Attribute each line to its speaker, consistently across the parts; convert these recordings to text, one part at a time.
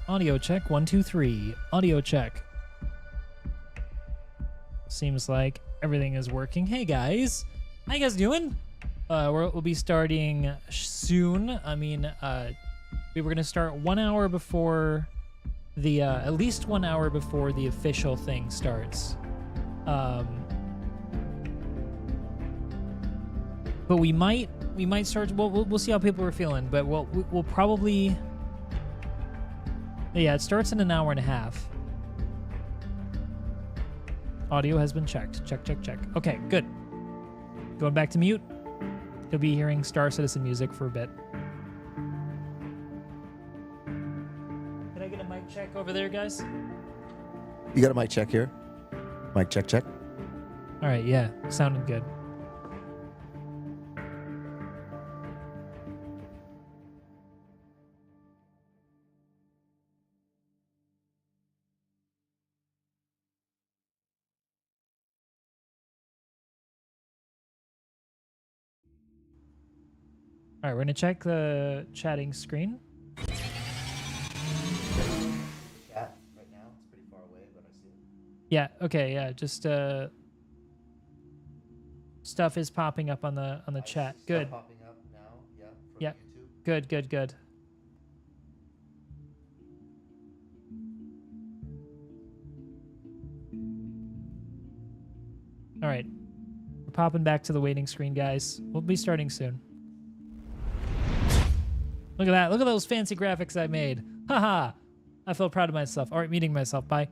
Speaker 1: Audio check. 1, 2, 3. Audio check. Seems like everything is working. Hey guys, how you guys doing? We'll be starting soon. I mean, we were gonna start 1 hour before the at least 1 hour before the official thing starts. But we might start. We'll see how people are feeling. But we'll probably. Yeah, it starts in an hour and a half. Audio has been checked. Check. Okay, good. Going back to mute. You'll be hearing Star Citizen music for a bit. Can I get a mic check over there, guys?
Speaker 2: You got a mic check here? Mic check.
Speaker 1: All right, yeah, sounded good. All right, we're gonna check the chatting screen.
Speaker 2: Chat right now. It's pretty far away, but I see it.
Speaker 1: Yeah. Okay. Yeah. Just stuff is popping up on the chat. Good.
Speaker 2: Popping up now. Yeah. From
Speaker 1: Yeah.
Speaker 2: YouTube.
Speaker 1: Good. All right. We're popping back to the waiting screen, guys. We'll be starting soon. Look at that. Look at those fancy graphics I made. Haha. I feel proud of myself. All right, meeting myself. Bye.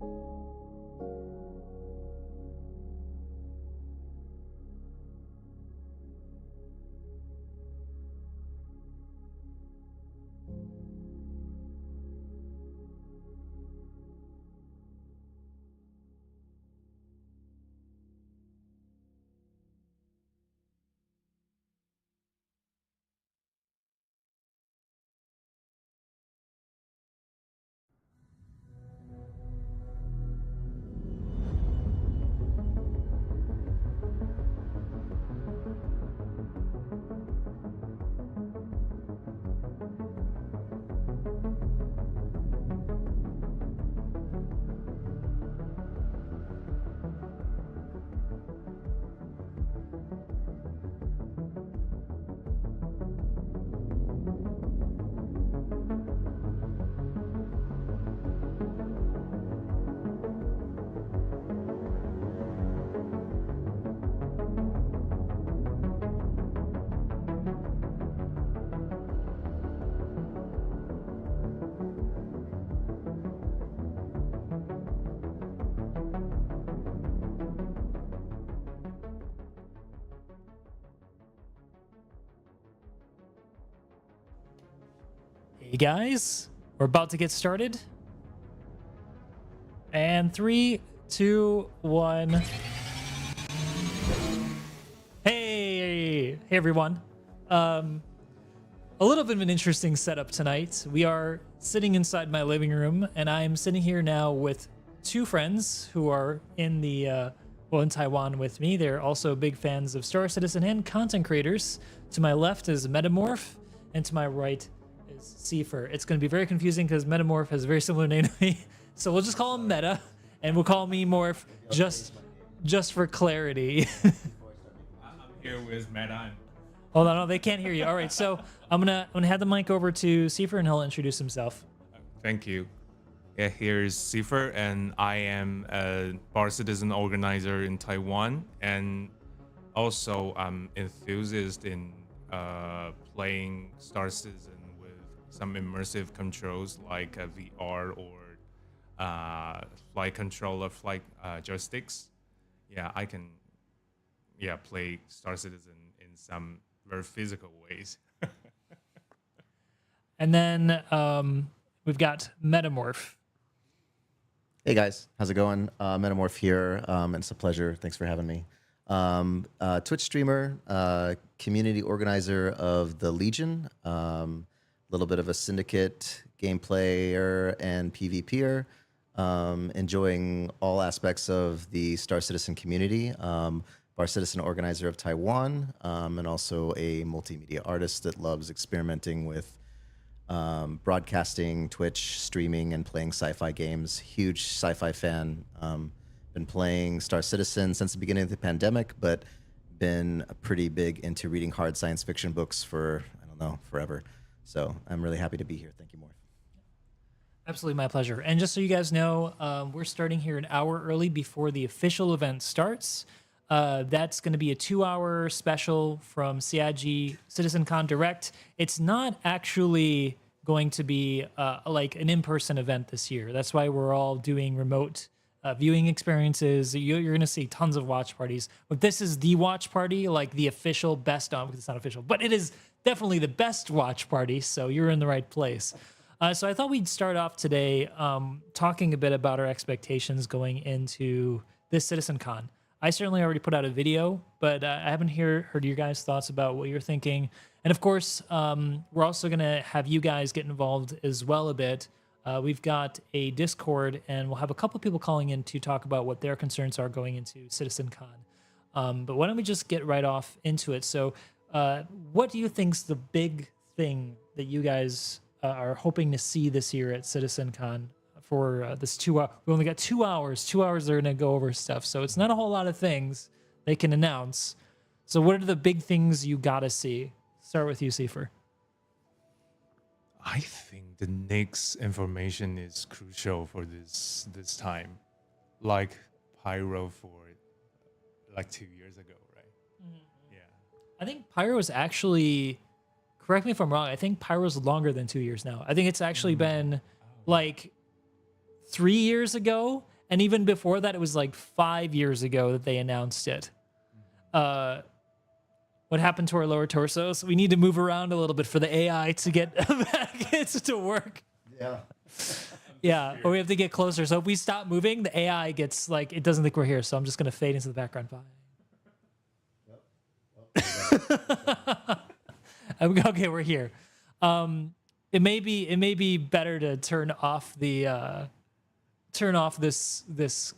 Speaker 1: Hey guys, we're about to get started. And 3, 2, 1. Hey everyone. A little bit of an interesting setup tonight. We are sitting inside my living room, and I'm sitting here now with two friends who are in the in Taiwan with me. They're also big fans of Star Citizen and content creators. To my left is Metamorph, and to my right is Seifer. It's going to be very confusing because Metamorph has a very similar name to me, so we'll just call him Meta, and we'll call me Morph just for clarity.
Speaker 3: I'm here with Meta.
Speaker 1: Hold on, no, they can't hear you. All right, so I'm gonna hand the mic over to Seifer, and he'll introduce himself.
Speaker 3: Thank you. Yeah, here's Seifer, and I am a Bar Citizen organizer in Taiwan, and also I'm enthusiast in playing Star Citizen with some immersive controls like a VR or flight controller, flight joysticks. Yeah, I can play Star Citizen in some very physical ways.
Speaker 1: And then we've got Metamorph.
Speaker 2: Hey guys, how's it going? Metamorph here, and it's a pleasure. Thanks for having me. Twitch streamer, community organizer of the Legion, a little bit of a syndicate game player and PvPer, enjoying all aspects of the Star Citizen community. Bar Citizen organizer of Taiwan, and also a multimedia artist that loves experimenting with broadcasting, Twitch, streaming, and playing sci-fi games. Huge sci-fi fan. Been playing Star Citizen since the beginning of the pandemic, but been pretty big into reading hard science fiction books for, I don't know, forever. So I'm really happy to be here. Thank you, Morph.
Speaker 1: Absolutely, my pleasure. And just so you guys know, we're starting here an hour early before the official event starts. That's going to be a 2-hour special from CIG CitizenCon Direct. It's not actually going to be like an in-person event this year. That's why we're all doing remote viewing experiences. You're going to see tons of watch parties. But this is the watch party, like the official best, because it's not official, but it is definitely the best watch party. So you're in the right place. So I thought we'd start off today talking a bit about our expectations going into this CitizenCon. I certainly already put out a video, but I haven't heard your guys' thoughts about what you're thinking. And of course, we're also going to have you guys get involved as well a bit. We've got a Discord, and we'll have a couple people calling in to talk about what their concerns are going into CitizenCon. But why don't we just get right off into it? So what do you think's the big thing that you guys are hoping to see this year at CitizenCon? For this 2 hour, we only got 2 hours. 2 hours they're gonna go over stuff, so it's not a whole lot of things they can announce. So what are the big things you gotta see? Start with you, Seifer.
Speaker 3: I think the next information is crucial for this time, like Pyro for like 2 years ago, right? Mm-hmm. Yeah.
Speaker 1: I think Pyro is actually, correct me if I'm wrong, I think Pyro's longer than 2 years now. I think it's actually been like 3 years ago, And even before that, it was like 5 years ago that they announced it. What happened to our lower torsos? We need to move around a little bit for the AI to get back to work.
Speaker 2: Yeah.
Speaker 1: Yeah, or we have to get closer. So if we stop moving, the AI gets like, it doesn't think we're here. So I'm just going to fade into the background. Okay, we're here. It may be better to turn off this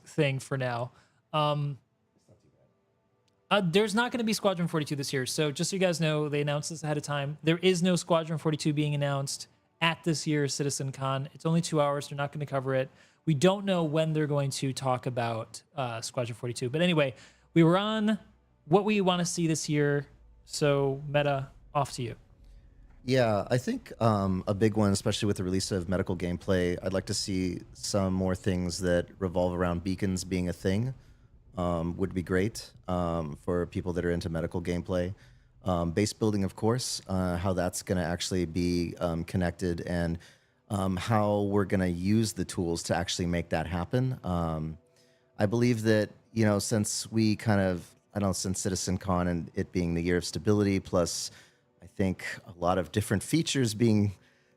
Speaker 1: thing for now. There's not going to be Squadron 42 this year. So just so you guys know, they announced this ahead of time. There is no Squadron 42 being announced at this year's CitizenCon. It's only 2 hours. They're not going to cover it. We don't know when they're going to talk about Squadron 42. But anyway, we were on what we want to see this year. So Meta, off to you.
Speaker 2: Yeah, I think a big one, especially with the release of medical gameplay, I'd like to see some more things that revolve around beacons being a thing. Would be great for people that are into medical gameplay. Base building, of course, how that's going to actually be connected, and how we're going to use the tools to actually make that happen. I believe that, since we since CitizenCon and it being the year of stability, plus I think a lot of different features being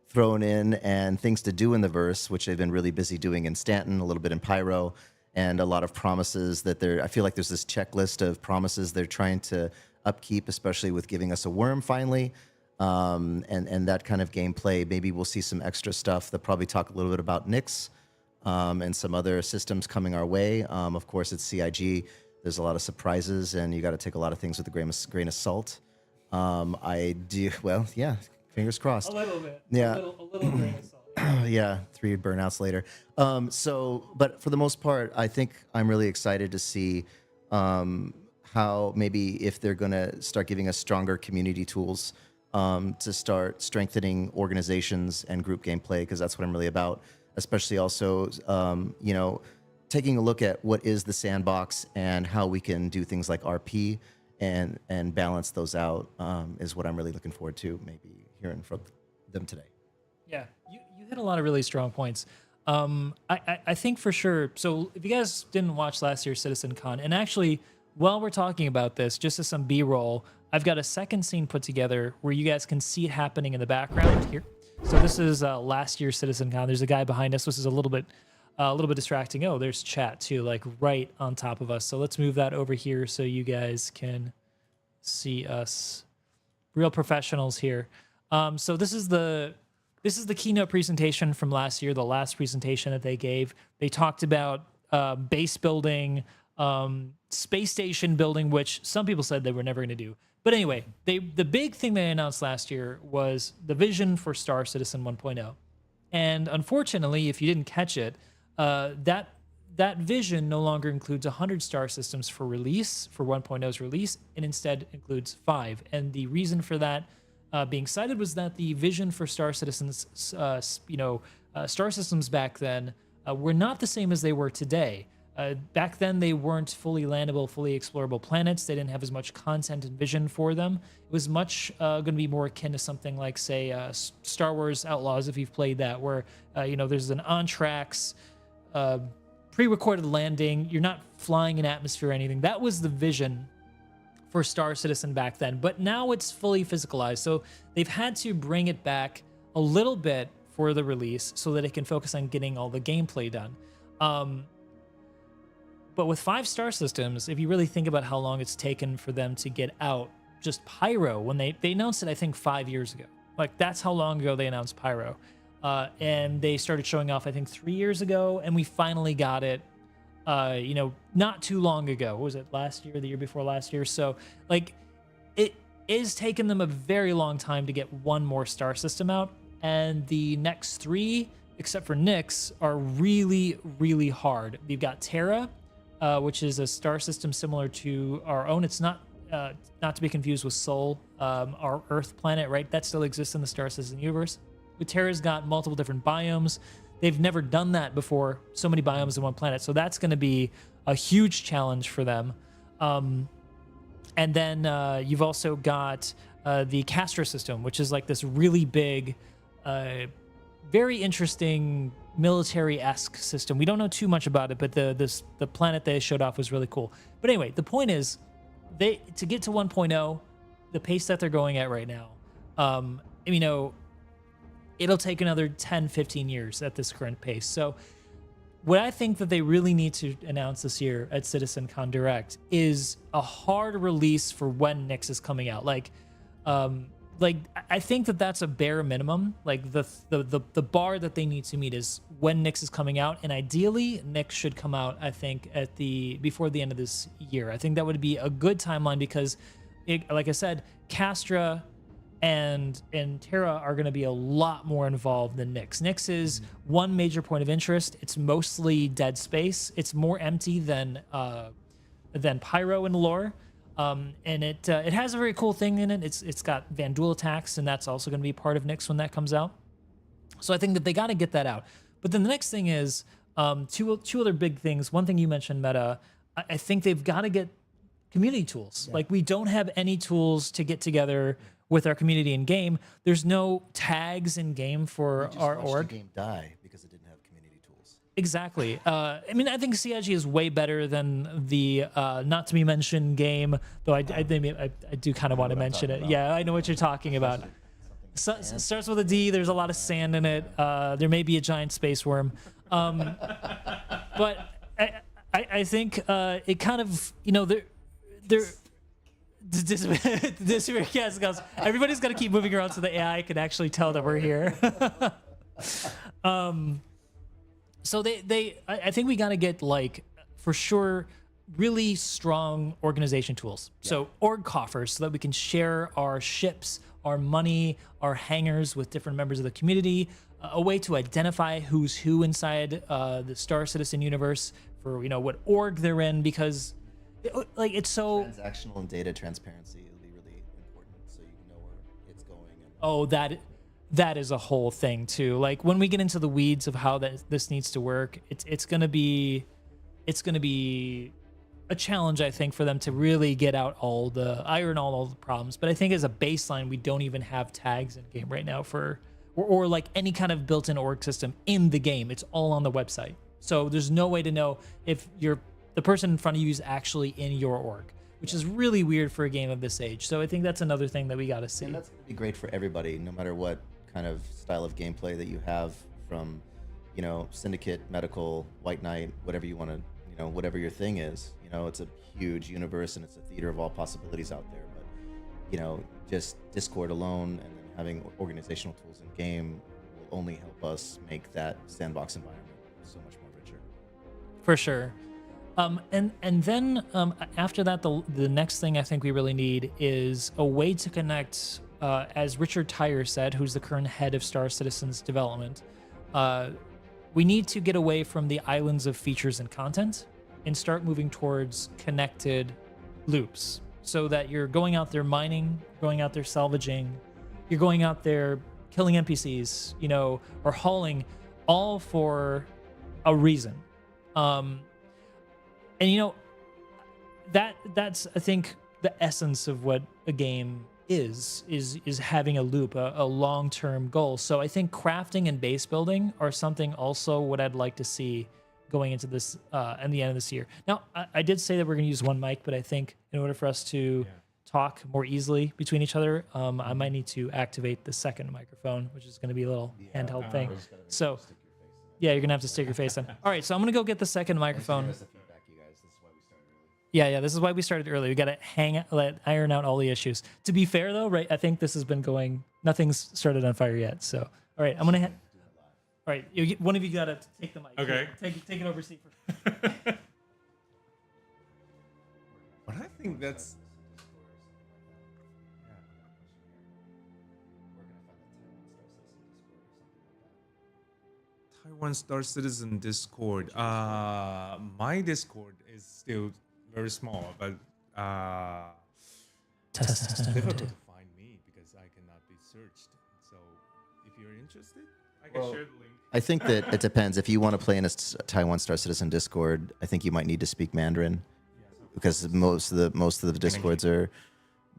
Speaker 2: thrown in and things to do in the verse, which they've been really busy doing in Stanton, a little bit in Pyro, and a lot of promises that I feel like there's this checklist of promises they're trying to upkeep, especially with giving us a worm finally, and that kind of gameplay. Maybe we'll see some extra stuff. They'll probably talk a little bit about Nyx and some other systems coming our way. Of course, it's CIG. There's a lot of surprises, and you got to take a lot of things with a grain of salt. Fingers crossed.
Speaker 1: A little bit.
Speaker 2: Yeah.
Speaker 1: A little grain of salt.
Speaker 2: Yeah, 3 burnouts later. But for the most part, I think I'm really excited to see how maybe if they're going to start giving us stronger community tools to start strengthening organizations and group gameplay, because that's what I'm really about. Especially also, taking a look at what is the sandbox and how we can do things like RP and balance those out is what I'm really looking forward to maybe hearing from them today.
Speaker 1: Yeah, you hit a lot of really strong points. I think for sure. So if you guys didn't watch last year's CitizenCon, and actually while we're talking about this, just as some B-roll, I've got a second scene put together where you guys can see it happening in the background here. So this is last year's CitizenCon. There's a guy behind us. This is a little bit distracting. Oh, there's chat too, like right on top of us. So let's move that over here so you guys can see us, real professionals here. So this is the keynote presentation from last year, the last presentation that they gave. They talked about base building, space station building, which some people said they were never going to do. But anyway, the big thing they announced last year was the vision for Star Citizen 1.0. And unfortunately, if you didn't catch it, that vision no longer includes 100 star systems for release, for 1.0's release, and instead includes 5. And the reason for that being cited was that the vision for Star Citizens, star systems back then were not the same as they were today. Back then, they weren't fully landable, fully explorable planets. They didn't have as much content and vision for them. It was much going to be more akin to something like, say, Star Wars Outlaws, if you've played that, where, there's an on-tracks, pre-recorded landing. You're not flying in atmosphere or anything. That was the vision for Star Citizen back then. But now it's fully physicalized. So they've had to bring it back a little bit for the release so that it can focus on getting all the gameplay done. But with 5 star systems, if you really think about how long it's taken for them to get out just Pyro, when they announced it, I think 5 years ago. Like, that's how long ago they announced Pyro. And they started showing off, I think, 3 years ago, and we finally got it, not too long ago. What was it, last year, the year before last year? So, like, it is taking them a very long time to get one more star system out, and the next 3, except for Nyx, are really, really hard. You've got Terra, which is a star system similar to our own. It's not to be confused with Sol, our Earth planet, right? That still exists in the star system universe. But Terra's got multiple different biomes. They've never done that before, so many biomes in one planet. So that's going to be a huge challenge for them. And then you've also got the Castro system, which is like this really big, very interesting military-esque system. We don't know too much about it, but the planet they showed off was really cool. But anyway, the point is, to get to 1.0, the pace that they're going at right now, you know, it'll take another 10, 15 years at this current pace. So what I think that they really need to announce this year at CitizenCon Direct is a hard release for when Nyx is coming out. Like I think that that's a bare minimum. Like the bar that they need to meet is when Nyx is coming out, and ideally Nyx should come out, I think, before the end of this year. I think that would be a good timeline because, like I said, Castra and Terra are going to be a lot more involved than Nyx. Nyx is one major point of interest. It's mostly dead space. It's more empty than Pyro in the lore. And it has a very cool thing in it. It's got Vandul attacks, and that's also going to be part of Nyx when that comes out. So I think that they got to get that out. But then the next thing is two other big things. One thing you mentioned, Meta. I think they've got to get community tools. Yeah. Like, we don't have any tools to get together with our community in game. There's no tags in game for our org.
Speaker 2: The game die because it didn't have community tools.
Speaker 1: Exactly. I mean, I think CIG is way better than the not to be mentioned game, though I do kind of want to mention it. Yeah, I know what you're talking about. Starts with a D. There's a lot of sand in it. There may be a giant space worm. But I think it kind of, you know, this yes goes. Everybody's got to keep moving around so the AI can actually tell that we're here. So I think we got to get, like, for sure, really strong organization tools. Yeah. So org coffers, so that we can share our ships, our money, our hangars with different members of the community. A way to identify who's who inside the Star Citizen universe for, you know, what org they're in, because it's so
Speaker 2: transactional and data transparency will be really important, so you know where it's going.
Speaker 1: Oh, that is a whole thing too. Like, when we get into the weeds of how this needs to work, it's gonna be a challenge, I think, for them to really get out iron all the problems. But I think as a baseline, we don't even have tags in game right now or like any kind of built-in org system in the game. It's all on the website, so there's no way to know if the person in front of you is actually in your org, which is really weird for a game of this age. So I think that's another thing that we got to see.
Speaker 2: And that's going to be great for everybody, no matter what kind of style of gameplay that you have, from, you know, Syndicate, Medical, White Knight, whatever you want to, you know, whatever your thing is. You know, it's a huge universe and it's a theater of all possibilities out there. But, you know, just Discord alone and then having organizational tools in game will only help us make that sandbox environment so much more richer.
Speaker 1: For sure. And then after that, the next thing I think we really need is a way to connect, as Richard Tyre said, who's the current head of Star Citizen's development. We need to get away from the islands of features and content and start moving towards connected loops, so that you're going out there mining, going out there salvaging, you're going out there killing NPCs, you know, or hauling, all for a reason. And, you know, that's I think the essence of what a game is having a loop, a long-term goal. So I think crafting and base building are something also what I'd like to see going into this and the end of this year. Now, I did say that we're going to use one mic, but I think in order for us to talk more easily between each other, I might need to activate the second microphone, which is going to be a little handheld thing. So, yeah, you're going to have to stick your face in. All right, so I'm going to go get the second microphone. Yeah, this is why we started early. We got to iron out all the issues. To be fair, though, right, I think this has been going, nothing's started on fire yet. So, all right, I'm going to, all right, one of you got to take the mic.
Speaker 3: Okay.
Speaker 1: Take it over, Steve.
Speaker 3: But I think that's... Taiwan Star Citizen Discord. My Discord is still very small, but difficult to find me because I cannot be searched. So if you're interested, I can share the link.
Speaker 2: I think that it depends. If you want to play in a Taiwan Star Citizen Discord, I think you might need to speak Mandarin, because most of the Discords are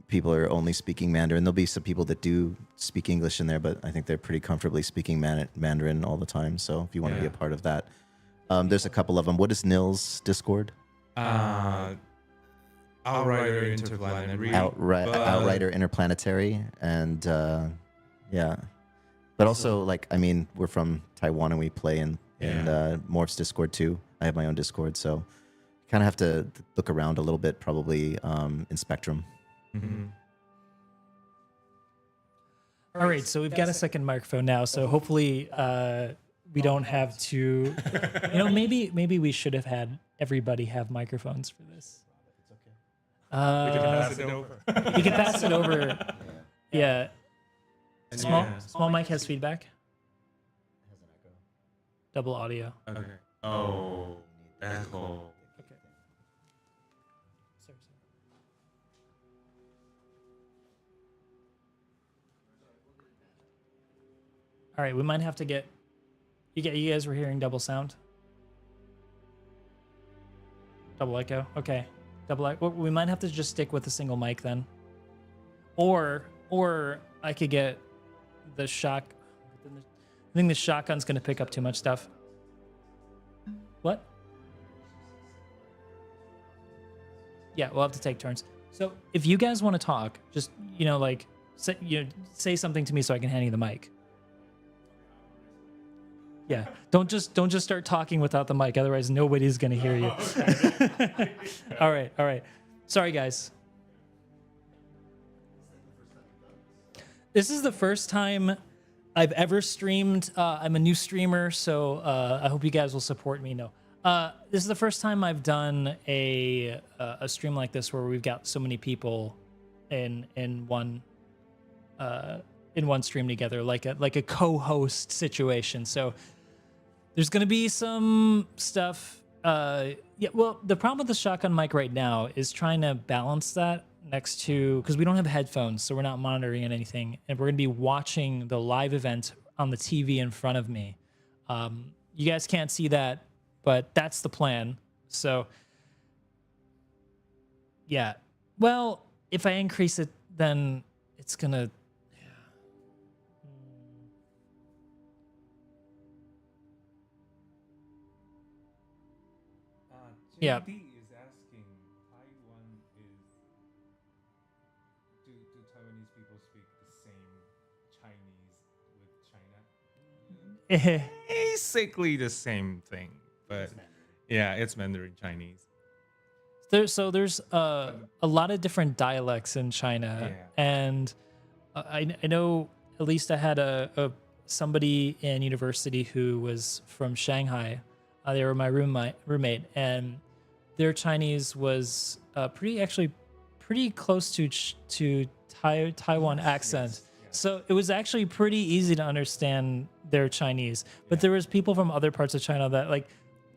Speaker 2: people are only speaking Mandarin. There'll be some people that do speak English in there, but I think they're pretty comfortably speaking Mandarin all the time. So if you want to be a part of that, there's a couple of them. What is Nil's Discord?
Speaker 3: Outrider Interplanetary.
Speaker 2: Outrider Interplanetary, and yeah. But also, like, I mean, we're from Taiwan and we play in Morph's Discord too. I have my own Discord, so kind of have to look around a little bit, probably in Spectrum.
Speaker 3: Mm-hmm.
Speaker 1: All right, so we've got a second microphone now, so hopefully we don't have to. Maybe we should have had everybody have microphones for this.
Speaker 3: We can pass it over.
Speaker 1: You can pass it over. Yeah. Small mic has feedback. Double audio.
Speaker 3: Okay. Oh, echo.
Speaker 1: Okay. Sorry. All right, we might have to get. You guys were hearing double sound. Double echo. Okay. Double echo. We might have to just stick with a single mic then. Or I could get the shock. I think the shotgun's gonna pick up too much stuff. What? Yeah, we'll have to take turns. So if you guys want to talk, just say something to me so I can hand you the mic. Yeah, don't just start talking without the mic, otherwise nobody's gonna hear you. All right. Sorry, guys. This is the first time I've ever streamed. I'm a new streamer, so I hope you guys will support me. No, this is the first time I've done a stream like this where we've got so many people in one stream together, like a co-host situation. So there's gonna be some stuff. Well, the problem with the shotgun mic right now is trying to balance that next to, because we don't have headphones, so we're not monitoring anything, and we're gonna be watching the live event on the TV in front of me. You guys can't see that, but that's the plan. So yeah, well, if I increase it, then it's gonna. Yeah.
Speaker 3: JD is asking, Taiwan is. Do Taiwanese people speak the same Chinese with China? Basically the same thing, but it's Mandarin Chinese.
Speaker 1: There's a lot of different dialects in China, and I know at least I had somebody in university who was from Shanghai. They were my roommate, and their Chinese was pretty close to Taiwan accent. Yes. So it was actually pretty easy to understand their Chinese. But there was people from other parts of China that like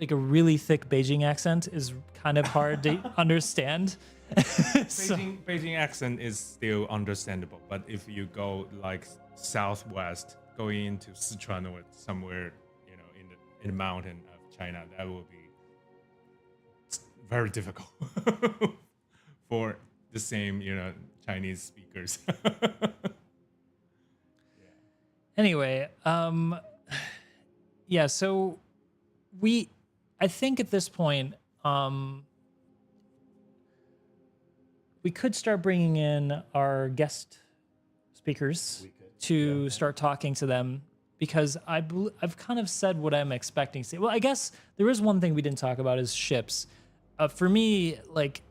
Speaker 1: a really thick Beijing accent is kind of hard to understand.
Speaker 3: Beijing accent is still understandable, but if you go like southwest, going into Sichuan or somewhere, in the mountain of China, that will be very difficult for the same, Chinese speakers.
Speaker 1: Anyway, so I think at this point, we could start bringing in our guest speakers to start talking to them, because I've kind of said what I'm expecting to see. Well, I guess there is one thing we didn't talk about is ships. For me, like,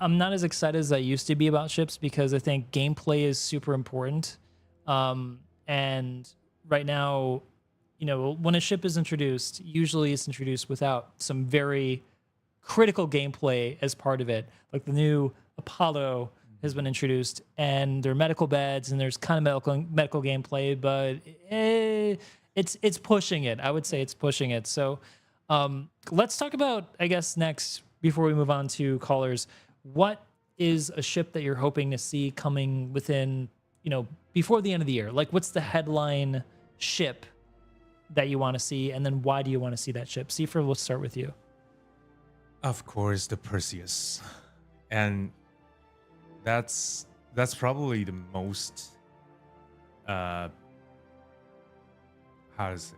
Speaker 1: I'm not as excited as I used to be about ships, because I think gameplay is super important. And right now, when a ship is introduced, usually it's introduced without some very critical gameplay as part of it. Like the new Apollo has been introduced, and there are medical beds, and there's kind of medical gameplay, but it's pushing it. I would say it's pushing it. So let's talk about, I guess, next, before we move on to callers, what is a ship that you're hoping to see coming within, before the end of the year? Like, what's the headline ship that you want to see, and then why do you want to see that ship? Seifer, we'll start with you.
Speaker 3: Of course, the Perseus. And that's probably the most how to say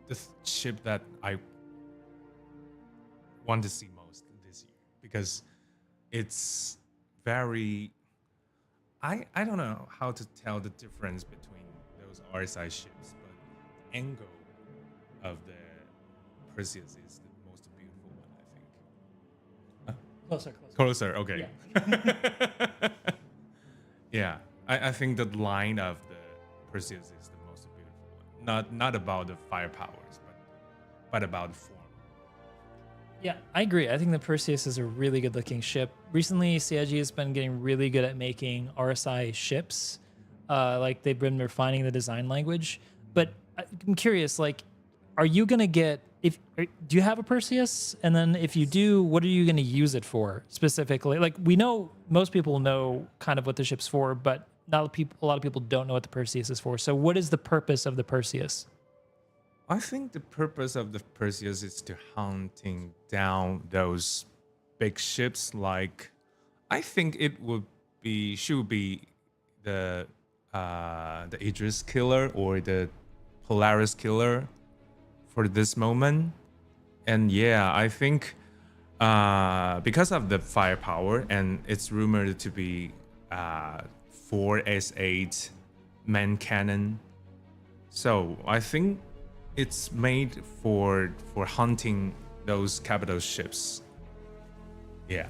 Speaker 3: the ship that I want to see most this year, because it's very I don't know how to tell the difference between those RSI ships, but the angle of the Perseus is the most beautiful one, I think. Closer, okay.
Speaker 1: Yeah.
Speaker 3: Yeah, I think the line of the Perseus is the most beautiful one. Not about the firepowers, but about the form.
Speaker 1: Yeah, I agree. I think the Perseus is a really good looking ship. Recently, CIG has been getting really good at making RSI ships. Like they've been refining the design language. But I'm curious, like, are you gonna get do you have a Perseus? And then if you do, what are you gonna use it for specifically? Like we know most people know kind of what the ship's for, but a lot of people don't know what the Perseus is for. So what is the purpose of the Perseus?
Speaker 3: I think the purpose of the Perseus is to hunting down those big ships. Like, I think it should be the Idris killer or the Polaris killer for this moment. And yeah, I think because of the firepower, and it's rumored to be 4S8 main cannon. So I think it's made for hunting those capital ships. Yeah.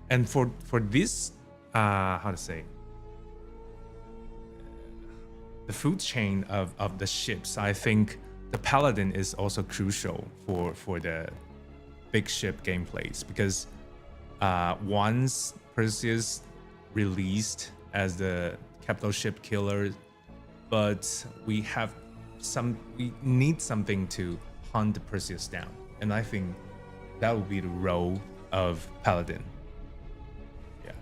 Speaker 3: And for this how to say, the food chain of the ships, I think the Paladin is also crucial for the big ship gameplays, because once Perseus released as the capital ship killer, but we need something to hunt the Perseus down, and I think that would be the role of Paladin. Yeah,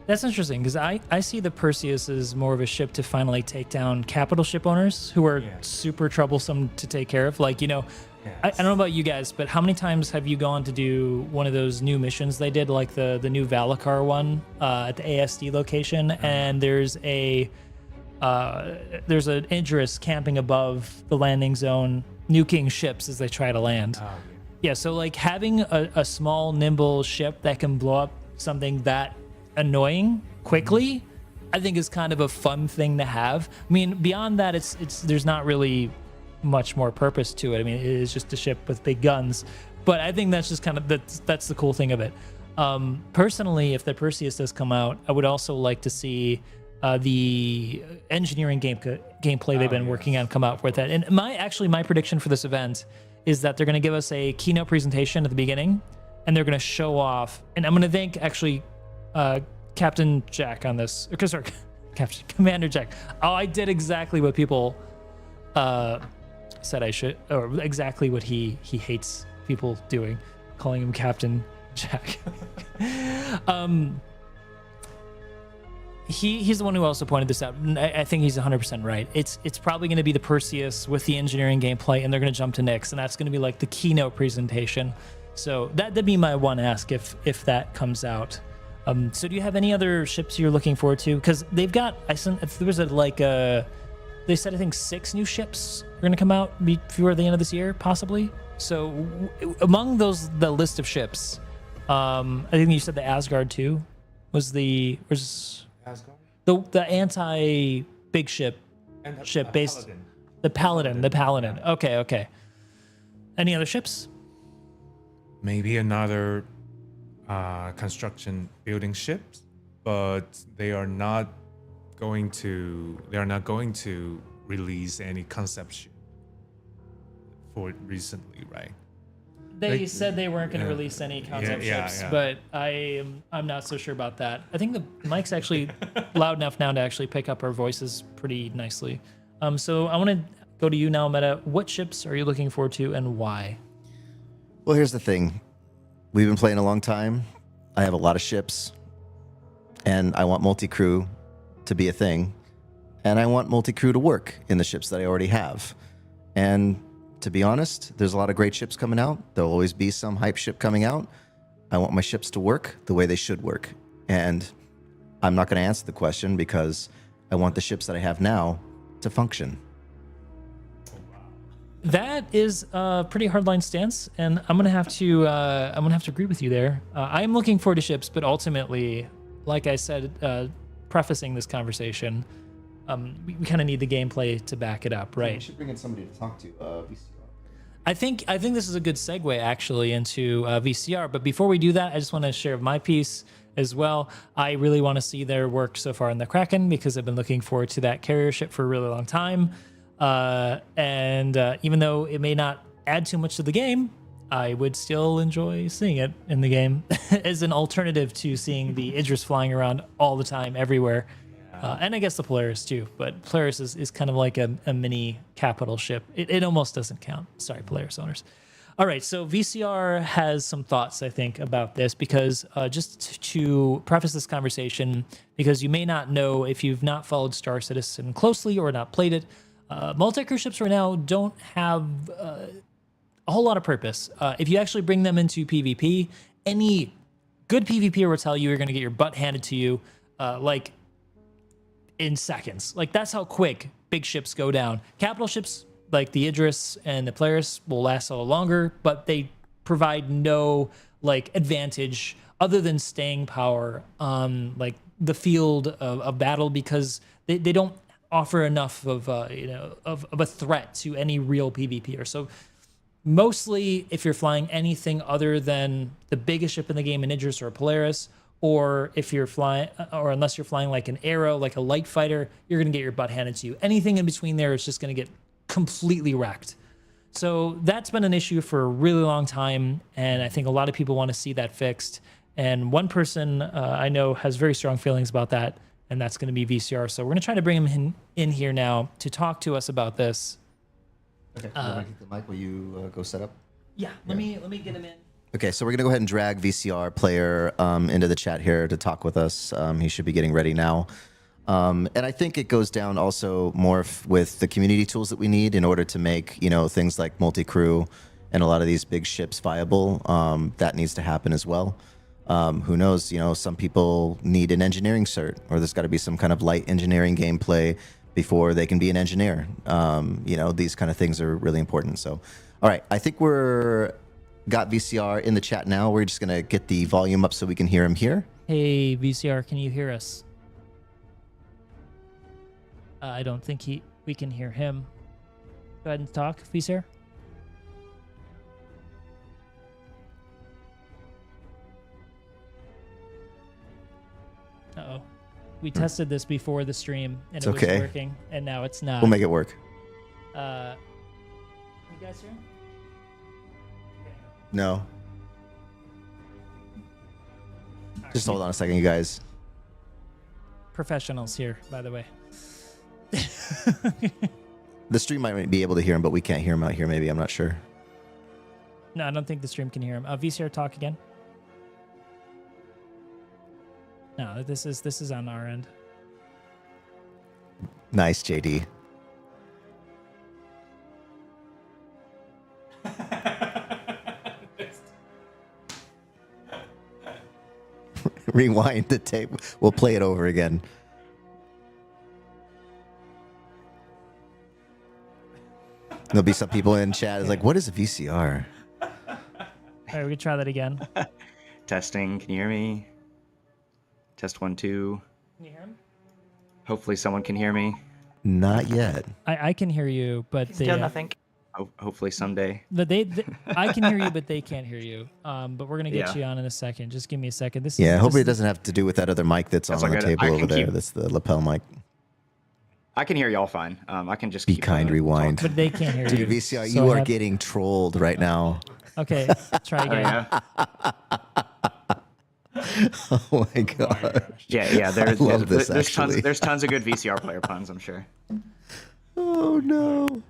Speaker 1: That's interesting because I see the Perseus as more of a ship to finally take down capital ship owners who are super troublesome to take care of. Like, you know, I don't know about you guys, but how many times have you gone to do one of those new missions they did, like the new Valakar one at the ASD location, and there's an Idris camping above the landing zone, nuking ships as they try to land. Yeah, so like having a small, nimble ship that can blow up something that annoying quickly, I think is kind of a fun thing to have. I mean, beyond that, it's there's not really much more purpose to it. I mean, it is just a ship with big guns, but I think that's just kind of that's the cool thing of it. Personally, if the Perseus does come out, I would also like to see the engineering gameplay they've been working on come out with that. And my prediction for this event is that they're going to give us a keynote presentation at the beginning, and they're going to show off. And I'm going to thank actually Captain Jack on this, sorry, Commander Jack. Oh, I did exactly what people said I should, or exactly what he hates people doing, calling him Captain Jack. He's the one who also pointed this out. I think he's 100% right. It's probably going to be the Perseus with the engineering gameplay, and they're going to jump to Nyx, and that's going to be like the keynote presentation. So that'd be my one ask if that comes out. So do you have any other ships you're looking forward to? Because they've got, they said I think 6 new ships are going to come out before the end of this year, possibly. So among the list of ships, I think you said the Asgard too was Asgard? The anti big ship based Paladin. The Paladin. Okay. Any other ships?
Speaker 3: Maybe another construction building ships, but they are not going to release any concept ship for recently, right?
Speaker 1: They said they weren't going to release any concept ships, but I'm not so sure about that. I think the mic's actually loud enough now to actually pick up our voices pretty nicely. So I want to go to you now, Meta. What ships are you looking forward to and why?
Speaker 2: Well, here's the thing. We've been playing a long time. I have a lot of ships, and I want multi-crew to be a thing, and I want multi-crew to work in the ships that I already have. And to be honest, there's a lot of great ships coming out. There'll always be some hype ship coming out. I want my ships to work the way they should work. And I'm not going to answer the question because I want the ships that I have now to function.
Speaker 1: That is a pretty hardline stance, and I'm gonna have to agree with you there. I am looking forward to ships, but ultimately, like I said, prefacing this conversation, we kind of need the gameplay to back it up, right?
Speaker 2: We should bring in somebody to talk to VCR.
Speaker 1: I think this is a good segue actually into VCR. But before we do that, I just want to share my piece as well. I really want to see their work so far in the Kraken because I've been looking forward to that carrier ship for a really long time. And even though it may not add too much to the game, I would still enjoy seeing it in the game as an alternative to seeing the Idris flying around all the time everywhere. And I guess the Polaris too, but Polaris is kind of like a mini capital ship. It almost doesn't count. Sorry, Polaris owners. All right, so VCR has some thoughts, I think, about this because just to preface this conversation, because you may not know if you've not followed Star Citizen closely or not played it, multi-crew ships right now don't have a whole lot of purpose. If you actually bring them into PvP, any good PvPer will tell you you're going to get your butt handed to you like in seconds. Like that's how quick big ships go down. Capital ships like the Idris and the Polaris will last a little longer, but they provide no like advantage other than staying power on like the field of battle because they don't offer enough of of a threat to any real PvPer. So mostly if you're flying anything other than the biggest ship in the game, an Idris or a Polaris, or if you're flying, or unless you're flying like an Arrow, like a light fighter, you're going to get your butt handed to you. Anything in between there is just going to get completely wrecked. So that's been an issue for a really long time, and I think a lot of people want to see that fixed. And one person I know has very strong feelings about that, and that's going to be VCR. So we're going to try to bring him in here now to talk to us about this.
Speaker 2: Okay, the mic, will you go set up?
Speaker 1: Yeah, let me get him in.
Speaker 2: Okay, so we're going to go ahead and drag VCR player into the chat here to talk with us. He should be getting ready now. And I think it goes down also more with the community tools that we need in order to make, things like multi-crew and a lot of these big ships viable. That needs to happen as well. Who knows, some people need an engineering cert, or there's got to be some kind of light engineering gameplay before they can be an engineer. These kind of things are really important. So, all right, I think got VCR in the chat now. We're just going to get the volume up so we can hear him here.
Speaker 1: Hey, VCR, can you hear us? I don't think we can hear him. Go ahead and talk, VCR. Uh-oh. We tested this before the stream, and it was working, and now it's not.
Speaker 2: We'll make it work.
Speaker 1: You guys hear him?
Speaker 2: No. Just hold on a second, you guys.
Speaker 1: Professionals here, by the way.
Speaker 2: The stream might be able to hear him, but we can't hear him out here, maybe. I'm not sure.
Speaker 1: No, I don't think the stream can hear him. VCR, talk again. No, this is on our end.
Speaker 2: Nice, JD. Rewind the tape. We'll play it over again. There'll be some people in chat is like, what is a VCR?
Speaker 1: All right, we can try that again.
Speaker 4: Testing. Can you hear me? Test 1, 2.
Speaker 1: Can you hear him?
Speaker 4: Hopefully someone can hear me.
Speaker 2: Not yet.
Speaker 1: I can hear you, but
Speaker 5: Still nothing.
Speaker 4: Hopefully someday.
Speaker 1: I can hear you, but they can't hear you. But we're gonna get you on in a second. Just give me a second.
Speaker 2: Hopefully it doesn't have to do with that other mic that's on the table over there. That's the lapel mic.
Speaker 4: I can hear y'all fine. I can just
Speaker 2: be kind. Rewind.
Speaker 1: But they can't hear you.
Speaker 2: Dude, VCR, you are getting trolled right now.
Speaker 1: Okay, try again.
Speaker 2: Oh my god.
Speaker 4: Yeah. There's
Speaker 2: There's
Speaker 4: tons of good VCR player puns, I'm sure.
Speaker 2: Oh no.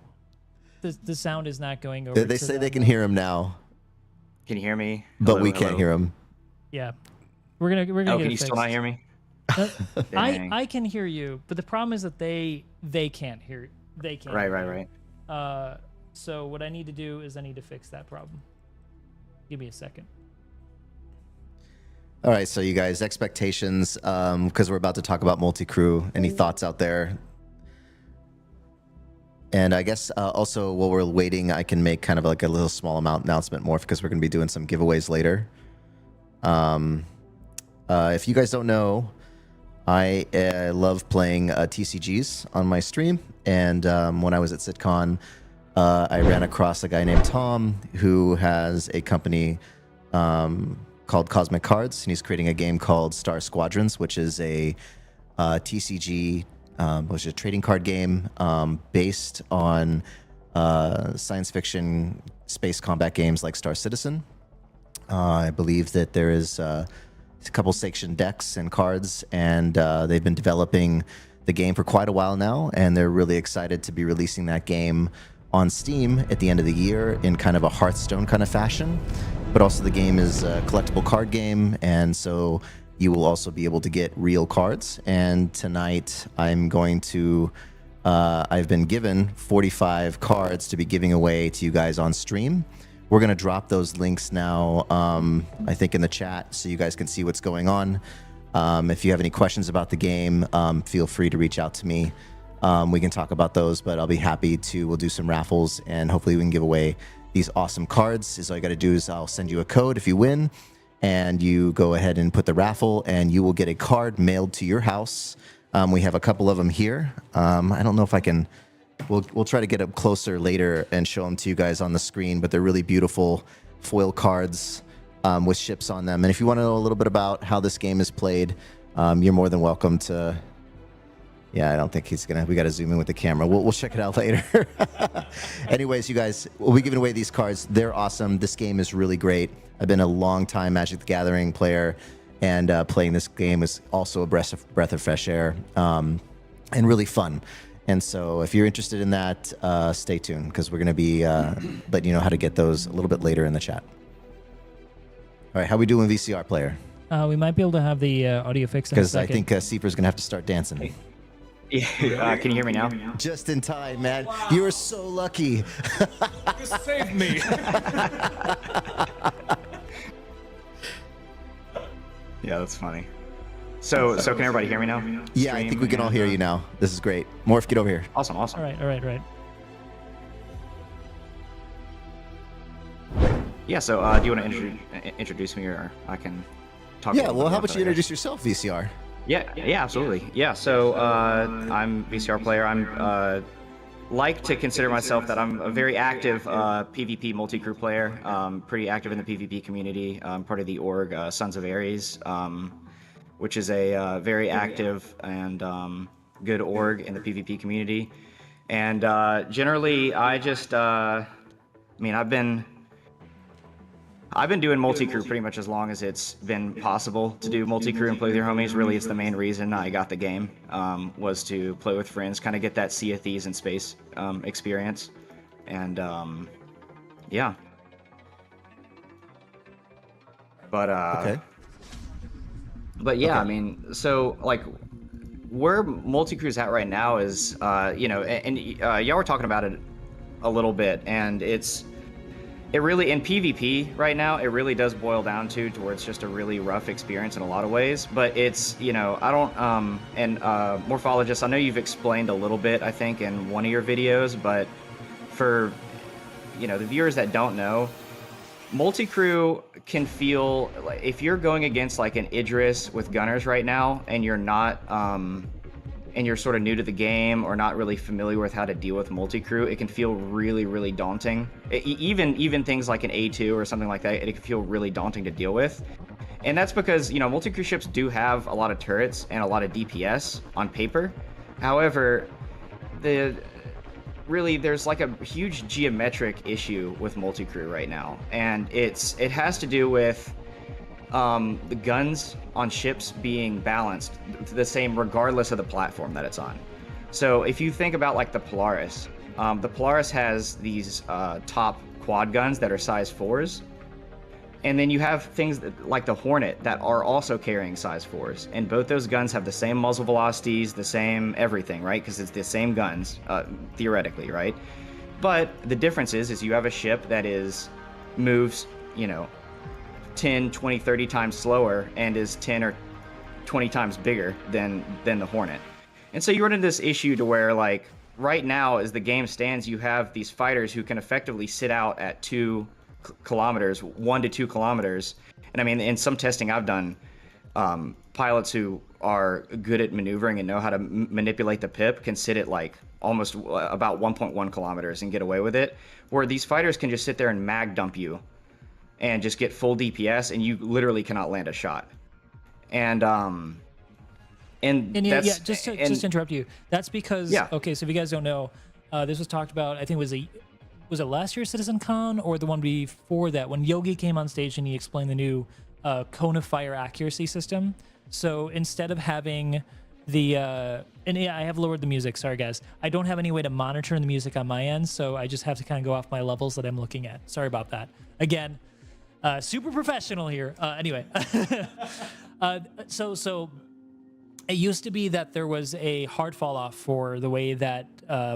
Speaker 1: The sound is not going over.
Speaker 2: They say they can hear him now.
Speaker 4: Can you hear me?
Speaker 2: But we can't hear him.
Speaker 1: Yeah, we're gonna.
Speaker 4: Oh,
Speaker 1: get
Speaker 4: can
Speaker 1: it
Speaker 4: you
Speaker 1: fixed.
Speaker 4: still not hear me?
Speaker 1: I can hear you, but the problem is that they can't hear. They can't.
Speaker 4: Right.
Speaker 1: So what I need to do is I need to fix that problem. Give me a second.
Speaker 2: All right, so you guys, expectations, because we're about to talk about multi-crew. Any thoughts out there? And I guess also while we're waiting, I can make kind of like a little small announcement more because we're going to be doing some giveaways later. If you guys don't know, I love playing TCGs on my stream. And when I was at SitCon, I ran across a guy named Tom who has a company called Cosmic Cards, and he's creating a game called Star Squadrons, which is a TCG, which is a trading card game based on science fiction space combat games like Star Citizen. I believe that there is a couple sanctioned decks and cards, and they've been developing the game for quite a while now, and they're really excited to be releasing that game on Steam at the end of the year in kind of a Hearthstone kind of fashion. But also the game is a collectible card game, and so you will also be able to get real cards. And tonight I'm going to, I've been given 45 cards to be giving away to you guys on stream. We're going to drop those links now, I think in the chat, so you guys can see what's going on. If you have any questions about the game, feel free to reach out to me. We can talk about those, but I'll be happy to, we'll do some raffles, and hopefully we can give away these awesome cards. Is all you got to do is I'll send you a code if you win, and you go ahead and put the raffle, and you will get a card mailed to your house. We have a couple of them here. I don't know if I can, we'll try to get up closer later and show them to you guys on the screen, but they're really beautiful foil cards with ships on them. And if you want to know a little bit about how this game is played, you're more than welcome to. Yeah, I don't think he's gonna. We got to zoom in with the camera. We'll check it out later. Anyways, you guys, we'll be giving away these cards. They're awesome. This game is really great. I've been a long time Magic the Gathering player, and playing this game is also a breath of fresh air, and really fun. And so, if you're interested in that, stay tuned because we're gonna be letting you know how to get those a little bit later in the chat. All right, how we doing, VCR player?
Speaker 1: We might be able to have the audio fixed in a
Speaker 2: Because I
Speaker 1: second.
Speaker 2: think Seifer's gonna have to start dancing.
Speaker 4: Yeah, can you hear me now?
Speaker 2: Just in time, man. You were so lucky.
Speaker 3: You saved me.
Speaker 4: Yeah, that's funny. So can everybody hear me now?
Speaker 2: Yeah, I think we can all hear you now. This is great. Morph, get over here.
Speaker 4: Awesome.
Speaker 1: All right.
Speaker 4: Yeah, so do you want to introduce me, or I can talk?
Speaker 2: Yeah, well, how about you introduce yourself, VCR?
Speaker 4: Yeah, absolutely. Yeah, so I'm VCR player. I'm like to consider myself that I'm a very active PvP multi-crew player. Pretty active in the PvP community. I'm part of the org Sons of Ares, which is a very active and good org in the PvP community. And generally, I just, I mean, I've been doing multi-crew pretty much as long as it's been possible to do multi-crew and play with your homies. Really, it's the main reason I got the game, was to play with friends, kind of get that Sea of Thieves in space experience. And yeah. But
Speaker 2: Okay.
Speaker 4: But yeah,
Speaker 2: Okay.
Speaker 4: I mean, so like where multi-crew's at right now is, you know, and y'all were talking about it a little bit, and it really, in PvP right now, it really does boil down to where it's just a really rough experience in a lot of ways. But it's, you know, I don't, and Morphologist, I know you've explained a little bit, I think, in one of your videos, but for, you know, the viewers that don't know, multi-crew can feel, like, if you're going against like an Idris with gunners right now, and you're not, and you're sort of new to the game or not really familiar with how to deal with multi-crew, it can feel really, really daunting. Even things like an A2 or something like that, it can feel really daunting to deal with. And that's because, you know, multi-crew ships do have a lot of turrets and a lot of DPS on paper. However, there's like a huge geometric issue with multi-crew right now. And it has to do with the guns on ships being balanced the same regardless of the platform that it's on. So if you think about like the Polaris has these top quad guns that are size 4s, and then you have things like the Hornet that are also carrying size 4s, and both those guns have the same muzzle velocities, the same everything, right? Because it's the same guns, theoretically, right? But the difference is you have a ship that moves, you know, 10, 20, 30 times slower and is 10 or 20 times bigger than the Hornet. And so you run into this issue to where, like, right now, as the game stands, you have these fighters who can effectively sit out at 2 kilometers, 1 to 2 kilometers. And I mean, in some testing I've done, pilots who are good at maneuvering and know how to manipulate the pip can sit at like almost about 1.1 kilometers and get away with it, where these fighters can just sit there and mag dump you and just get full DPS, and you literally cannot land a shot. And
Speaker 1: yeah,
Speaker 4: that's,
Speaker 1: just to interrupt you, that's because okay, so if you guys don't know, this was talked about, I think was it last year's CitizenCon or the one before that, when Yogi came on stage and he explained the new cone of fire accuracy system. So instead of having the and yeah, I have lowered the music, sorry guys, I don't have any way to monitor the music on my end, so I just have to kind of go off my levels that I'm looking at. Sorry about that. Again, super professional here. Anyway, so it used to be that there was a hard fall off for the way that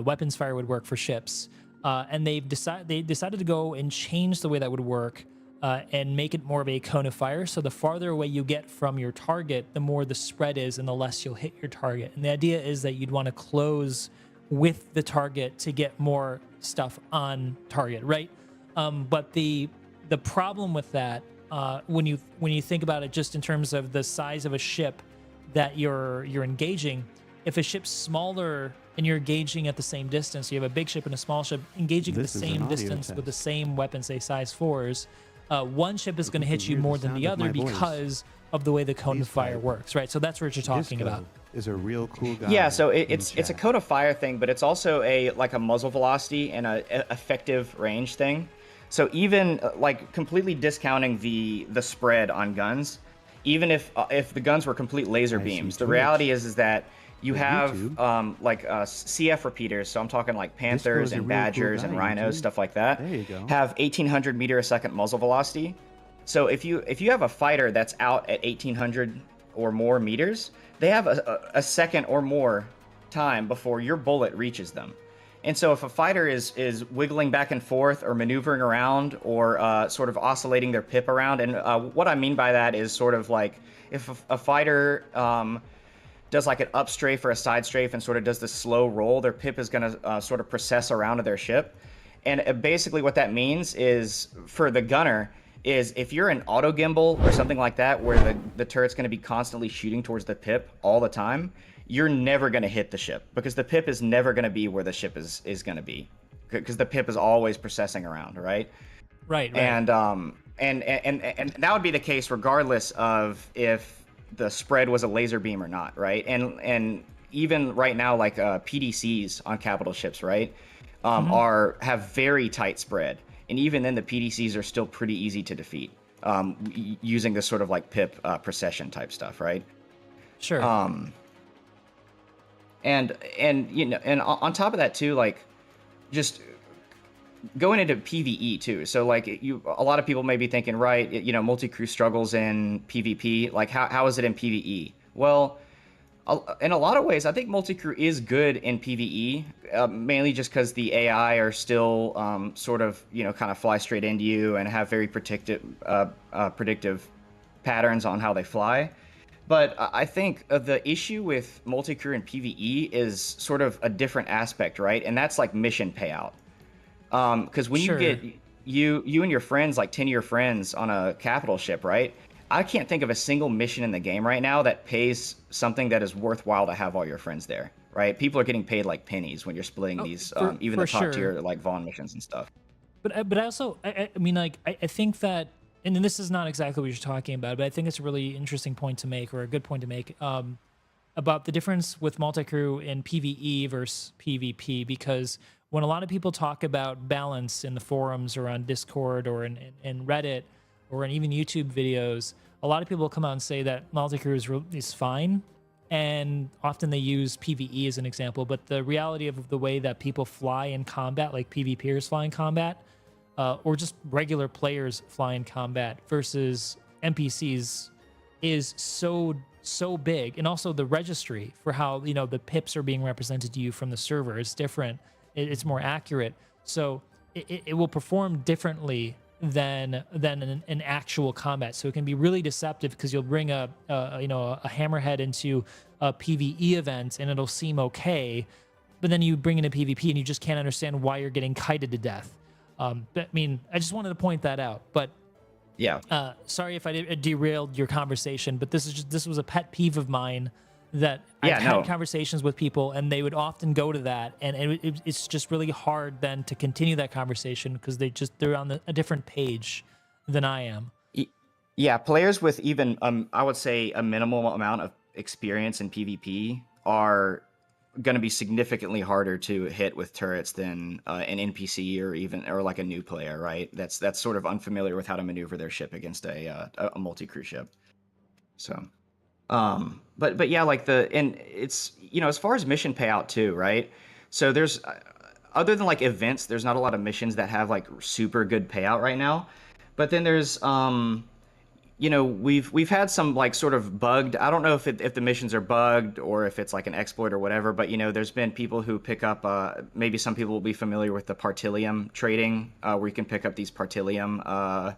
Speaker 1: weapons fire would work for ships, and they decided to go and change the way that would work and make it more of a cone of fire. So the farther away you get from your target, the more the spread is, and the less you'll hit your target. And the idea is that you'd want to close with the target to get more stuff on target, right? But the problem with that, when you think about it, just in terms of the size of a ship that you're engaging, if a ship's smaller and you're engaging at the same distance, you have a big ship and a small ship engaging at the same distance with the same weapon, say size 4s, one ship is going to hit you more than the other because of the way the cone of fire works, right? So that's what you're talking about.
Speaker 5: Is a real cool guy.
Speaker 4: Yeah, so it's a cone of fire thing, but it's also a muzzle velocity and a effective range thing. So even like completely discounting the spread on guns, even if the guns were complete laser beams, the reality is that you have CF repeaters, so I'm talking like Panthers and Badgers and Rhinos, stuff like that, have 1,800 meter a second muzzle velocity. So if you have a fighter that's out at 1,800 or more meters, they have a second or more time before your bullet reaches them. And so if a fighter is wiggling back and forth or maneuvering around or sort of oscillating their pip around, and what I mean by that is sort of like if a fighter does like an up strafe or a side strafe and sort of does the slow roll, their pip is going to sort of process around to their ship. And basically what that means is, for the gunner, is if you're an auto gimbal or something like that where the turret's going to be constantly shooting towards the pip all the time, you're never going to hit the ship, because the pip is never going to be where the ship is going to be, because the pip is always processing around, right?
Speaker 1: Right.
Speaker 4: And that would be the case regardless of if the spread was a laser beam or not, right? And even right now, like PDCs on capital ships, right, have very tight spread, and even then the PDCs are still pretty easy to defeat using this sort of like pip procession type stuff, right?
Speaker 1: Sure.
Speaker 4: And you know, and on top of that too, like just going into PvE too. So like a lot of people may be thinking, right, you know, multi-crew struggles in PvP. Like how is it in PvE? Well, in a lot of ways, I think multi-crew is good in PvE, mainly just because the AI are still sort of, you know, kind of fly straight into you and have very predictive patterns on how they fly. But I think the issue with multi-crew in PvE is sort of a different aspect, right? And that's like mission payout. Because when you get you and your friends, like 10 of your friends on a capital ship, right? I can't think of a single mission in the game right now that pays something that is worthwhile to have all your friends there, right? People are getting paid like pennies when you're splitting these, even the top tier like Vaughn missions and stuff.
Speaker 1: But I also, I mean, like, I think that, and this is not exactly what you're talking about, but I think it's a really interesting point to make, or a good point to make, about the difference with multi-crew in PvE versus PvP, because when a lot of people talk about balance in the forums or on Discord or in Reddit or in even YouTube videos, a lot of people come out and say that multi-crew is fine, and often they use PvE as an example, but the reality of the way that people fly in combat, like PvPers fly in combat, or just regular players fly in combat versus NPCs, is so big. And also the registry for how, you know, the pips are being represented to you from the server is different. It's more accurate. So it will perform differently than an actual combat. So it can be really deceptive because you'll bring a hammerhead into a PvE event and it'll seem okay, but then you bring in a PvP and you just can't understand why you're getting kited to death. But, I mean, I just wanted to point that out. But
Speaker 4: Yeah.
Speaker 1: sorry if I derailed your conversation, but this was a pet peeve of mine that
Speaker 4: Yeah,
Speaker 1: I've
Speaker 4: no.
Speaker 1: had conversations with people and they would often go to that, and it's just really hard then to continue that conversation because they're on a different page than I am.
Speaker 4: Yeah, players with even I would say a minimal amount of experience in PvP are going to be significantly harder to hit with turrets than an NPC or like a new player, right? That's sort of unfamiliar with how to maneuver their ship against a multi-crew ship. So, but yeah, like and it's, you know, as far as mission payout too, right? So there's other than like events, there's not a lot of missions that have like super good payout right now. But then there's you know, we've had some like sort of bugged. I don't know if the missions are bugged or if it's like an exploit or whatever. But you know, there's been people who pick up. Maybe some people will be familiar with the Partilium trading, where you can pick up these Partilium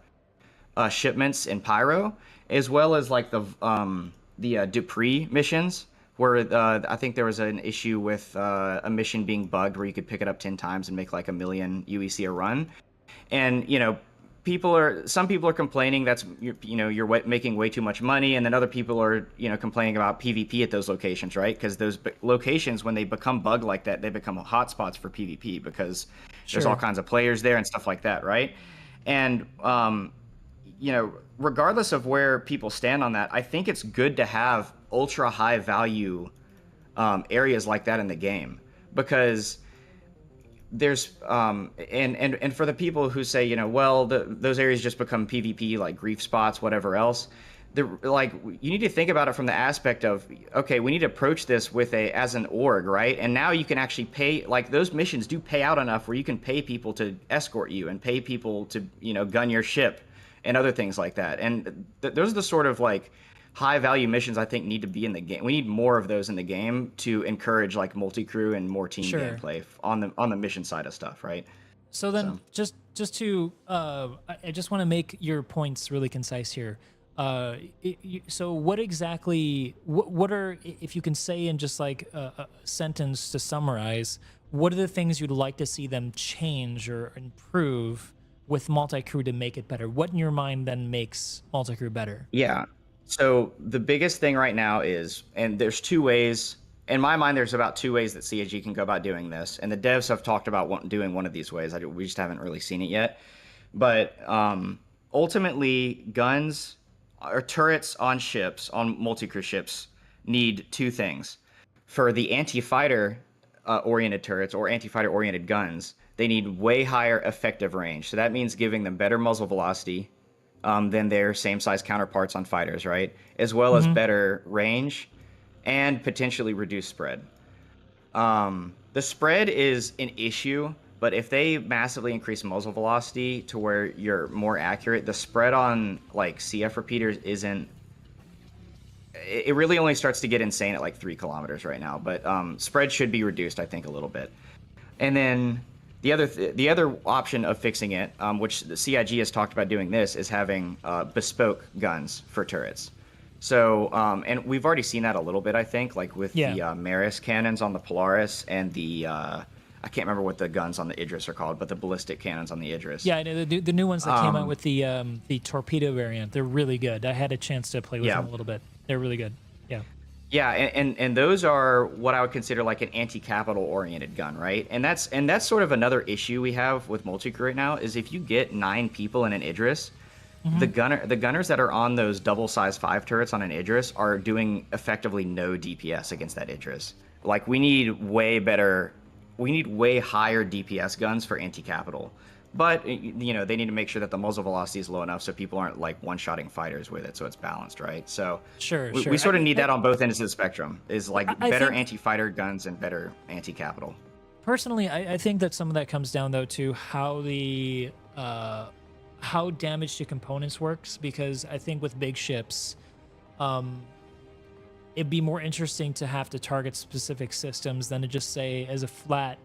Speaker 4: shipments in Pyro, as well as like the Dupree missions, where I think there was an issue with a mission being bugged where you could pick it up 10 times and make like 1 million UEC a run, and you know. Some people are complaining that's you're making way too much money, and then other people are complaining about PvP at those locations, right? Because those locations, when they become bugged like that, they become hotspots for PvP because there's all kinds of players there and stuff like that, right? And regardless of where people stand on that, I think it's good to have ultra high value areas like that in the game, because there's and for the people who say, those areas just become PvP, like grief spots, whatever else, like, you need to think about it from the aspect of, okay, we need to approach this as an org, right? And now you can actually pay, like, those missions do pay out enough where you can pay people to escort you and pay people to gun your ship and other things like that. And those are the sort of like high value missions I think need to be in the game. We need more of those in the game to encourage like multi-crew and more team gameplay on the mission side of stuff, right?
Speaker 1: So then just to I just want to make your points really concise here. So what exactly, what are, if you can say in just like a sentence to summarize, what are the things you'd like to see them change or improve with multi-crew to make it better? What in your mind then makes multi-crew better?
Speaker 4: Yeah. So the biggest thing right now is, and there's two ways, in my mind, there's about two ways that CAG can go about doing this. And the devs have talked about doing one of these ways. We just haven't really seen it yet. But ultimately, guns or turrets on ships, on multi-crew ships, need two things. For the anti-fighter oriented turrets or anti-fighter oriented guns, they need way higher effective range. So that means giving them better muzzle velocity than their same size counterparts on fighters, right? As well as better range and potentially reduced spread. The spread is an issue, but if they massively increase muzzle velocity to where you're more accurate, the spread on like CF repeaters isn't. It really only starts to get insane at like 3 kilometers right now, but spread should be reduced, I think, a little bit. And then the other option of fixing it, which the CIG has talked about doing this, is having bespoke guns for turrets. So, and we've already seen that a little bit, I think, like with the Maris cannons on the Polaris and the, I can't remember what the guns on the Idris are called, but the ballistic cannons on the Idris.
Speaker 1: Yeah, I know the new ones that came out with the torpedo variant. They're really good. I had a chance to play with them a little bit. They're really good. Yeah.
Speaker 4: Yeah, and those are what I would consider like an anti-capital oriented gun, right? And that's sort of another issue we have with multi-crew right now, is if you get 9 people in an Idris, the gunners that are on those double-size 5 turrets on an Idris are doing effectively no DPS against that Idris. Like, we need way higher DPS guns for anti-capital. But, they need to make sure that the muzzle velocity is low enough so people aren't, like, one-shotting fighters with it, so it's balanced, right? So we sort of need that on both ends of the spectrum, is, like, better anti-fighter guns and better anti-capital.
Speaker 1: Personally, I think that some of that comes down, though, to how how damage to components works, because I think with big ships, it'd be more interesting to have to target specific systems than to just say, as a flat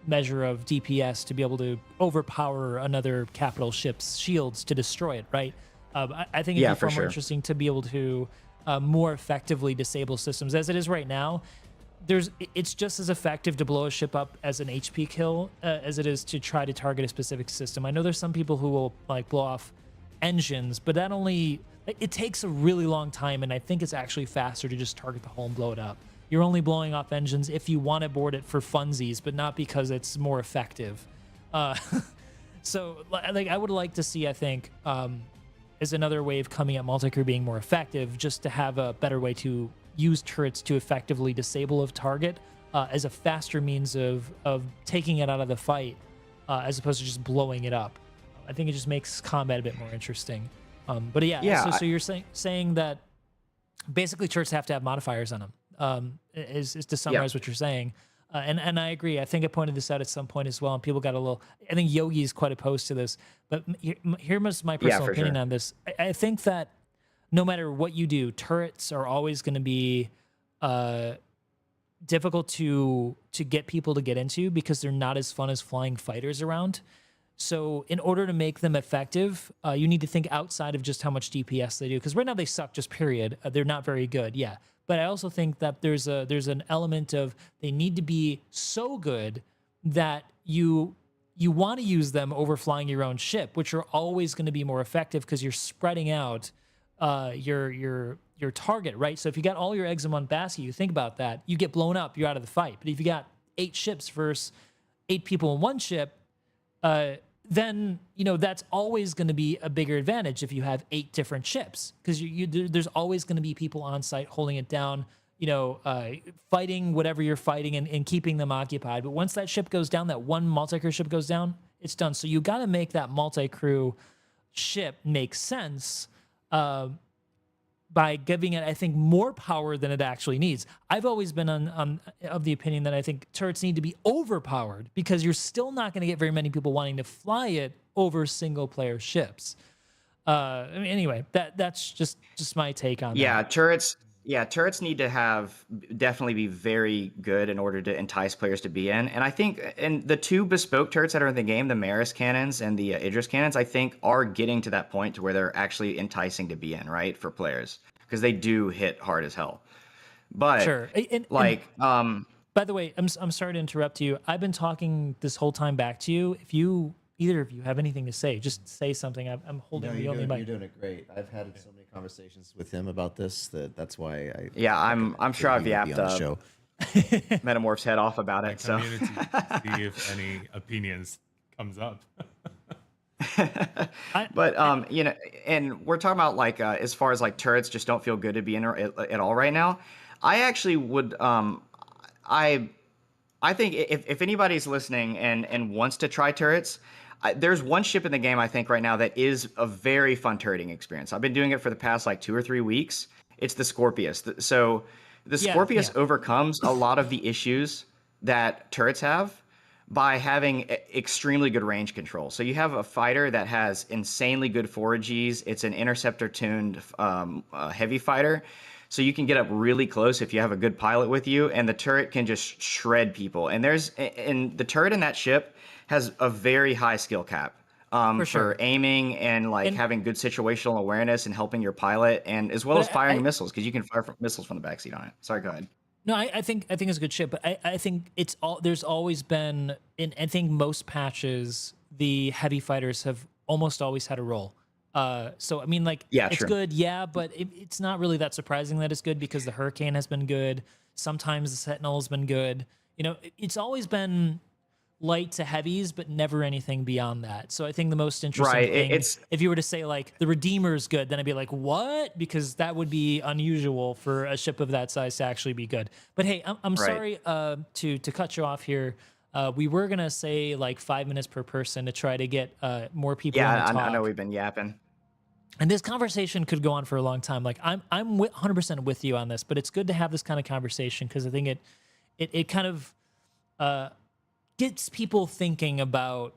Speaker 1: measure of DPS to be able to overpower another capital ship's shields to destroy it, right? I think it'd be far more interesting to be able to more effectively disable systems as it is right now. It's just as effective to blow a ship up as an HP kill as it is to try to target a specific system. I know there's some people who will like blow off engines, but it takes a really long time, and I think it's actually faster to just target the hull and blow it up. You're only blowing off engines if you want to board it for funsies, but not because it's more effective. So like I would like to see, I think, is another way of coming at multi-crew being more effective, just to have a better way to use turrets to effectively disable a target as a faster means of taking it out of the fight, as opposed to just blowing it up. I think it just makes combat a bit more interesting. But so you're saying that basically turrets have to have modifiers on them, is to summarize what you're saying. And I agree. I think I pointed this out at some point as well, and people got a little. I think Yogi is quite opposed to this, but here's my personal opinion on this. I think that no matter what you do, turrets are always going to be difficult to get people to get into because they're not as fun as flying fighters around. So in order to make them effective, you need to think outside of just how much DPS they do, because right now they suck, just period. They're not very good, yeah. But I also think that there's an element of they need to be so good that you want to use them over flying your own ship, which are always going to be more effective because you're spreading out your target, right? So if you got all your eggs in one basket, you think about that, you get blown up, you're out of the fight. But if you got 8 ships versus 8 people in one ship, then that's always going to be a bigger advantage if you have 8 different ships, because there's always going to be people on site holding it down, fighting whatever you're fighting and keeping them occupied. But once that ship goes down, that one multi-crew ship goes down, it's done. So you got to make that multi-crew ship make sense by giving it, I think, more power than it actually needs. I've always been of the opinion that I think turrets need to be overpowered because you're still not going to get very many people wanting to fly it over single-player ships. Anyway, that's just my take on that.
Speaker 4: Turrets need to definitely be very good in order to entice players to be in. And I think the 2 bespoke turrets that are in the game, the Maris cannons and the Idris cannons, I think are getting to that point to where they're actually enticing to be in, right, for players, because they do hit hard as hell. But
Speaker 1: sure. By the way, I'm sorry to interrupt you. I've been talking this whole time back to you. If either of you have anything to say, just say something. I'm holding the only mic.
Speaker 2: You're doing it great. I've had so many conversations with him about this that's why I.
Speaker 4: Yeah, I'm sure I've yapped Metamorph's head off about it. So
Speaker 3: community, see if any opinions comes up.
Speaker 4: But and we're talking about like as far as like turrets just don't feel good to be in at all right now. I actually would I think if anybody's listening and wants to try turrets, there's one ship in the game I think right now that is a very fun turreting experience. I've been doing it for the past like 2 or 3 weeks. It's the Scorpius. So the Scorpius overcomes a lot of the issues that turrets have by having extremely good range control. So you have a fighter that has insanely good 4Gs. It's an interceptor-tuned heavy fighter. So you can get up really close if you have a good pilot with you, and the turret can just shred people. And the turret in that ship has a very high skill cap for aiming and having good situational awareness and helping your pilot, and as well as firing missiles, because you can fire missiles from the backseat on it. Sorry, go ahead.
Speaker 1: No, I think it's a good ship, but I think there's always been I think most patches the heavy fighters have almost always had a role. So I mean, it's good, but it's not really that surprising that it's good because the Hurricane has been good. Sometimes the Sentinel has been good. It's always been light to heavies, but never anything beyond that. So I think the most interesting thing, if you were to say like the Redeemer's good, then I'd be like, what? Because that would be unusual for a ship of that size to actually be good. But hey, I'm sorry to cut you off here. We were gonna say like 5 minutes per person to try to get more people.
Speaker 4: Yeah,
Speaker 1: to talk.
Speaker 4: I know we've been yapping.
Speaker 1: And this conversation could go on for a long time. Like I'm 100% with you on this, but it's good to have this kind of conversation because I think it kind of gets people thinking about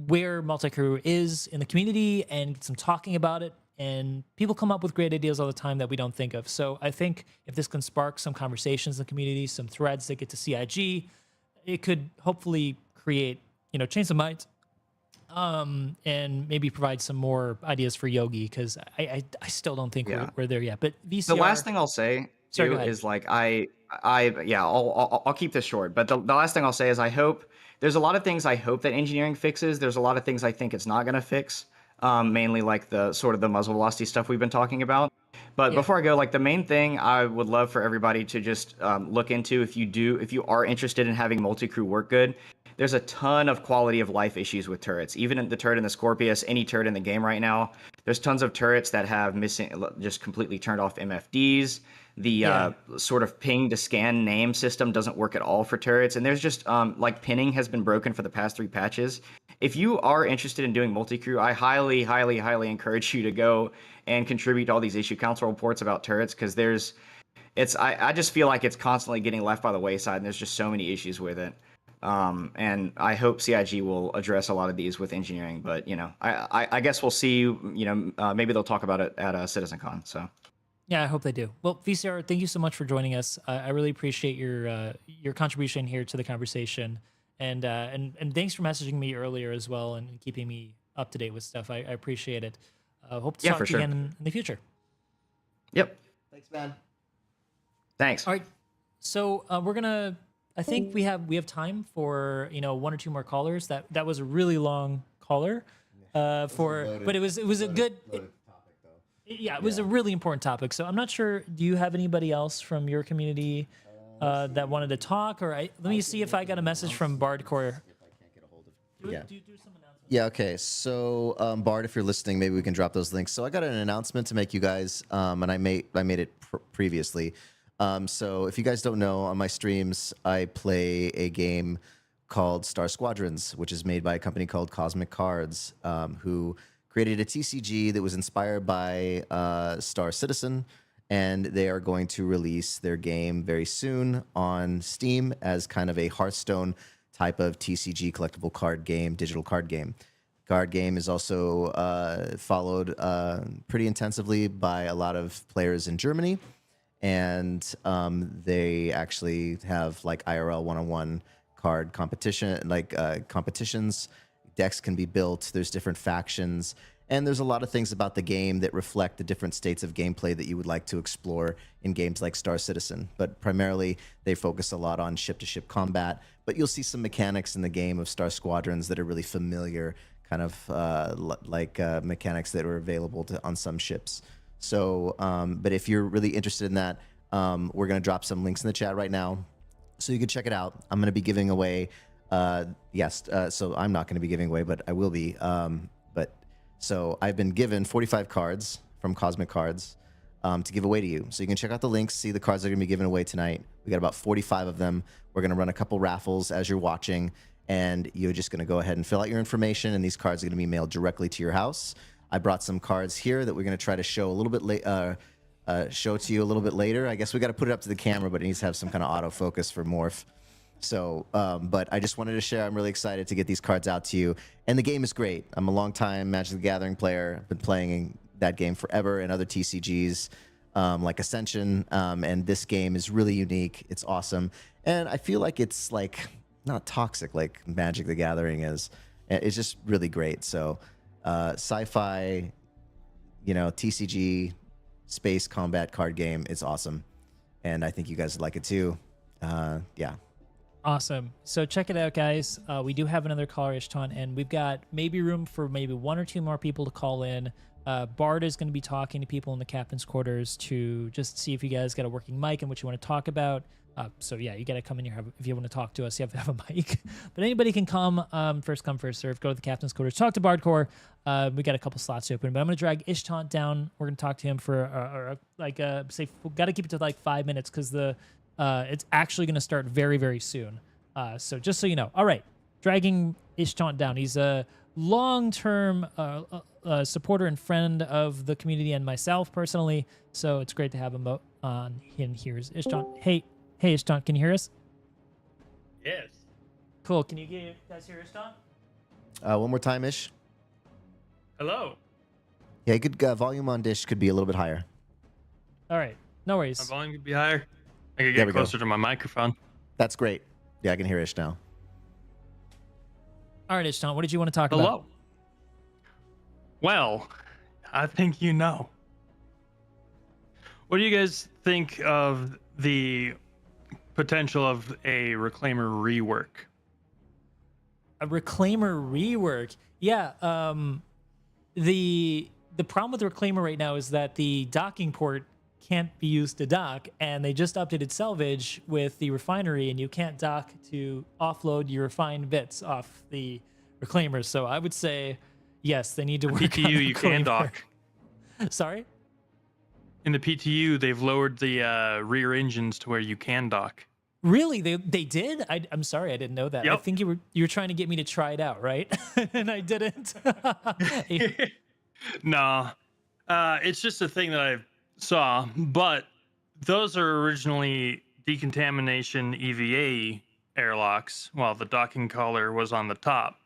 Speaker 1: where multi-crew is in the community and gets them talking about it. And people come up with great ideas all the time that we don't think of. So I think if this can spark some conversations in the community, some threads that get to CIG, it could hopefully create, change some minds, and maybe provide some more ideas for Yogi, because I still don't think
Speaker 4: Yeah.
Speaker 1: we're there yet. But VCR.
Speaker 4: The last thing I'll say
Speaker 1: Sorry, go
Speaker 4: too
Speaker 1: ahead.
Speaker 4: is like I'll keep this short. But the last thing I'll say is I hope there's a lot of things I hope that engineering fixes. There's a lot of things I think it's not gonna fix. Mainly like the sort of the muzzle velocity stuff we've been talking about. But
Speaker 1: Yeah.
Speaker 4: before I go, like the main thing I would love for everybody to just look into, if you are interested in having multi-crew work good, there's a ton of quality of life issues with turrets. Even in the turret in the Scorpius, any turret in the game right now, there's tons of turrets that have just completely turned off MFDs. The sort of ping to scan name system doesn't work at all for turrets. And there's just like pinning has been broken for the past 3 patches. If you are interested in doing multi-crew, I highly, highly, highly encourage you to go and contribute to all these issue council reports about turrets, because I just feel like it's constantly getting left by the wayside, and there's just so many issues with it. And I hope CIG will address a lot of these with engineering, but I guess we'll see. Maybe they'll talk about it at CitizenCon. So
Speaker 1: Yeah, I hope they do. Well, VCR, thank you so much for joining us. I really appreciate your contribution here to the conversation, and thanks for messaging me earlier as well and keeping me up to date with stuff. I appreciate it. Hope to talk
Speaker 4: for
Speaker 1: to you
Speaker 4: sure.
Speaker 1: again in the future.
Speaker 4: Yep.
Speaker 2: Thanks, man.
Speaker 4: Thanks.
Speaker 1: All right, so we're gonna. I think we have time for 1 or 2 more callers. That was a really long caller, but it was a good. Yeah, it was a really important topic. So I'm not sure. Do you have anybody else from your community that wanted to talk? Or let me see if I got a message from Bardcore.
Speaker 2: Yeah.
Speaker 1: Do some announcements.
Speaker 2: Yeah, okay. So, Bart, if you're listening, maybe we can drop those links. So I got an announcement to make you guys, and I made it previously. So if you guys don't know, on my streams, I play a game called Star Squadrons, which is made by a company called Cosmic Cards, who created a TCG that was inspired by Star Citizen, and they are going to release their game very soon on Steam as kind of a Hearthstone type of TCG collectible card game, digital card game. Card game is also followed pretty intensively by a lot of players in Germany, and they actually have like IRL one-on-one card competition, competitions. Decks can be built. There's different factions. And there's a lot of things about the game that reflect the different states of gameplay that you would like to explore in games like Star Citizen. But primarily, they focus a lot on ship-to-ship combat. But you'll see some mechanics in the game of Star Squadrons that are really familiar, kind of mechanics that are available on some ships. So, but if you're really interested in that, we're going to drop some links in the chat right now, so you can check it out. I'm going to be giving away, so I'm not going to be giving away, but I will be. So I've been given 45 cards from Cosmic Cards to give away to you. So you can check out the links, see the cards that are going to be given away tonight. We got about 45 of them. We're going to run a couple raffles as you're watching, and you're just going to go ahead and fill out your information, and these cards are going to be mailed directly to your house. I brought some cards here that we're going to try to show a little bit show to you a little bit later. I guess we got to put it up to the camera, but it needs to have some kind of autofocus for Morph. So, but I just wanted to share. I'm really excited to get these cards out to you. And the game is great. I'm a long-time Magic the Gathering player. I've been playing that game forever and other TCGs like Ascension. And this game is really unique. It's awesome. And I feel like it's like not toxic like Magic the Gathering is. It's just really great. So, sci-fi, TCG, space combat card game. It's awesome. And I think you guys would like it too. Yeah.
Speaker 1: Awesome. So check it out, guys. We do have another caller, Ishton, and we've got maybe room for maybe 1 or 2 more people to call in. Bard is going to be talking to people in the captain's quarters to just see if you guys got a working mic and what you want to talk about. So yeah, you got to come in here if you want to talk to us. You have to have a mic. But anybody can come. First come, first serve. Go to the captain's quarters. Talk to Bardcore. We got a couple slots open, but I'm going to drag Ishton down. We're going to talk to him for say we got to keep it to like 5 minutes because it's actually going to start very, very soon. So just so you know. All right, dragging Ishton down. He's a long-term supporter and friend of the community and myself personally. So it's great to have him on. And here's Ishton. Hey, Ishton, can you hear us?
Speaker 5: Yes.
Speaker 1: Cool. Can you guys hear Ishton?
Speaker 2: One more time, Ish.
Speaker 5: Hello.
Speaker 2: Yeah, good volume on Dish could be a little bit higher.
Speaker 1: All right. No
Speaker 5: My
Speaker 1: worries.
Speaker 5: volume could be higher. I could
Speaker 2: There
Speaker 5: get
Speaker 2: we go.
Speaker 5: closer to my microphone.
Speaker 2: That's great. Yeah, I can hear Ish now.
Speaker 1: All right, Ishton, what did you want to talk about?
Speaker 5: Hello. Well, I think you know. What do you guys think of the potential of a Reclaimer rework?
Speaker 1: A Reclaimer rework. Yeah, the problem with the Reclaimer right now is that the docking port can't be used to dock, and they just updated salvage with the refinery, and you can't dock to offload your refined bits off the Reclaimers. So I would say, yes, they need to work on
Speaker 5: PTU,
Speaker 1: the
Speaker 5: you can
Speaker 1: Reclaimer.
Speaker 5: dock.
Speaker 1: Sorry?
Speaker 5: In the PTU, they've lowered the rear engines to where you can dock.
Speaker 1: Really? They did? I'm sorry, I didn't know that. I
Speaker 5: Yep.
Speaker 1: think you were trying to get me to try it out, right? And I didn't.
Speaker 5: Nah, it's just a thing that I saw. But those are originally decontamination EVA airlocks, while the docking collar was on the top.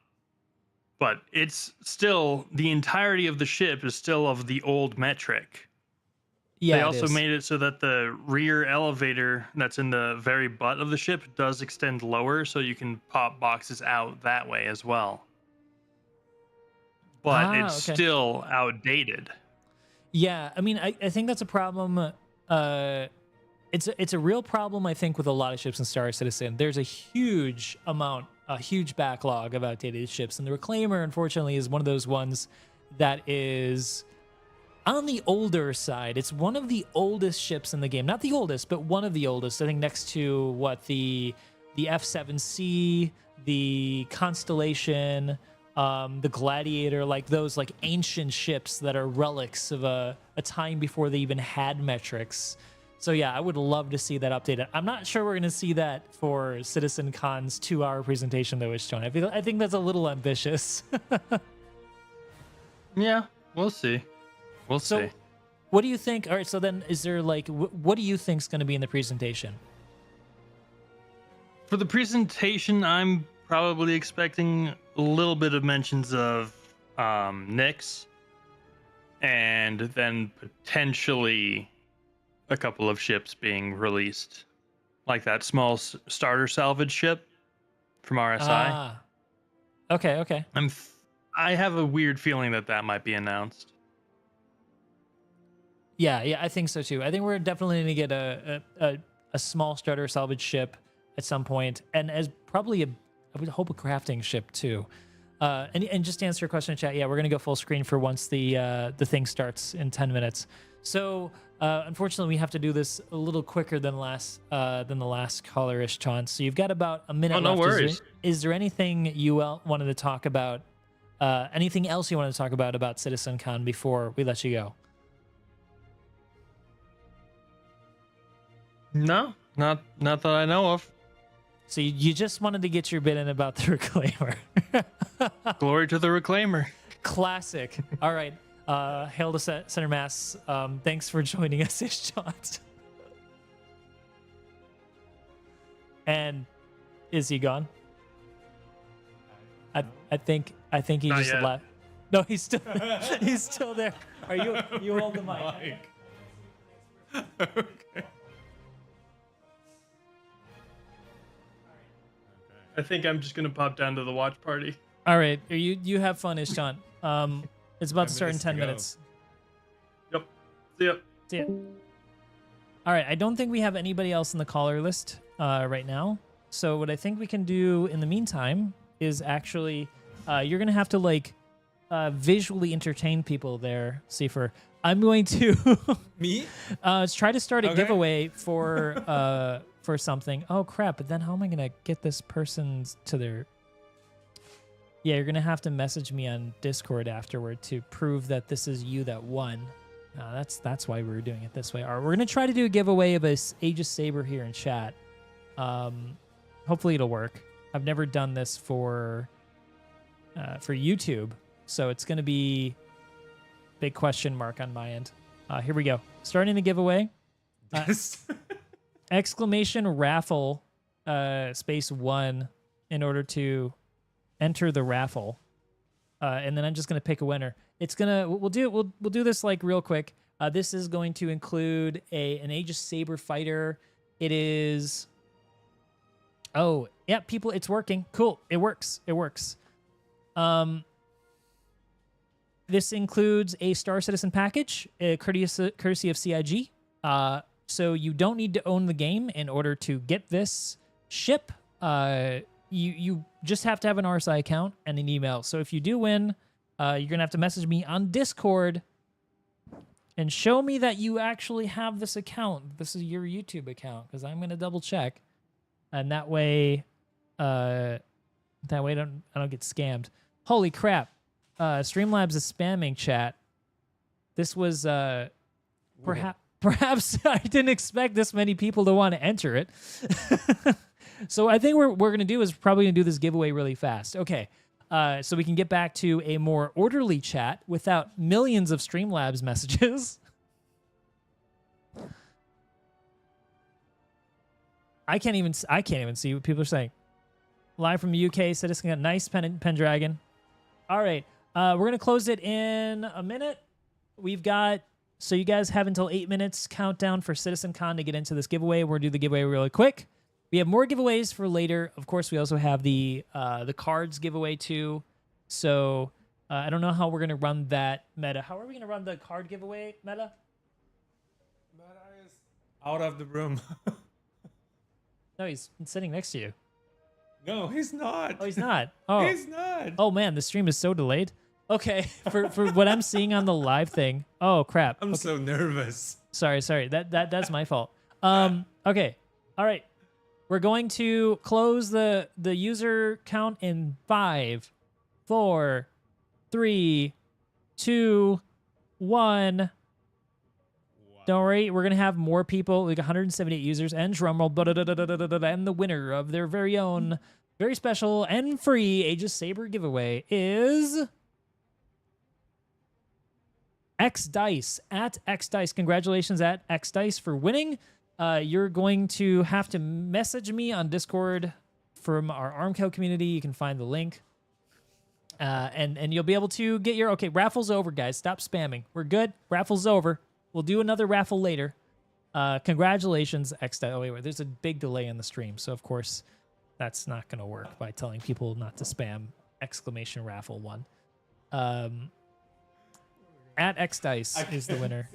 Speaker 5: But it's still, the entirety of the ship is still of the old metric.
Speaker 1: Yeah,
Speaker 5: They
Speaker 1: it
Speaker 5: also
Speaker 1: is.
Speaker 5: made it so that the rear elevator that's in the very butt of the ship does extend lower, so you can pop boxes out that way as well. But it's
Speaker 1: okay.
Speaker 5: still outdated.
Speaker 1: Yeah, I mean, I think that's a problem. It's a real problem, I think, with a lot of ships in Star Citizen. There's a huge backlog of outdated ships, and the Reclaimer, unfortunately, is one of those ones that is on the older side. It's one of the oldest ships in the game. Not the oldest, but one of the oldest. I think next to the F7C, the Constellation, the Gladiator, like those like ancient ships that are relics of a time before they even had metrics. So yeah, I would love to see that updated. I'm not sure we're going to see that for CitizenCon's 2-hour presentation, though, Ishton. I think that's a little ambitious.
Speaker 5: Yeah, we'll see. We'll
Speaker 1: So,
Speaker 5: see.
Speaker 1: what do you think? All right, so then is there like, what do you think's going to be in the presentation?
Speaker 5: For the presentation, I'm probably expecting a little bit of mentions of Nyx, and then potentially a couple of ships being released, like that small starter salvage ship from RSI.
Speaker 1: Ah, okay.
Speaker 5: I have a weird feeling that might be announced.
Speaker 1: Yeah, I think so too. I think we're definitely going to get a small starter salvage ship at some point, and as probably I would hope a crafting ship too. And just to answer your question in chat, yeah, we're gonna go full screen for once the thing starts in 10 minutes. So unfortunately, we have to do this a little quicker than the last caller-ish chance. So you've got about a minute
Speaker 5: Oh, no
Speaker 1: left.
Speaker 5: worries.
Speaker 1: Is there anything you wanted to talk about? Anything else you wanted to talk about CitizenCon before we let you go?
Speaker 5: No, not that I know of.
Speaker 1: So you just wanted to get your bit in about the Reclaimer.
Speaker 5: Glory to the Reclaimer.
Speaker 1: Classic. All right. Hail to Center Mass. Thanks for joining us, Ishton. And is he gone? I think he
Speaker 5: Not
Speaker 1: just
Speaker 5: yet.
Speaker 1: left. No, he's still there. Are you hold the mic?
Speaker 3: Okay.
Speaker 5: I think I'm just gonna pop down to the watch party.
Speaker 1: All right. You have fun, Ishton. It's about to start in 10 minutes.
Speaker 5: Yep. See ya.
Speaker 1: See ya. All right. I don't think we have anybody else in the caller list right now. So what I think we can do in the meantime is actually you're gonna have to like visually entertain people there, Seifer. I'm going to
Speaker 6: Me?
Speaker 1: try to start a
Speaker 6: Okay.
Speaker 1: giveaway for something. Oh crap! But then how am I gonna get this person to their? Yeah, you're gonna have to message me on Discord afterward to prove that this is you that won. That's why we were doing it this way. All right, we're gonna try to do a giveaway of a Aegis Saber here in chat. Hopefully it'll work. I've never done this for YouTube, so it's gonna be big question mark on my end. Here we go. Starting the giveaway. Exclamation raffle space 1 in order to enter the raffle. And then I'm just gonna pick a winner. We'll do this like real quick. This is going to include an Aegis Saber fighter. It is Oh, yeah, people, it's working. Cool. It works. It works. This includes a Star Citizen package, courtesy of CIG. So you don't need to own the game in order to get this ship. You just have to have an RSI account and an email. So if you do win, you're going to have to message me on Discord and show me that you actually have this account. This is your YouTube account, because I'm going to double check. And that way I don't get scammed. Holy crap. Streamlabs is spamming chat. This was perhaps I didn't expect this many people to want to enter it. So I think what we're going to do is probably going to do this giveaway really fast. Okay. So we can get back to a more orderly chat without millions of Streamlabs messages. I can't even see what people are saying. Live from the UK, Citizen got nice Pendragon. All right. We're going to close it in a minute. So you guys have until 8 minutes countdown for CitizenCon to get into this giveaway. We're going to do the giveaway really quick. We have more giveaways for later. Of course, we also have the cards giveaway too. So I don't know how we're going to run that meta. How are we going to run the card giveaway meta?
Speaker 3: Meta is out of the room.
Speaker 1: No, he's sitting next to you.
Speaker 3: No, he's not.
Speaker 1: Oh, he's not. Oh,
Speaker 3: He's not.
Speaker 1: oh man, the stream is so delayed. Okay, for what I'm seeing on the live thing. Oh crap.
Speaker 3: I'm so nervous.
Speaker 1: Sorry. That's my fault. Okay. All right. We're going to close the user count in 5, 4, 3, 2, 1. Don't worry, we're gonna have more people, like 178 users, and drumroll, and the winner of their very own, very special and free Aegis Saber giveaway is X Dice at X Dice. Congratulations at X Dice for winning. You're going to have to message me on Discord from our Armco community. You can find the link. And you'll be able to get your... Okay, raffle's over, guys. Stop spamming. We're good. Raffle's over. We'll do another raffle later. Congratulations, X. Oh, wait. There's a big delay in the stream, so of course that's not going to work by telling people not to spam exclamation raffle 1. At X Dice is the winner.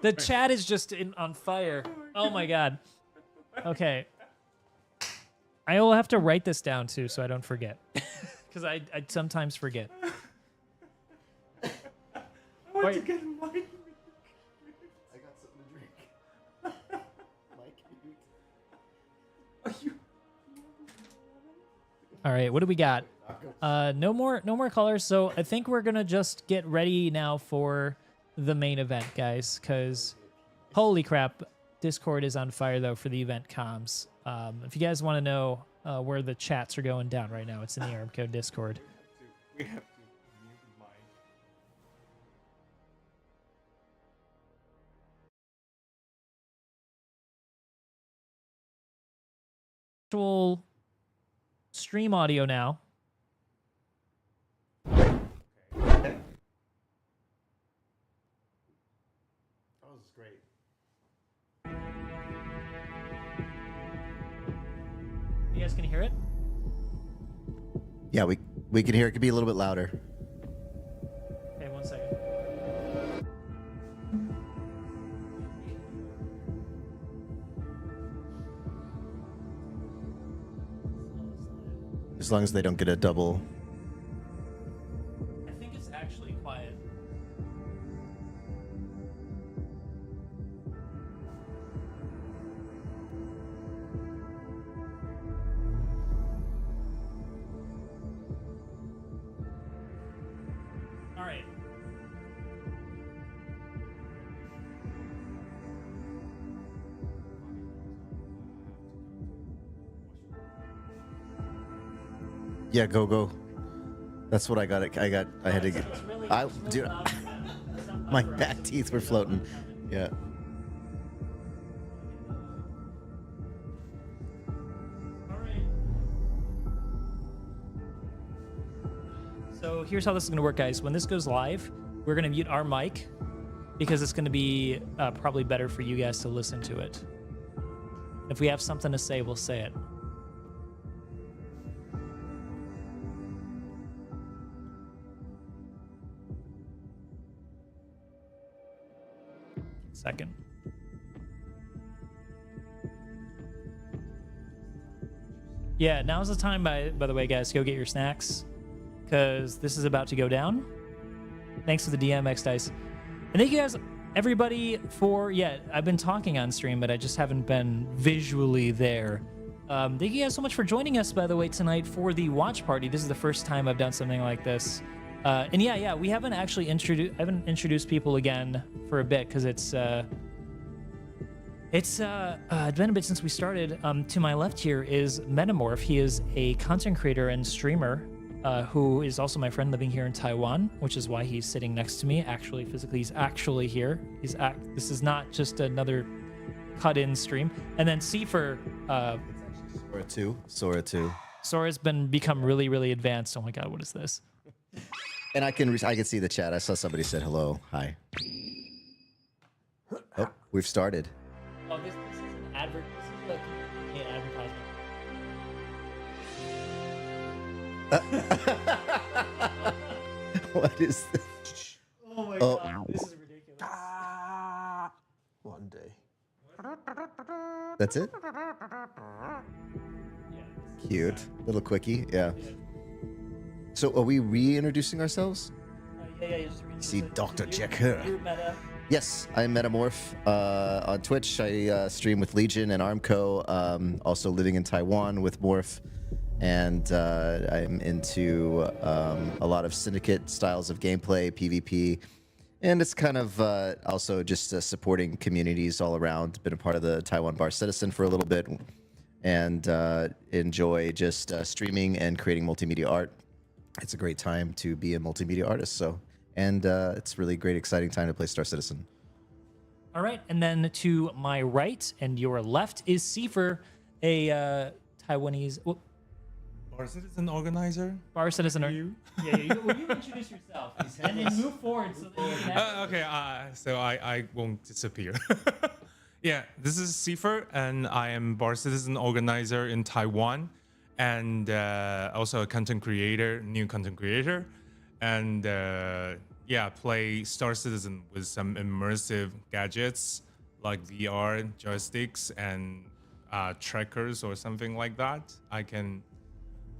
Speaker 1: The chat is just on fire. Oh my god. Okay. I will have to write this down too so I don't forget. Because I sometimes forget.
Speaker 3: I want to
Speaker 1: Wait.
Speaker 3: get mine.
Speaker 2: I got something to drink.
Speaker 1: All right, what do we got? No more colors. So I think we're gonna just get ready now for the main event, guys. Because holy crap, Discord is on fire though for the event comms. If you guys want to know where the chats are going down right now, it's in the Armco Discord.
Speaker 3: We have to mute mine.
Speaker 1: Actual stream audio now.
Speaker 2: Okay. Oh, this is great.
Speaker 1: You guys can hear it?
Speaker 2: Yeah, we can hear it. Could be a little bit louder.
Speaker 1: Okay, 1 second.
Speaker 2: As long as they don't get a double.
Speaker 1: I think it's actually quiet. All right.
Speaker 2: Yeah, go. That's what I got. I had to get. Dude, my back teeth were floating. Yeah.
Speaker 1: So here's how this is going to work, guys. When this goes live, we're gonna mute our mic because it's gonna be probably better for you guys to listen to it. If we have something to say, we'll say it. Second. Yeah, now's the time, by the way, guys, go get your snacks, because this is about to go down. Thanks to the DMX Dice. And thank you guys, everybody, for, I've been talking on stream, but I just haven't been visually there. Thank you guys so much for joining us, by the way, tonight for the watch party. This is the first time I've done something like this. And we haven't actually introduced people again for a bit, because it's been a bit since we started. To my left here is Metamorph. He is a content creator and streamer who is also my friend living here in Taiwan, which is why he's sitting next to me. Actually, physically, he's actually here. This is not just another cut-in stream. And then Seifer.
Speaker 2: Sora 2.
Speaker 1: Sora's become really, really advanced. Oh my God, what is this?
Speaker 2: And I can see the chat. I saw somebody said hello. Hi. Oh, we've started.
Speaker 1: Oh, this is an advert. This is like an advertisement.
Speaker 2: What is this?
Speaker 1: Oh my God, this is ridiculous.
Speaker 6: One day.
Speaker 2: That's it?
Speaker 1: Yeah,
Speaker 2: Cute. Little quickie. Yeah. So are we reintroducing ourselves?
Speaker 1: Just
Speaker 2: See Dr. Jack here.
Speaker 1: You're Meta.
Speaker 2: Yes, I'm Metamorph. On Twitch, I stream with Legion and Armco, also living in Taiwan with Morph. And I'm into a lot of syndicate styles of gameplay, PvP. And it's kind of also just supporting communities all around. Been a part of the Taiwan Bar Citizen for a little bit. And enjoy just streaming and creating multimedia art. It's a great time to be a multimedia artist. And it's really great, exciting time to play Star Citizen.
Speaker 1: All right, and then to my right and your left is Seifer, a Taiwanese
Speaker 3: Bar Citizen organizer.
Speaker 1: bar citizen.
Speaker 3: You?
Speaker 1: Yeah, you introduce yourself and then move forward so that you can.
Speaker 3: Okay, so I won't disappear. Yeah, this is Seifer, and I am Bar Citizen organizer in Taiwan, and also a content creator, new content creator, and play Star Citizen with some immersive gadgets like VR joysticks and trackers or something like that. I can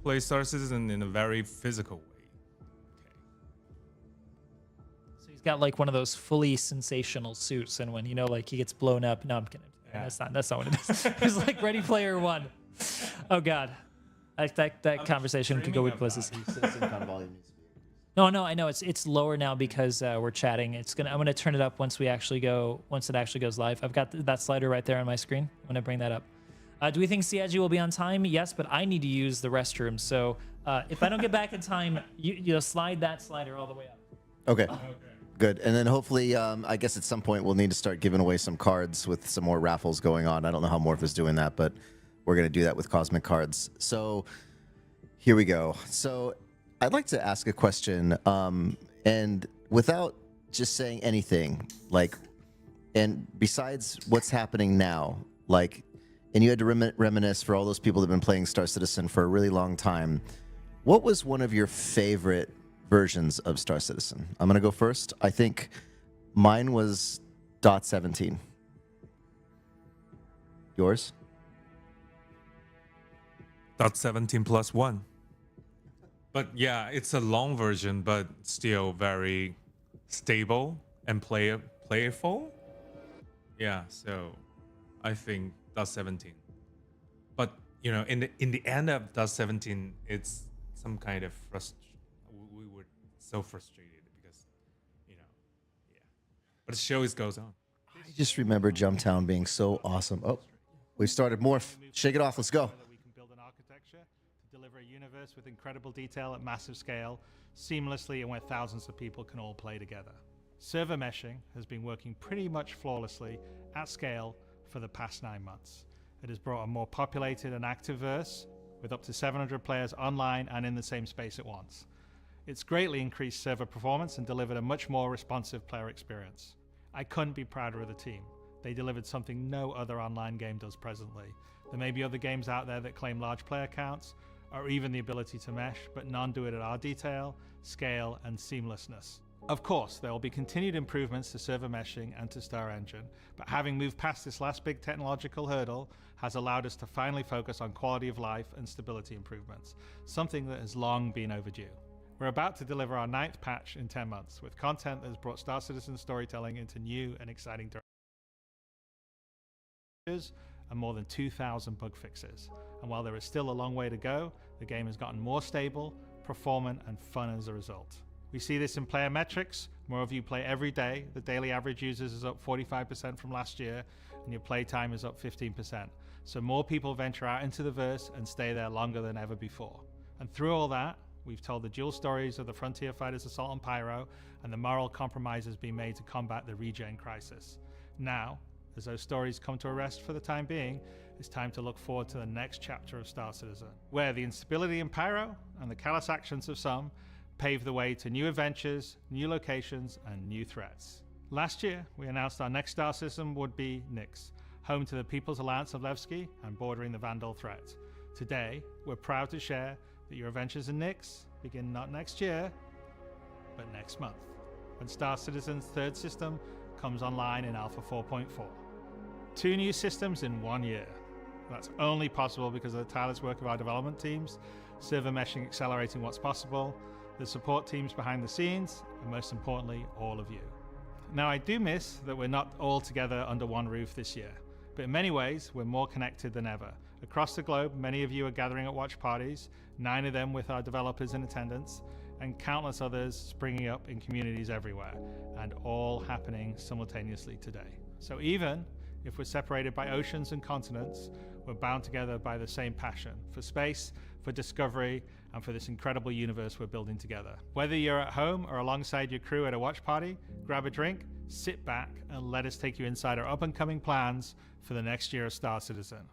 Speaker 3: play Star Citizen in a very physical way.
Speaker 1: So he's got like one of those fully sensational suits, and when like he gets blown up. No, I'm kidding.
Speaker 3: Yeah.
Speaker 1: That's not what it is. He's like Ready Player One. Oh God, that conversation could go with places. No, I know it's lower now because we're chatting. I'm gonna turn it up once it actually goes live. I've got that slider right there on my screen. I'm gonna bring that up. Do we think CIG will be on time? Yes, but I need to use the restroom. So if I don't get back in time, you slide that slider all the way up.
Speaker 2: Okay. Good. And then hopefully, I guess at some point we'll need to start giving away some cards with some more raffles going on. I don't know how Morph is doing that, but we're going to do that with Cosmic Cards. So here we go. So I'd like to ask a question, and without just saying anything, and besides what's happening now, and you had to reminisce for all those people that have been playing Star Citizen for a really long time, what was one of your favorite versions of Star Citizen? I'm going to go first. I think mine was .17. Yours?
Speaker 3: .17+1. But yeah, it's a long version, but still very stable and playful. Yeah, so I think .17. But in the end of .17, it's some kind of we were so frustrated because yeah. But the show goes on.
Speaker 2: I just remember Jumptown being so awesome. Oh, we started. Morph, shake it off. Let's go.
Speaker 7: That we can build an architecture to deliver a universe with incredible detail at massive scale, seamlessly, and where thousands of people can all play together. Server meshing has been working pretty much flawlessly at scale for the past 9 months. It has brought a more populated and active verse with up to 700 players online and in the same space at once. It's greatly increased server performance and delivered a much more responsive player experience. I couldn't be prouder of the team. They delivered something no other online game does presently. There may be other games out there that claim large player counts, or even the ability to mesh, but none do it at our detail, scale, and seamlessness. Of course, there will be continued improvements to server meshing and to Star Engine, but having moved past this last big technological hurdle has allowed us to finally focus on quality of life and stability improvements, something that has long been overdue. We're about to deliver our 9th patch in 10 months, with content that has brought Star Citizen storytelling into new and exciting directions and more than 2,000 bug fixes. And while there is still a long way to go, the game has gotten more stable, performant, and fun as a result. We see this in player metrics. More of you play every day. The daily average users is up 45% from last year, and your play time is up 15%. So more people venture out into the verse and stay there longer than ever before. And through all that, we've told the dual stories of the Frontier Fighters Assault on Pyro and the moral compromises being made to combat the regen crisis. Now, as those stories come to a rest for the time being, it's time to look forward to the next chapter of Star Citizen, where the instability in Pyro and the callous actions of some pave the way to new adventures, new locations, and new threats. Last year, we announced our next star system would be Nyx, home to the People's Alliance of Levski and bordering the Vandal threat. Today, we're proud to share that your adventures in Nyx begin not next year, but next month, when Star Citizen's third system comes online in Alpha 4.4. 2 new systems in 1 year. That's only possible because of the tireless work of our development teams, server meshing accelerating what's possible, the support teams behind the scenes, and most importantly, all of you. Now, I do miss that we're not all together under one roof this year, but in many ways, we're more connected than ever. Across the globe, many of you are gathering at watch parties, 9 of them with our developers in attendance, and countless others springing up in communities everywhere, and all happening simultaneously today. So even if we're separated by oceans and continents, we're bound together by the same passion for space, for discovery, and for this incredible universe we're building together. Whether you're at home or alongside your crew at a watch party, grab a drink, sit back, and let us take you inside our up-and-coming plans for the next year of Star Citizen.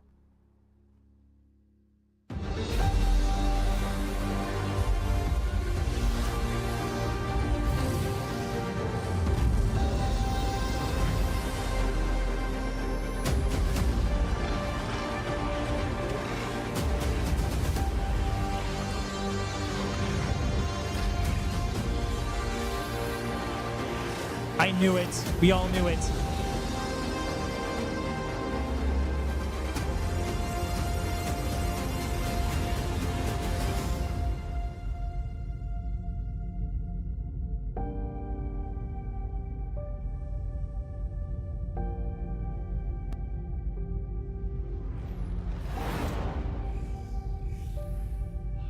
Speaker 1: I knew it. We all knew it.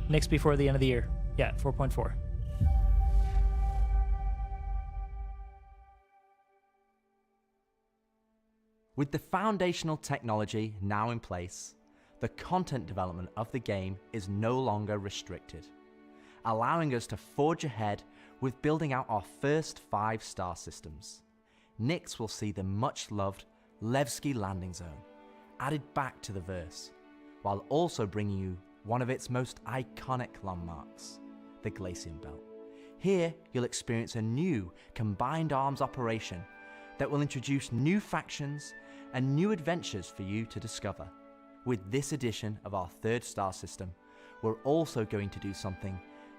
Speaker 1: Next before the end of the year. Yeah, 4.4.
Speaker 6: With the foundational technology now in place, the content development of the game is no longer restricted, allowing us to forge ahead with building out our first 5 star systems. Nyx will see the much-loved Levski landing zone added back to the verse, while also bringing you one of its most iconic landmarks, the Glacian Belt. Here, you'll experience a new combined arms operation that will introduce new factions and new adventures for you to discover. With this edition of our 3rd star system, we're also going to do something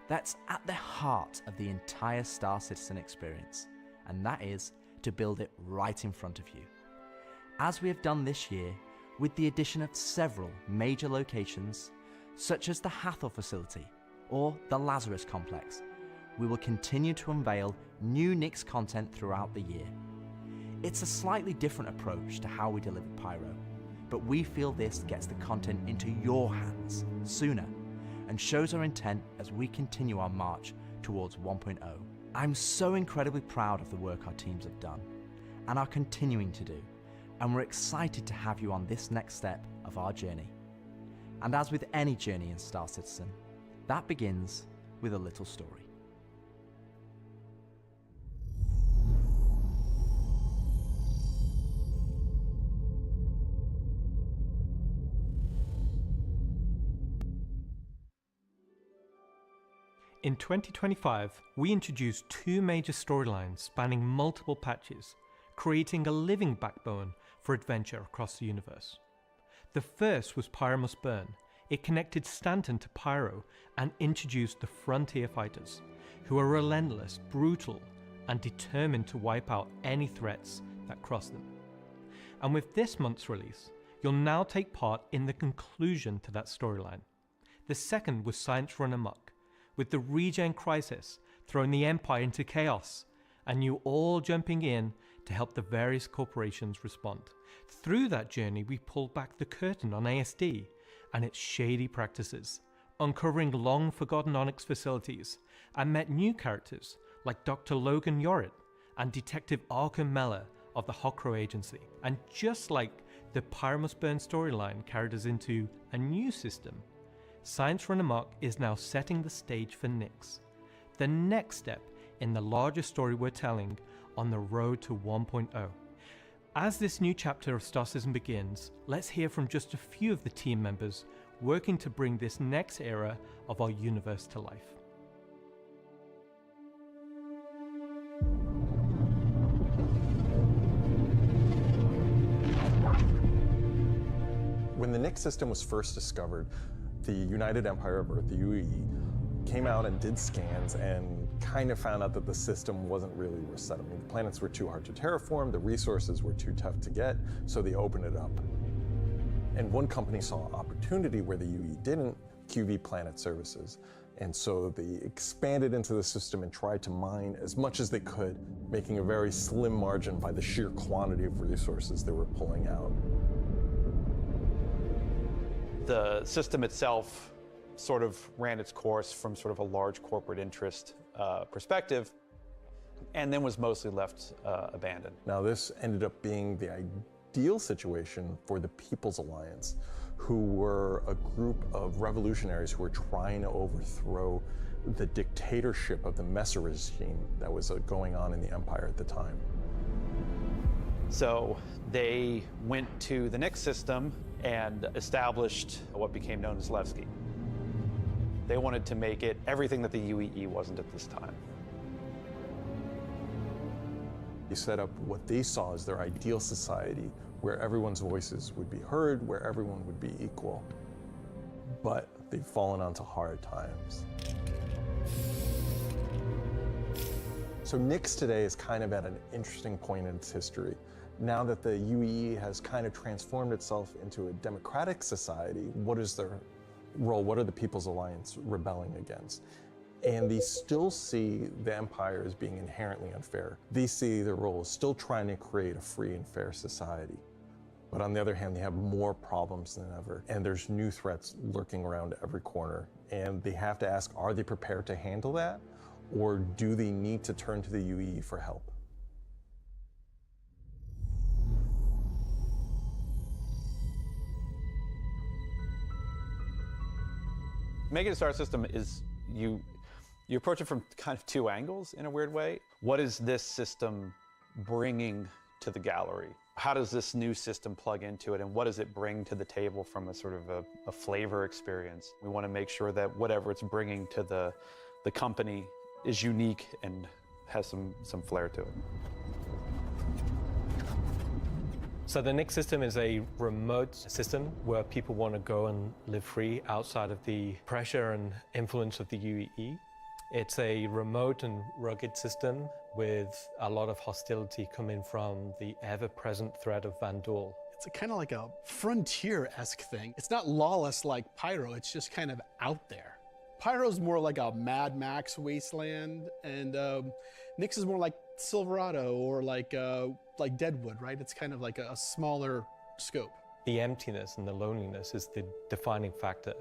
Speaker 6: that's at the heart of the entire Star Citizen experience, and that is to build it right in front of you. As we have done this year, with the addition of several major locations, such as the Hathor facility or the Lazarus complex, we will continue to unveil new Nyx content throughout the year. It's a slightly different approach to how we deliver Pyro, but we feel this gets the content into your hands sooner and shows our intent as we continue our march towards 1.0. I'm so incredibly proud of the work our teams have done and are continuing to do, and we're excited to have you on this next step of our journey. And as with any journey in Star Citizen, that begins with a little story.
Speaker 8: In 2025, we introduced two major storylines spanning multiple patches, creating a living backbone for adventure across the universe. The first was Pyro Must Burn. It connected Stanton to Pyro and introduced the Frontier Fighters, who are relentless, brutal, and determined to wipe out any threats that cross them. And with this month's release, you'll now take part in the conclusion to that storyline. The second was Science Run Amok, with the Regen Crisis throwing the Empire into chaos, and you all jumping in to help the various corporations respond. Through that journey, we pulled back the curtain on ASD and its shady practices, uncovering long-forgotten Onyx facilities, and met new characters like Dr. Logan Yorit and Detective Arkham Meller of the Hokro Agency. And just like the Pyro Must Burn storyline carried us into a new system, Science Run Amok is now setting the stage for Nyx, the next step in the larger story we're telling on the road to 1.0. As this new chapter of Star Citizen begins, let's hear from just a few of the team members working to bring this next era of our universe to life.
Speaker 9: When the Nyx system was first discovered, the United Empire of Earth, the UEE, came out and did scans and kind of found out that the system wasn't really reset. I mean, the planets were too hard to terraform, the resources were too tough to get, so they opened it up. And one company saw opportunity where the UE didn't, QV Planet Services. And so they expanded into the system and tried to mine as much as they could, making a very slim margin by the sheer quantity of resources they were pulling out.
Speaker 10: The system itself sort of ran its course from sort of a large corporate interest perspective, and then was mostly left abandoned.
Speaker 9: Now this ended up being the ideal situation for the People's Alliance, who were a group of revolutionaries who were trying to overthrow the dictatorship of the Messer regime that was going on in the Empire at the time.
Speaker 10: So they went to the Nyx system and established what became known as Levski. They wanted to make it everything that the UEE wasn't at this time.
Speaker 9: They set up what they saw as their ideal society, where everyone's voices would be heard, where everyone would be equal. But they've fallen onto hard times. So Nyx today is kind of at an interesting point in its history. Now that the UEE has kind of transformed itself into a democratic society, what is their role? What are the People's Alliance rebelling against? And they still see the Empire as being inherently unfair. They see their role as still trying to create a free and fair society. But on the other hand, they have more problems than ever, and there's new threats lurking around every corner. And they have to ask, are they prepared to handle that? Or do they need to turn to the UEE for help?
Speaker 10: Making a star system is, you approach it from kind of two angles in a weird way. What is this system bringing to the gallery? How does this new system plug into it, and what does it bring to the table from a sort of a flavor experience? We want to make sure that whatever it's bringing to the company is unique and has some flair to it.
Speaker 8: So the Nyx system is a remote system where people want to go and live free outside of the pressure and influence of the UEE. It's a remote and rugged system with a lot of hostility coming from the ever-present threat of Vandal.
Speaker 11: It's kind of like a frontier-esque thing. It's not lawless like Pyro, it's just kind of out there. Pyro's more like a Mad Max wasteland, and Nyx is more like Silverado or like Deadwood, right? It's kind of like a smaller scope.
Speaker 8: The emptiness and the loneliness is the defining factor.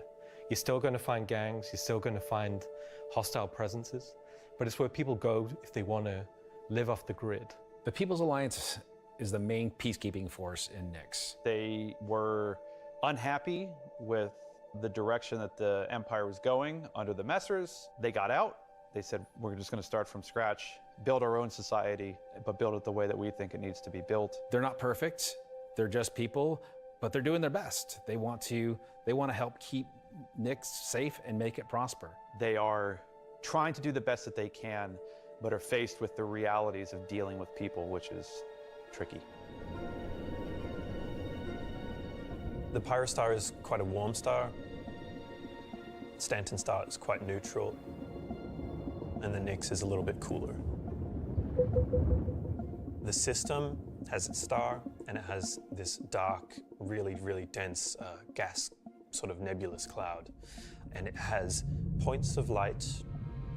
Speaker 8: You're still going to find gangs, you're still going to find hostile presences, but it's where people go if they want to live off the grid.
Speaker 12: The People's Alliance is the main peacekeeping force in Nyx.
Speaker 10: They were unhappy with the direction that the Empire was going under the Messers. They got out. They said, we're just going to start from scratch, build our own society, but build it the way that we think it needs to be built.
Speaker 12: They're not perfect. They're just people, but they're doing their best. They want to help keep Nyx safe and make it prosper.
Speaker 10: They are trying to do the best that they can, but are faced with the realities of dealing with people, which is tricky.
Speaker 13: The Pyro star is quite a warm star. Stanton star is quite neutral. And the Nix is a little bit cooler. The system has its star, and it has this dark, really, really dense gas, sort of nebulous cloud. And it has points of light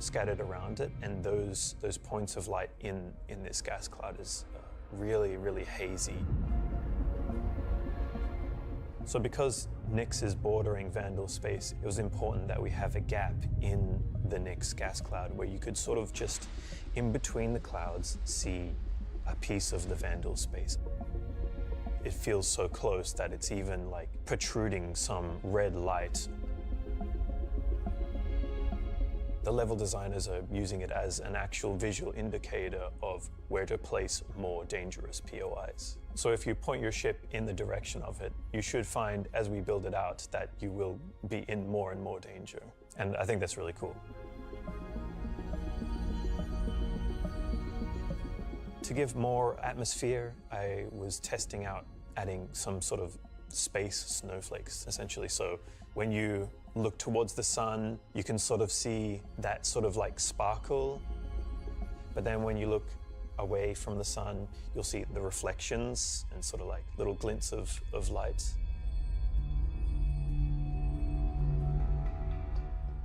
Speaker 13: scattered around it, and those points of light in this gas cloud is really, really hazy. So because Nix is bordering Vandal space, it was important that we have a gap in the Nix gas cloud where you could sort of just, in between the clouds, see a piece of the Vandal space. It feels so close that it's even like protruding some red light. The level designers are using it as an actual visual indicator of where to place more dangerous POIs. So if you point your ship in the direction of it, you should find, as we build it out, that you will be in more and more danger. And I think that's really cool. To give more atmosphere, I was testing out adding some sort of space snowflakes, essentially. So when you look towards the sun, you can sort of see that sort of like sparkle. But then when you look away from the sun, you'll see the reflections and sort of like little glints of light.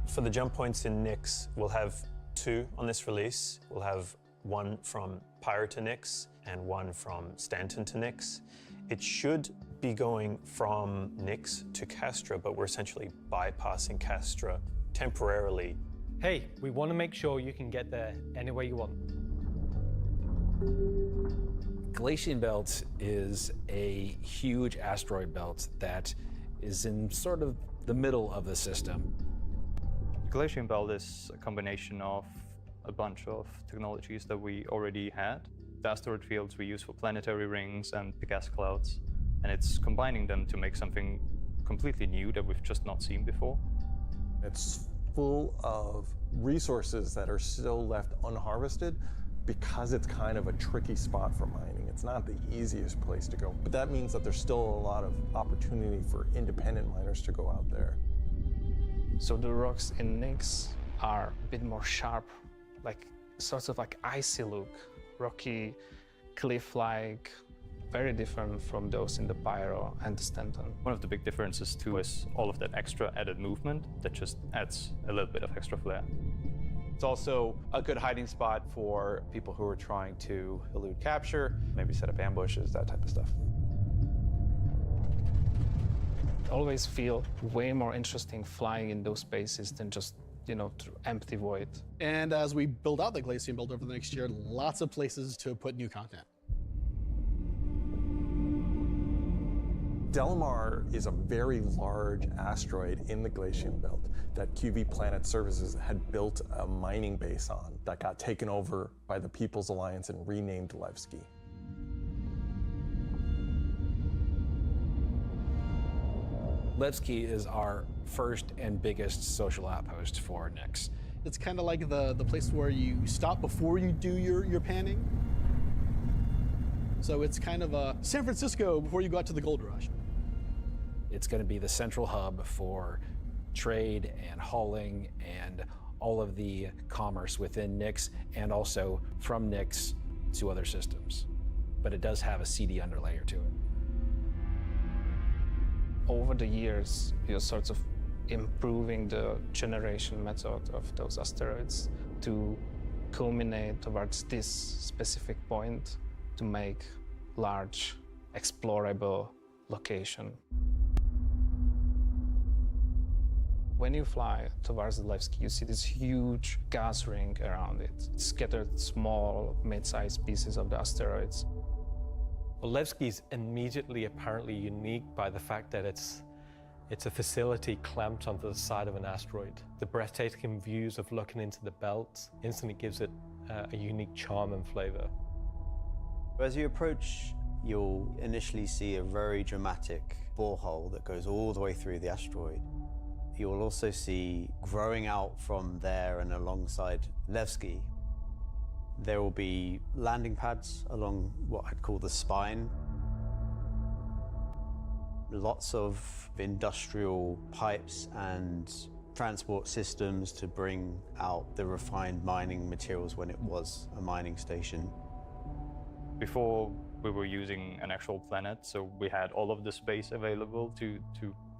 Speaker 13: For the jump points in Nix, we'll have 2 on this release. We'll have one from Pyro to Nix and one from Stanton to Nix. It should be going from Nix to Castra, but we're essentially bypassing Castra temporarily.
Speaker 8: Hey, we want to make sure you can get there any way you want.
Speaker 12: Glacian Belt is a huge asteroid belt that is in sort of the middle of the system.
Speaker 14: Glacian Belt is a combination of a bunch of technologies that we already had. The asteroid fields we use for planetary rings and the gas clouds, and it's combining them to make something completely new that we've just not seen before.
Speaker 9: It's full of resources that are still left unharvested because it's kind of a tricky spot for mining. It's not the easiest place to go, but that means that there's still a lot of opportunity for independent miners to go out there.
Speaker 15: So the rocks in Nix are a bit more sharp, like sorts of like icy look, rocky, cliff-like, very different from those in the Pyro and the Stanton.
Speaker 14: One of the big differences too is all of that extra added movement that just adds a little bit of extra flair.
Speaker 10: It's also a good hiding spot for people who are trying to elude capture, maybe set up ambushes, that type of stuff.
Speaker 15: Always feel way more interesting flying in those spaces than just, you know, through empty void.
Speaker 11: And as we build out the Glacian Belt over the next year, lots of places to put new content.
Speaker 9: Delamar is a very large asteroid in the Glacian Belt that QV Planet Services had built a mining base on that got taken over by the People's Alliance and renamed Levski.
Speaker 12: Levski is our first and biggest social outpost for Nix.
Speaker 11: It's kind of like the place where you stop before you do your panning. So it's kind of a San Francisco before you go out to the gold rush.
Speaker 12: It's going to be the central hub for trade and hauling and all of the commerce within Nix and also from Nix to other systems. But it does have a CD underlayer to it.
Speaker 15: Over the years, you're sort of improving the generation method of those asteroids to culminate towards this specific point to make large, explorable location. When you fly towards the Levski, you see this huge gas ring around it. It's scattered small, mid-sized pieces of the asteroids.
Speaker 8: Well, Levski is immediately apparently unique by the fact that it's a facility clamped onto the side of an asteroid. The breathtaking views of looking into the belt instantly gives it a unique charm and flavor.
Speaker 16: As you approach, you'll initially see a very dramatic borehole that goes all the way through the asteroid. You'll also see growing out from there and alongside Levski, there will be landing pads along what I'd call the spine. Lots of industrial pipes and transport systems to bring out the refined mining materials when it was a mining station.
Speaker 14: Before, we were using an actual planet, so we had all of the space available to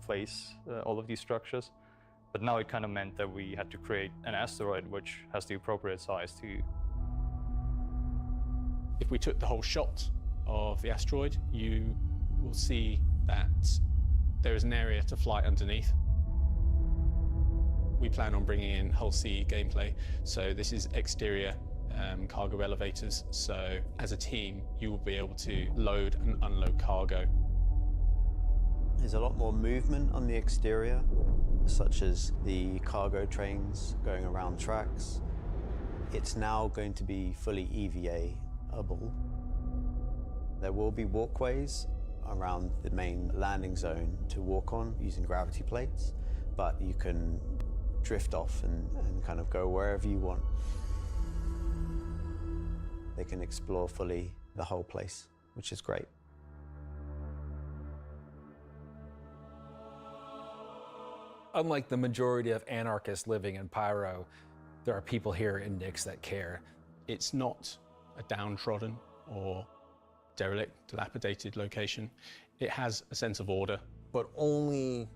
Speaker 14: place all of these structures. But now it kind of meant that we had to create an asteroid which has the appropriate size to.
Speaker 11: If we took the whole shot of the asteroid, you will see that there is an area to fly underneath. We plan on bringing in hull C gameplay, so this is exterior cargo elevators, so as a team you will be able to load and unload cargo.
Speaker 16: There's a lot more movement on the exterior, such as the cargo trains going around tracks. It's now going to be fully EVA-able. There will be walkways around the main landing zone to walk on using gravity plates, but you can drift off and kind of go wherever you want. They can explore fully the whole place, which is great.
Speaker 12: Unlike the majority of anarchists living in Pyro, there are people here in Nyx that care.
Speaker 11: It's not a downtrodden or derelict, dilapidated location. It has a sense of order.
Speaker 9: But only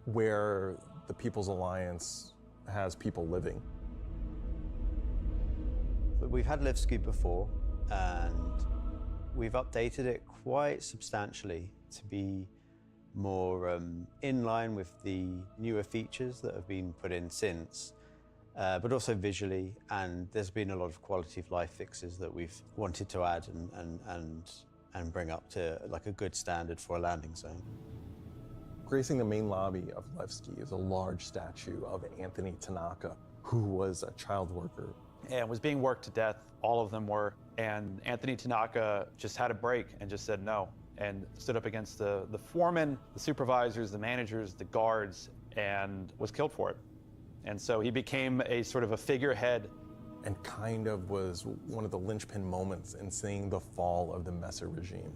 Speaker 9: where the People's Alliance has people living.
Speaker 16: We've had Levski before, and we've updated it quite substantially to be more in line with the newer features that have been put in since, but also visually, and there's been a lot of quality of life fixes that we've wanted to add and bring up to like a good standard for a landing zone.
Speaker 9: Gracing the main lobby of Levski is a large statue of Anthony Tanaka, who was a child worker.
Speaker 10: And was being worked to death, all of them were. And Anthony Tanaka just had a break and just said no, and stood up against the foremen, the supervisors, the managers, the guards, and was killed for it. And so he became a sort of a figurehead.
Speaker 9: And kind of was one of the linchpin moments in seeing the fall of the Messer regime.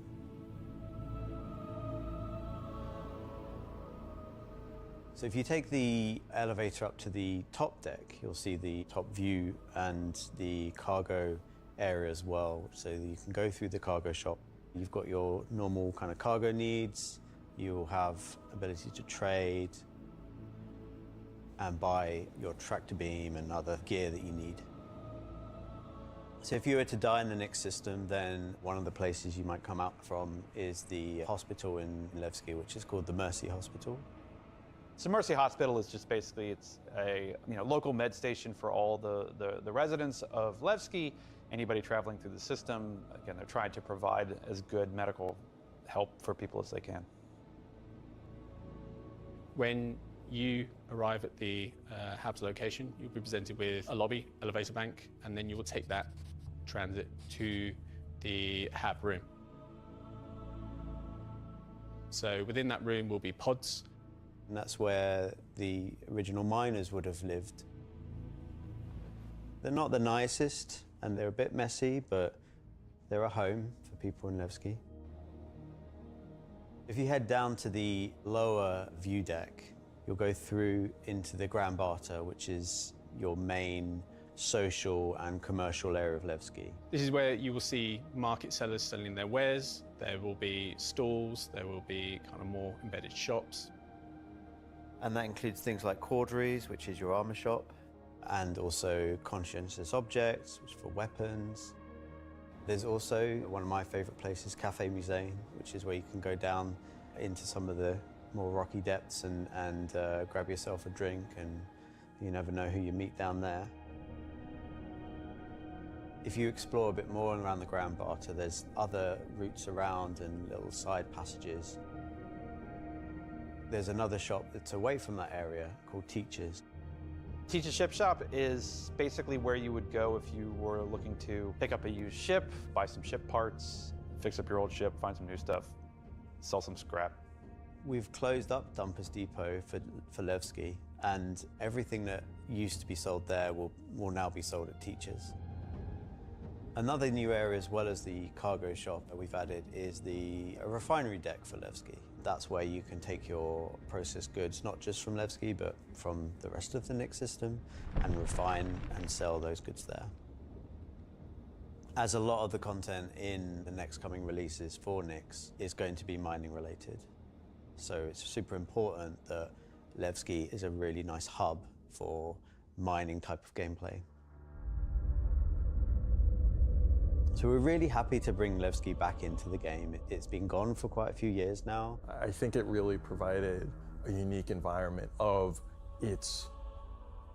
Speaker 16: So if you take the elevator up to the top deck, you'll see the top view and the cargo area as well. So you can go through the cargo shop. You've got your normal kind of cargo needs. You'll have ability to trade and buy your tractor beam and other gear that you need. So if you were to die in the Nyx system, then one of the places you might come out from is the hospital in Levski, which is called the Mercy Hospital.
Speaker 10: So Mercy Hospital is just basically, it's a local med station for all the residents of Levski, anybody traveling through the system. Again, they're trying to provide as good medical help for people as they can.
Speaker 11: When you arrive at the HAB's location, you'll be presented with a lobby, elevator bank, and then you will take that transit to the HAB room. So within that room will be pods.
Speaker 16: And that's where the original miners would have lived. They're not the nicest, and they're a bit messy, but they're a home for people in Levski. If you head down to the lower view deck, you'll go through into the Grand Barter, which is your main social and commercial area of Levski.
Speaker 11: This is where you will see market sellers selling their wares. There will be stalls, there will be kind of more embedded shops.
Speaker 16: And that includes things like Corderies, which is your armor shop, and also conscientious objects, which is for weapons. There's also one of my favorite places, Cafe Musée, which is where you can go down into some of the more rocky depths and grab yourself a drink, and you never know who you meet down there. If you explore a bit more around the Grand Barter, there's other routes around and little side passages. There's another shop that's away from that area called Teachers.
Speaker 10: Teach's Ship Shop is basically where you would go if you were looking to pick up a used ship, buy some ship parts, fix up your old ship, find some new stuff, sell some scrap.
Speaker 16: We've closed up Dumpers Depot for Levski, and everything that used to be sold there will now be sold at Teachers. Another new area, as well as the cargo shop that we've added, is a refinery deck for Levski. That's where you can take your processed goods, not just from Levski, but from the rest of the Nix system, and refine and sell those goods there. As a lot of the content in the next coming releases for Nix is going to be mining related. So it's super important that Levski is a really nice hub for mining type of gameplay. So we're really happy to bring Levski back into the game. It's been gone for quite a few years now.
Speaker 9: I think it really provided a unique environment of it's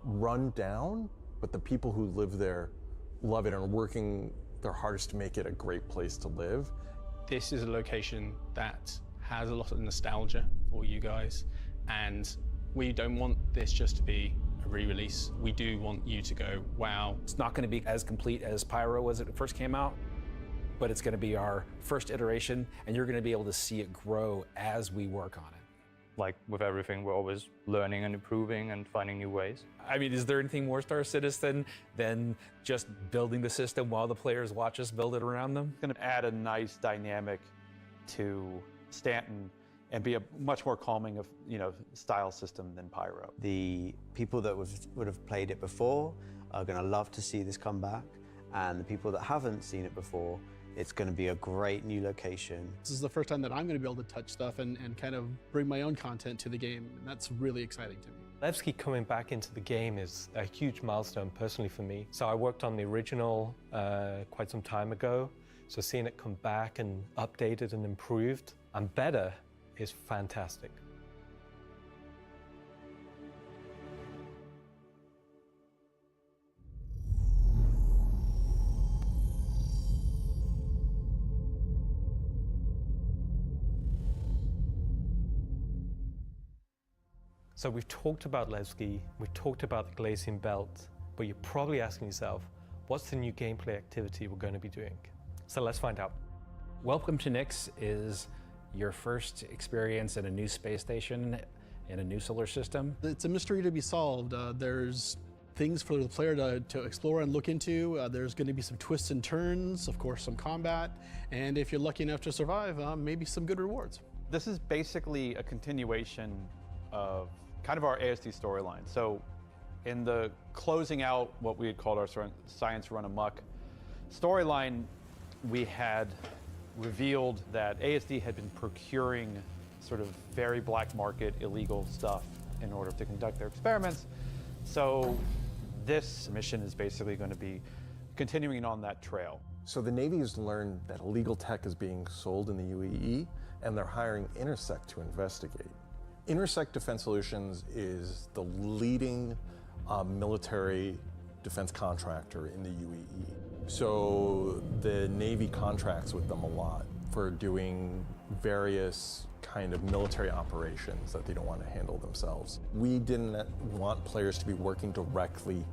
Speaker 9: run down, but the people who live there love it and are working their hardest to make it a great place to live.
Speaker 15: This is a location that has a lot of nostalgia for you guys, and we don't want this just to be a re-release. We do want you to go, wow.
Speaker 12: It's not going to be as complete as Pyro was when it first came out, but it's going to be our first iteration, and you're going to be able to see it grow as we work on it.
Speaker 14: Like with everything, we're always learning and improving and finding new ways.
Speaker 12: I mean, is there anything more Star Citizen than just building the system while the players watch us build it around them?
Speaker 10: It's going to add a nice dynamic to Stanton and be a much more calming of, style system than Pyro.
Speaker 16: The people that would have played it before are going to love to see this come back, and the people that haven't seen it before, it's going to be a great new location.
Speaker 11: This is the first time that I'm going to be able to touch stuff and kind of bring my own content to the game, and that's really exciting to me.
Speaker 8: Levski coming back into the game is a huge milestone personally for me. So I worked on the original quite some time ago, so seeing it come back and updated and improved and better is fantastic. So we've talked about Levski, we've talked about the Glacian Belt, but you're probably asking yourself, what's the new gameplay activity we're going to be doing? So let's find out.
Speaker 12: Welcome to Nix is your first experience in a new space station in a new solar system.
Speaker 11: It's a mystery to be solved. There's things for the player to explore and look into. There's going to be some twists and turns, of course, some combat, and if you're lucky enough to survive, maybe some good rewards.
Speaker 10: This is basically a continuation of kind of our ASD storyline. So in the closing out what we had called our Science Run Amok storyline, we had revealed that ASD had been procuring sort of very black market illegal stuff in order to conduct their experiments. So this mission is basically going to be continuing on that trail.
Speaker 9: So the Navy has learned that illegal tech is being sold in the UAE, and they're hiring Intersect to investigate. Intersect Defense Solutions is the leading military defense contractor in the UAE. So the Navy contracts with them a lot for doing various kind of military operations that they don't want to handle themselves. We didn't want players to be working directly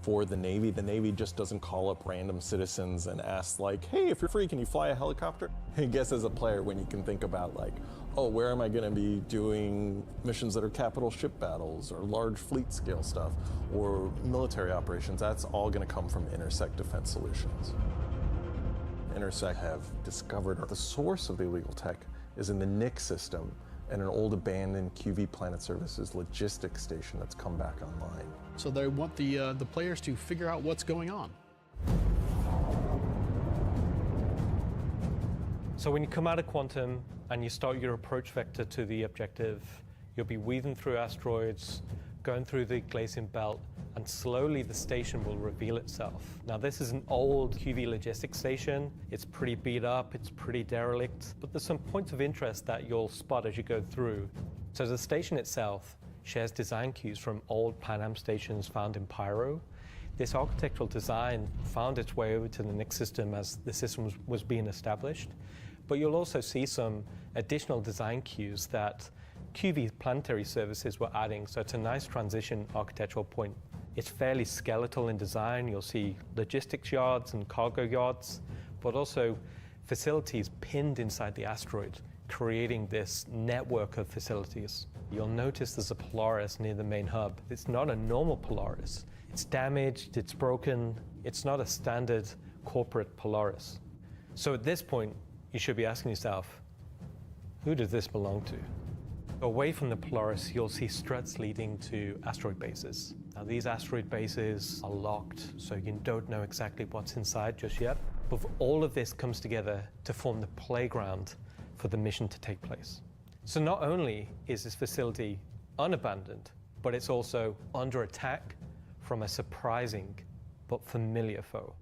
Speaker 9: for the Navy. The Navy just doesn't call up random citizens and ask like, hey, if you're free, can you fly a helicopter? I guess as a player, when you can think about like, oh, where am I going to be doing missions that are capital ship battles or large fleet scale stuff or military operations, that's all going to come from Intersect Defense Solutions. Intersect have discovered the source of the illegal tech is in the Nix system and an old abandoned QV Planet Services logistics station that's come back online.
Speaker 11: So they want the players to figure out what's going on.
Speaker 8: So when you come out of Quantum and you start your approach vector to the objective, you'll be weaving through asteroids, going through the Glacian Belt, and slowly the station will reveal itself. Now this is an old QV logistics station. It's pretty beat up, it's pretty derelict, but there's some points of interest that you'll spot as you go through. So the station itself shares design cues from old Pan Am stations found in Pyro. This architectural design found its way over to the Nix system as the system was being established. But you'll also see some additional design cues that QV Planetary Services were adding, so it's a nice transition architectural point. It's fairly skeletal in design. You'll see logistics yards and cargo yards, but also facilities pinned inside the asteroid. creating this network of facilities. You'll notice there's a Polaris near the main hub. It's not a normal Polaris. It's damaged, it's broken. It's not a standard corporate Polaris. So at this point, you should be asking yourself, who does this belong to? Away from the Polaris, you'll see struts leading to asteroid bases. Now, these asteroid bases are locked, so you don't know exactly what's inside just yet. But all of this comes together to form the playground for the mission to take place. So not only is this facility unabandoned, but it's also under attack from a surprising but familiar foe.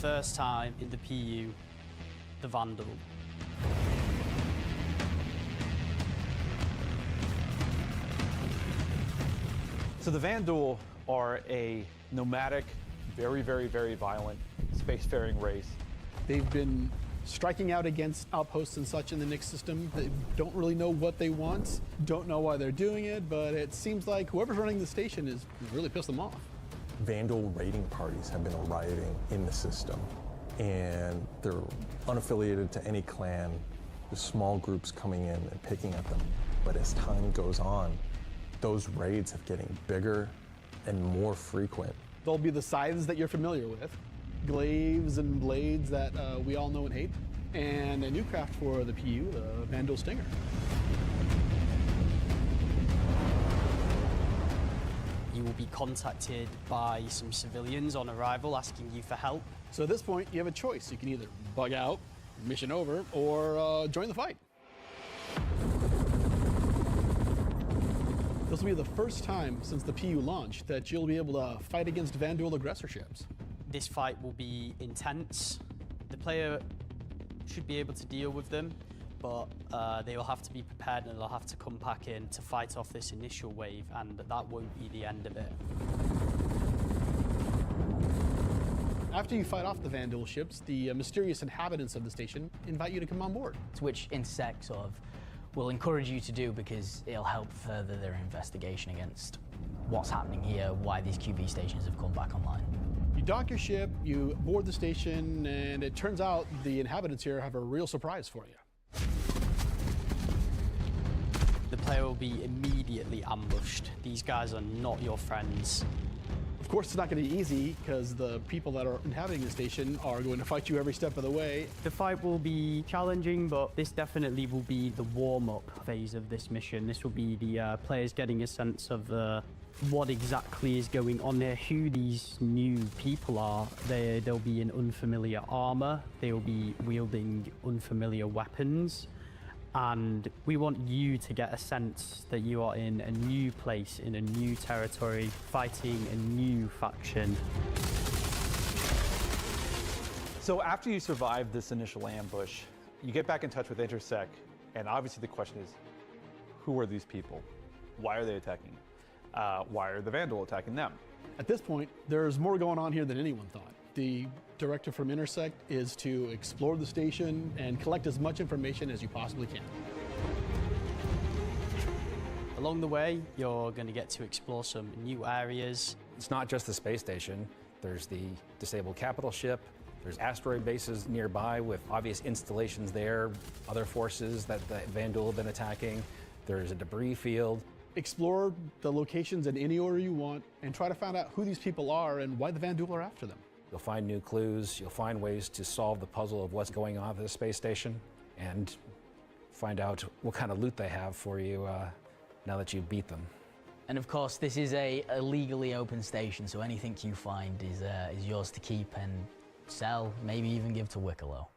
Speaker 17: First time in the PU, the Vandal.
Speaker 10: So the Vandal are a nomadic, very, very, very violent spacefaring race.
Speaker 11: They've been striking out against outposts and such in the Nyx system. They don't really know what they want, don't know why they're doing it, but it seems like whoever's running the station is really pissed them off.
Speaker 9: Vandal raiding parties have been arriving in the system, and they're unaffiliated to any clan. There's small groups coming in and picking at them. But as time goes on, those raids are getting bigger and more frequent.
Speaker 11: They'll be the scythes that you're familiar with, glaives and blades that we all know and hate, and a new craft for the PU, the Vandal Stinger.
Speaker 17: You will be contacted by some civilians on arrival asking you for help.
Speaker 11: So at this point, you have a choice. You can either bug out, mission over, or join the fight. This will be the first time since the PU launch that you'll be able to fight against Vandal aggressor ships.
Speaker 17: This fight will be intense. The player should be able to deal with them, but they will have to be prepared and they'll have to come back in to fight off this initial wave, and that won't be the end of it.
Speaker 11: After you fight off the Vandal ships, the mysterious inhabitants of the station invite you to come on board.
Speaker 18: Which Insect sort of will encourage you to do because it'll help further their investigation against what's happening here, why these QV stations have come back online.
Speaker 11: You dock your ship, you board the station, and it turns out the inhabitants here have a real surprise for you.
Speaker 17: The player will be immediately ambushed. These guys are not your friends.
Speaker 11: Of course, it's not going to be easy because the people that are inhabiting the station are going to fight you every step of the way.
Speaker 17: The fight will be challenging, but this definitely will be the warm-up phase of this mission. This will be the players getting a sense of what exactly is going on there, who these new people are. They'll be in unfamiliar armor. They'll be wielding unfamiliar weapons. And we want you to get a sense that you are in a new place, in a new territory, fighting a new faction.
Speaker 10: So after you survive this initial ambush, you get back in touch with Intersec, and obviously the question is, who are these people? Why are they attacking? Why are the Vandal attacking them?
Speaker 11: At this point, there's more going on here than anyone thought. The directive from Intersect is to explore the station and collect as much information as you possibly can.
Speaker 17: Along the way, you're going to get to explore some new areas.
Speaker 12: It's not just the space station. There's the disabled capital ship. There's asteroid bases nearby with obvious installations there, other forces that the Vandal have been attacking. There's a debris field.
Speaker 11: Explore the locations in any order you want and try to find out who these people are and why the Vandal are after them.
Speaker 12: You'll find new clues. You'll find ways to solve the puzzle of what's going on at the space station and find out what kind of loot they have for you now that you beat them.
Speaker 18: And of course, this is a legally open station, so anything you find is yours to keep and sell, maybe even give to Wicklow.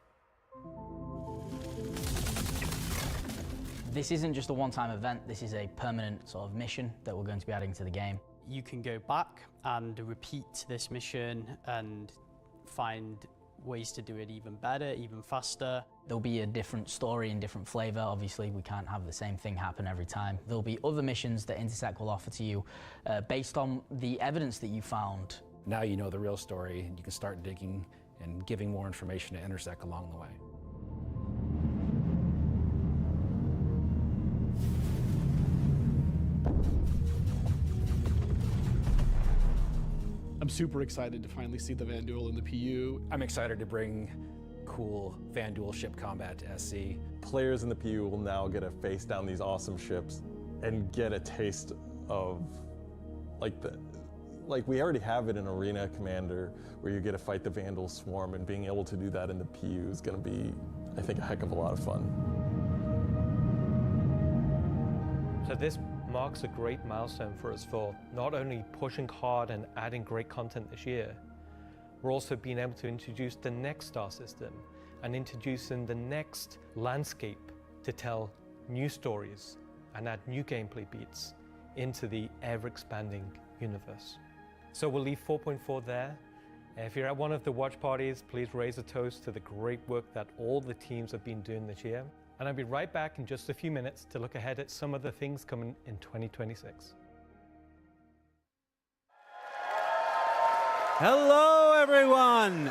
Speaker 18: This isn't just a one-time event, this is a permanent sort of mission that we're going to be adding to the game.
Speaker 17: You can go back and repeat this mission and find ways to do it even better, even faster.
Speaker 18: There'll be a different story and different flavor. Obviously, we can't have the same thing happen every time. There'll be other missions that Intersect will offer to you based on the evidence that you found.
Speaker 12: Now you know the real story, and you can start digging and giving more information to Intersect along the way.
Speaker 11: I'm super excited to finally see the Vanduul in the PU.
Speaker 12: I'm excited to bring cool Vanduul ship combat to SC.
Speaker 9: Players in the PU will now get to face down these awesome ships and get a taste of like we already have it in Arena Commander, where you get to fight the Vandal Swarm, and being able to do that in the PU is going to be, I think, a heck of a lot of fun.
Speaker 8: So this marks a great milestone for us for not only pushing hard and adding great content this year, we're also being able to introduce the next star system and introducing the next landscape to tell new stories and add new gameplay beats into the ever-expanding universe. So we'll leave 4.4 there. If you're at one of the watch parties, please raise a toast to the great work that all the teams have been doing this year. And I'll be right back in just a few minutes to look ahead at some of the things coming in 2026.
Speaker 19: Hello, everyone,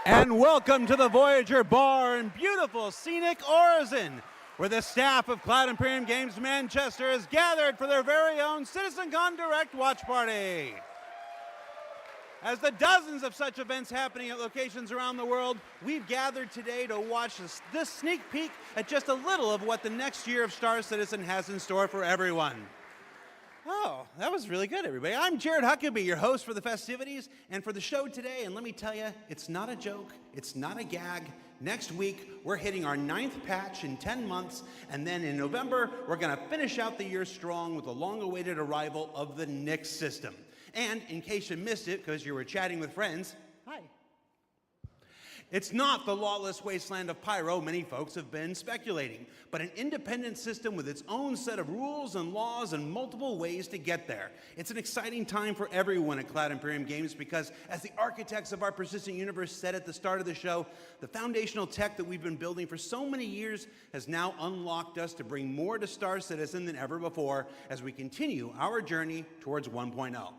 Speaker 19: and welcome to the Voyager Bar in beautiful scenic Orizon, where the staff of Cloud Imperium Games Manchester is gathered for their very own CitizenCon Direct watch party. As the dozens of such events happening at locations around the world, we've gathered today to watch this sneak peek at just a little of what the next year of Star Citizen has in store for everyone. Oh, that was really good, everybody. I'm Jared Huckabee, your host for the festivities and for the show today, and let me tell you, it's not a joke, it's not a gag. Next week, we're hitting our 9th patch in 10 months, and then in November, we're gonna finish out the year strong with the long-awaited arrival of the Nyx system. And in case you missed it, because you were chatting with friends, hi. It's not the lawless wasteland of Pyro many folks have been speculating, but an independent system with its own set of rules and laws and multiple ways to get there. It's an exciting time for everyone at Cloud Imperium Games because, as the architects of our persistent universe said at the start of the show, the foundational tech that we've been building for so many years has now unlocked us to bring more to Star Citizen than ever before as we continue our journey towards 1.0.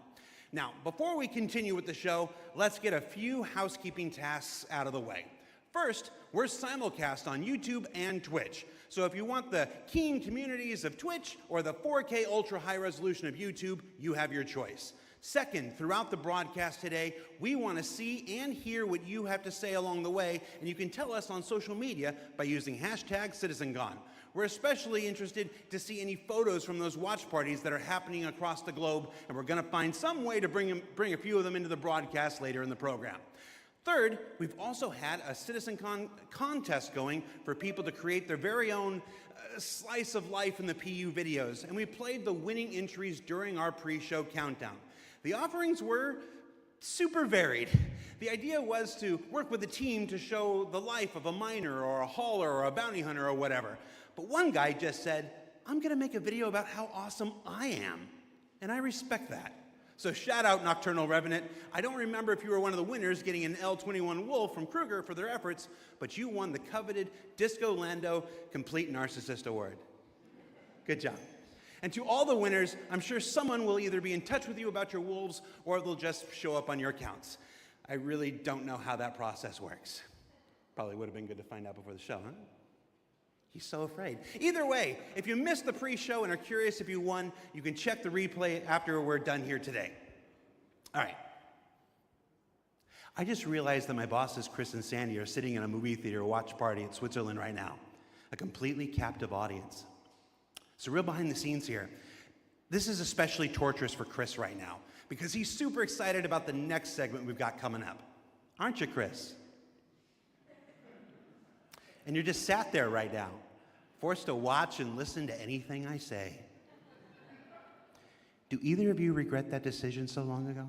Speaker 19: Now, before we continue with the show, let's get a few housekeeping tasks out of the way. First, we're simulcast on YouTube and Twitch. So if you want the keen communities of Twitch or the 4K ultra high resolution of YouTube, you have your choice. Second, throughout the broadcast today, we want to see and hear what you have to say along the way, and you can tell us on social media by using #CitizenCon. We're especially interested to see any photos from those watch parties that are happening across the globe, and we're going to find some way to bring a few of them into the broadcast later in the program. Third, we've also had a CitizenCon contest going for people to create their very own slice of life in the PU videos, and we played the winning entries during our pre-show countdown. The offerings were super varied. The idea was to work with a team to show the life of a miner or a hauler or a bounty hunter or whatever. But one guy just said, I'm gonna make a video about how awesome I am. And I respect that. So shout out Nocturnal Revenant. I don't remember if you were one of the winners getting an L21 Wolf from Kruger for their efforts, but you won the coveted Disco Lando Complete Narcissist Award. Good job. And to all the winners, I'm sure someone will either be in touch with you about your wolves or they'll just show up on your accounts. I really don't know how that process works. Probably would have been good to find out before the show, huh? He's so afraid. Either way, if you missed the pre-show and are curious if you won, you can check the replay after we're done here today. All right. I just realized that my bosses, Chris and Sandy, are sitting in a movie theater watch party in Switzerland right now. A completely captive audience. So real behind the scenes here. This is especially torturous for Chris right now because he's super excited about the next segment we've got coming up. Aren't you, Chris? And you're just sat there right now, forced to watch and listen to anything I say. Do either of you regret that decision so long ago?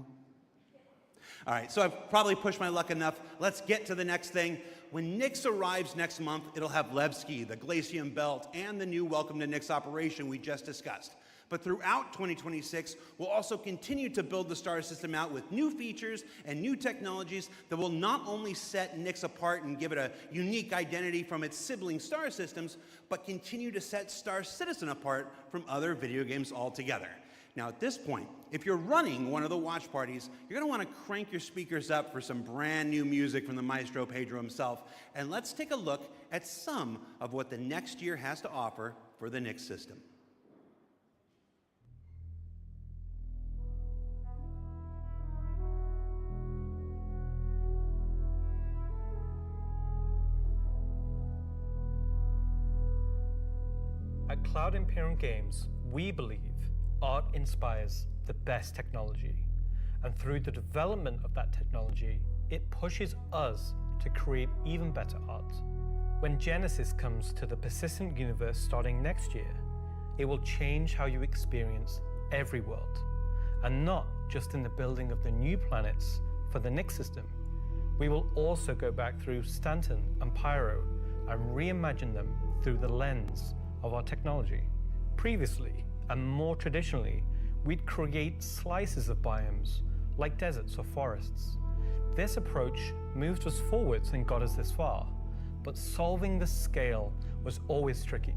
Speaker 19: All right, so I've probably pushed my luck enough. Let's get to the next thing. When Nyx arrives next month, it'll have Levski, the Glacium Belt, and the new Welcome to Nyx operation we just discussed. But throughout 2026, we'll also continue to build the star system out with new features and new technologies that will not only set Nyx apart and give it a unique identity from its sibling star systems, but continue to set Star Citizen apart from other video games altogether. Now at this point, if you're running one of the watch parties, you're gonna wanna crank your speakers up for some brand new music from the maestro Pedro himself, and let's take a look at some of what the next year has to offer for the Nyx system.
Speaker 8: At Cloud Imperium Games, we believe art inspires the best technology. And through the development of that technology, it pushes us to create even better art. When Genesis comes to the persistent universe starting next year, it will change how you experience every world. And not just in the building of the new planets for the Nyx system. We will also go back through Stanton and Pyro and reimagine them through the lens of our technology. Previously, and more traditionally, we'd create slices of biomes, like deserts or forests. This approach moved us forwards and got us this far, but solving the scale was always tricky.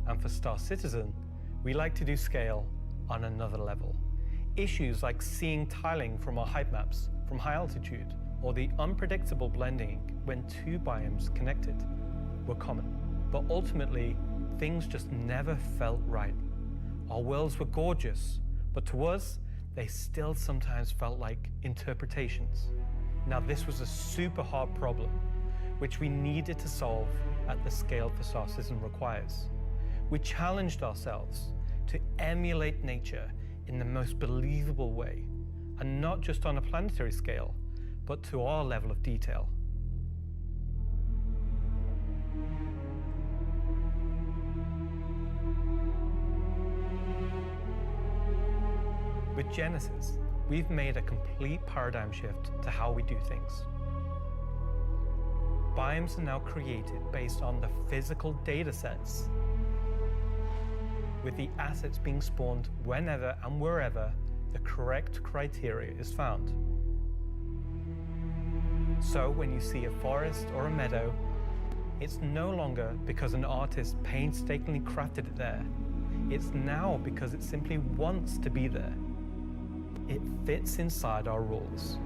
Speaker 8: And for Star Citizen, we like to do scale on another level. Issues like seeing tiling from our height maps from high altitude, or the unpredictable blending when two biomes connected, were common. But ultimately, things just never felt right. Our worlds were gorgeous, but to us, they still sometimes felt like interpretations. Now this was a super hard problem, which we needed to solve at the scale the Star Citizen requires. We challenged ourselves to emulate nature in the most believable way, and not just on a planetary scale, but to our level of detail. With Genesis, we've made a complete paradigm shift to how we do things. Biomes are now created based on the physical data sets, with the assets being spawned whenever and wherever the correct criteria is found. So when you see a forest or a meadow, it's no longer because an artist painstakingly crafted it there. It's now because it simply wants to be there. It fits inside our rules.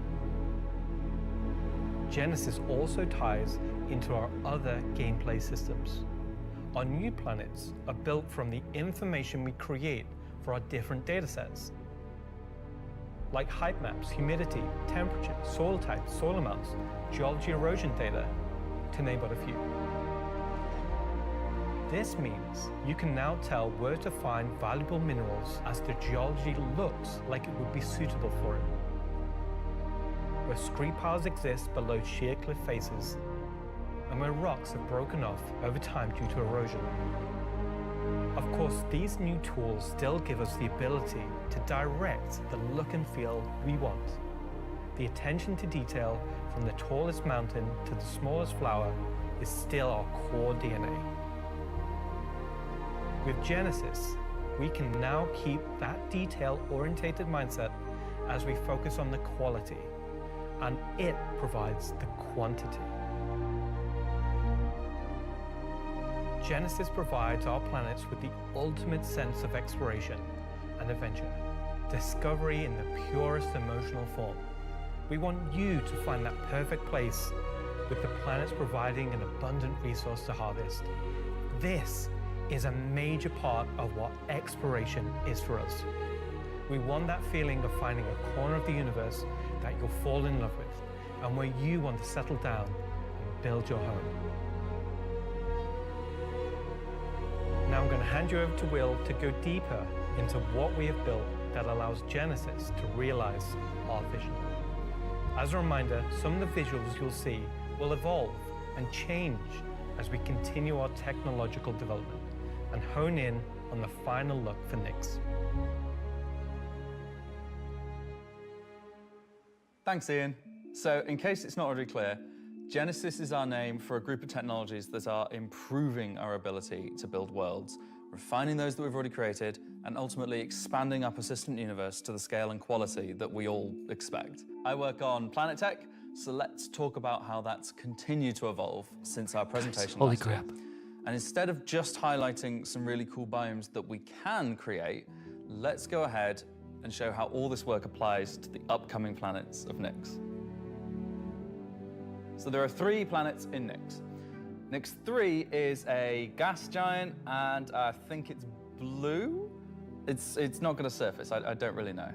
Speaker 8: Genesis also ties into our other gameplay systems. Our new planets are built from the information we create for our different datasets, like height maps, humidity, temperature, soil types, soil amounts, geology erosion data, to name but a few. This means you can now tell where to find valuable minerals as the geology looks like it would be suitable for it. Where scree piles exist below sheer cliff faces, and where rocks have broken off over time due to erosion. Of course, these new tools still give us the ability to direct the look and feel we want. The attention to detail from the tallest mountain to the smallest flower is still our core DNA. With Genesis, we can now keep that detail-orientated mindset as we focus on the quality, and it provides the quantity. Genesis provides our planets with the ultimate sense of exploration and adventure, discovery in the purest emotional form. We want you to find that perfect place, with the planets providing an abundant resource to harvest. This is a major part of what exploration is for us. We want that feeling of finding a corner of the universe that you'll fall in love with, and where you want to settle down and build your home. Now I'm going to hand you over to Will to go deeper into what we have built that allows Genesis to realize our vision. As a reminder, some of the visuals you'll see will evolve and change as we continue our technological development and hone in on the final look for Nyx.
Speaker 20: Thanks, Ian. So, in case it's not already clear, Genesis is our name for a group of technologies that are improving our ability to build worlds, refining those that we've already created, and ultimately expanding our persistent universe to the scale and quality that we all expect. I work on planet tech, so let's talk about how that's continued to evolve since our presentation
Speaker 1: Holy
Speaker 20: last year.
Speaker 1: crap.
Speaker 20: And instead of just highlighting some really cool biomes that we can create, let's go ahead and show how all this work applies to the upcoming planets of Nyx. So there are 3 planets in Nyx. Nyx 3 is a gas giant, and I think it's blue. It's not going to surface. I don't really know.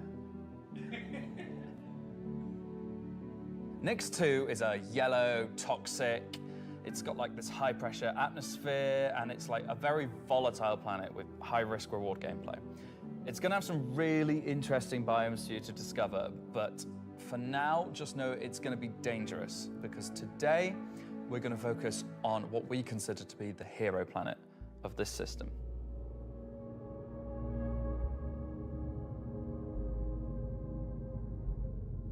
Speaker 20: Nyx 2 is a yellow, toxic. It's got like this high pressure atmosphere, and it's like a very volatile planet with high risk reward gameplay. It's going to have some really interesting biomes for you to discover, but for now, just know it's going to be dangerous, because today we're going to focus on what we consider to be the hero planet of this system.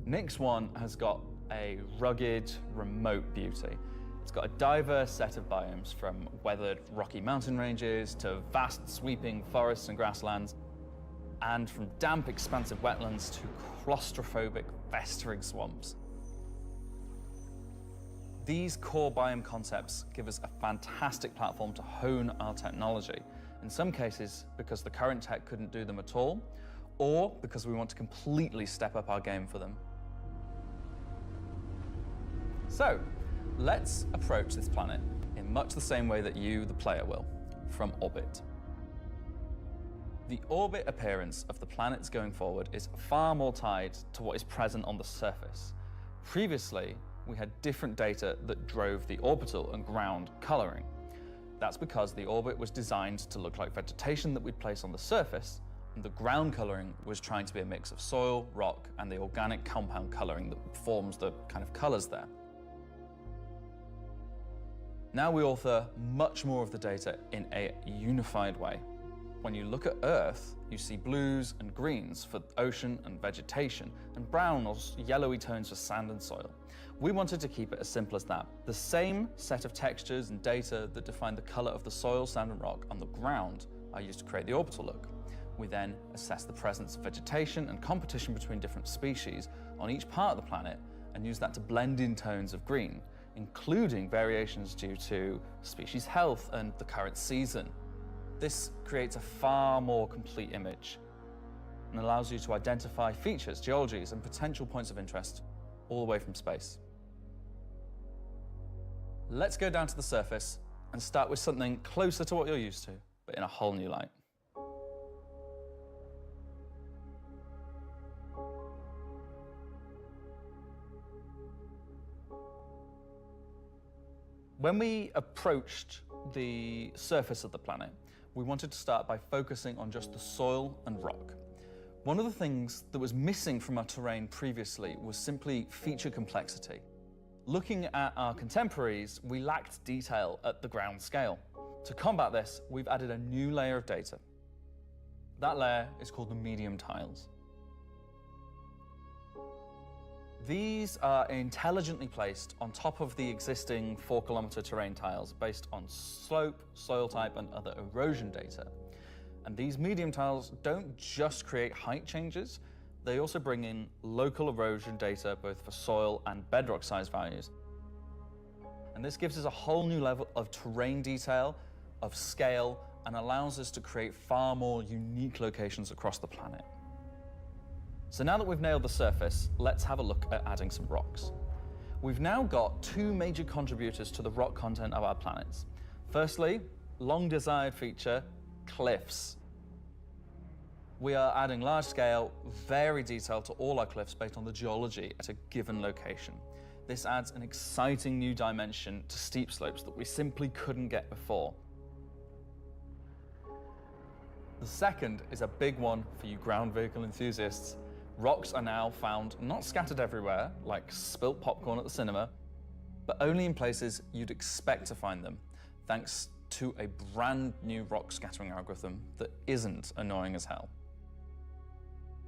Speaker 20: Nyx 1 has got a rugged, remote beauty. It's got a diverse set of biomes, from weathered rocky mountain ranges to vast sweeping forests and grasslands, and from damp, expansive wetlands to claustrophobic, festering swamps. These core biome concepts give us a fantastic platform to hone our technology, in some cases because the current tech couldn't do them at all, or because we want to completely step up our game for them. So, let's approach this planet in much the same way that you, the player, will, from orbit. The orbit appearance of the planets going forward is far more tied to what is present on the surface. Previously, we had different data that drove the orbital and ground coloring. That's because the orbit was designed to look like vegetation that we'd place on the surface, and the ground coloring was trying to be a mix of soil, rock, and the organic compound coloring that forms the kind of colors there. Now we author much more of the data in a unified way. When you look at Earth, you see blues and greens for ocean and vegetation, and brown or yellowy tones for sand and soil. We wanted to keep it as simple as that. The same set of textures and data that define the color of the soil, sand, and rock on the ground are used to create the orbital look. We then assess the presence of vegetation and competition between different species on each part of the planet, and use that to blend in tones of green, including variations due to species health and the current season. This creates a far more complete image and allows you to identify features, geologies, and potential points of interest all the way from space. Let's go down to the surface and start with something closer to what you're used to, but in a whole new light. When we approached the surface of the planet, we wanted to start by focusing on just the soil and rock. One of the things that was missing from our terrain previously was simply feature complexity. Looking at our contemporaries, we lacked detail at the ground scale. To combat this, we've added a new layer of data. That layer is called the medium tiles. These are intelligently placed on top of the existing 4-kilometer terrain tiles based on slope, soil type, and other erosion data. And these medium tiles don't just create height changes, they also bring in local erosion data both for soil and bedrock size values. And this gives us a whole new level of terrain detail, of scale, and allows us to create far more unique locations across the planet. So now that we've nailed the surface, let's have a look at adding some rocks. We've now got 2 major contributors to the rock content of our planets. Firstly, long desired feature, cliffs. We are adding large scale, very detailed to all our cliffs based on the geology at a given location. This adds an exciting new dimension to steep slopes that we simply couldn't get before. The second is a big one for you ground vehicle enthusiasts. Rocks are now found not scattered everywhere, like spilt popcorn at the cinema, but only in places you'd expect to find them, thanks to a brand new rock scattering algorithm that isn't annoying as hell.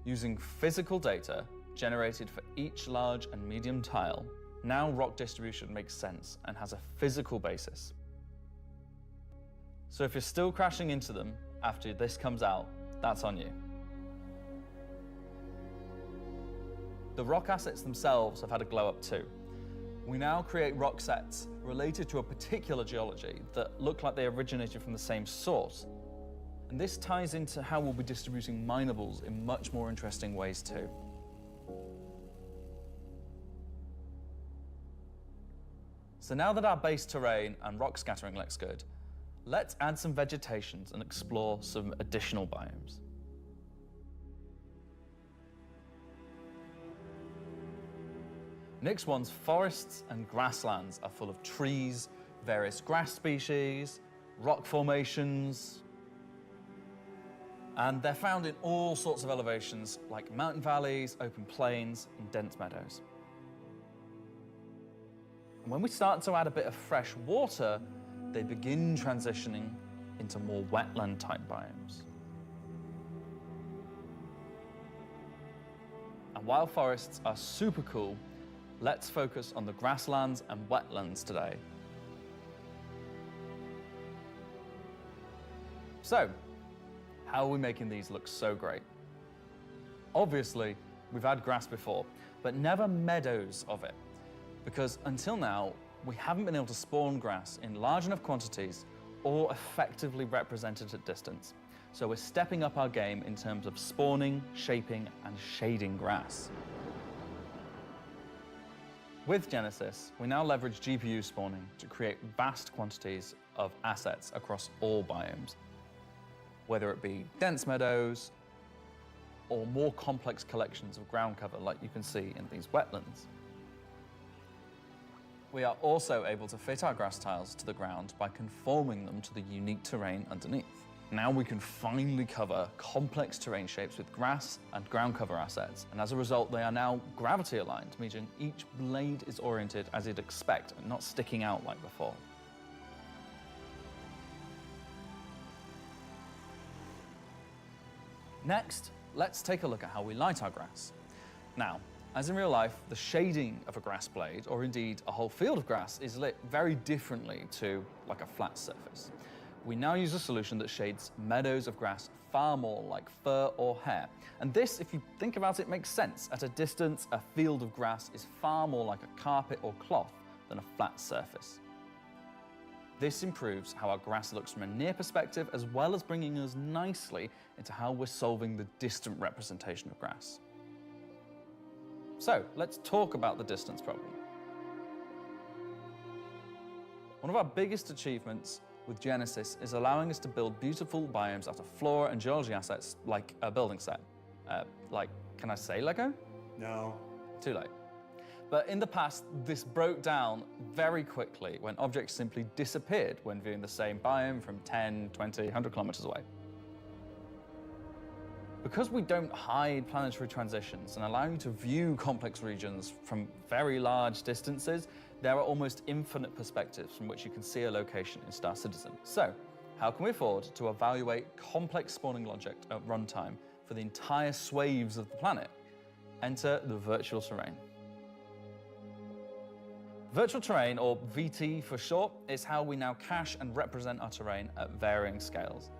Speaker 20: Using physical data generated for each large and medium tile, now rock distribution makes sense and has a physical basis. So if you're still crashing into them, after this comes out, that's on you. The rock assets themselves have had a glow up too. We now create rock sets related to a particular geology that look like they originated from the same source. And this ties into how we'll be distributing minables in much more interesting ways too. So now that our base terrain and rock scattering looks good, let's add some vegetations and explore some additional biomes. Nyx 1's forests and grasslands are full of trees, various grass species, rock formations, and they're found in all sorts of elevations like mountain valleys, open plains, and dense meadows. And when we start to add a bit of fresh water, they begin transitioning into more wetland-type biomes. And while forests are super cool, let's focus on the grasslands and wetlands today. So, how are we making these look so great? Obviously, we've had grass before, but never meadows of it. Because until now, we haven't been able to spawn grass in large enough quantities or effectively represented at distance. So we're stepping up our game in terms of spawning, shaping, and shading grass. With Genesis, we now leverage GPU spawning to create vast quantities of assets across all biomes, whether it be dense meadows or more complex collections of ground cover like you can see in these wetlands. We are also able to fit our grass tiles to the ground by conforming them to the unique terrain underneath. Now we can finally cover complex terrain shapes with grass and ground cover assets, and as a result they are now gravity aligned, meaning each blade is oriented as you'd expect and not sticking out like before. Next, let's take a look at how we light our grass. Now, as in real life, the shading of a grass blade, or indeed a whole field of grass, is lit very differently to like a flat surface. We now use a solution that shades meadows of grass far more like fur or hair. And this, if you think about it, makes sense. At a distance, a field of grass is far more like a carpet or cloth than a flat surface. This improves how our grass looks from a near perspective, as well as bringing us nicely into how we're solving the distant representation of grass. So let's talk about the distance problem. One of our biggest achievements with Genesis is allowing us to build beautiful biomes out of flora and geology assets like a building set. Can I say Lego?
Speaker 19: No.
Speaker 20: Too late. But in the past, this broke down very quickly when objects simply disappeared when viewing the same biome from 10, 20, 100 kilometers away. Because we don't hide planetary transitions and allow you to view complex regions from very large distances, there are almost infinite perspectives from which you can see a location in Star Citizen. So, how can we afford to evaluate complex spawning logic at runtime for the entire swathes of the planet? Enter the virtual terrain. Virtual terrain, or VT for short, is how we now cache and represent our terrain at varying scales.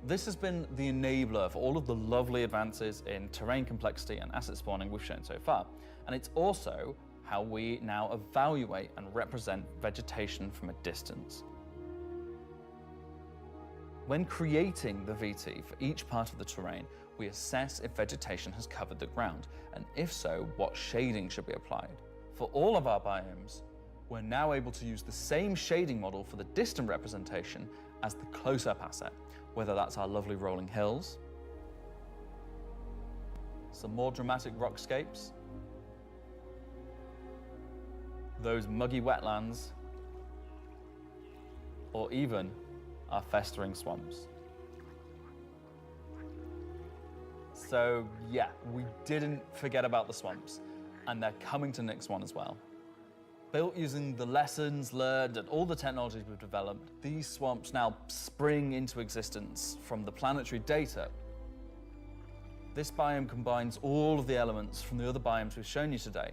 Speaker 20: This has been the enabler for all of the lovely advances in terrain complexity and asset spawning we've shown so far. And it's also how we now evaluate and represent vegetation from a distance. When creating the VT for each part of the terrain, we assess if vegetation has covered the ground, and if so, what shading should be applied. For all of our biomes, we're now able to use the same shading model for the distant representation as the close-up asset, whether that's our lovely rolling hills, some more dramatic rockscapes, those muggy wetlands, or even our festering swamps. So yeah, we didn't forget about the swamps, and they're coming to Nyx 1 as well. Built using the lessons learned and all the technologies we've developed, these swamps now spring into existence from the planetary data. This biome combines all of the elements from the other biomes we've shown you today,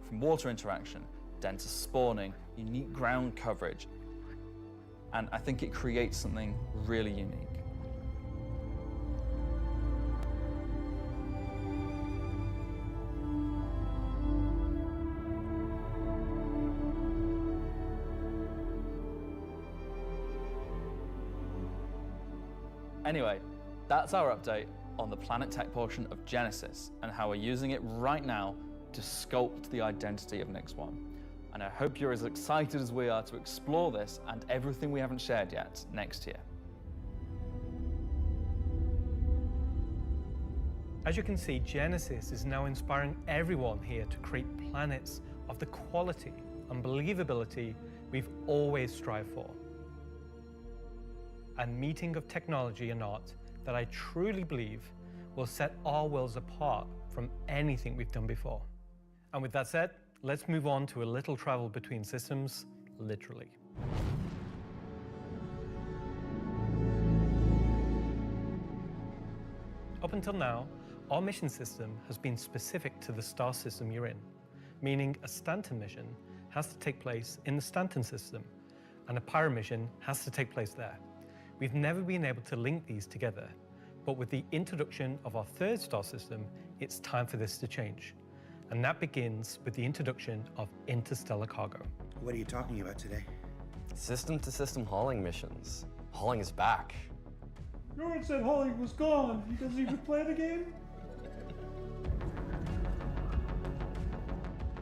Speaker 20: from water interaction, denser spawning, unique ground coverage, and I think it creates something really unique. Anyway, that's our update on the Planet Tech portion of Genesis and how we're using it right now to sculpt the identity of Nyx-1. And I hope you're as excited as we are to explore this and everything we haven't shared yet next year.
Speaker 8: As you can see, Genesis is now inspiring everyone here to create planets of the quality and believability we've always strived for. A meeting of technology and art that I truly believe will set our worlds apart from anything we've done before. And with that said, let's move on to a little travel between systems, literally. Up until now, our mission system has been specific to the star system you're in, meaning a Stanton mission has to take place in the Stanton system, and a Pyro mission has to take place there. We've never been able to link these together, but with the introduction of our third star system, it's time for this to change. And that begins with the introduction of interstellar cargo.
Speaker 21: What are you talking about today?
Speaker 22: System-to-system hauling missions. Hauling is back.
Speaker 23: No one said hauling was gone. He doesn't even play the game.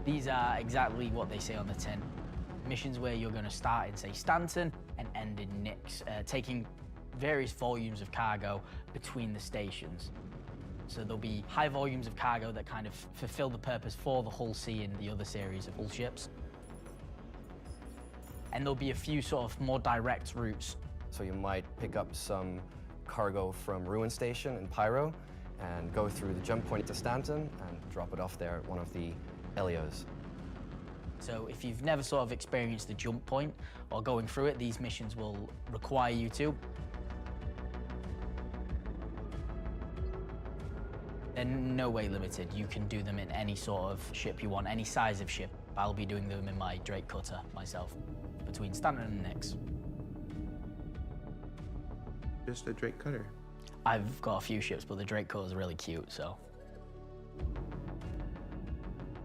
Speaker 18: These are exactly what they say on the tin. Missions where you're going to start in, say, Stanton and end in Nyx, taking various volumes of cargo between the stations. So there'll be high volumes of cargo that kind of fulfill the purpose for the Hull C and the other series of Hull ships. And there'll be a few sort of more direct routes.
Speaker 22: So you might pick up some cargo from Ruin Station in Pyro and go through the jump point to Stanton and drop it off there at one of the LEOs.
Speaker 18: So if you've never sort of experienced the jump point or going through it, these missions will require you to. They're no way limited. You can do them in any sort of ship you want, any size of ship. I'll be doing them in my Drake Cutter myself, between Stanton and Nyx.
Speaker 21: Just a Drake Cutter.
Speaker 18: I've got a few ships, but the Drake Cutter is really cute, so.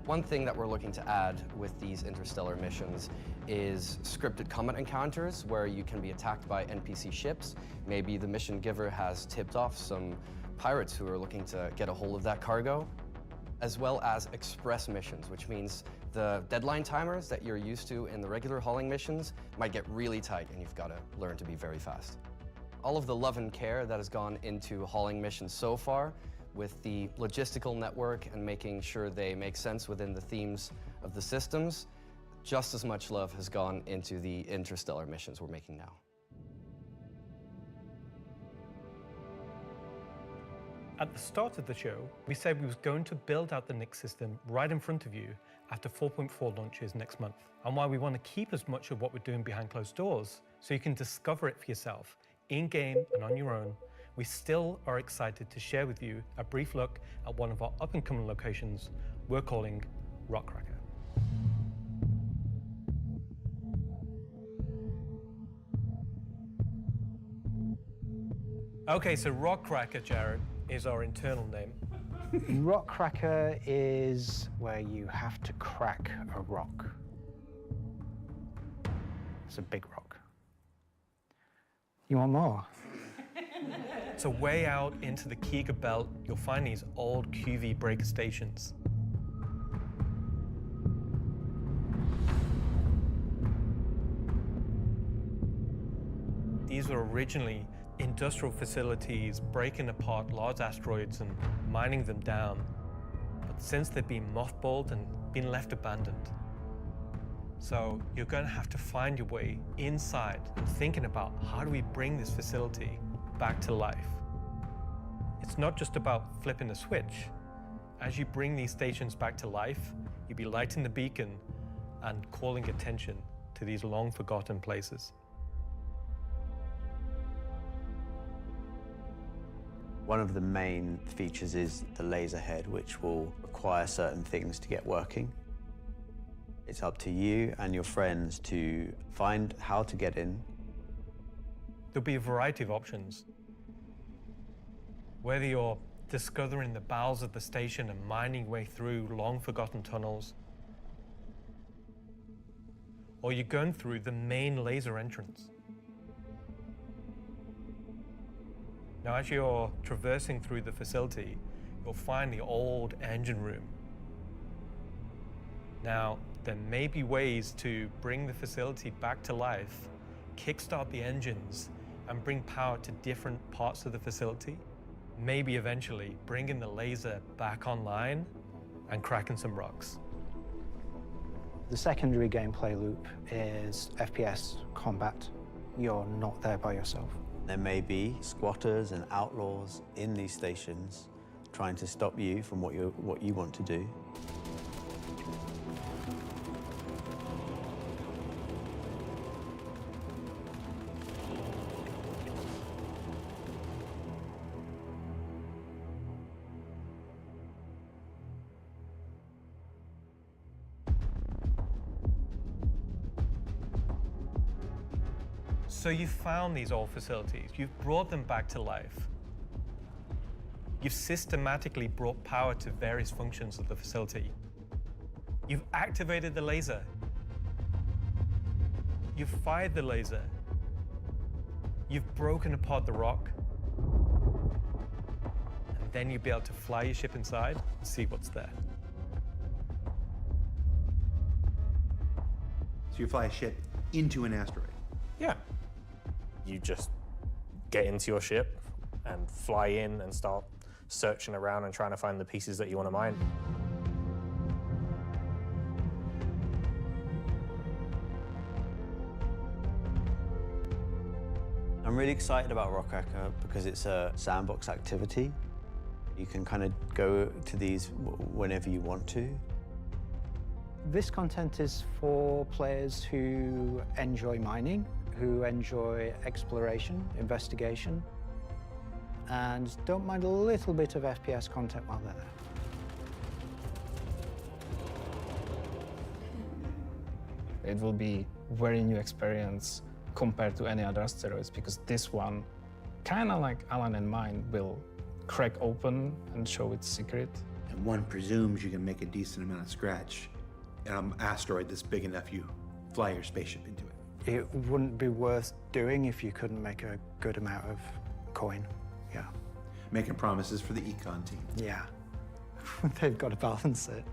Speaker 22: One thing that we're looking to add with these interstellar missions is scripted combat encounters where you can be attacked by NPC ships. Maybe the mission giver has tipped off some pirates who are looking to get a hold of that cargo, as well as express missions, which means the deadline timers that you're used to in the regular hauling missions might get really tight and you've got to learn to be very fast. All of the love and care that has gone into hauling missions so far, with the logistical network and making sure they make sense within the themes of the systems, just as much love has gone into the interstellar missions we're making now.
Speaker 8: At the start of the show, we said we was going to build out the Nyx system right in front of you after 4.4 launches next month, and why we want to keep as much of what we're doing behind closed doors so you can discover it for yourself, in-game and on your own. We still are excited to share with you a brief look at one of our up-and-coming locations we're calling Rockcracker. Okay, so Rockcracker, Jared, is our internal name.
Speaker 15: Rockcracker is where you have to crack a rock. It's a big rock. You want more?
Speaker 8: So way out into the Kiga Belt, you'll find these old QV breaker stations. These were originally industrial facilities breaking apart large asteroids and mining them down. But since they've been mothballed and been left abandoned. So you're going to have to find your way inside and thinking about how do we bring this facility back to life. It's not just about flipping a switch. As you bring these stations back to life, you'll be lighting the beacon and calling attention to these long forgotten places.
Speaker 16: One of the main features is the laser head, which will require certain things to get working. It's up to you and your friends to find how to get in,
Speaker 8: There'll be a variety of options. Whether you're discovering the bowels of the station and mining your way through long-forgotten tunnels, or you're going through the main laser entrance. Now, as you're traversing through the facility, you'll find the old engine room. Now, there may be ways to bring the facility back to life, kickstart the engines, and bring power to different parts of the facility. Maybe eventually bringing the laser back online and cracking some rocks.
Speaker 3: The secondary gameplay loop is FPS combat. You're not there by yourself.
Speaker 16: There may be squatters and outlaws in these stations trying to stop you from what you want to do.
Speaker 8: So you've found these old facilities, you've brought them back to life. You've systematically brought power to various functions of the facility. You've activated the laser. You've fired the laser. You've broken apart the rock. And then you'll be able to fly your ship inside and see what's there.
Speaker 19: So you fly a ship into an asteroid?
Speaker 4: Yeah. You just get into your ship and fly in and start searching around and trying to find the pieces that you want to mine.
Speaker 16: I'm really excited about Rockcracker because it's a sandbox activity. You can kind of go to these whenever you want to.
Speaker 3: This content is for players who enjoy mining, who enjoy exploration, investigation, and don't mind a little bit of FPS content while they're there.
Speaker 15: It will be a very new experience compared to any other asteroids, because this one, kind of like Alan and mine, will crack open and show its secret.
Speaker 19: And one presumes you can make a decent amount of scratch on an asteroid that's big enough you fly your spaceship into it.
Speaker 3: It wouldn't be worth doing if you couldn't make a good amount of coin, yeah.
Speaker 19: Making promises for the econ team.
Speaker 3: Yeah, they've got to balance it.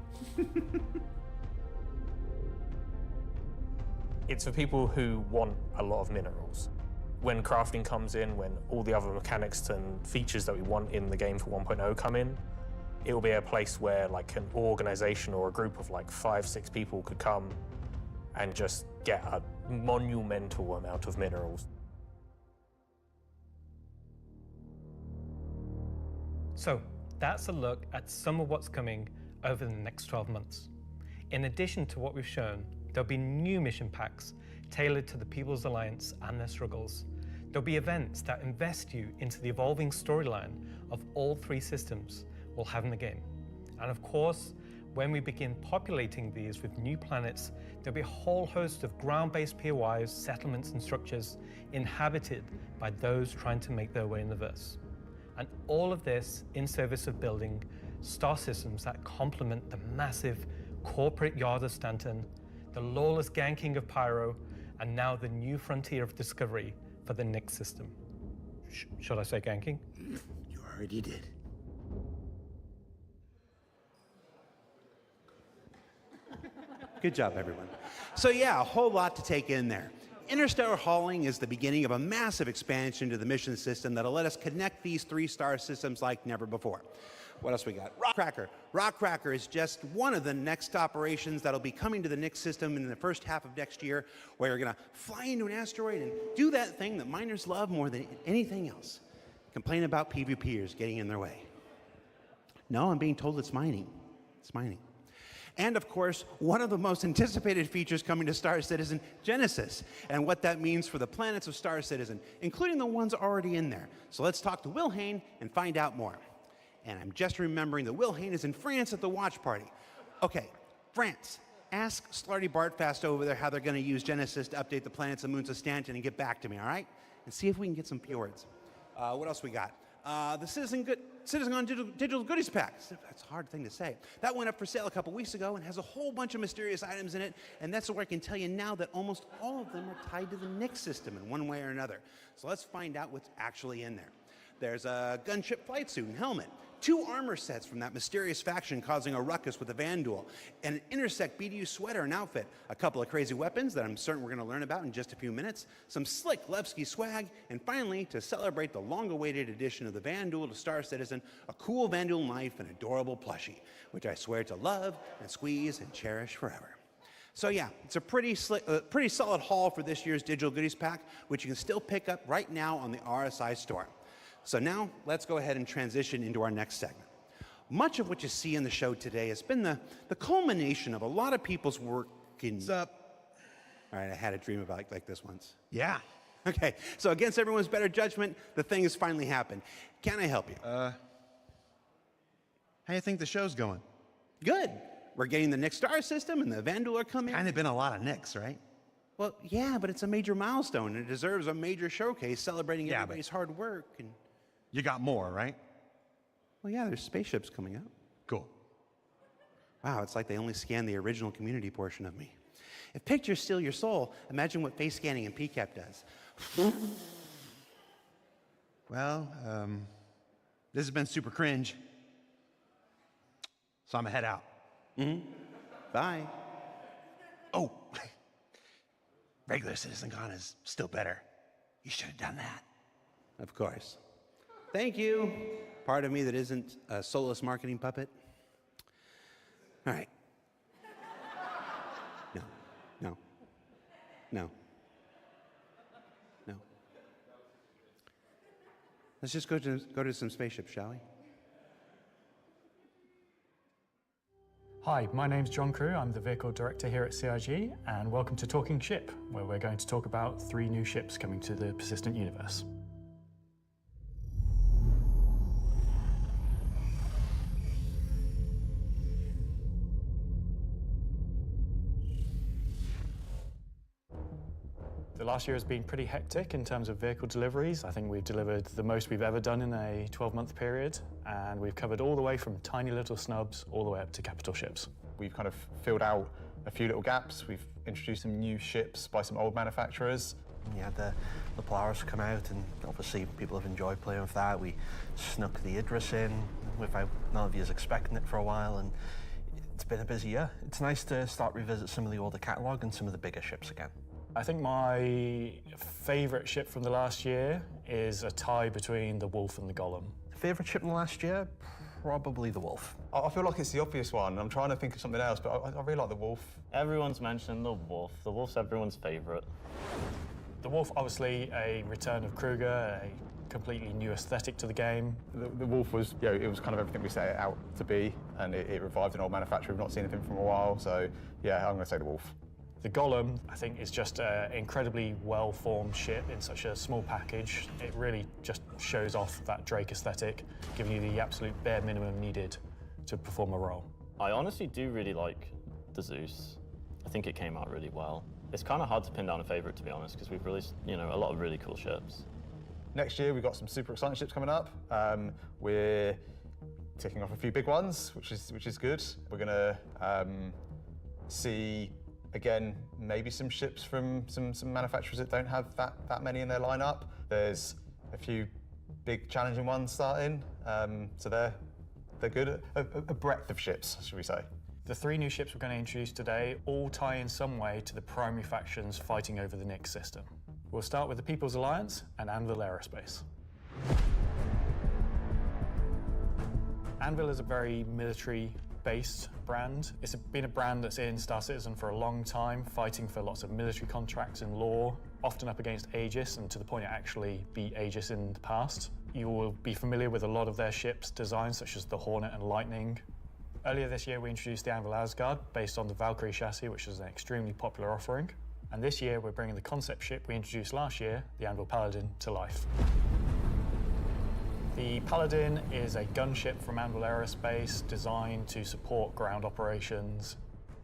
Speaker 4: It's for people who want a lot of minerals. When crafting comes in, when all the other mechanics and features that we want in the game for 1.0 come in, it will be a place where like an organization or a group of like 5-6 people could come and just get a monumental amount of minerals.
Speaker 8: So that's a look at some of what's coming over the next 12 months. In addition to what we've shown, there'll be new mission packs tailored to the People's Alliance and their struggles. There'll be events that invest you into the evolving storyline of all 3 systems we'll have in the game. And of course, when we begin populating these with new planets, there'll be a whole host of ground-based POIs, settlements, and structures inhabited by those trying to make their way in the verse. And all of this in service of building star systems that complement the massive corporate yard of Stanton, the lawless ganking of Pyro, and now the new frontier of discovery for the Nyx system. Should I say ganking?
Speaker 19: You already did. Good job, everyone. So yeah, a whole lot to take in there. Interstellar hauling is the beginning of a massive expansion to the mission system that'll let us connect these 3-star systems like never before. What else we got? Rockcracker. Rockcracker is just one of the next operations that'll be coming to the Nyx system in the first half of next year, where you're gonna fly into an asteroid and do that thing that miners love more than anything else. Complain about PvPers getting in their way. No, I'm being told it's mining. It's mining. And of course, one of the most anticipated features coming to Star Citizen, Genesis, and what that means for the planets of Star Citizen, including the ones already in there. So let's talk to Will Hain and find out more. And I'm just remembering that Will Hain is in France at the watch party. Okay, France. Ask Slarty Bartfast over there how they're going to use Genesis to update the planets and moons of Stanton and get back to me, all right? and see if we can get some fjords. What else we got? The Citizen on Digital Goodies Pack. That's a hard thing to say. That went up for sale a couple weeks ago and has a whole bunch of mysterious items in it, and that's where I can tell you now that almost all of them are tied to the Nix system in one way or another. So let's find out what's actually in there. There's a gunship flight suit and helmet, 2 armor sets from that mysterious faction causing a ruckus with the Vandal, and an Intersect BDU sweater and outfit, a couple of crazy weapons that I'm certain we're going to learn about in just a few minutes, some slick Levski swag, and finally, to celebrate the long-awaited addition of the Vandal to Star Citizen, a cool Vandal knife and adorable plushie, which I swear to love and squeeze and cherish forever. So yeah, it's a pretty solid haul for this year's Digital Goodies Pack, which you can still pick up right now on the RSI store. So now, let's go ahead and transition into our next segment. Much of what you see in the show today has been the culmination of a lot of people's work in... What's up? All right, I had a dream about like this once. Yeah. Okay, so against everyone's better judgment, the thing has finally happened. Can I help you? How do you think the show's going? Good. We're getting the Nix Star system and the Vandal are coming. Kind of been a lot of Nix, right? Well, yeah, but it's a major milestone and it deserves a major showcase celebrating everybody's hard work and... You got more, right? Well, yeah, there's spaceships coming up. Cool. Wow, it's like they only scanned the original community portion of me. If pictures steal your soul, imagine what face scanning in PCAP does. Well, this has been super cringe. So I'm gonna head out. Bye. Oh, regular Citizen Con is still better. You should have done that. Of course. Thank you. Part of me that isn't a soulless marketing puppet. All right. No. Let's just go to some spaceships, shall we?
Speaker 2: Hi, my name's John Crew. I'm the Vehicle Director here at CIG, and welcome to Talking Ship, where we're going to talk about 3 new ships coming to the persistent universe. The last year has been pretty hectic in terms of vehicle deliveries. I think we've delivered the most we've ever done in a 12-month period, and we've covered all the way from tiny little snubs all the way up to capital ships.
Speaker 5: We've kind of filled out a few little gaps. We've introduced some new ships by some old manufacturers.
Speaker 7: You had the Polaris come out, and obviously people have enjoyed playing with that. We snuck the Idris in without none of you expecting it for a while, and it's been a busy year. It's nice to start revisit some of the older catalogue and some of the bigger ships again.
Speaker 2: I think my favourite ship from the last year is a tie between the Wolf and the Golem.
Speaker 7: Favourite ship in the last year? Probably the Wolf.
Speaker 5: I feel like it's the obvious one. I'm trying to think of something else, but I really like the Wolf.
Speaker 24: Everyone's mentioned the Wolf. The Wolf's everyone's favourite.
Speaker 2: The Wolf, obviously a return of Kruger, a completely new aesthetic to the game.
Speaker 5: The Wolf was, it was kind of everything we set it out to be, and it revived an old manufacturer. We've not seen anything from a while, so yeah, I'm going to say the Wolf.
Speaker 2: The Golem, I think, is just an incredibly well-formed ship in such a small package. It really just shows off that Drake aesthetic, giving you the absolute bare minimum needed to perform a role.
Speaker 24: I honestly do really like the Zeus. I think it came out really well. It's kind of hard to pin down a favourite, to be honest, because we've released, a lot of really cool ships.
Speaker 5: Next year, we've got some super exciting ships coming up. We're ticking off a few big ones, which is good. We're going to see, again, maybe some ships from some manufacturers that don't have that many in their lineup. There's a few big challenging ones starting, so they're good. A breadth of ships, should we say.
Speaker 2: The 3 new ships we're going to introduce today all tie in some way to the primary factions fighting over the Nix system. We'll start with the People's Alliance and Anvil Aerospace. Anvil is a very military-based brand. It's been a brand that's in Star Citizen for a long time, fighting for lots of military contracts and lore, often up against Aegis, and to the point it actually beat Aegis in the past. You will be familiar with a lot of their ships' designs, such as the Hornet and Lightning. Earlier this year, we introduced the Anvil Asgard, based on the Valkyrie chassis, which is an extremely popular offering. And this year, we're bringing the concept ship we introduced last year, the Anvil Paladin, to life. The Paladin is a gunship from Anvil Aerospace designed to support ground operations.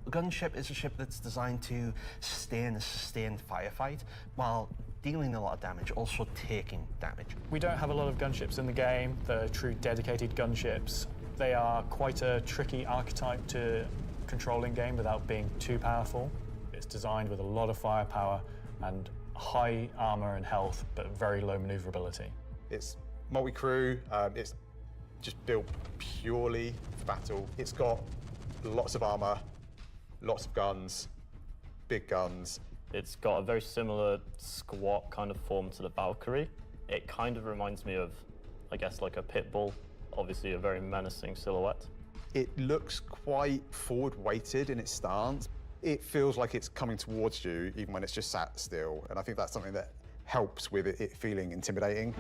Speaker 7: A gunship is a ship that's designed to stay in a sustained firefight while dealing a lot of damage, also taking damage.
Speaker 2: We don't have a lot of gunships in the game, the true dedicated gunships. They are quite a tricky archetype to control in game without being too powerful. It's designed with a lot of firepower and high armor and health, but very low maneuverability.
Speaker 5: It's multi-crew, it's just built purely for battle. It's got lots of armor, lots of guns, big guns.
Speaker 24: It's got a very similar squat kind of form to the Valkyrie. It kind of reminds me of, I guess, like a pit bull, obviously a very menacing silhouette.
Speaker 5: It looks quite forward-weighted in its stance. It feels like it's coming towards you even when it's just sat still, and I think that's something that helps with it feeling intimidating.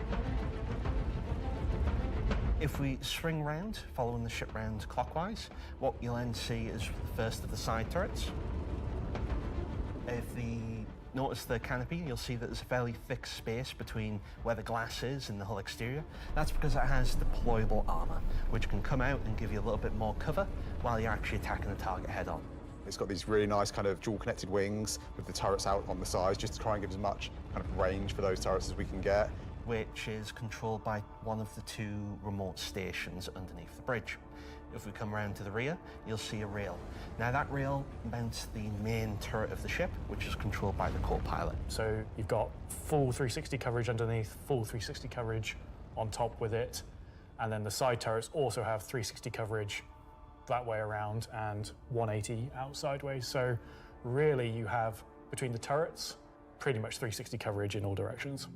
Speaker 7: If we swing round, following the ship round clockwise, what you'll then see is the first of the side turrets. If you notice the canopy, you'll see that there's a fairly thick space between where the glass is and the hull exterior. That's because it has deployable armor, which can come out and give you a little bit more cover while you're actually attacking the target head on.
Speaker 5: It's got these really nice kind of dual connected wings with the turrets out on the sides, just to try and give as much kind of range for those turrets as we can get.
Speaker 7: Which is controlled by one of the two remote stations underneath the bridge. If we come around to the rear, you'll see a rail. Now that rail mounts the main turret of the ship, which is controlled by the co-pilot.
Speaker 2: So you've got full 360 coverage underneath, full 360 coverage on top with it, and then the side turrets also have 360 coverage that way around and 180 out sideways. So really you have, between the turrets, pretty much 360 coverage in all directions.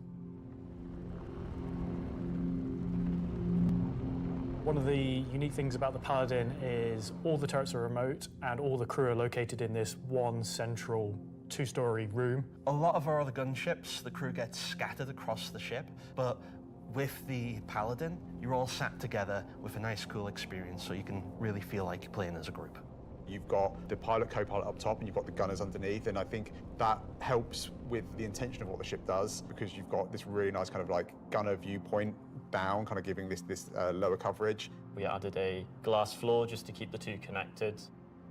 Speaker 2: One of the unique things about the Paladin is all the turrets are remote and all the crew are located in this one central two-story room.
Speaker 7: A lot of our other gunships, the crew gets scattered across the ship, but with the Paladin, you're all sat together with a nice, cool experience, so you can really feel like you're playing as a group.
Speaker 5: You've got the pilot, co-pilot up top, and you've got the gunners underneath, and I think that helps with the intention of what the ship does, because you've got this really nice kind of like gunner viewpoint down, kind of giving this lower coverage.
Speaker 24: We added a glass floor just to keep the two connected.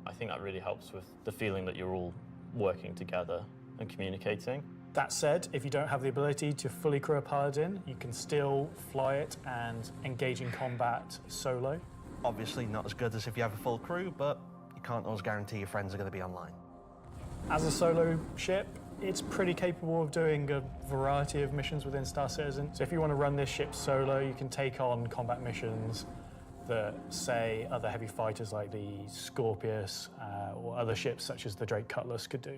Speaker 24: I think that really helps with the feeling that you're all working together and communicating.
Speaker 2: That said, if you don't have the ability to fully crew a Paladin, you can still fly it and engage in combat solo.
Speaker 7: Obviously not as good as if you have a full crew, but you can't always guarantee your friends are going to be online.
Speaker 2: As a solo ship, it's pretty capable of doing a variety of missions within Star Citizen. So if you want to run this ship solo, you can take on combat missions that, say, other heavy fighters like the Scorpius or other ships such as the Drake Cutlass could do.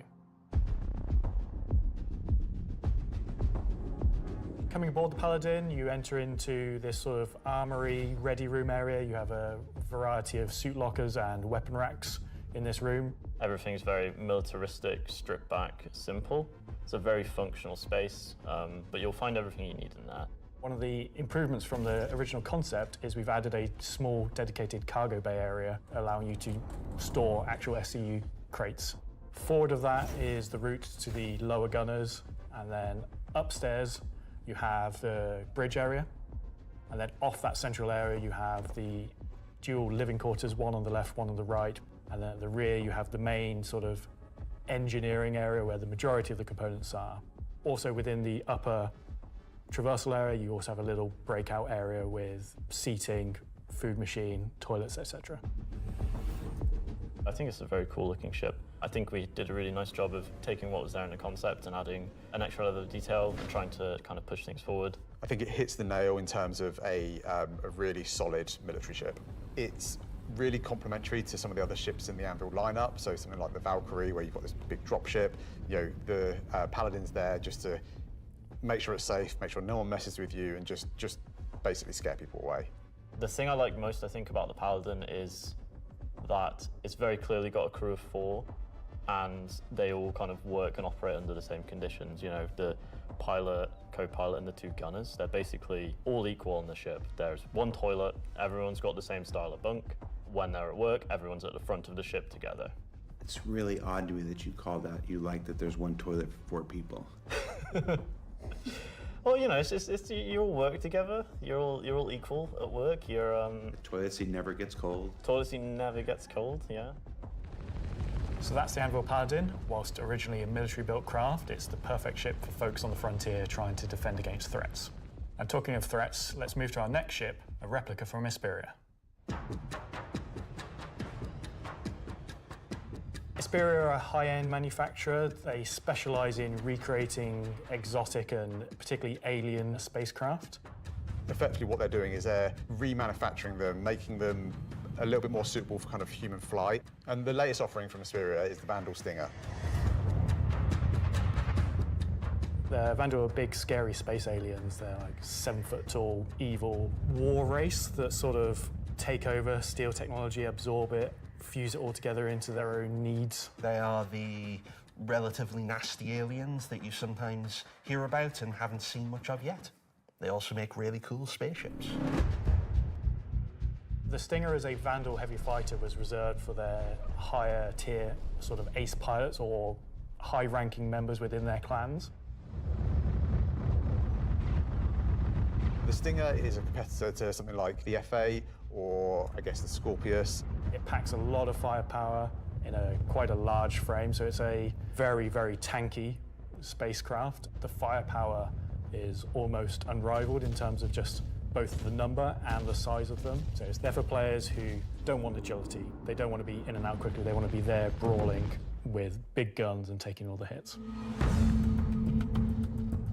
Speaker 2: Coming aboard the Paladin, you enter into this sort of armory, ready room area. You have a variety of suit lockers and weapon racks in this room.
Speaker 24: Everything's very militaristic, stripped back, simple. It's a very functional space, but you'll find everything you need in there.
Speaker 2: One of the improvements from the original concept is we've added a small dedicated cargo bay area, allowing you to store actual SCU crates. Forward of that is the route to the lower gunners, and then upstairs you have the bridge area, and then off that central area you have the dual living quarters, one on the left, one on the right, and then at the rear you have the main sort of engineering area where the majority of the components are. Also within the upper traversal area you also have a little breakout area with seating, food machine, toilets, etc.
Speaker 24: I think it's a very cool looking ship. I think we did a really nice job of taking what was there in the concept and adding an extra level of detail and trying to kind of push things forward.
Speaker 5: I think it hits the nail in terms of a really solid military ship. It's really complementary to some of the other ships in the Anvil lineup, so something like the Valkyrie where you've got this big drop ship. You know, the Paladin's there just to make sure it's safe, make sure no one messes with you, and just basically scare people away.
Speaker 24: The thing I like most, I think, about the Paladin is that it's very clearly got a crew of 4 and they all kind of work and operate under the same conditions. You know, the pilot, co-pilot and the 2 gunners, they're basically all equal on the ship. There's one toilet, everyone's got the same style of bunk. When they're at work, everyone's at the front of the ship together.
Speaker 21: It's really odd to me that you call that, you like that there's one toilet for 4 people.
Speaker 24: Well, you know, it's you all work together. You're all equal at work.
Speaker 21: The toilet seat never gets cold.
Speaker 24: Toilet seat never gets cold. Yeah.
Speaker 2: So that's the Anvil Paladin. Whilst originally a military-built craft, it's the perfect ship for folks on the frontier trying to defend against threats. And talking of threats, let's move to our next ship, a replica from Hesperia. Hesperia are a high-end manufacturer. They specialize in recreating exotic and particularly alien spacecraft.
Speaker 5: Effectively what they're doing is they're remanufacturing them, making them a little bit more suitable for kind of human flight. And the latest offering from Hesperia is the Vandal Stinger.
Speaker 2: The Vandal are big, scary space aliens. They're like 7-foot-tall, evil war race that sort of take over, steal technology, absorb it, fuse it all together into their own needs.
Speaker 7: They are the relatively nasty aliens that you sometimes hear about and haven't seen much of yet. They also make really cool spaceships.
Speaker 2: The Stinger as a Vandal heavy fighter was reserved for their higher tier sort of ace pilots or high-ranking members within their clans.
Speaker 5: The Stinger is a competitor to something like the FA or, I guess, the Scorpius.
Speaker 2: It packs a lot of firepower in quite a large frame, so it's a very, very tanky spacecraft. The firepower is almost unrivaled in terms of just both the number and the size of them. So it's there for players who don't want agility. They don't want to be in and out quickly. They want to be there brawling with big guns and taking all the hits.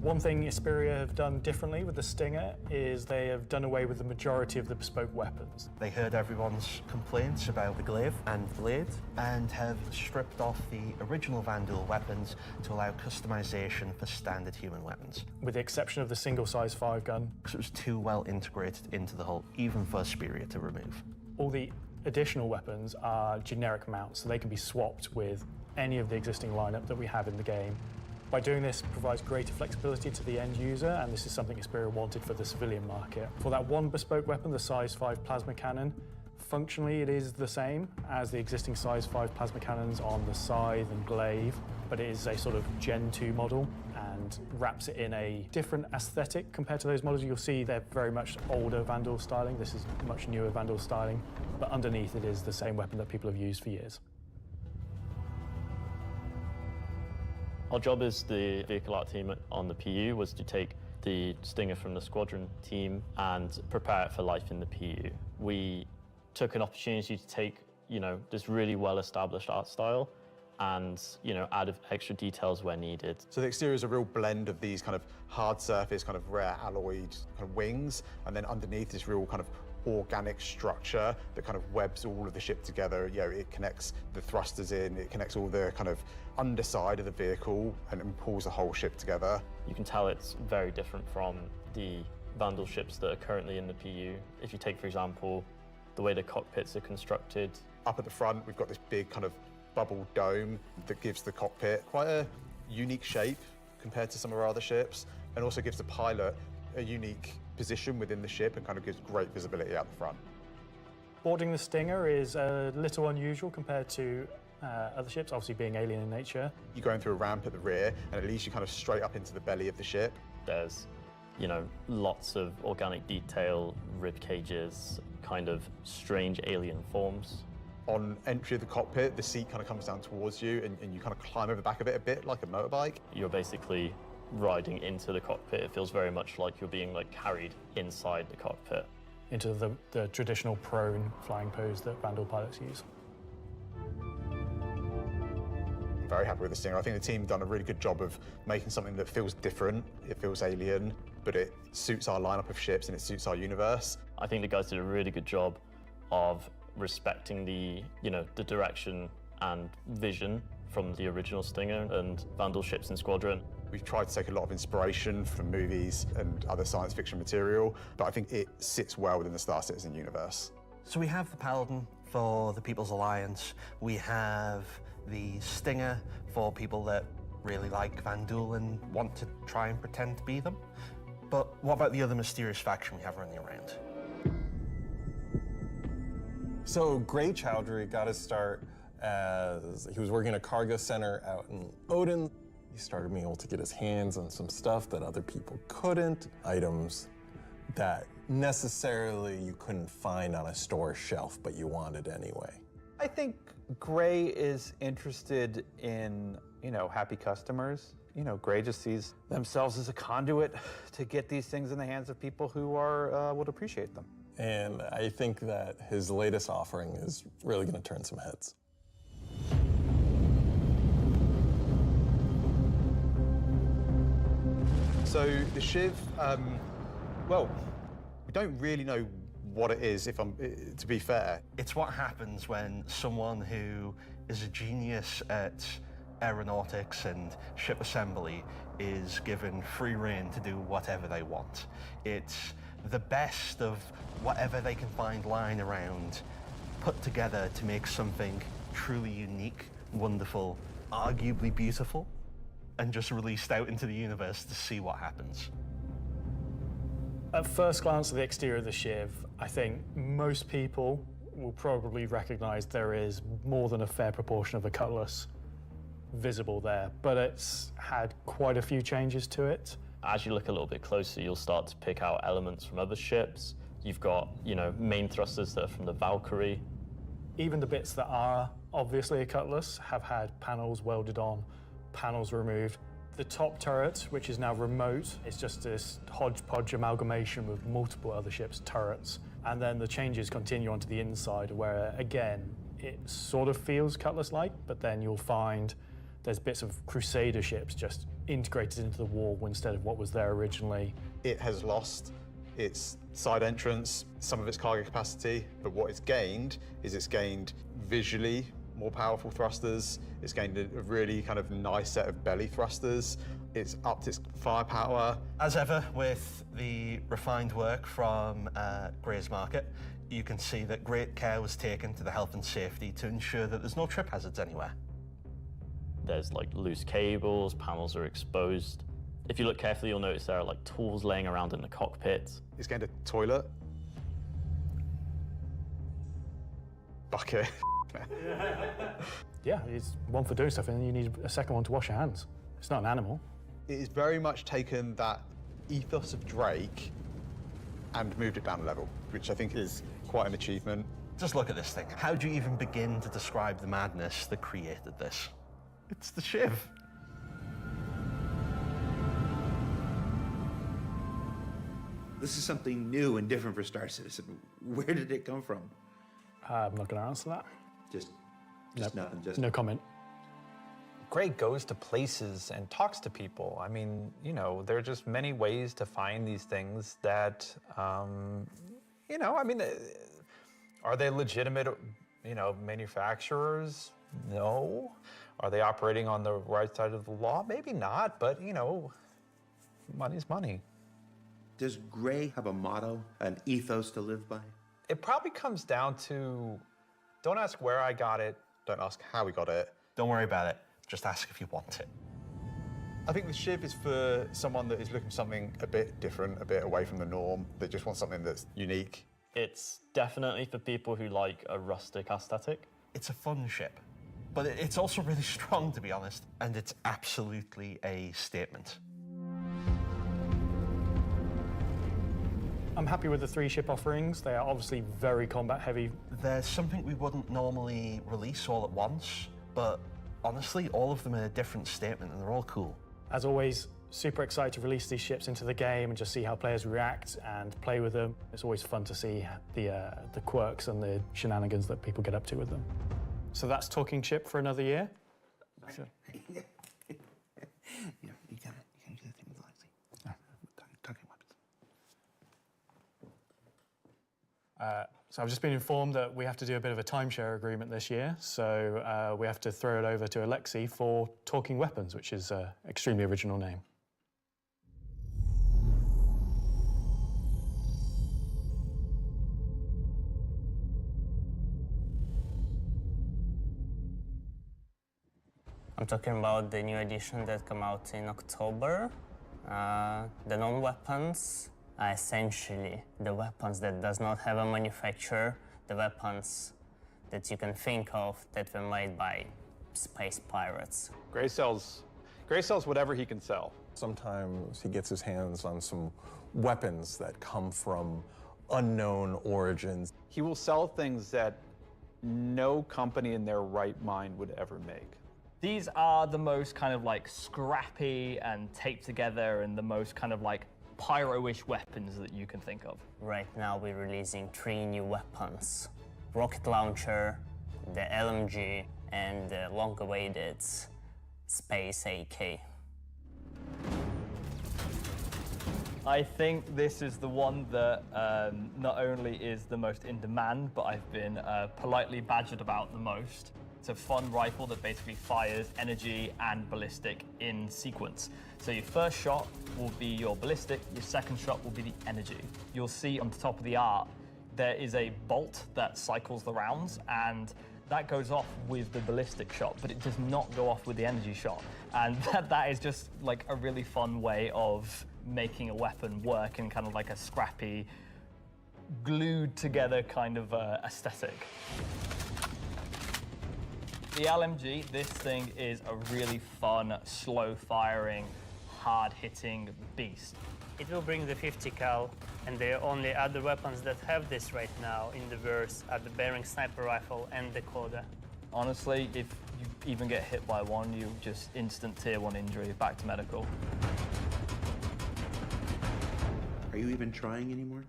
Speaker 2: One thing Hesperia have done differently with the Stinger is they have done away with the majority of the bespoke weapons.
Speaker 7: They heard everyone's complaints about the glaive and blade and have stripped off the original Vandal weapons to allow customization for standard human weapons.
Speaker 2: With the exception of the single-size 5 gun.
Speaker 7: Because it was too well integrated into the hull, even for Hesperia to remove.
Speaker 2: All the additional weapons are generic mounts, so they can be swapped with any of the existing lineup that we have in the game. By doing this, it provides greater flexibility to the end user, and this is something Hesperia wanted for the civilian market. For that one bespoke weapon, the size 5 plasma cannon, functionally it is the same as the existing size 5 plasma cannons on the Scythe and Glaive, but it is a sort of Gen 2 model and wraps it in a different aesthetic compared to those models. You'll see they're very much older Vandal styling. This is much newer Vandal styling, but underneath it is the same weapon that people have used for years.
Speaker 24: Our job as the vehicle art team on the PU was to take the Stinger from the squadron team and prepare it for life in the PU. We took an opportunity to take, this really well-established art style and, add extra details where needed.
Speaker 5: So the exterior is a real blend of these kind of hard surface, kind of rare alloyed kind of wings, and then underneath this real kind of organic structure that kind of webs all of the ship together. It connects the thrusters in, it connects all the kind of underside of the vehicle and pulls the whole ship together.
Speaker 24: You can tell it's very different from the Vandal ships that are currently in the PU. If you take, for example, the way the cockpits are constructed.
Speaker 5: Up at the front, we've got this big kind of bubble dome that gives the cockpit quite a unique shape compared to some of our other ships, and also gives the pilot a unique position within the ship and kind of gives great visibility out the front.
Speaker 2: Boarding the Stinger is a little unusual compared to other ships, obviously being alien in nature.
Speaker 5: You're going through a ramp at the rear, and it leads you kind of straight up into the belly of the ship.
Speaker 24: There's, lots of organic detail, rib cages, kind of strange alien forms.
Speaker 5: On entry of the cockpit, the seat kind of comes down towards you, and you kind of climb over the back of it a bit like a motorbike.
Speaker 24: You're basically riding into the cockpit. It feels very much like you're being carried inside the cockpit.
Speaker 2: Into the traditional prone flying pose that Vandal pilots use.
Speaker 5: I'm very happy with the Stinger. I think the team have done a really good job of making something that feels different, it feels alien, but it suits our lineup of ships and it suits our universe.
Speaker 24: I think the guys did a really good job of respecting the direction and vision from the original Stinger and Vandal ships and Squadron.
Speaker 5: We've tried to take a lot of inspiration from movies and other science fiction material, but I think it sits well within the Star Citizen universe.
Speaker 7: So we have the Paladin for the People's Alliance. We have the Stinger for people that really like Vandal and want to try and pretend to be them. But what about the other mysterious faction we have running around?
Speaker 9: So Gray Chowdhury got his start as he was working at a cargo center out in Odin. He started being able to get his hands on some stuff that other people couldn't, items that necessarily you couldn't find on a store shelf, but you wanted anyway.
Speaker 6: I think Gray is interested in, happy customers. Gray just sees themselves as a conduit to get these things in the hands of people who would appreciate them.
Speaker 9: And I think that his latest offering is really going to turn some heads.
Speaker 5: So the Shiv, well, we don't really know what it is, to be fair.
Speaker 7: It's what happens when someone who is a genius at aeronautics and ship assembly is given free rein to do whatever they want. It's the best of whatever they can find lying around, put together to make something truly unique, wonderful, arguably beautiful, and just released out into the universe to see what happens.
Speaker 2: At first glance at the exterior of the Shiv, I think most people will probably recognize there is more than a fair proportion of the cutlass visible there, but it's had quite a few changes to it.
Speaker 24: As you look a little bit closer, you'll start to pick out elements from other ships. You've got, main thrusters that are from the Valkyrie.
Speaker 2: Even the bits that are obviously a cutlass have had panels welded on, panels removed. The top turret, which is now remote, is just this hodgepodge amalgamation with multiple other ships' turrets. And then the changes continue onto the inside where, again, it sort of feels cutlass-like, but then you'll find there's bits of Crusader ships just integrated into the wall instead of what was there originally.
Speaker 5: It has lost its side entrance, some of its cargo capacity, but what it's gained is it's gained visually more powerful thrusters. It's gained a really kind of nice set of belly thrusters. It's upped its firepower.
Speaker 7: As ever, with the refined work from Gray's Market, you can see that great care was taken to the health and safety to ensure that there's no trip hazards anywhere.
Speaker 24: There's loose cables, panels are exposed. If you look carefully, you'll notice there are tools laying around in the cockpit.
Speaker 5: It's gained a toilet. Bucket.
Speaker 2: Yeah, it's one for doing stuff, and then you need a second one to wash your hands. It's not an animal.
Speaker 5: It has very much taken that ethos of Drake and moved it down a level, which I think is quite an achievement.
Speaker 7: Just look at this thing. How do you even begin to describe the madness that created this? It's the Shiv.
Speaker 21: This is something new and different for Star Citizen. Where did it come from?
Speaker 2: I'm not going to answer that.
Speaker 21: Just
Speaker 2: Nope.
Speaker 21: nothing. Just
Speaker 2: No comment.
Speaker 6: Gray goes to places and talks to people. I mean, there are just many ways to find these things that, are they legitimate, manufacturers? No. Are they operating on the right side of the law? Maybe not, but, money's money.
Speaker 21: Does Gray have a motto, an ethos to live by?
Speaker 6: It probably comes down to, don't ask where I got it,
Speaker 5: don't ask how we got it.
Speaker 7: Don't worry about it. Just ask if you want it.
Speaker 5: I think the Shiv is for someone that is looking for something a bit different, a bit away from the norm, that just wants something that's unique.
Speaker 24: It's definitely for people who like a rustic aesthetic.
Speaker 7: It's a fun ship, but it's also really strong, to be honest, and it's absolutely a statement.
Speaker 2: I'm happy with the 3 ship offerings. They are obviously very combat heavy.
Speaker 7: There's something we wouldn't normally release all at once, but honestly, all of them are a different statement and they're all cool.
Speaker 2: As always, super excited to release these ships into the game and just see how players react and play with them. It's always fun to see the quirks and the shenanigans that people get up to with them. So that's Talking Ship for another year. So.
Speaker 21: Yeah, you can do the thing with Lexi. Talking weapons.
Speaker 2: So I've just been informed that we have to do a bit of a timeshare agreement this year, so we have to throw it over to Alexi for Talking Weapons, which is an extremely original name.
Speaker 10: I'm talking about the new edition that came out in October. The non-weapons are essentially the weapons that does not have a manufacturer, the weapons that you can think of that were made by space pirates.
Speaker 6: Gray sells whatever he can sell.
Speaker 9: Sometimes he gets his hands on some weapons that come from unknown origins.
Speaker 6: He will sell things that no company in their right mind would ever make.
Speaker 20: These are the most kind of like scrappy and taped together and the most kind of like pyro-ish weapons that you can think of.
Speaker 10: Right now we're releasing 3 new weapons. Rocket launcher, the LMG, and the long-awaited Space AK.
Speaker 20: I think this is the one that not only is the most in demand, but I've been politely badgered about the most. It's a fun rifle that basically fires energy and ballistic in sequence. So your first shot will be your ballistic, your second shot will be the energy. You'll see on the top of the art, there is a bolt that cycles the rounds, and that goes off with the ballistic shot, but it does not go off with the energy shot. And that is just like a really fun way of making a weapon work in kind of like a scrappy, glued together kind of aesthetic. The LMG, this thing is a really fun, slow-firing, hard-hitting beast.
Speaker 11: It will bring the 50 cal, and the only other weapons that have this right now in the verse are the Bearing Sniper Rifle and the Coda.
Speaker 20: Honestly, if you even get hit by one, you just instant tier 1 injury, back to medical.
Speaker 21: Are you even trying anymore?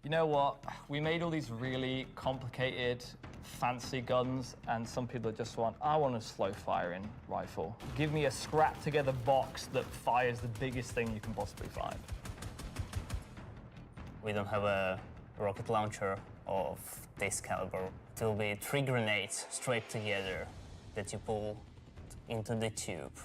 Speaker 20: You know what? We made all these really complicated, fancy guns, and some people just want, I want a slow-firing rifle. Give me a scrap-together box that fires the biggest thing you can possibly find.
Speaker 10: We don't have a rocket launcher of this caliber. It will be 3 grenades straight together that you pull into the tube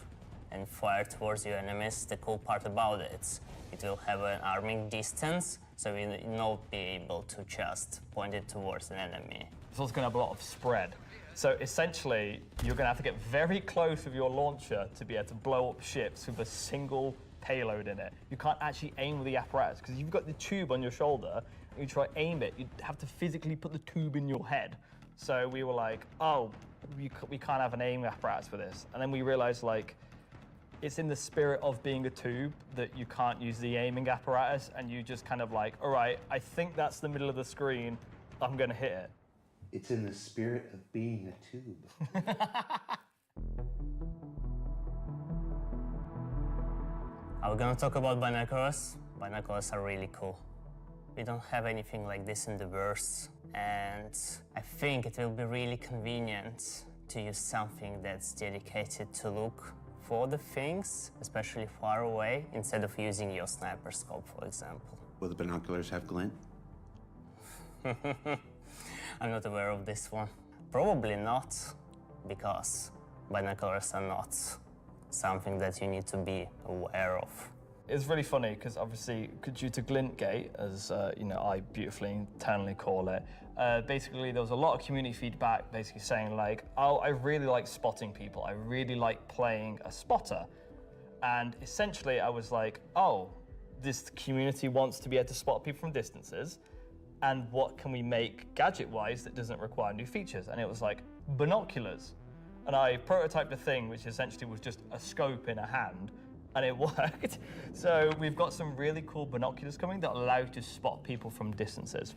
Speaker 10: and fire towards your enemies. The cool part about it will have an arming distance, so you'll not be able to just point it towards an enemy.
Speaker 20: It's also going to have a lot of spread. So essentially, you're going to have to get very close with your launcher to be able to blow up ships with a single payload in it. You can't actually aim with the apparatus, because you've got the tube on your shoulder, and you try to aim it, you'd have to physically put the tube in your head. So we were like, oh, we can't have an aiming apparatus for this. And then we realized, like, it's in the spirit of being a tube that you can't use the aiming apparatus, and you just kind of like, all right, I think that's the middle of the screen, I'm gonna hit it.
Speaker 21: It's in the spirit of being a tube.
Speaker 10: Are we gonna talk about binoculars? Binoculars are really cool. We don't have anything like this in the verse, and I think it will be really convenient to use something that's dedicated to look for the things, especially far away, instead of using your sniper scope, for example.
Speaker 21: Will the binoculars have glint?
Speaker 10: I'm not aware of this one. Probably not, because binoculars are not something that you need to be aware of.
Speaker 20: It's really funny because obviously, due to glint gate, as you know, I beautifully internally call it, basically there was a lot of community feedback basically saying like, oh, I really like spotting people. I really like playing a spotter. And essentially I was like, oh, this community wants to be able to spot people from distances. And what can we make gadget-wise that doesn't require new features? And it was like, binoculars. And I prototyped a thing which essentially was just a scope in a hand, and it worked. So we've got some really cool binoculars coming that allow you to spot people from distances.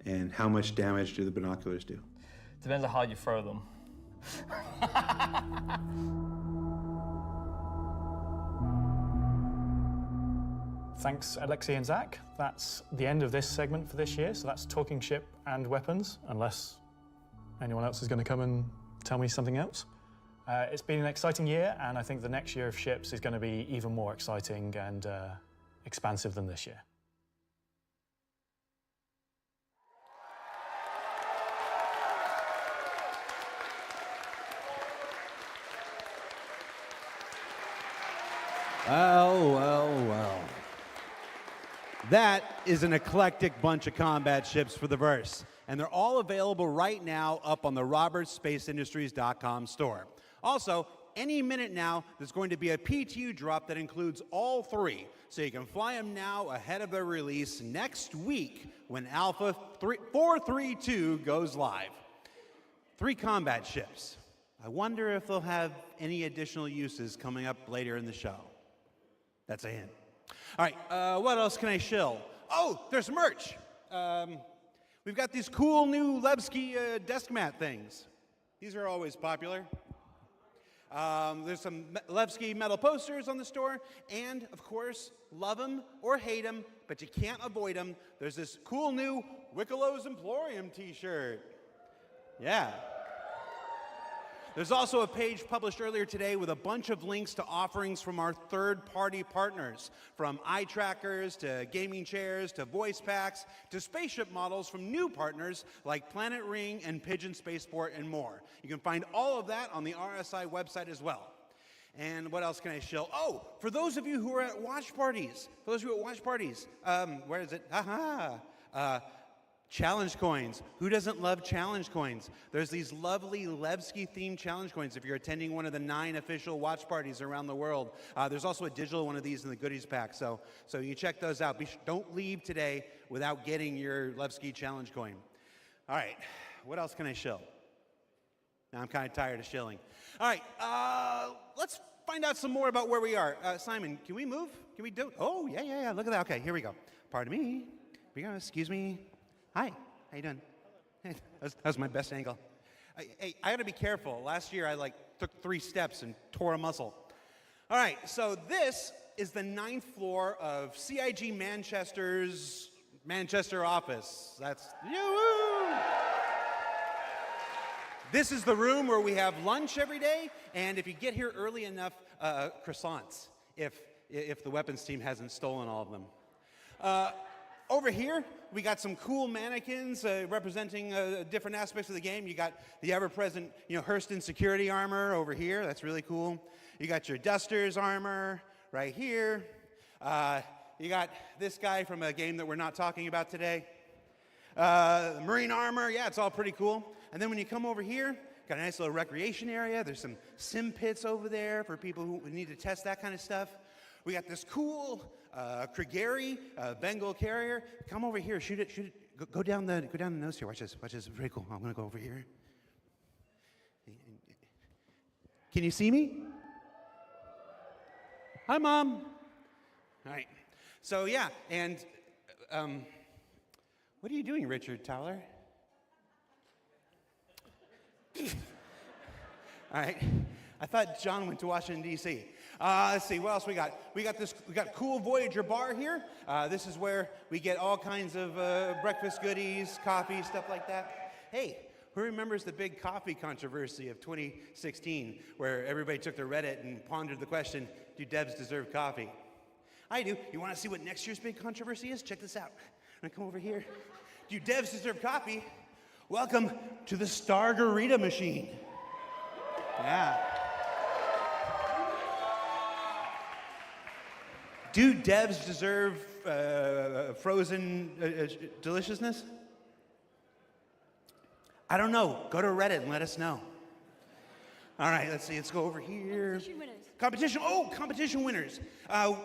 Speaker 21: And how much damage do the binoculars do?
Speaker 20: Depends on how you throw them.
Speaker 2: Thanks, Alexei and Zach. That's the end of this segment for this year. So that's talking ship and weapons, unless anyone else is going to come and tell me something else. It's been an exciting year, and I think the next year of ships is going to be even more exciting and expansive than this year.
Speaker 19: Well, well, well. That is an eclectic bunch of combat ships for the verse, and they're all available right now up on the robertsspaceindustries.com store. Also, any minute now, there's going to be a PTU drop that includes all 3, so you can fly them now ahead of their release next week when Alpha 432 goes live. 3 combat ships. I wonder if they'll have any additional uses coming up later in the show. That's a hint. All right, what else can I shill? Oh, there's merch. We've got these cool new Levski desk mat things. These are always popular. There's some Levski metal posters on the store, and of course, love them or hate them, but you can't avoid them. There's this cool new Wickelow's Emporium t-shirt. Yeah. There's also a page published earlier today with a bunch of links to offerings from our third-party partners, from eye trackers to gaming chairs to voice packs to spaceship models from new partners like Planet Ring and Pigeon Spaceport and more. You can find all of that on the RSI website as well. And what else can I show? Oh, for those of you who are at watch parties, where is it? Challenge coins. Who doesn't love challenge coins? There's these lovely Levski-themed challenge coins if you're attending one of the 9 official watch parties around the world. There's also a digital one of these in the goodies pack, so you check those out. Don't leave today without getting your Levski challenge coin. All right, what else can I show? Now I'm kind of tired of shilling. All right, let's find out some more about where we are. Simon, can we move? Can we do? Oh, yeah. Look at that. Okay, here we go. Pardon me. Here we go. Excuse me. Hi, how you doing? That was my best angle. Hey, I gotta be careful. Last year I took 3 steps and tore a muscle. All right, so this is the 9th floor of CIG Manchester's Manchester office. That's yoo-hoo! This is the room where we have lunch every day, and if you get here early enough, croissants, if the weapons team hasn't stolen all of them. Over here, we got some cool mannequins representing different aspects of the game. You got the ever-present, Hurston security armor over here. That's really cool. You got your Dusters armor right here. You got this guy from a game that we're not talking about today. Marine armor, yeah, it's all pretty cool. And then when you come over here, got a nice little recreation area. There's some sim pits over there for people who need to test that kind of stuff. We got this cool Krigeri Bengal carrier. Come over here, shoot it. Go down the nose here. Watch this. It's very cool. I'm gonna go over here. Can you see me? Hi, Mom. All right. So yeah, and what are you doing, Richard Towler? All right. I thought John went to Washington, D.C. Let's see, what else we got? We got cool Voyager bar here. This is where we get all kinds of breakfast goodies, coffee, stuff like that. Hey, who remembers the big coffee controversy of 2016, where everybody took to Reddit and pondered the question, do devs deserve coffee? I do. You want to see what next year's big controversy is? Check this out. I'm gonna come over here. Do devs deserve coffee? Welcome to the Stargarita machine. Yeah. Do devs deserve frozen deliciousness? I don't know. Go to Reddit and let us know. All right, let's see. Let's go over here.
Speaker 12: Competition winners.
Speaker 19: Competition. Oh, competition winners.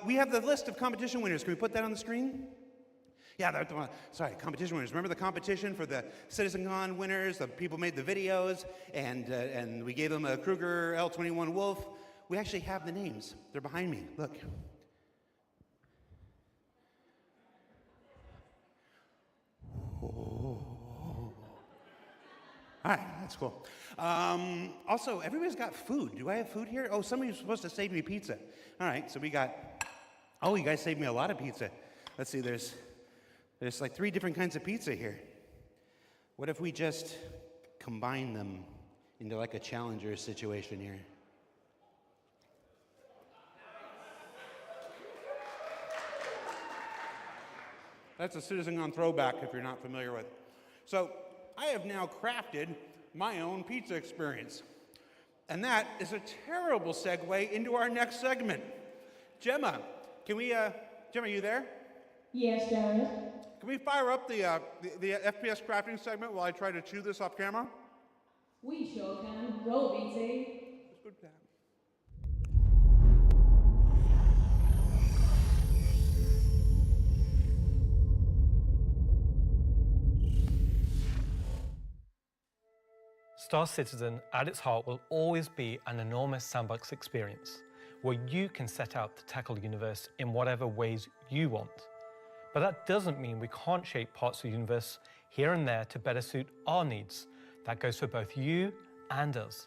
Speaker 19: We have the list of competition winners. Can we put that on the screen? Yeah, sorry, competition winners. Remember the competition for the CitizenCon winners? The people made the videos, and we gave them a Kruger L21 Wolf. We actually have the names. They're behind me. Look. Oh. All right, that's cool. Also, everybody's got food. Do I have food here? Oh, somebody's supposed to save me pizza. All right, so we got, oh, you guys saved me a lot of pizza. Let's see, there's like 3 different kinds of pizza here. What if we just combine them into like a challenger situation here? That's a CitizenCon throwback if you're not familiar with. So I have now crafted my own pizza experience. And that is a terrible segue into our next segment. Gemma, can we, Gemma, are you there?
Speaker 12: Yes, Jared.
Speaker 19: Can we fire up the FPS crafting segment while I try to chew this off camera?
Speaker 12: We sure can. Roll, BT.
Speaker 19: Let's go to that.
Speaker 8: Star Citizen, at its heart, will always be an enormous sandbox experience, where you can set out to tackle the universe in whatever ways you want. But that doesn't mean we can't shape parts of the universe here and there to better suit our needs. That goes for both you and us.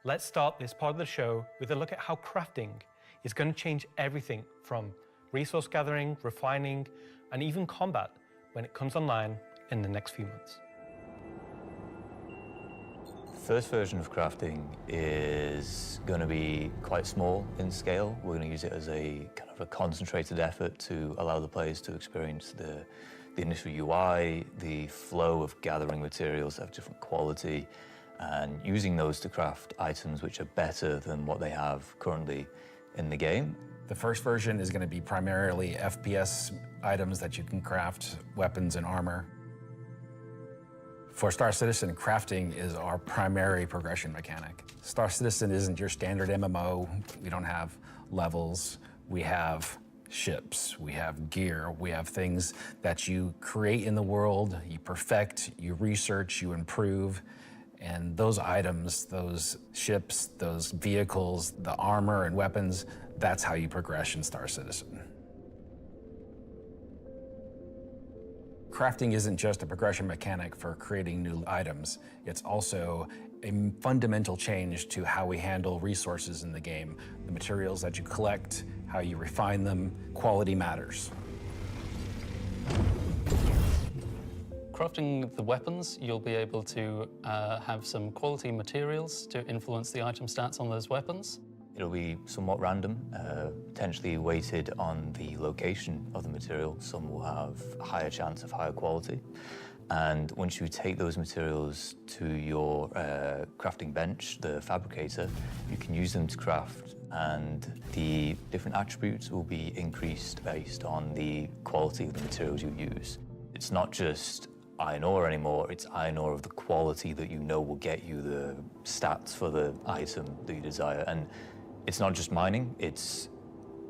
Speaker 8: Let's start this part of the show with a look at how crafting is going to change everything from resource gathering, refining, and even combat when it comes online in the next few months.
Speaker 1: First version of crafting is going to be quite small in scale. We're going to use it as a kind of a concentrated effort to allow the players to experience the initial UI, the flow of gathering materials that have different quality, and using those to craft items which are better than what they have currently in the game.
Speaker 13: The first version is going to be primarily FPS items that you can craft, weapons and armor. For Star Citizen, crafting is our primary progression mechanic. Star Citizen isn't your standard MMO. We don't have levels. We have ships, we have gear, we have things that you create in the world, you perfect, you research, you improve, and those items, those ships, those vehicles, the armor and weapons, that's how you progress in Star Citizen. Crafting isn't just a progression mechanic for creating new items, it's also a fundamental change to how we handle resources in the game. The materials that you collect, how you refine them, quality matters.
Speaker 14: Crafting the weapons, you'll be able to have some quality materials to influence the item stats on those weapons.
Speaker 1: It'll be somewhat random, potentially weighted on the location of the material. Some will have a higher chance of higher quality. And once you take those materials to your crafting bench, the fabricator, you can use them to craft, and the different attributes will be increased based on the quality of the materials you use. It's not just iron ore anymore, it's iron ore of the quality that you know will get you the stats for the item that you desire. And it's not just mining, it's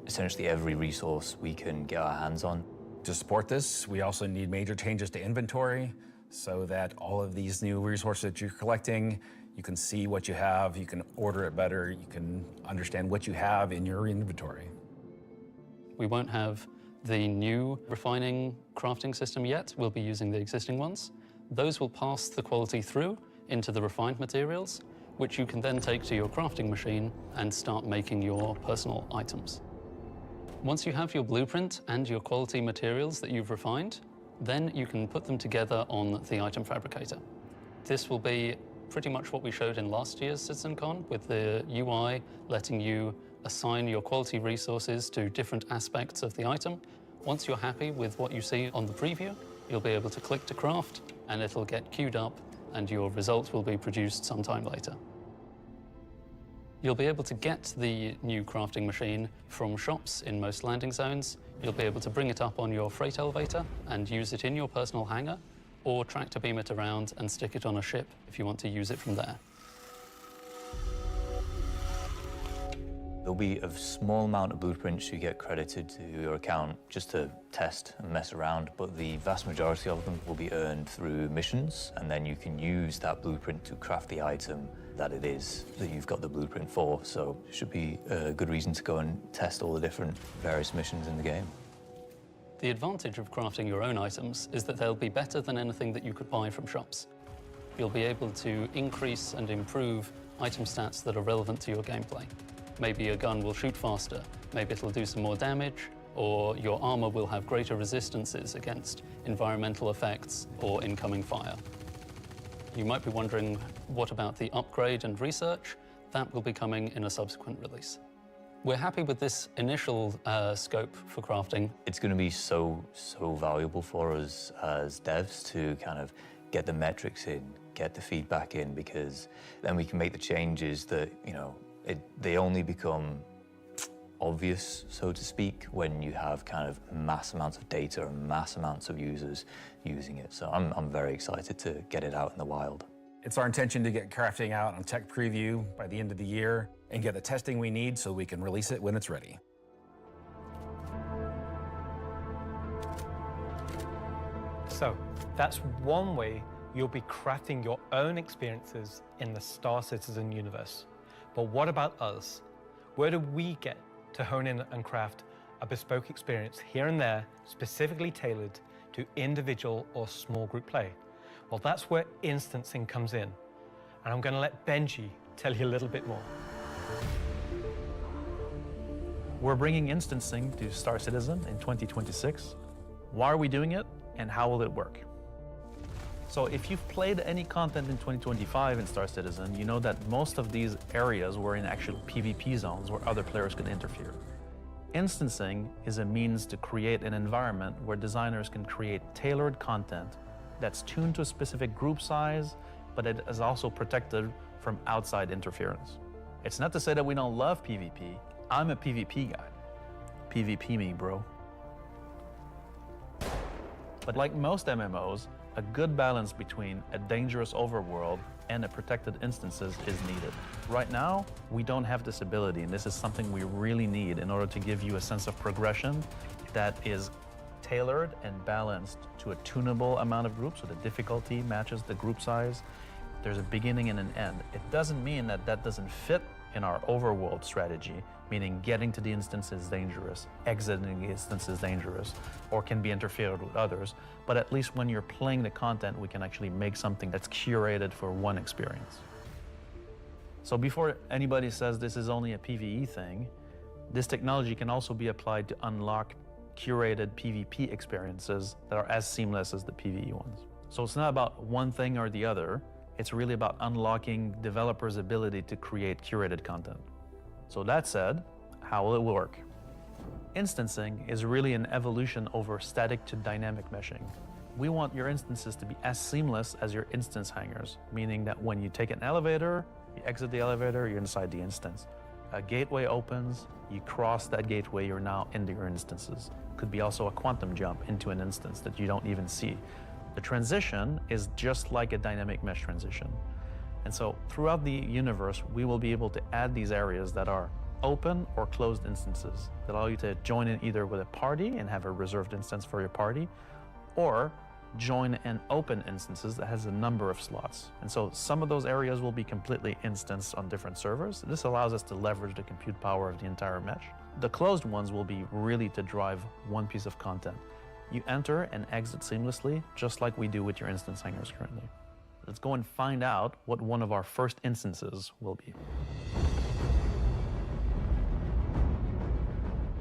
Speaker 1: essentially every resource we can get our hands on.
Speaker 13: To support this, we also need major changes to inventory so that all of these new resources that you're collecting, you can see what you have, you can order it better, you can understand what you have in your inventory.
Speaker 14: We won't have the new refining crafting system yet. We'll be using the existing ones. Those will pass the quality through into the refined materials, which you can then take to your crafting machine and start making your personal items. Once you have your blueprint and your quality materials that you've refined, then you can put them together on the item fabricator. This will be pretty much what we showed in last year's CitizenCon, with the UI letting you assign your quality resources to different aspects of the item. Once you're happy with what you see on the preview, you'll be able to click to craft, and it'll get queued up, and your result will be produced sometime later. You'll be able to get the new crafting machine from shops in most landing zones. You'll be able to bring it up on your freight elevator and use it in your personal hangar, or tractor beam it around and stick it on a ship if you want to use it from there.
Speaker 1: There'll be a small amount of blueprints you get credited to your account just to test and mess around, but the vast majority of them will be earned through missions, and then you can use that blueprint to craft the item that it is that you've got the blueprint for. So it should be a good reason to go and test all the different various missions in the game.
Speaker 14: The advantage of crafting your own items is that they'll be better than anything that you could buy from shops. You'll be able to increase and improve item stats that are relevant to your gameplay. Maybe your gun will shoot faster, maybe it'll do some more damage, or your armor will have greater resistances against environmental effects or incoming fire. You might be wondering, what about the upgrade and research? That will be coming in a subsequent release. We're happy with this initial scope for crafting.
Speaker 1: It's going to be so valuable for us as devs to kind of get the metrics in, get the feedback in, because then we can make the changes that, you know, they only become obvious, so to speak, when you have kind of mass amounts of data and mass amounts of users using it. So I'm very excited to get it out in the wild.
Speaker 13: It's our intention to get crafting out on tech preview by the end of the year and get the testing we need so we can release it when it's ready.
Speaker 8: So that's one way you'll be crafting your own experiences in the Star Citizen universe. But what about us? Where do we get to hone in and craft a bespoke experience here and there, specifically tailored to individual or small group play? Well, that's where instancing comes in. And I'm going to let Benji tell you a little bit more.
Speaker 20: We're bringing instancing to Star Citizen in 2026. Why are we doing it, and how will it work? So if you've played any content in 2025 in Star Citizen, you know that most of these areas were in actual PvP zones where other players could interfere. Instancing is a means to create an environment where designers can create tailored content that's tuned to a specific group size, but it is also protected from outside interference. It's not to say that we don't love PvP. I'm a PvP guy. PvP me, bro. But like most MMOs, a good balance between a dangerous overworld and a protected instances is needed. Right now, we don't have this ability, and this is something we really need in order to give you a sense of progression that is tailored and balanced to a tunable amount of groups, so the difficulty matches the group size. There's a beginning and an end. It doesn't mean that that doesn't fit in our overworld strategy, meaning getting to the instance is dangerous, exiting the instance is dangerous, or can be interfered with others. But at least when you're playing the content, we can actually make something that's curated for one experience. So before anybody says this is only a PvE thing, this technology can also be applied to unlock curated PvP experiences that are as seamless as the PvE ones. So it's not about one thing or the other. It's really about unlocking developers' ability to create curated content. So that said, how will it work? Instancing is really an evolution over static to dynamic meshing. We want your instances to be as seamless as your instance hangars, meaning that when you take an elevator, you exit the elevator, you're inside the instance. A gateway opens, you cross that gateway, you're now into your instances. Could be also a quantum jump into an instance that you don't even see. The transition is just like a dynamic mesh transition. And so throughout the universe, we will be able to add these areas that are open or closed instances that allow you to join in either with a party and have a reserved instance for your party, or join an open instances that has a number of slots. And so some of those areas will be completely instanced on different servers. This allows us to leverage the compute power of the entire mesh. The closed ones will be really to drive one piece of content. You enter and exit seamlessly, just like we do with your instance hangars currently. Let's go and find out what one of our first instances will be.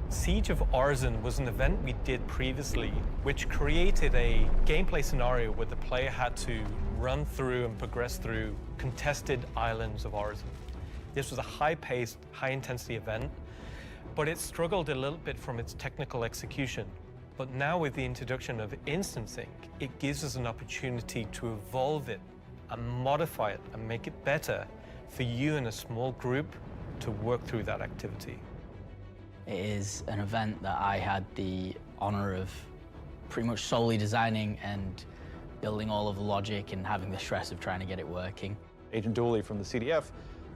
Speaker 8: Siege of Arisen was an event we did previously, which created a gameplay scenario where the player had to run through and progress through contested islands of Arisen. This was a high-paced, high-intensity event, but it struggled a little bit from its technical execution. But now with the introduction of instancing, it gives us an opportunity to evolve it and modify it and make it better for you and a small group to work through that activity.
Speaker 17: It is an event that I had the honor of pretty much solely designing and building all of the logic and having the stress of trying to get it working.
Speaker 6: Agent Dooley from the CDF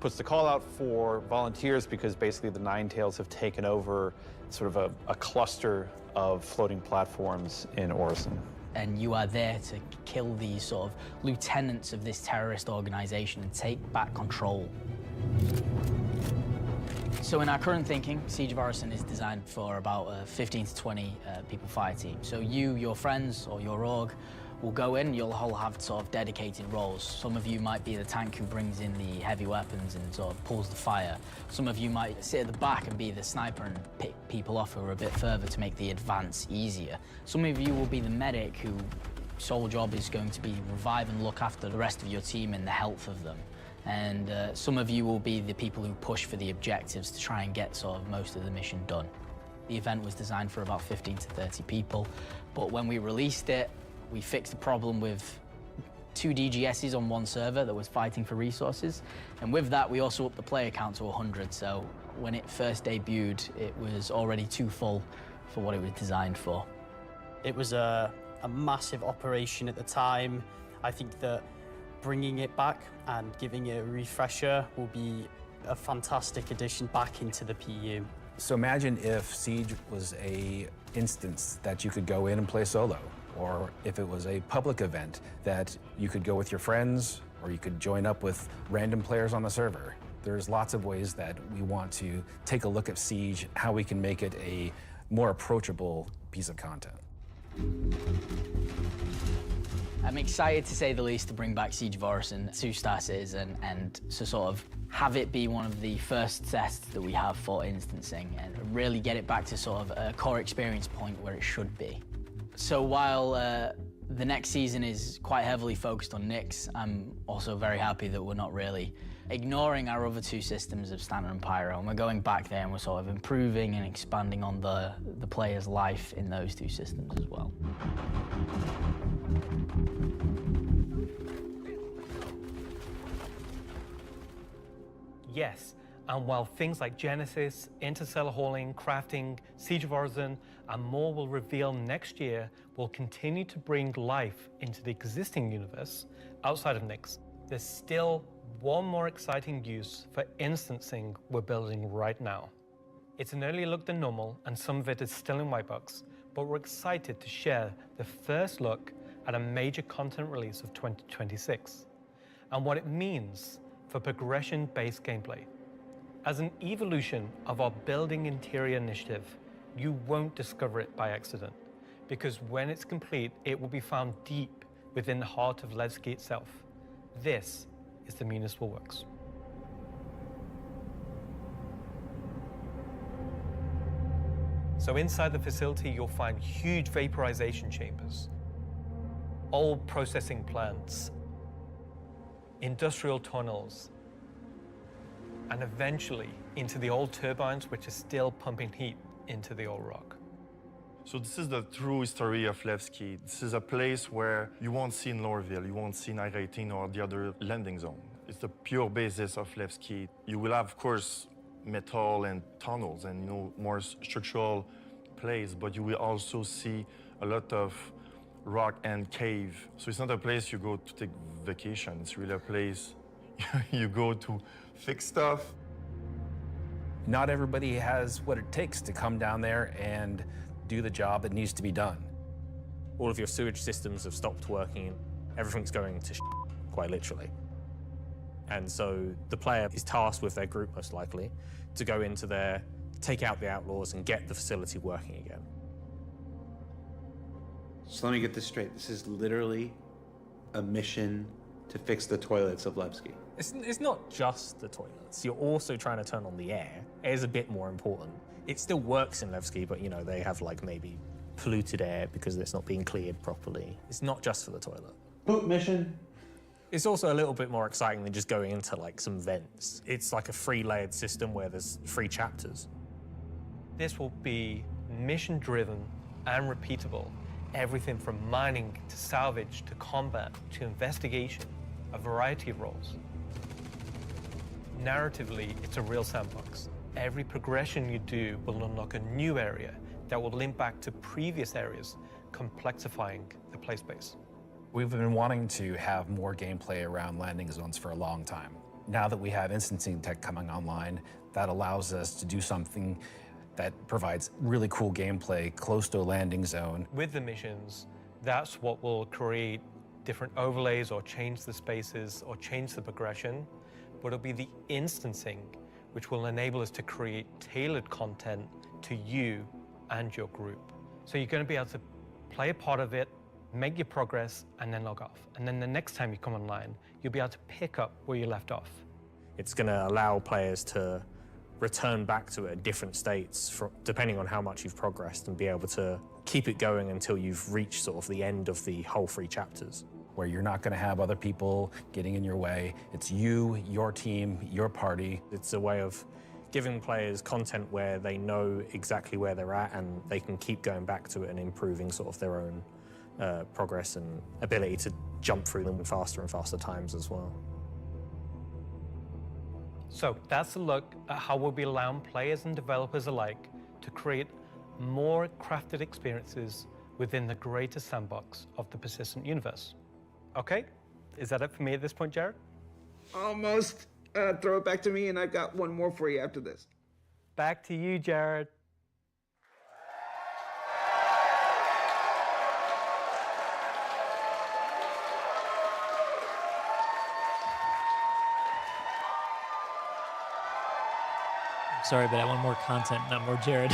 Speaker 6: puts the call out for volunteers because basically the Nine Tails have taken over sort of a cluster of floating platforms in Orison.
Speaker 17: And you are there to kill these sort of lieutenants of this terrorist organization and take back control. So in our current thinking, Siege of Orison is designed for about 15 to 20 people fire team. So you, your friends, or your org will go in, you'll all have sort of dedicated roles. Some of you might be the tank who brings in the heavy weapons and sort of pulls the fire. Some of you might sit at the back and be the sniper and pick people off who are a bit further to make the advance easier. Some of you will be the medic whose sole job is going to be revive and look after the rest of your team and the health of them. And some of you will be the people who push for the objectives to try and get sort of most of the mission done. The event was designed for about 15 to 30 people, but when we released it, we fixed the problem with 2 DGSs on one server that was fighting for resources. And with that, we also upped the player count to 100. So when it first debuted, it was already too full for what it was designed for.
Speaker 18: It was a massive operation at the time. I think that bringing it back and giving it a refresher will be a fantastic addition back into the PU.
Speaker 13: So imagine if Siege was a instance that you could go in and play solo, or if it was a public event that you could go with your friends, or you could join up with random players on the server. There's lots of ways that we want to take a look at Siege, how we can make it a more approachable piece of content.
Speaker 17: I'm excited, to say the least, to bring back Siege of Orison to Star Citizen and to sort of have it be one of the first tests that we have for instancing and really get it back to sort of a core experience point where it should be. So while the next season is quite heavily focused on Nyx, I'm also very happy that we're not really ignoring our other two systems of Standard and Pyro, and we're going back there and we're sort of improving and expanding on the player's life in those two systems as well.
Speaker 8: Yes, and while things like Genesis, interstellar hauling, crafting, Siege of Orison, and more will reveal next year, we'll continue to bring life into the existing universe outside of Nyx. There's still one more exciting use for instancing we're building right now. It's an earlier look than normal, and some of it is still in white box, but we're excited to share the first look at a major content release of 2026, and what it means for progression-based gameplay. As an evolution of our Building Interior initiative, you won't discover it by accident, because when it's complete, it will be found deep within the heart of Levski itself. This is the Municipal Works. So inside the facility, you'll find huge vaporization chambers, old processing plants, industrial tunnels, and eventually into the old turbines, which are still pumping heat into the old rock.
Speaker 15: So this is the true history of Levski. This is a place where you won't see in Lorville, you won't see in I-18 or the other landing zone. It's the pure basis of Levski. You will have, of course, metal and tunnels and more structural place, but you will also see a lot of rock and cave. So it's not a place you go to take vacation. It's really a place you go to fix stuff.
Speaker 13: Not everybody has what it takes to come down there and do the job that needs to be done.
Speaker 4: All of your sewage systems have stopped working. Everything's going to quite literally. And so the player is tasked with their group, most likely, to go into there, take out the outlaws, and get the facility working again.
Speaker 21: So let me get this straight. This is literally a mission to fix the toilets of Levski.
Speaker 4: It's not just the toilets. You're also trying to turn on the air. Air is a bit more important. It still works in Levski, but they have like maybe polluted air because it's not being cleared properly. It's not just for the toilet.
Speaker 21: Poop mission.
Speaker 4: It's also a little bit more exciting than just going into like some vents. It's like a 3-layered system where there's 3 chapters.
Speaker 8: This will be mission-driven and repeatable. Everything from mining to salvage to combat to investigation, a variety of roles. Narratively, it's a real sandbox. Every progression you do will unlock a new area that will link back to previous areas, complexifying the play space.
Speaker 13: We've been wanting to have more gameplay around landing zones for a long time. Now that we have instancing tech coming online, that allows us to do something that provides really cool gameplay close to a landing zone.
Speaker 8: With the missions, that's what will create different overlays or change the spaces or change the progression, but it'll be the instancing which will enable us to create tailored content to you and your group. So you're going to be able to play a part of it, make your progress, and then log off. And then the next time you come online, you'll be able to pick up where you left off.
Speaker 4: It's going to allow players to return back to it at different states, depending on how much you've progressed, and be able to keep it going until you've reached sort of the end of the whole 3 chapters.
Speaker 13: Where you're not going to have other people getting in your way. It's you, your team, your party.
Speaker 4: It's a way of giving players content where they know exactly where they're at and they can keep going back to it and improving sort of their own progress and ability to jump through them in faster and faster times as well.
Speaker 8: So that's a look at how we'll be allowing players and developers alike to create more crafted experiences within the greater sandbox of the persistent universe. Okay, is that it for me at this point, Jared?
Speaker 21: Almost. Throw it back to me, and I've got one more for you after this.
Speaker 8: Back to you, Jared.
Speaker 16: Sorry, but I want more content, not more Jared.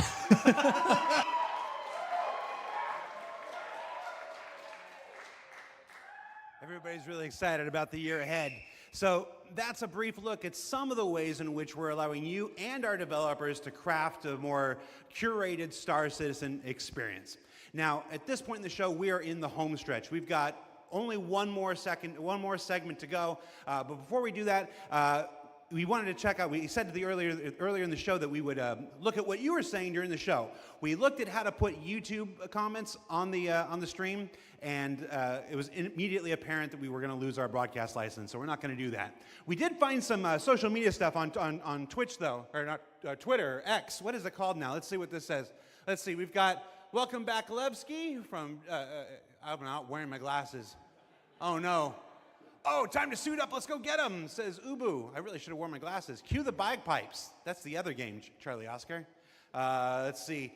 Speaker 19: is really excited about the year ahead. So that's a brief look at some of the ways in which we're allowing you and our developers to craft a more curated Star Citizen experience. Now, at this point in the show, we are in the home stretch. We've got only one more segment to go. But before we do that, we wanted to check out, we said earlier in the show that we would look at what you were saying during the show. We looked at how to put YouTube comments on the stream, and it was immediately apparent that we were going to lose our broadcast license, so we're not going to do that. We did find some social media stuff on Twitch, though, or not Twitter, X. What is it called now? Let's see what this says. Let's see, we've got Welcome Back Levski from, I'm not wearing my glasses. Oh, no. Oh, time to suit up, let's go get him, says Ubu. I really should have worn my glasses. Cue the bagpipes. That's the other game, Charlie Oscar. Let's see.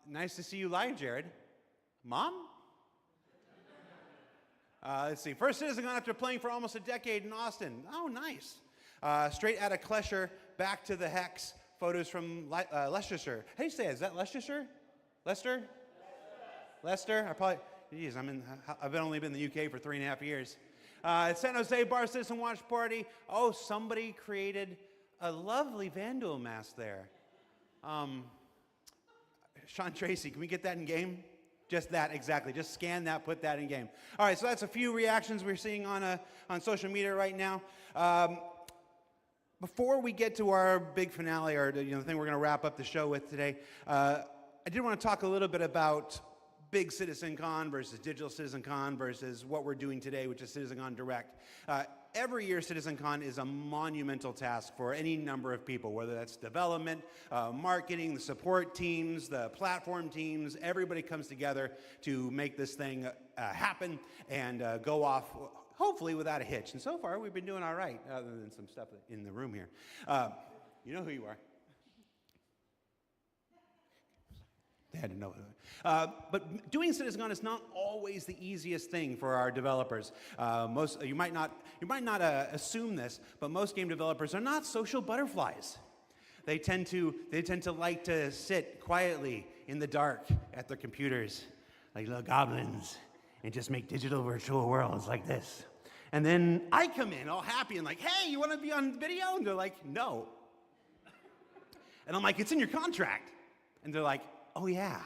Speaker 19: Nice to see you live, Jared. Mom? Let's see. First Citizen Con after playing for almost a decade in Austin. Oh, nice. Straight out of Klesher, back to the Hex. Photos from Leicestershire. How do you say it? Is that Leicestershire? Leicester? Leicester? I've only been in the UK for 3.5 years. San Jose Bar Citizen Watch Party. Oh, somebody created a lovely Vandal mask there. Sean Tracy, can we get that in game? Just that, exactly. Just scan that, put that in game. All right, so that's a few reactions we're seeing on social media right now. Before we get to our big finale, or the thing we're going to wrap up the show with today, I did want to talk a little bit about Big Citizen Con versus Digital Citizen Con versus what we're doing today, which is Citizen Con Direct. Every year, Citizen Con is a monumental task for any number of people, whether that's development, marketing, the support teams, the platform teams. Everybody comes together to make this thing happen and go off, hopefully without a hitch. And so far, we've been doing all right, other than some stuff in the room here. You know who you are. They had to know. But doing Citizen Con is not always the easiest thing for our developers. You might not assume this, but most game developers are not social butterflies. They tend to like to sit quietly in the dark at their computers, like little goblins, and just make digital virtual worlds like this. And then I come in all happy and like, hey, you want to be on video? And they're like, no. And I'm like, it's in your contract. And they're like, oh, yeah.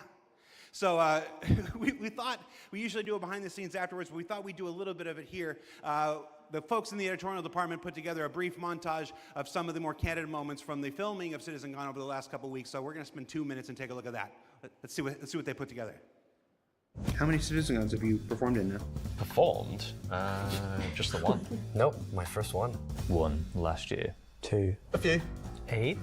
Speaker 19: So we thought, we usually do it behind the scenes afterwards, but we thought we'd do a little bit of it here. The folks in the editorial department put together a brief montage of some of the more candid moments from the filming of Citizen Con over the last couple weeks, so we're going to spend 2 minutes and take a look at that. Let's see what they put together.
Speaker 21: How many Citizen Cons have you performed in now?
Speaker 3: Performed? Just the one. Nope, my first one.
Speaker 1: One last year.
Speaker 3: 2.
Speaker 21: A few.
Speaker 3: 8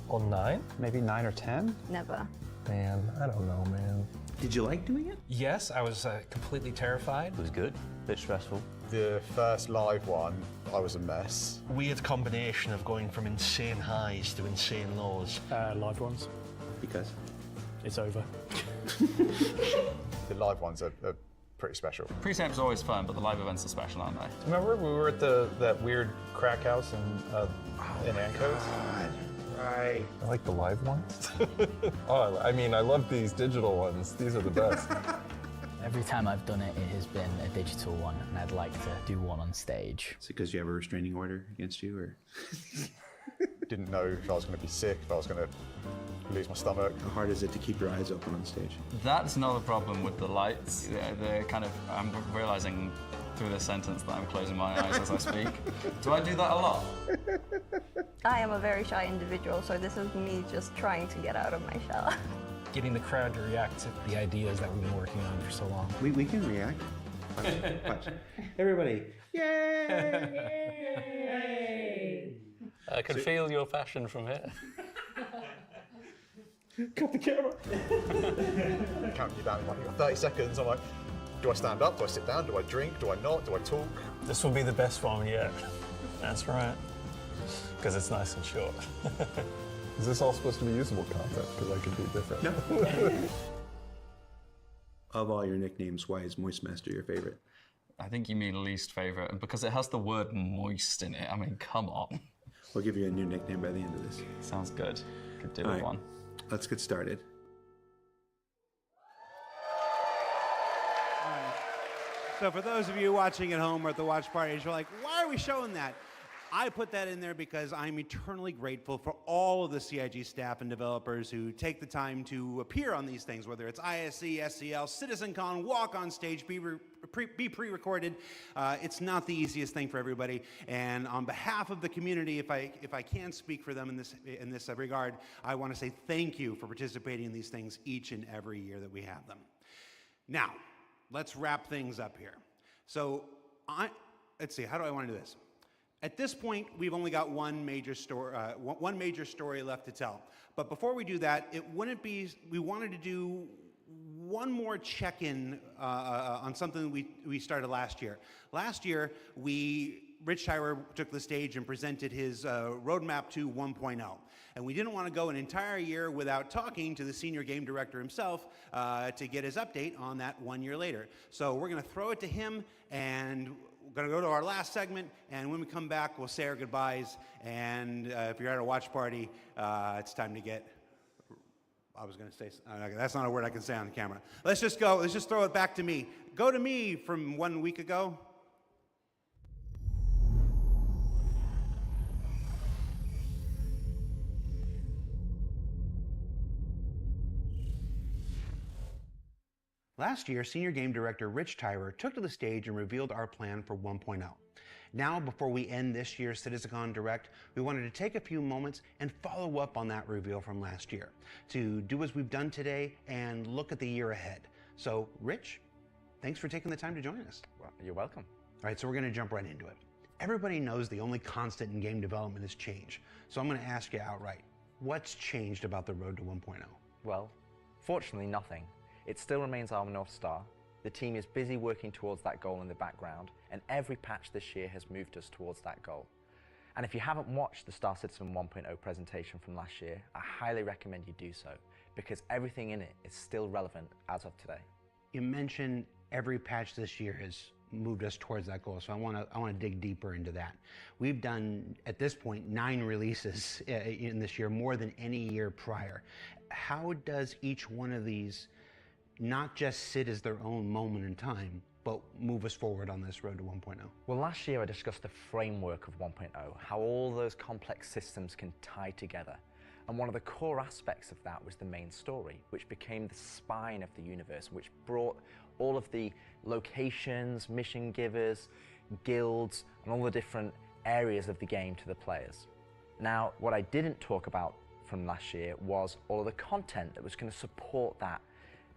Speaker 3: or 9?
Speaker 21: Maybe 9 or 10?
Speaker 5: Never.
Speaker 3: Man, I don't know, man.
Speaker 21: Did you like doing it?
Speaker 3: Yes, I was completely terrified.
Speaker 1: It was good, a bit stressful.
Speaker 22: The first live one, I was a mess.
Speaker 3: Weird combination of going from insane highs to insane lows.
Speaker 2: Live ones.
Speaker 21: Because?
Speaker 2: It's over.
Speaker 22: The live ones are pretty special.
Speaker 23: Pre-samp's always fun, but the live events are special, aren't they?
Speaker 22: Remember we were at that weird crack house in Ancoats?
Speaker 21: Right.
Speaker 9: I like the live ones. Oh, I mean, I love these digital ones. These are the best.
Speaker 17: Every time I've done it, it has been a digital one, and I'd like to do one on stage.
Speaker 21: Is it because you have a restraining order against you, or?
Speaker 22: Didn't know if I was going to be sick, if I was going to lose my stomach.
Speaker 21: How hard is it to keep your eyes open on stage?
Speaker 14: That's not a problem with the lights. They're kind of, I'm realizing through this sentence that I'm closing my eyes as I speak. Do I do that a lot?
Speaker 5: I am a very shy individual, so this is me just trying to get out of my shell.
Speaker 3: Getting the crowd to react to the ideas that we've been working on for so long.
Speaker 21: We can react. Watch. Everybody. Yay!
Speaker 14: Yay! I can feel your passion from here.
Speaker 22: Cut the camera. Counting you down in like 30 seconds. I'm like, do I stand up? Do I sit down? Do I drink? Do I not? Do I talk?
Speaker 4: This will be the best one yet. That's right. Because it's nice and short.
Speaker 9: Is this all supposed to be usable content? Because I could be different.
Speaker 21: No. Of all your nicknames, why is Moist Master your favorite?
Speaker 14: I think you mean least favorite, and because it has the word moist in it. I mean, come on.
Speaker 21: We'll give you a new nickname by the end of this.
Speaker 14: Sounds good. Could do
Speaker 21: all
Speaker 14: with
Speaker 21: right.
Speaker 14: one.
Speaker 21: Let's get started.
Speaker 19: So for those of you watching at home or at the watch parties, you're like, why are we showing that? I put that in there because I'm eternally grateful for all of the CIG staff and developers who take the time to appear on these things, whether it's ISC, SCL, CitizenCon, walk on stage, be pre-recorded. It's not the easiest thing for everybody. And on behalf of the community, if I can speak for them in this regard, I want to say thank you for participating in these things each and every year that we have them. Now, let's wrap things up here. So, let's see, how do I want to do this? At this point, we've only got one major story left to tell. But before we do that, we wanted to do one more check-in on something we started last year. Last year, Rich Tyler took the stage and presented his roadmap to 1.0. And we didn't want to go an entire year without talking to the senior game director himself to get his update on that 1 year later. So we're going to throw it to him, and we're going to go to our last segment, and when we come back, we'll say our goodbyes. And if you're at a watch party, it's time to get... I was going to say... that's not a word I can say on the camera. Let's just go. Let's just throw it back to me. Go to me from 1 week ago. Last year, Senior Game Director Rich Tyler took to the stage and revealed our plan for 1.0. Now, before we end this year's CitizenCon Direct, we wanted to take a few moments and follow up on that reveal from last year, to do as we've done today and look at the year ahead. So, Rich, thanks for taking the time to join us.
Speaker 3: Well, you're welcome.
Speaker 19: All right, so we're going to jump right into it. Everybody knows the only constant in game development is change. So I'm going to ask you outright, what's changed about the road to 1.0?
Speaker 3: Well, fortunately, nothing. It still remains our North Star. The team is busy working towards that goal in the background, and every patch this year has moved us towards that goal. And if you haven't watched the Star Citizen 1.0 presentation from last year, I highly recommend you do so, because everything in it is still relevant as of today.
Speaker 19: You mentioned every patch this year has moved us towards that goal, so I want to dig deeper into that. We've done, at this point, 9 releases in this year, more than any year prior. How does each one of these not just sit as their own moment in time, but move us forward on this road to 1.0?
Speaker 3: Well, last year I discussed the framework of 1.0, how all those complex systems can tie together. And one of the core aspects of that was the main story, which became the spine of the universe, which brought all of the locations, mission givers, guilds, and all the different areas of the game to the players. Now, what I didn't talk about from last year was all of the content that was going to support that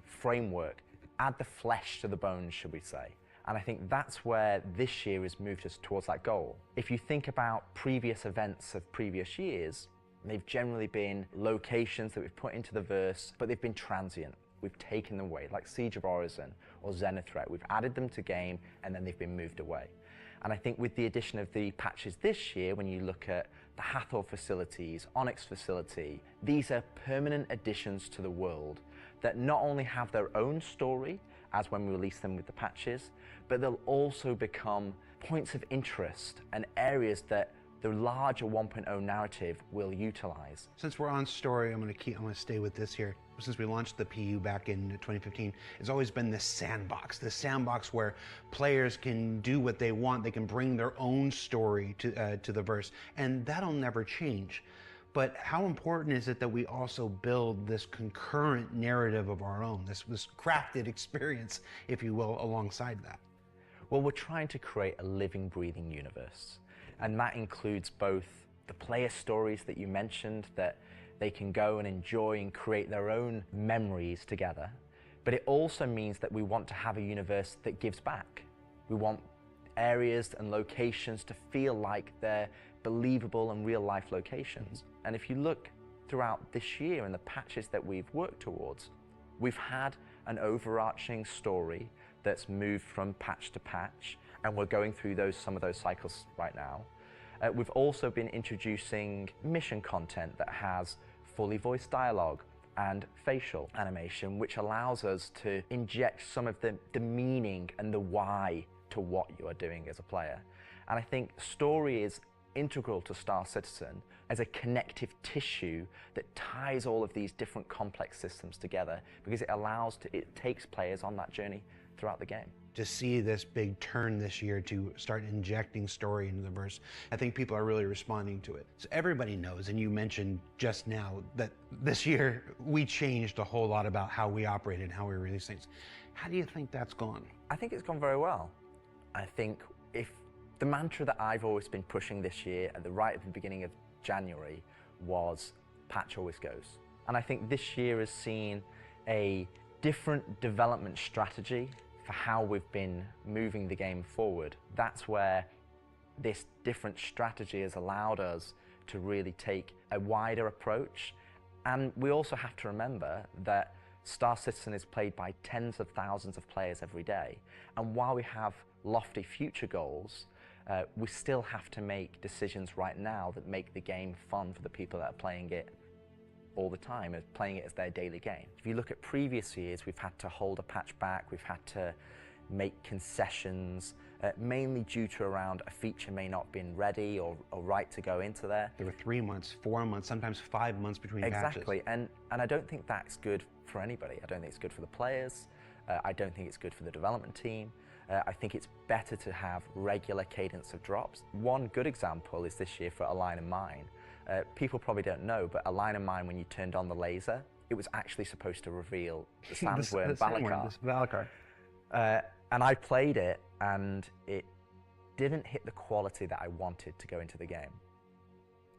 Speaker 3: framework, add the flesh to the bones, should we say. And I think that's where this year has moved us towards that goal. If you think about previous events of previous years, they've generally been locations that we've put into the verse, but they've been transient. We've taken them away, like Siege of Orison or Zenithreat. We've added them to game, and then they've been moved away. And I think with the addition of the patches this year, when you look at the Hathor facilities, Onyx facility, these are permanent additions to the world that not only have their own story, as when we release them with the patches, but they'll also become points of interest and areas that the larger 1.0 narrative will utilize.
Speaker 19: Since we're on story, I'm going to stay with this here. Since we launched the PU back in 2015, it's always been this sandbox where players can do what they want. They can bring their own story to the verse, and that'll never change. But how important is it that we also build this concurrent narrative of our own, this crafted experience, if you will, alongside that?
Speaker 3: Well, we're trying to create a living, breathing universe. And that includes both the player stories that you mentioned, that they can go and enjoy and create their own memories together. But it also means that we want to have a universe that gives back. We want areas and locations to feel like they're believable and real life locations. And if you look throughout this year and the patches that we've worked towards, we've had an overarching story that's moved from patch to patch, and we're going through some of those cycles right now. We've also been introducing mission content that has fully voiced dialogue and facial animation, which allows us to inject some of the meaning and the why to what you are doing as a player. And I think story is integral to Star Citizen as a connective tissue that ties all of these different complex systems together, because it takes players on that journey throughout the game.
Speaker 7: to see this big turn this year to start injecting story into the verse. I think people are really responding to it. So everybody knows, and you mentioned just now, that this year we changed a whole lot about how we operate and how we release things. How do you think that's gone?
Speaker 3: I think it's gone very well. I think if the mantra that I've always been pushing this year at the beginning of January was patch always goes. And I think this year has seen a different development strategy for how we've been moving the game forward. That's where this different strategy has allowed us to really take a wider approach. And we also have to remember that Star Citizen is played by tens of thousands of players every day. And while we have lofty future goals, we still have to make decisions right now that make the game fun for the people that are playing it all the time, playing it as their daily game. If you look at previous years, we've had to hold a patch back, we've had to make concessions, mainly due to around a feature may not have been ready or right to go into there.
Speaker 7: There were 3 months, 4 months, sometimes 5 months between patches.
Speaker 3: Exactly, and I don't think that's good for anybody. I don't think it's good for the players. I don't think it's good for the development team. I think it's better to have regular cadence of drops. One good example is this year for A Line of Mine. People probably don't know, but A Line of Mine, when you turned on the laser, it was actually supposed to reveal the sandworm Valakar. And I played it, and it didn't hit the quality that I wanted to go into the game.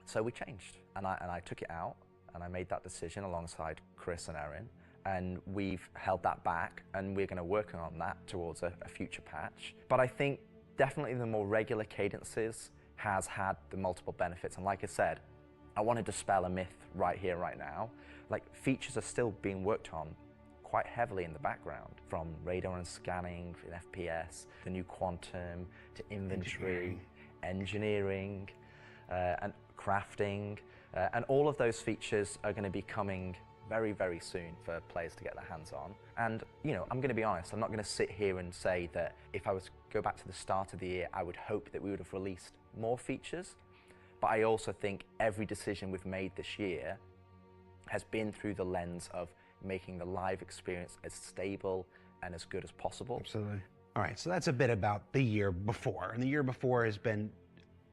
Speaker 3: So we changed, and I took it out, and I made that decision alongside Chris and Erin, and we've held that back, and we're going to work on that towards a future patch. But I think definitely the more regular cadences has had the multiple benefits, and like I said, I want to dispel a myth right here, right now. Like, features are still being worked on quite heavily in the background, from radar and scanning in FPS, the new quantum, to inventory, engineering and crafting, and all of those features are going to be coming very, very soon for players to get their hands on. And, you know, I'm going to be honest, I'm not going to sit here and say that if I was to go back to the start of the year, I would hope that we would have released more features. But I also think every decision we've made this year has been through the lens of making the live experience as stable and as good as possible.
Speaker 7: Absolutely. All right, so that's a bit about the year before. And the year before has been,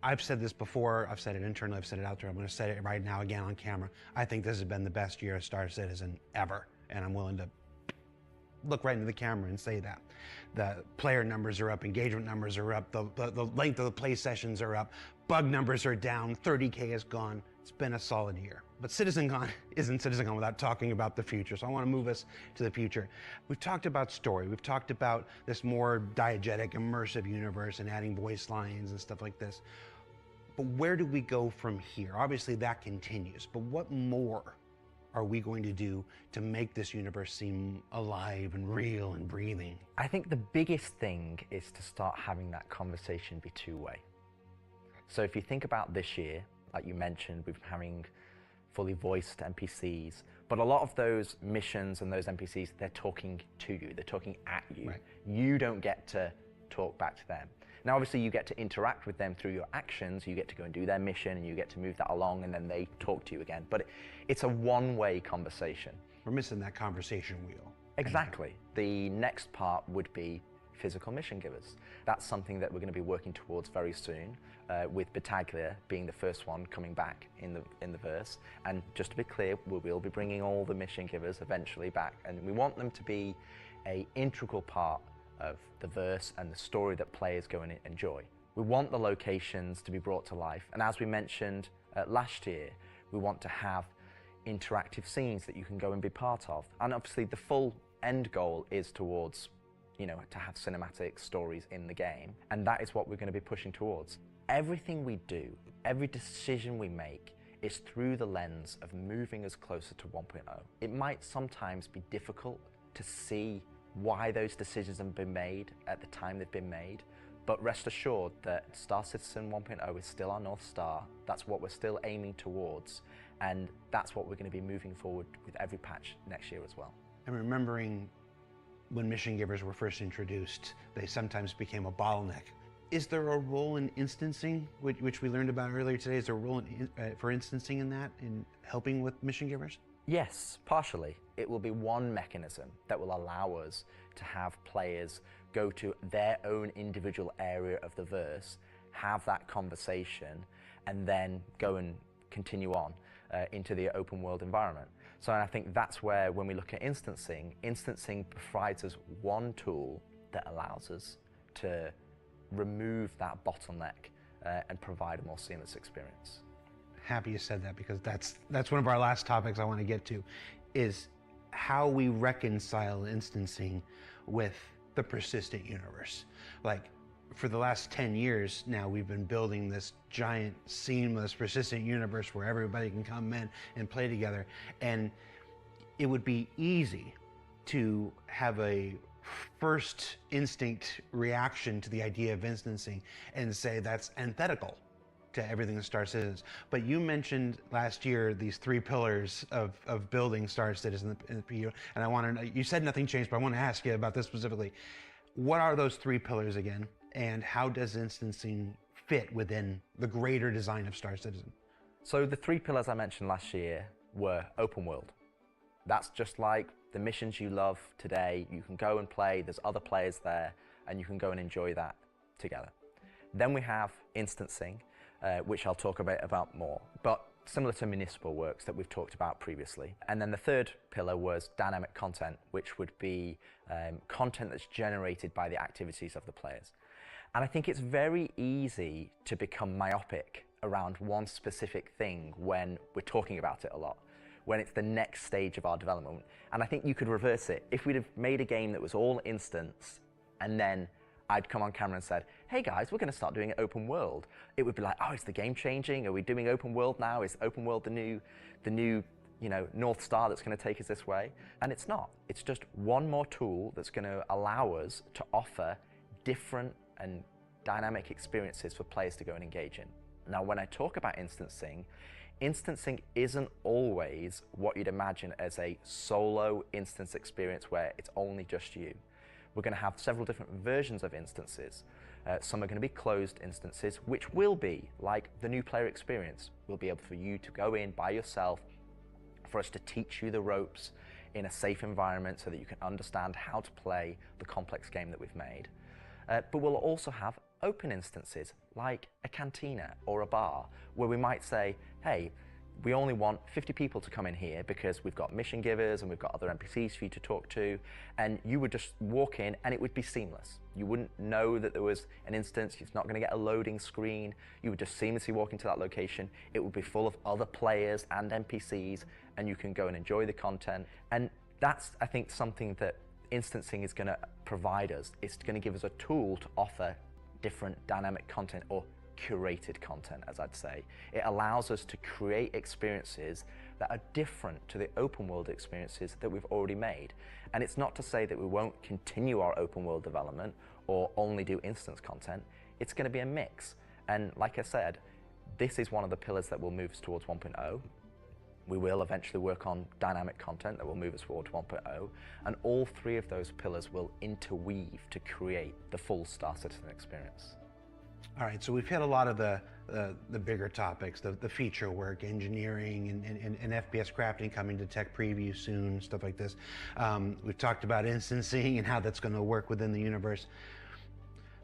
Speaker 7: I've said this before, I've said it internally, I've said it out there, I'm going to say it right now again on camera. I think this has been the best year of Star Citizen ever, and I'm willing to look right into the camera and say that. The player numbers are up, engagement numbers are up, the length of the play sessions are up, bug numbers are down, 30K is gone. It's been a solid year. But CitizenCon isn't CitizenCon without talking about the future, so I want to move us to the future. We've talked about story, we've talked about this more diegetic, immersive universe and adding voice lines and stuff like this. But where do we go from here? Obviously that continues, but what more are we going to do to make this universe seem alive and real and breathing?
Speaker 3: I think the biggest thing is to start having that conversation be two-way. So if you think about this year, like you mentioned, we've been having fully voiced NPCs, but a lot of those missions and those NPCs, they're talking to you, they're talking at you. Right. You don't get to talk back to them. Now, obviously, you get to interact with them through your actions. You get to go and do their mission, and you get to move that along, and then they talk to you again. But it's a one-way conversation.
Speaker 7: We're missing that conversation wheel.
Speaker 3: Exactly. The next part would be physical mission givers. That's something that we're going to be working towards very soon, with Battaglia being the first one coming back in the verse. And just to be clear, we will be bringing all the mission givers eventually back, and we want them to be an integral part of the verse and the story that players go and enjoy. We want the locations to be brought to life, and as we mentioned last year, we want to have interactive scenes that you can go and be part of. And obviously the full end goal is towards, you know, to have cinematic stories in the game, and that is what we're going to be pushing towards. Everything we do, every decision we make, is through the lens of moving us closer to 1.0. It might sometimes be difficult to see why those decisions have been made at the time they've been made, but rest assured that Star Citizen 1.0 is still our North Star. That's what we're still aiming towards, and that's what we're going to be moving forward with every patch next year as well.
Speaker 7: And remembering when mission givers were first introduced, they sometimes became a bottleneck. Is there a role in instancing, which we learned about earlier today? Is there a role for instancing in that, in helping with mission givers?
Speaker 3: Yes, partially. It will be one mechanism that will allow us to have players go to their own individual area of the verse, have that conversation, and then go and continue on into the open world environment. So I think that's where, when we look at instancing provides us one tool that allows us to remove that bottleneck and provide a more seamless experience.
Speaker 7: Happy you said that, because that's one of our last topics I want to get to, is how we reconcile instancing with the persistent universe. Like, for the last 10 years now, we've been building this giant, seamless, persistent universe where everybody can come in and play together. And it would be easy to have a first instinct reaction to the idea of instancing and say that's antithetical to everything that Star Citizen is. But you mentioned last year these 3 pillars of building Star Citizen in the PU, and I want to, you said nothing changed, but I want to ask you about this specifically. What are those 3 pillars again, and how does instancing fit within the greater design of Star Citizen?
Speaker 3: So the 3 pillars I mentioned last year were open world. That's just like the missions you love today. You can go and play, there's other players there, and you can go and enjoy that together. Then we have instancing, which I'll talk a bit about more, but similar to municipal works that we've talked about previously. And then the 3rd pillar was dynamic content, which would be content that's generated by the activities of the players. And I think it's very easy to become myopic around one specific thing when we're talking about it a lot, when it's the next stage of our development. And I think you could reverse it. If we'd have made a game that was all instance, and then I'd come on camera and said, hey guys, we're going to start doing it open world, it would be like, oh, is the game changing? Are we doing open world now? Is open world the new North Star that's going to take us this way? And it's not. It's just one more tool that's going to allow us to offer different and dynamic experiences for players to go and engage in. Now, when I talk about instancing isn't always what you'd imagine as a solo instance experience where it's only just you. We're going to have several different versions of instances. Some are going to be closed instances, which will be like the new player experience. We'll be able for you to go in by yourself, for us to teach you the ropes in a safe environment so that you can understand how to play the complex game that we've made. But we'll also have open instances like a cantina or a bar, where we might say, hey, we only want 50 people to come in here because we've got mission givers and we've got other NPCs for you to talk to, and you would just walk in and it would be seamless. You wouldn't know that there was an instance, it's not going to get a loading screen, you would just seamlessly walk into that location, it would be full of other players and NPCs, and you can go and enjoy the content. And that's, I think, something that instancing is going to provide us. It's going to give us a tool to offer different dynamic content, or curated content, as I'd say. It allows us to create experiences that are different to the open world experiences that we've already made. And it's not to say that we won't continue our open world development or only do instance content. It's going to be a mix. And like I said, this is one of the pillars that will move us towards 1.0. We will eventually work on dynamic content that will move us towards 1.0. And all 3 of those pillars will interweave to create the full Star Citizen experience.
Speaker 7: All right, so we've hit a lot of the bigger topics, the feature work, engineering, and FPS crafting coming to tech preview soon, stuff like this. We've talked about instancing and how that's going to work within the universe.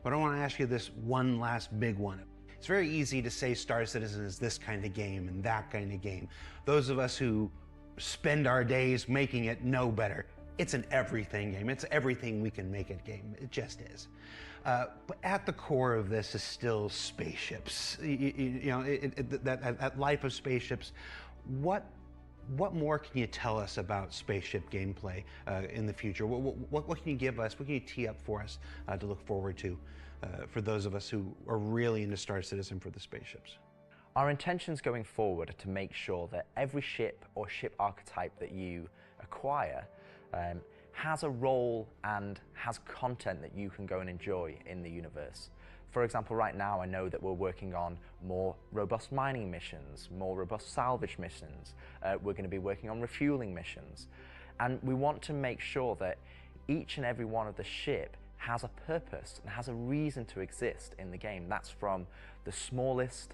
Speaker 7: But I want to ask you this one last big one. It's very easy to say Star Citizen is this kind of game and that kind of game. Those of us who spend our days making it know better. It's an everything game. It's everything we can make it game. It just is. But at the core of this is still spaceships. That life of spaceships. What more can you tell us about spaceship gameplay in the future? What can you give us? What can you tee up for us to look forward to for those of us who are really into Star Citizen for the spaceships?
Speaker 3: Our intentions going forward are to make sure that every ship or ship archetype that you acquire has a role and has content that you can go and enjoy in the universe. For example, right now I know that we're working on more robust mining missions, more robust salvage missions. We're going to be working on refueling missions. And we want to make sure that each and every one of the ship has a purpose and has a reason to exist in the game. That's from the smallest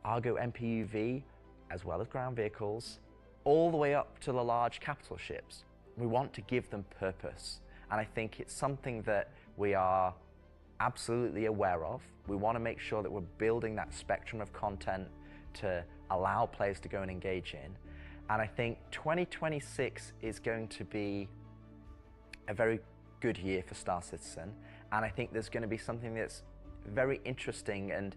Speaker 3: Argo MPUV, as well as ground vehicles, all the way up to the large capital ships. We want to give them purpose. And I think it's something that we are absolutely aware of. We want to make sure that we're building that spectrum of content to allow players to go and engage in. And I think 2026 is going to be a very good year for Star Citizen. And I think there's going to be something that's very interesting and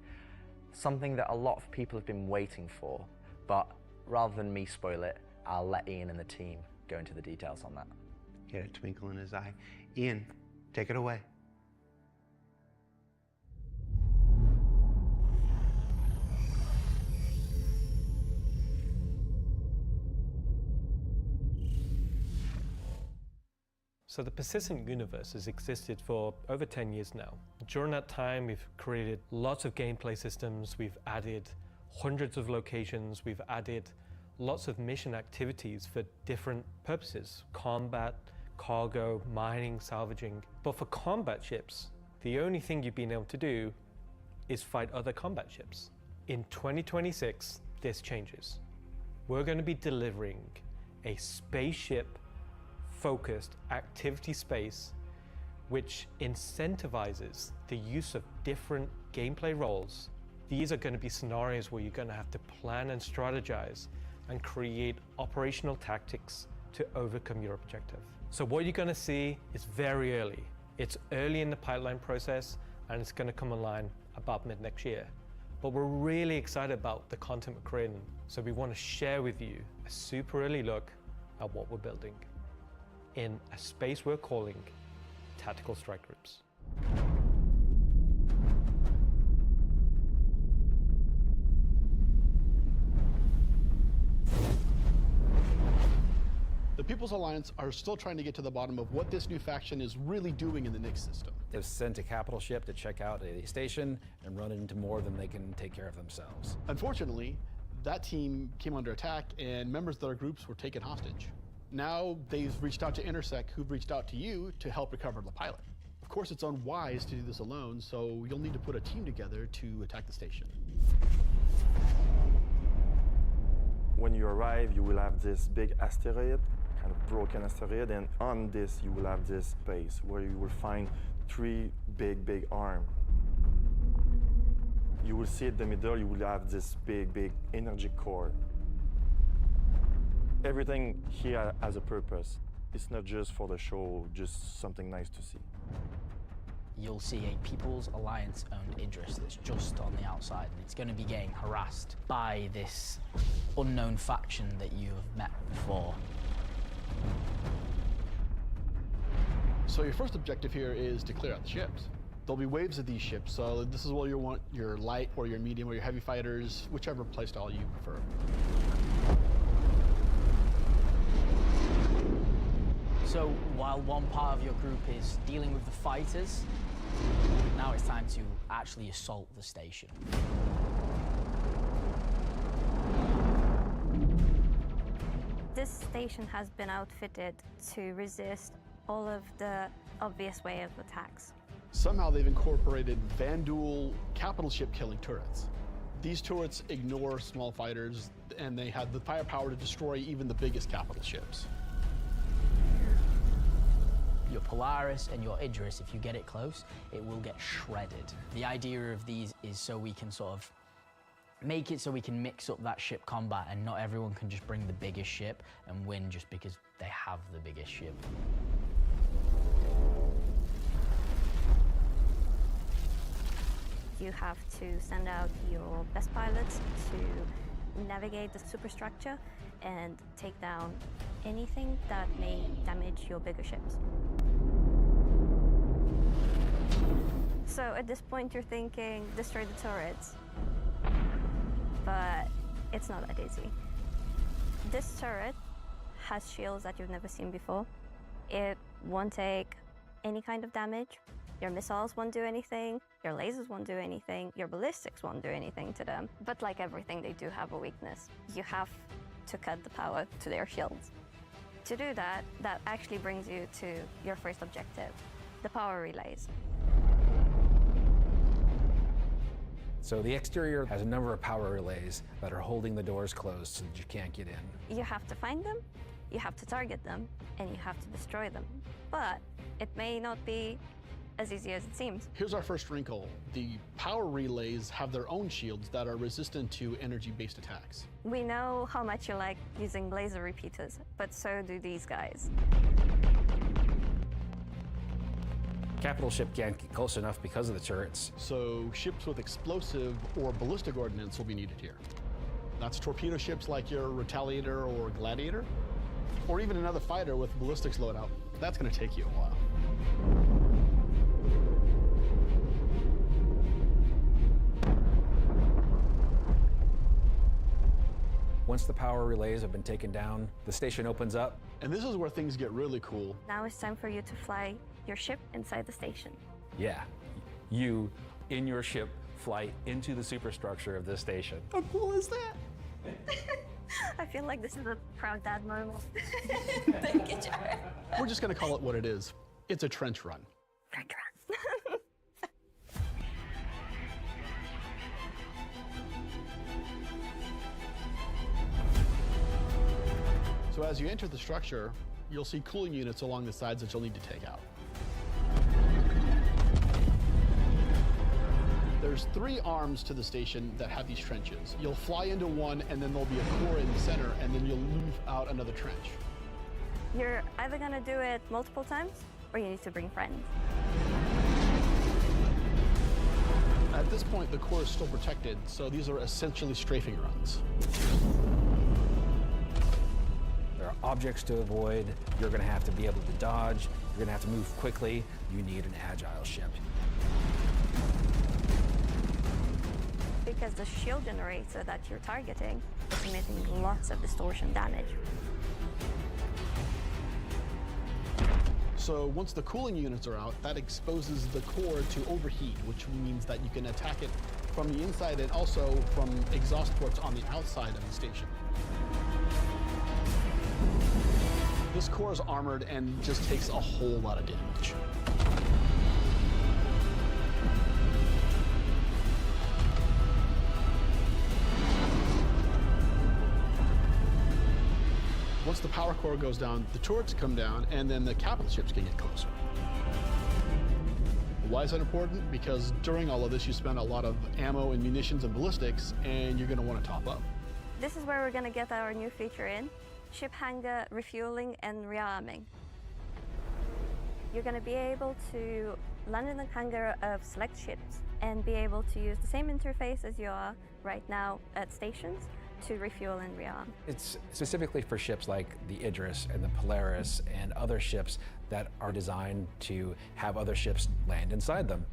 Speaker 3: something that a lot of people have been waiting for. But rather than me spoil it, I'll let Ian and the team go into the details on that.
Speaker 7: He had a twinkle in his eye. Ian, take it away.
Speaker 8: So the persistent universe has existed for over 10 years now. During that time, we've created lots of gameplay systems, we've added hundreds of locations, we've added lots of mission activities for different purposes: combat, cargo, mining, salvaging. But for combat ships, the only thing you've been able to do is fight other combat ships. In 2026, this changes. We're going to be delivering a spaceship-focused activity space which incentivizes the use of different gameplay roles. These are going to be scenarios where you're going to have to plan and strategize and create operational tactics to overcome your objective. So what you're going to see is very early. It's early in the pipeline process, and it's going to come online about mid next year. But we're really excited about the content we're creating, so we want to share with you a super early look at what we're building in a space we're calling Tactical Strike Groups.
Speaker 10: The People's Alliance are still trying to get to the bottom of what this new faction is really doing in the Nyx system.
Speaker 13: They've sent a capital ship to check out a station and run it into more than they can take care of themselves.
Speaker 10: Unfortunately, that team came under attack and members of their groups were taken hostage. Now they've reached out to Intersec, who've reached out to you to help recover the pilot. Of course, it's unwise to do this alone, so you'll need to put a team together to attack the station.
Speaker 15: When you arrive, you will have this big asteroid, kind of broken asteroid, and on this you will have this base where you will find three big arms. You will see in the middle, you will have this big energy core. Everything here has a purpose. It's not just for the show, just something nice to see.
Speaker 17: You'll see a People's Alliance-owned Idris that's just on the outside, and it's going to be getting harassed by this unknown faction that you have met before.
Speaker 10: So your first objective here is to clear out the ships. There'll be waves of these ships, so this is where you want your light or your medium or your heavy fighters, whichever playstyle you prefer.
Speaker 17: So while one part of your group is dealing with the fighters, now it's time to actually assault the station.
Speaker 5: This station has been outfitted to resist all of the obvious way of attacks.
Speaker 10: Somehow they've incorporated Vanduul capital ship killing turrets. These turrets ignore small fighters, and they have the firepower to destroy even the biggest capital ships.
Speaker 17: Your Polaris and your Idris, if you get it close, it will get shredded. The idea of these is so we can sort of make it so we can mix up that ship combat, and not everyone can just bring the biggest ship and win just because they have the biggest ship.
Speaker 5: You have to send out your best pilots to navigate the superstructure and take down anything that may damage your bigger ships. So at this point you're thinking, destroy the turrets. But it's not that easy. This turret has shields that you've never seen before. It won't take any kind of damage. Your missiles won't do anything, your lasers won't do anything, your ballistics won't do anything to them. But like everything, they do have a weakness. You have to cut the power to their shields. To do that, that actually brings you to your first objective, the power relays.
Speaker 13: So the exterior has a number of power relays that are holding the doors closed so that you can't get in.
Speaker 5: You have to find them, you have to target them, and you have to destroy them. But it may not be as easy as it seems.
Speaker 10: Here's our first wrinkle. The power relays have their own shields that are resistant to energy-based attacks.
Speaker 5: We know how much you like using laser repeaters, but so do these guys.
Speaker 13: Capital ship can't get close enough because of the turrets.
Speaker 10: So ships with explosive or ballistic ordnance will be needed here. That's torpedo ships like your Retaliator or Gladiator, or even another fighter with ballistics loadout. That's going to take you a while.
Speaker 13: Once the power relays have been taken down, the station opens up.
Speaker 10: And this is where things get really cool.
Speaker 5: Now it's time for you to fly your ship inside the station.
Speaker 13: Yeah, you, in your ship, fly into the superstructure of this station.
Speaker 10: How cool is that?
Speaker 5: I feel like this is a proud dad moment. Thank you, Jared.
Speaker 10: We're just going to call it what it is. It's a trench run.
Speaker 5: Trench run.
Speaker 10: So as you enter the structure, you'll see cooling units along the sides that you'll need to take out. There's 3 arms to the station that have these trenches. You'll fly into one, and then there'll be a core in the center, and then you'll move out another trench.
Speaker 5: You're either gonna do it multiple times, or you need to bring friends.
Speaker 10: At this point, the core is still protected, so these are essentially strafing runs.
Speaker 13: There are objects to avoid. You're going to have to be able to dodge. You're going to have to move quickly. You need an agile ship.
Speaker 5: Because the shield generator that you're targeting is emitting lots of distortion damage.
Speaker 10: So once the cooling units are out, that exposes the core to overheat, which means that you can attack it from the inside and also from exhaust ports on the outside of the station. This core is armored and just takes a whole lot of damage. Once the power core goes down, the turrets come down, and then the capital ships can get closer. Why is that important? Because during all of this, you spend a lot of ammo and munitions and ballistics, and you're going to want to top up.
Speaker 5: This is where we're going to get our new feature in: ship hangar refueling and rearming. You're going to be able to land in the hangar of select ships and be able to use the same interface as you are right now at stations to refuel and rearm.
Speaker 13: It's specifically for ships like the Idris and the Polaris and other ships that are designed to have other ships land inside them.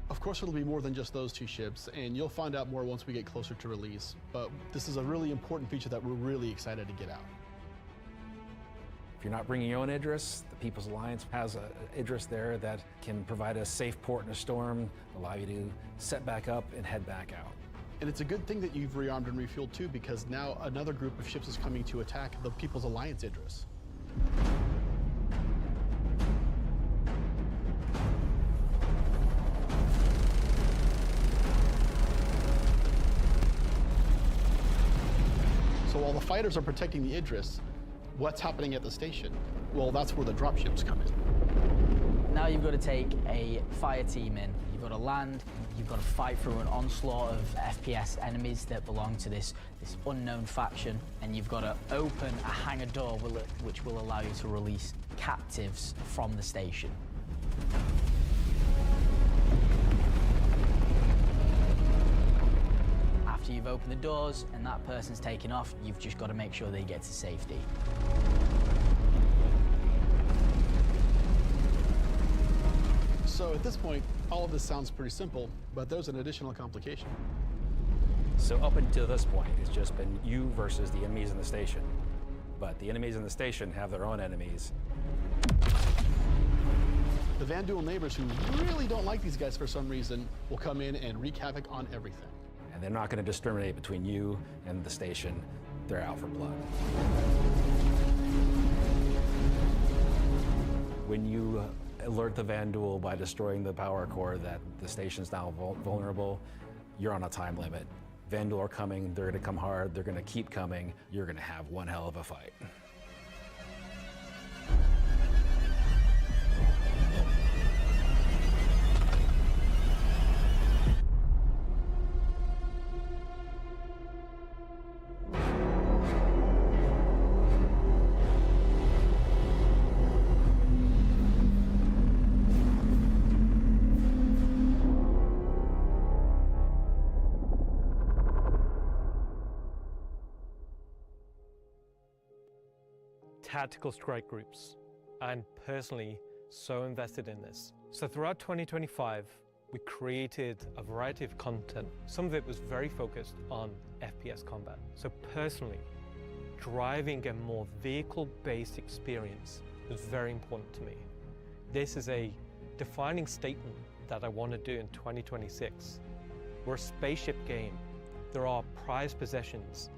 Speaker 10: Of course, it'll be more than just those 2 ships, and you'll find out more once we get closer to release. But this is a really important feature that we're really excited to get out.
Speaker 13: If you're not bringing your own Idris, the People's Alliance has an Idris there that can provide a safe port in a storm, allow you to set back up and head back out.
Speaker 10: And it's a good thing that you've rearmed and refueled too, because now another group of ships is coming to attack the People's Alliance Idris. So while the fighters are protecting the Idris, what's happening at the station? Well, that's where the dropships come in.
Speaker 17: Now you've got to take a fire team in. You've got to land, you've got to fight through an onslaught of FPS enemies that belong to this unknown faction, and you've got to open a hangar door which will allow you to release captives from the station. After you've opened the doors and that person's taken off, you've just got to make sure they get to safety.
Speaker 10: So at this point, all of this sounds pretty simple, but there's an additional complication.
Speaker 13: So up until this point, it's just been you versus the enemies in the station. But the enemies in the station have their own enemies.
Speaker 10: The Van Duel neighbors who really don't like these guys for some reason will come in and wreak havoc on everything.
Speaker 13: And they're not going to discriminate between you and the station. They're out for blood. When you alert the Van Duel by destroying the power core that the station's now vulnerable, you're on a time limit. Van Duel are coming, they're going to come hard, they're going to keep coming, you're going to have one hell of a fight.
Speaker 8: tactical strike groups. I'm personally so invested in this. So throughout 2025, we created a variety of content. Some of it was very focused on FPS combat. So personally, driving a more vehicle-based experience was very important to me. This is a defining statement that I want to do in 2026. We're a spaceship game. There are prized possessions.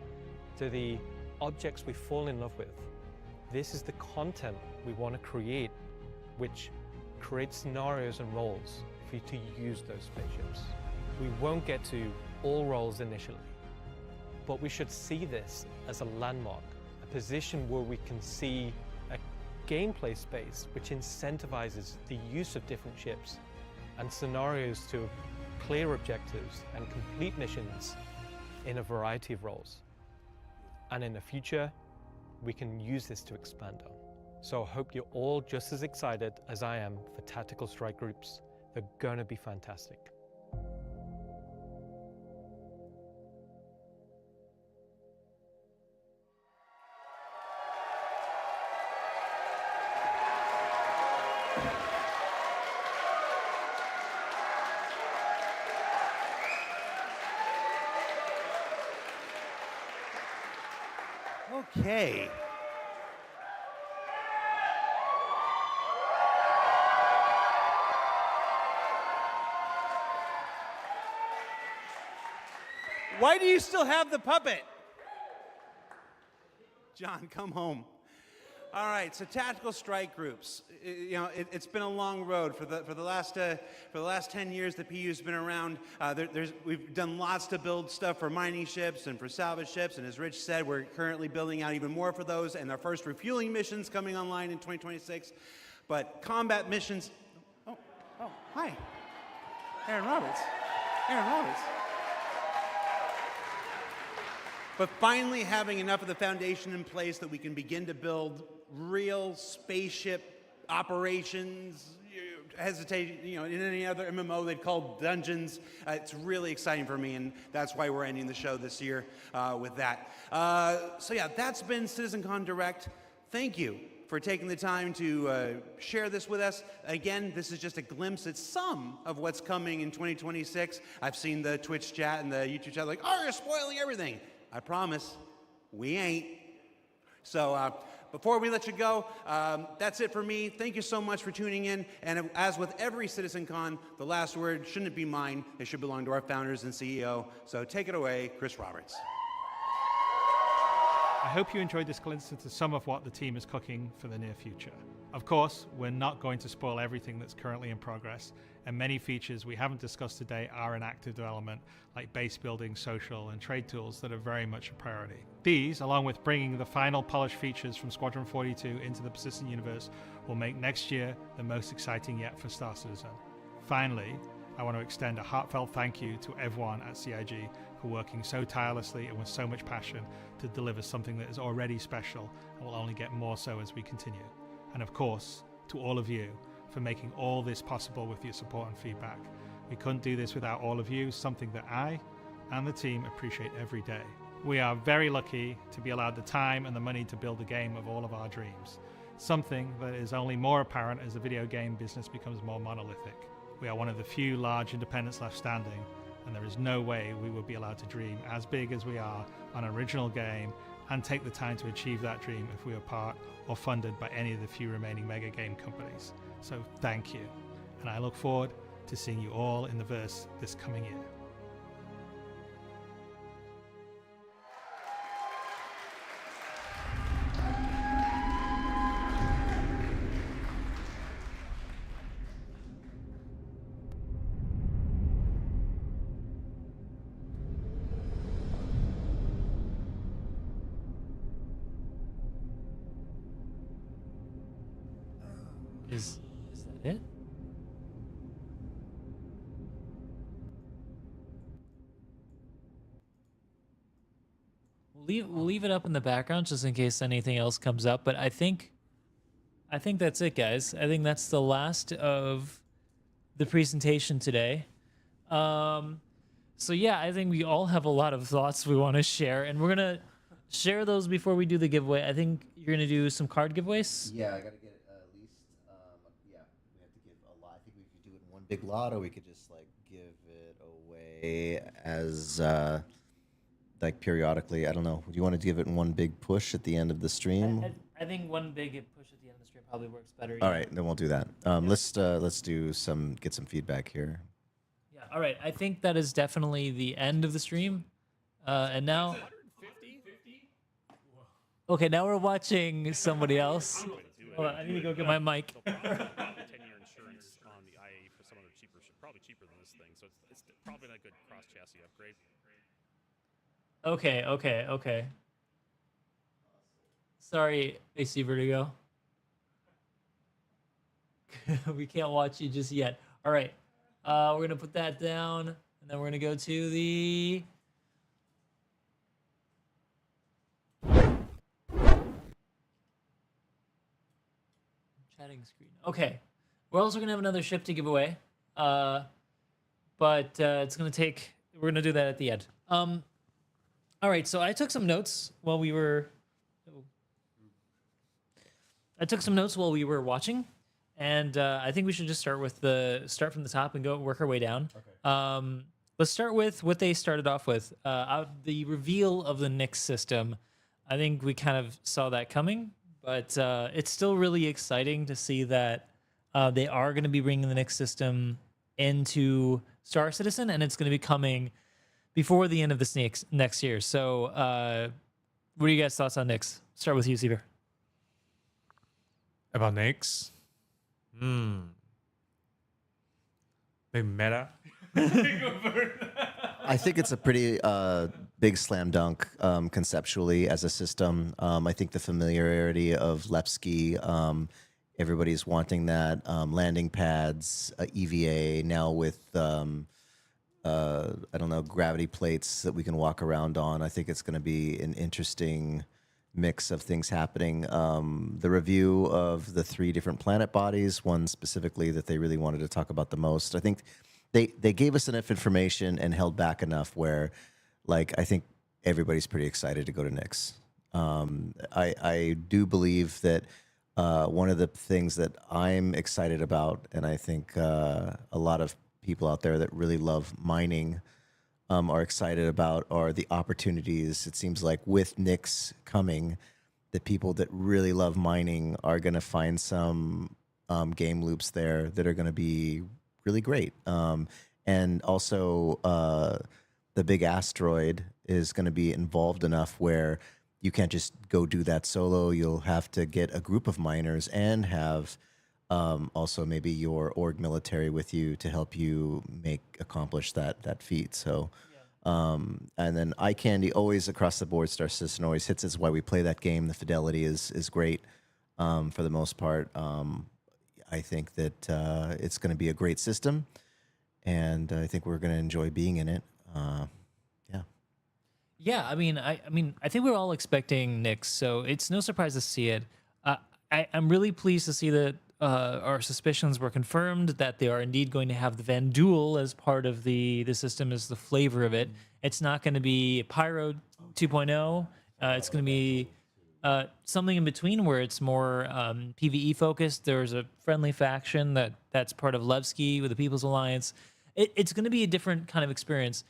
Speaker 8: To the objects we fall in love with. This is the content we want to create, which creates scenarios and roles for you to use those spaceships. We won't get to all roles initially, but we should see this as a landmark, a position where we can see a gameplay space which incentivizes the use of different ships and scenarios to clear objectives and complete missions in a variety of roles. And in the future, we can use this to expand on. So I hope you're all just as excited as I am for tactical strike groups. They're gonna be fantastic.
Speaker 19: Okay. Why do you still have the puppet? John, come home. All right, so tactical strike groups. You know, it's been a long road for the last 10 years that PU's been around. We've done lots to build stuff for mining ships and for salvage ships, and as Rich said, we're currently building out even more for those, and our first refueling missions coming online in 2026. But combat missions. Oh, hi, Aaron Roberts. Aaron Roberts. But finally having enough of the foundation in place that we can begin to build real spaceship operations, in any other MMO they'd call dungeons. It's really exciting for me, and that's why we're ending the show this year with that. So yeah, that's been CitizenCon Direct. Thank you for taking the time to share this with us. Again, this is just a glimpse at some of what's coming in 2026. I've seen the Twitch chat and the YouTube chat like, oh, you're spoiling everything. I promise, we ain't. So before we let you go, that's it for me. Thank you so much for tuning in. And as with every CitizenCon, the last word shouldn't be mine. It should belong to our founders and CEO. So take it away, Chris Roberts.
Speaker 11: I hope you enjoyed this glimpse into some of what the team is cooking for the near future. Of course, we're not going to spoil everything that's currently in progress, and many features we haven't discussed today are in active development, like base building, social, and trade tools that are very much a priority. These, along with bringing the final polished features from Squadron 42 into the persistent universe, will make next year the most exciting yet for Star Citizen. Finally, I want to extend a heartfelt thank you to everyone at CIG for working so tirelessly and with so much passion to deliver something that is already special and will only get more so as we continue. And of course, to all of you for making all this possible with your support and feedback. We couldn't do this without all of you, something that I and the team appreciate every day. We are very lucky to be allowed the time and the money to build a game of all of our dreams, something that is only more apparent as the video game business becomes more monolithic. We are one of the few large independents left standing, and there is no way we would be allowed to dream as big as we are on an original game and take the time to achieve that dream if we were part or funded by any of the few remaining mega game companies. So thank you, and I look forward to seeing you all in the verse this coming year.
Speaker 16: Is that it? We'll leave it up in the background just in case anything else comes up. But I think that's it, guys. I think that's the last of the presentation today. So yeah, I think we all have a lot of thoughts we want to share, and we're gonna share those before we do the giveaway. I think you're gonna do some card giveaways.
Speaker 6: Yeah, I gotta get at least. Yeah, we have to give a lot. I think we could do it in one big lot, or we could just like give it away as like periodically. I don't know. Do you want to give it in one big push at the end of the stream?
Speaker 16: I think one big push at the end of the stream probably works better.
Speaker 6: All right, then we'll do that. Let's do get some feedback here.
Speaker 16: Yeah. All right. I think that is definitely the end of the stream. And now. Okay, now we're watching somebody else. Hold on, I need to go get my mic.
Speaker 12: 10-year insurance on the IA for some other probably cheaper than this thing. So it's probably not a good cross chassis upgrade.
Speaker 16: Okay. Sorry, AC Vertigo. We can't watch you just yet. All right, we're gonna put that down, and then we're gonna go to the. Chatting screen. Okay, we're also gonna have another ship to give away, but it's gonna take. We're gonna do that at the end. All right. So I took some notes while we were. Watching, and I think we should just start from the top and work our way down. Okay. Let's start with what they started off with. The reveal of the Nyx system. I think we kind of saw that coming, but it's still really exciting to see that they are going to be bringing the Nyx system into Star Citizen, and it's going to be coming before the end of this next year. So, what are you guys' thoughts on Nyx? Start with you, Seaver.
Speaker 20: About Nyx? Maybe meta?
Speaker 6: I think it's a pretty big slam dunk conceptually as a system. I think the familiarity of Lepsky, everybody's wanting that. Landing pads, EVA, now with, I don't know, gravity plates that we can walk around on. I think it's going to be an interesting mix of things happening. The review of the 3 different planet bodies, one specifically that they really wanted to talk about the most. I think they gave us enough information and held back enough where, like, I think everybody's pretty excited to go to Nyx. I do believe that one of the things that I'm excited about, and I think a lot of people out there that really love mining are excited about, are the opportunities. It seems like with Nyx coming, the people that really love mining are going to find some game loops there that are going to be really great. And also, the big asteroid is going to be involved enough where you can't just go do that solo. You'll have to get a group of miners and have also maybe your org military with you to help you accomplish that feat. So, and then eye candy always across the board. Star Citizen always hits. It's why we play that game. The fidelity is great for the most part. I think that it's going to be a great system, and I think we're going to enjoy being in it.
Speaker 16: Yeah, I mean, I think we're all expecting Nyx, so it's no surprise to see it. I'm really pleased to see that our suspicions were confirmed, that they are indeed going to have the Van Duel as part of the system, as the flavor of it. It's not going to be Pyro 2.0. It's going to be something in between where it's more PvE focused. There's a friendly faction that's part of Levski with the People's Alliance. It's going to be a different kind of experience.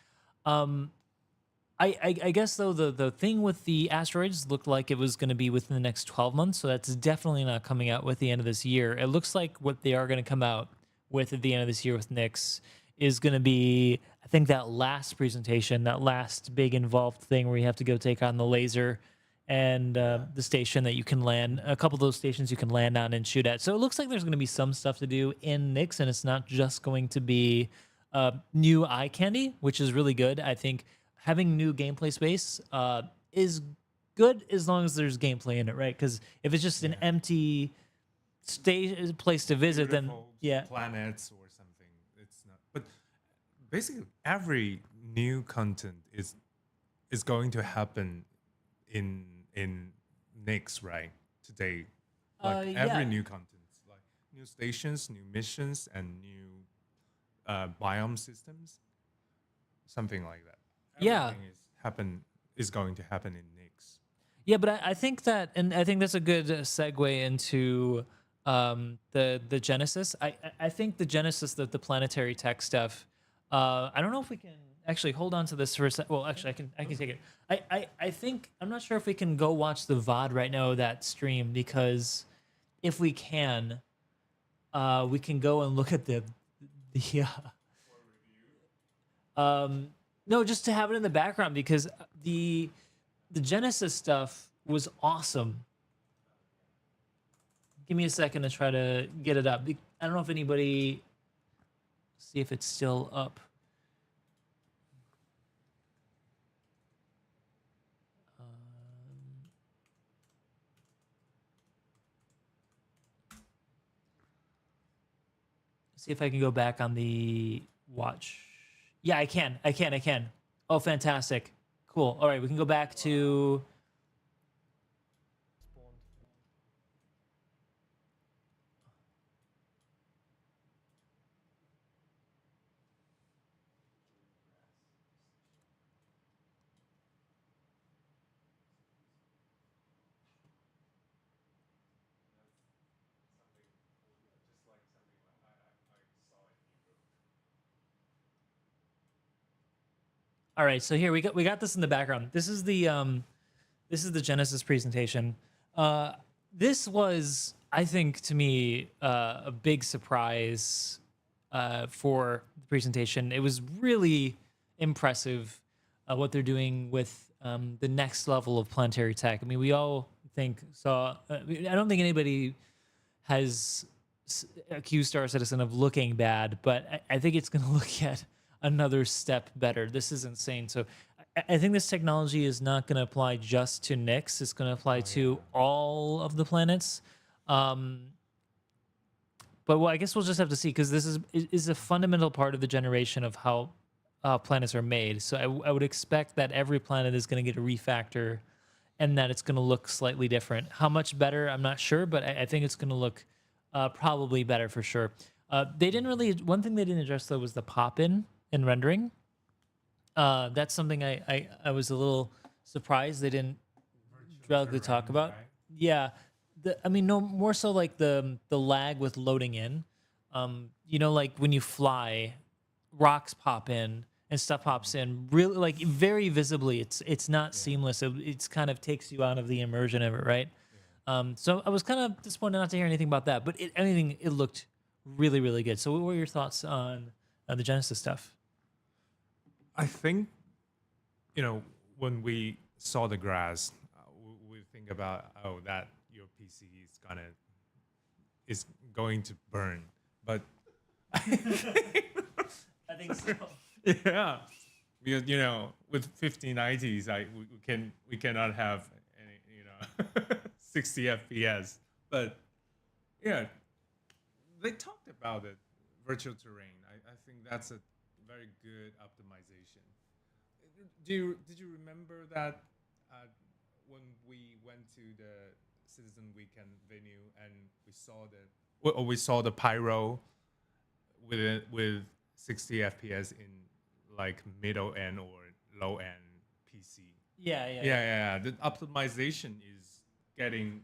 Speaker 16: I guess, though, the thing with the asteroids looked like it was going to be within the next 12 months, so that's definitely not coming out with the end of this year. It looks like what they are going to come out with at the end of this year with Nyx is going to be, I think, that last presentation, that last big involved thing where you have to go take on the laser and the station that you can land, a couple of those stations you can land on and shoot at. So it looks like there's going to be some stuff to do in Nyx, and it's not just going to be new eye candy, which is really good. I think having new gameplay space is good as long as there's gameplay in it, right? Because if it's just an empty place to visit, then
Speaker 20: planets or something, it's not. But basically, every new content is going to happen in Nyx, right? Today, like every new content, like new stations, new missions, and new biome systems, something like that. Everything is going to happen in Nyx.
Speaker 16: Yeah, but I think that, and I think that's a good segue into the Genesis. I think the Genesis, the planetary tech stuff. I don't know if we can actually hold on to this for a sec. Well, actually, I can take it. I think I'm not sure if we can go watch the VOD right now of that stream, because if we can go and look at the no, just to have it in the background, because the Genesis stuff was awesome. Give me a second to try to get it up. I don't know if anybody, see if it's still up. See if I can go back on the watch. Yeah, I can. Oh, fantastic. Cool. All right, we can go back to... All right, so here we got this in the background. This is the Genesis presentation. This was, I think, to me, a big surprise for the presentation. It was really impressive what they're doing with the next level of planetary tech. I mean, we all saw. I don't think anybody has accused Star Citizen of looking bad, but I think it's going to look at another step better. This is insane. So I think this technology is not going to apply just to Nyx. It's going to apply to all of the planets. But well, I guess we'll just have to see, because this is a fundamental part of the generation of how planets are made. So I would expect that every planet is going to get a refactor, and that it's going to look slightly different. How much better, I'm not sure, but I think it's going to look probably better for sure. They didn't really. One thing they didn't address, though, was the pop-in in rendering. That's something I was a little surprised they didn't directly talk about. Right? Yeah, I mean, no more so like the lag with loading in. You know, like when you fly, rocks pop in and stuff pops in really, like, very visibly. It's not seamless. It's kind of takes you out of the immersion of it, right? So I was kind of disappointed not to hear anything about that, but it looked really, really good. So what were your thoughts on the Genesis stuff?
Speaker 20: I think, when we saw the grass, we think about, that your PC is going to burn. But I
Speaker 16: think so.
Speaker 20: Yeah, because with 5090s, we cannot have any 60 FPS. But yeah, they talked about it, virtual terrain. I think that's a very good optimization. Did you remember that when we went to the Citizen Weekend venue and we saw the pyro with 60 FPS in like middle end or low end PC? Yeah. The optimization is getting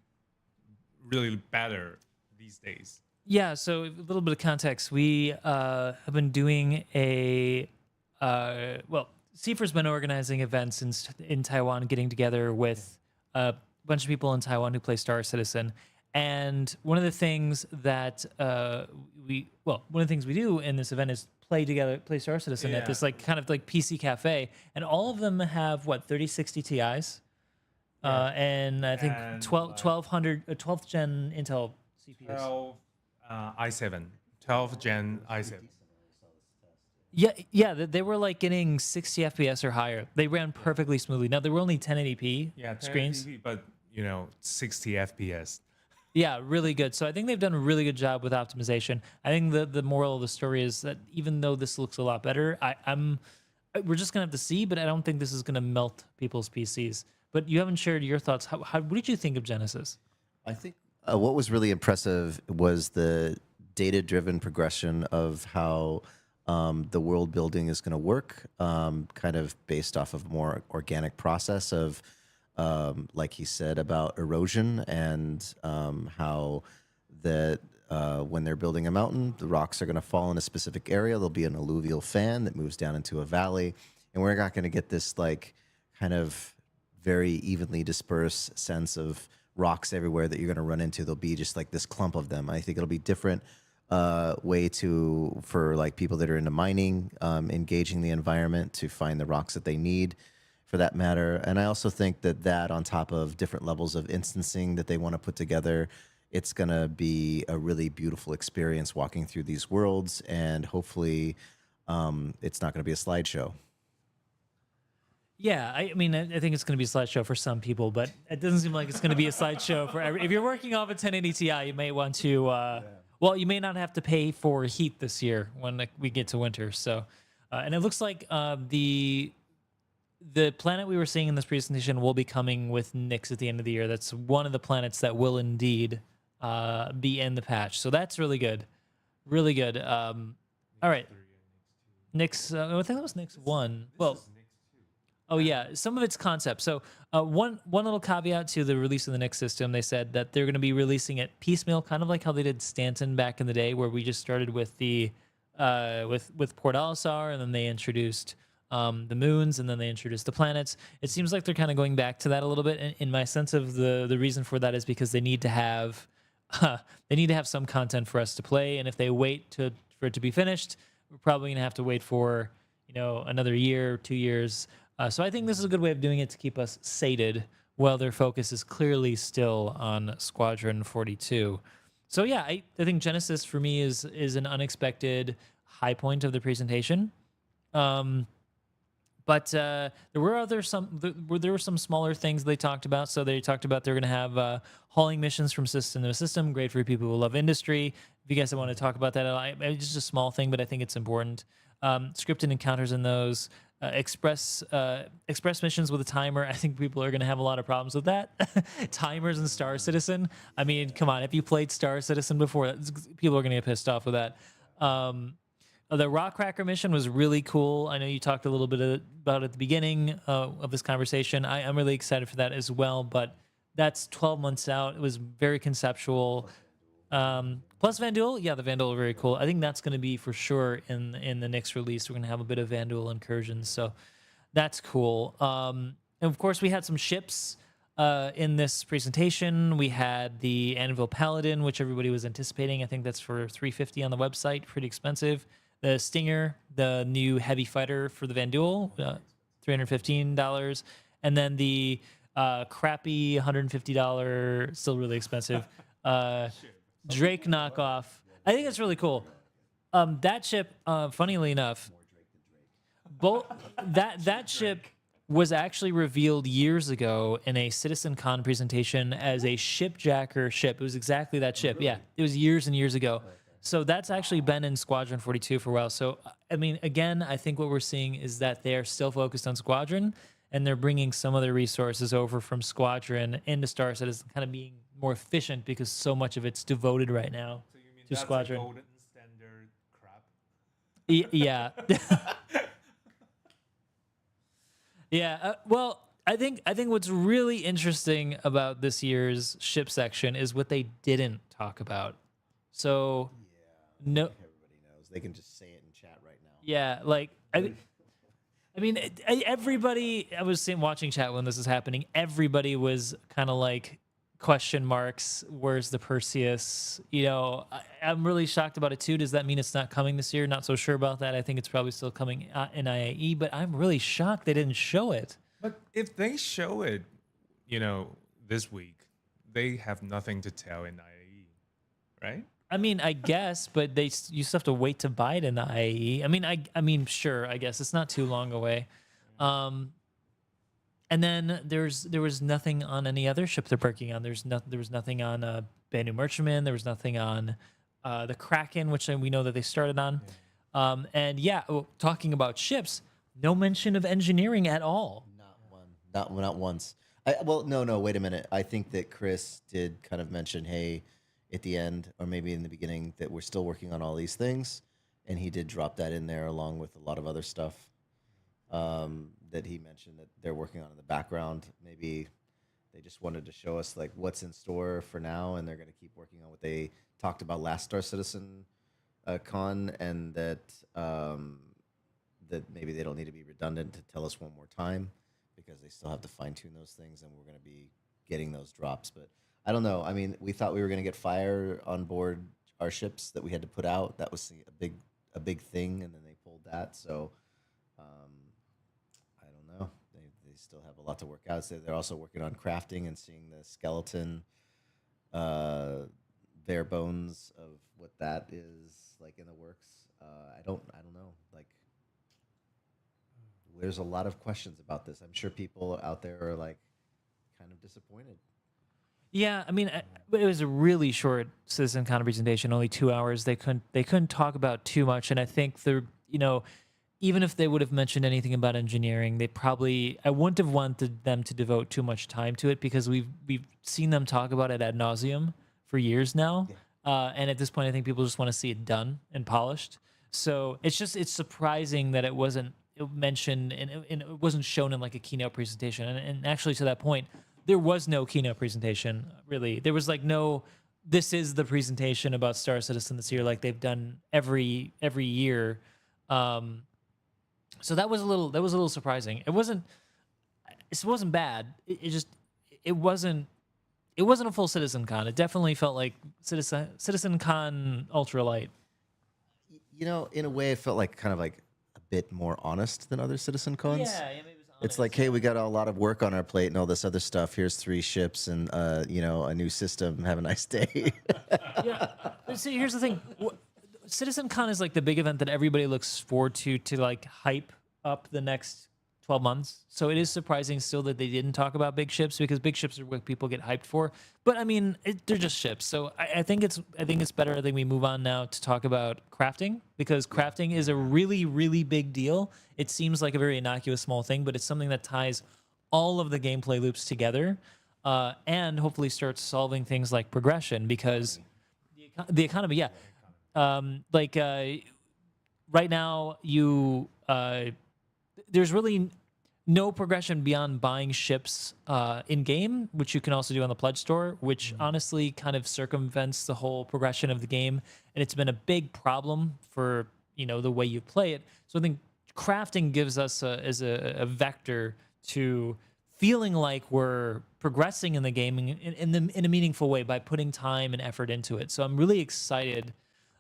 Speaker 20: really better these days.
Speaker 16: Yeah, so a little bit of context. We have been doing Seifer's been organizing events in Taiwan, getting together with a bunch of people in Taiwan who play Star Citizen. And one of the things that we do in this event is play Star Citizen at this kind of PC cafe. And all of them have 3060 Ti's. And I think 12th gen Intel CPUs.
Speaker 20: 12th gen i7.
Speaker 16: Yeah, they were getting 60 FPS or higher. They ran perfectly smoothly. Now, they were only 1080p screens.
Speaker 20: 1080p, but 60 FPS.
Speaker 16: Yeah, really good. So I think they've done a really good job with optimization. I think the moral of the story is that even though this looks a lot better, we're just gonna have to see. But I don't think this is gonna melt people's PCs. But you haven't shared your thoughts. What did you think of Genesis?
Speaker 6: I think what was really impressive was the data-driven progression of how the world building is going to work, kind of based off of a more organic process of like he said, about erosion and how that when they're building a mountain, the rocks are going to fall in a specific area. There'll be an alluvial fan that moves down into a valley, and we're not going to get this like kind of very evenly dispersed sense of rocks everywhere that you're going to run into. There'll be just like this clump of them. I think it'll be different way for like people that are into mining, engaging the environment to find the rocks that they need, for that matter. And I also think that on top of different levels of instancing that they want to put together, it's going to be a really beautiful experience walking through these worlds, and hopefully it's not going to be a slideshow.
Speaker 16: Yeah, I mean, I think it's going to be a slideshow for some people, but it doesn't seem like it's going to be a slideshow for every. If you're working off a 1080 Ti, you may want to. Well, you may not have to pay for heat this year when we get to winter. So, and it looks like the planet we were seeing in this presentation will be coming with Nyx at the end of the year. That's one of the planets that will indeed be in the patch. So that's really good, really good. All right, Nyx. I think that was Nyx 1. Well. Oh yeah, some of its concepts. So one little caveat to the release of the Nyx system, they said that they're going to be releasing it piecemeal, kind of like how they did Stanton back in the day, where we just started with the with Port Alisar, and then they introduced the moons, and then they introduced the planets. It seems like they're kind of going back to that a little bit. In my sense of the reason for that is because they need to have some content for us to play, and if they wait for it to be finished, we're probably going to have to wait for another year, 2 years. So I think this is a good way of doing it to keep us sated while their focus is clearly still on Squadron 42. So yeah, I think Genesis for me is an unexpected high point of the presentation. But there were some smaller things they talked about. So they talked about they're going to have hauling missions from system to system, great for people who love industry. If you guys want to talk about that, it's just a small thing, but I think it's important. Scripted encounters in those. Express missions with a timer. I think people are going to have a lot of problems with that. Timers in Star Citizen. I mean, come on. If you played Star Citizen before, people are going to get pissed off with that. The Rock Cracker mission was really cool. I know you talked a little bit about it at the beginning of this conversation. I'm really excited for that as well, but that's 12 months out. It was very conceptual. Plus Vanduul, yeah, the Vanduul are very cool. I think that's going to be for sure in the Nyx release. We're going to have a bit of Vanduul incursions, so that's cool. And of course, we had some ships in this presentation. We had the Anvil Paladin, which everybody was anticipating. I think that's for $350 on the website, pretty expensive. The Stinger, the new heavy fighter for the Vanduul, $315, and then the crappy $150, still really expensive. Drake knockoff. I think that's really cool. That ship, funnily enough, that ship was actually revealed years ago in a CitizenCon presentation as a shipjacker ship. It was exactly that ship. Yeah, it was years and years ago. So that's actually been in Squadron 42 for a while. So, I mean, again, I think what we're seeing is that they are still focused on Squadron, and they're bringing some of the resources over from Squadron into Star Citizen, kind of being more efficient because so much of it's devoted right now to Squadron.
Speaker 20: Golden standard crap?
Speaker 16: Yeah. Yeah. Well, I think what's really interesting about this year's ship section is what they didn't talk about. So, no.
Speaker 6: Everybody knows. They can just say it in chat right now.
Speaker 16: Yeah, like I mean, everybody. I was watching chat when this was happening. Everybody was kind of like question marks. Where's the Perseus? I'm really shocked about it too. Does that mean it's not coming this year? Not so sure about that. I think it's probably still coming in IAE, but I'm really shocked they didn't show it.
Speaker 20: But if they show it, this week, they have nothing to tell in IAE, right?
Speaker 16: I mean, I guess, but you still have to wait to buy it in the IAE. I mean, sure, I guess it's not too long away. And then there was nothing on any other ship they're working on. There was nothing on Banu Merchantman. There was nothing on the Kraken, which we know that they started on. And yeah, talking about ships, no mention of engineering at all.
Speaker 6: Not once. No, wait a minute. I think that Chris did kind of mention, hey, at the end, or maybe in the beginning, that we're still working on all these things. And he did drop that in there along with a lot of other stuff that he mentioned that they're working on in the background. Maybe They just wanted to show us like what's in store for now, and they're going to keep working on what they talked about last Star Citizen con, and that that maybe they don't need to be redundant to tell us one more time, because they still have to fine tune those things, and we're going to be getting those drops. But I don't know. I mean, we thought we were going to get fire on board our ships that we had to put out. That was a big thing, and then they pulled that. So I don't know. They still have a lot to work out. So they're also working on crafting and seeing the skeleton bare bones of what that is like in the works. I don't know. Like, there's a lot of questions about this. I'm sure people out there are like kind of disappointed.
Speaker 16: Yeah, I mean, it was a really short CitizenCon presentation, only 2 hours. They couldn't talk about too much, and I think even if they would have mentioned anything about engineering, I wouldn't have wanted them to devote too much time to it, because we've seen them talk about it ad nauseum for years now, and at this point, I think people just want to see it done and polished. So it's surprising that it wasn't mentioned and it wasn't shown in like a keynote presentation. And actually, to that point, there was no keynote presentation, really. There was like no, this is the presentation about Star Citizen this year, like they've done every year. So that was a little surprising. It wasn't bad. It wasn't a full CitizenCon. It definitely felt like CitizenCon ultralight.
Speaker 6: In a way, it felt like kind of like a bit more honest than other Citizen Cons.
Speaker 16: Yeah, maybe it was honest.
Speaker 6: It's like, hey, we got a lot of work on our plate and all this other stuff. Here's 3 ships and a new system. Have a nice day.
Speaker 16: Yeah. See, here's the thing. CitizenCon is like the big event that everybody looks forward to like hype up the next 12 months. So it is surprising still that they didn't talk about big ships, because big ships are what people get hyped for. But I mean, they're just ships. So I think it's better. I think we move on now to talk about crafting, because crafting is a really, really big deal. It seems like a very innocuous small thing, but it's something that ties all of the gameplay loops together, and hopefully starts solving things like progression, because the economy, yeah. Right now, there's really no progression beyond buying ships in game, which you can also do on the pledge store, which honestly kind of circumvents the whole progression of the game, and it's been a big problem for the way you play it. So I think crafting gives us a vector to feeling like we're progressing in the game in a meaningful way by putting time and effort into it. So I'm really excited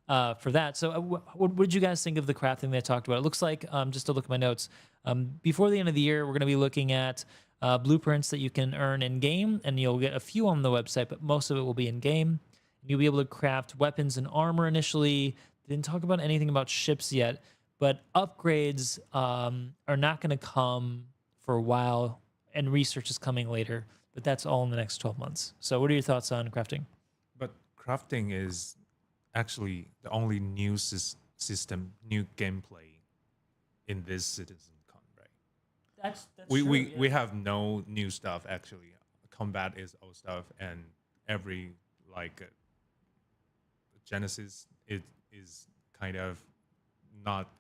Speaker 16: for that. So what did you guys think of the crafting they talked about? It looks like, just to look at my notes, before the end of the year, we're going to be looking at blueprints that you can earn in-game, and you'll get a few on the website, but most of it will be in-game. You'll be able to craft weapons and armor initially. They didn't talk about anything about ships yet, but upgrades are not going to come for a while, and research is coming later, but that's all in the next 12 months. So what are your thoughts on crafting?
Speaker 20: But crafting is actually the only new system, new gameplay in this CitizenCon, right?
Speaker 16: That's
Speaker 20: we have no new stuff actually. Combat is old stuff, and every Genesis it is kind of not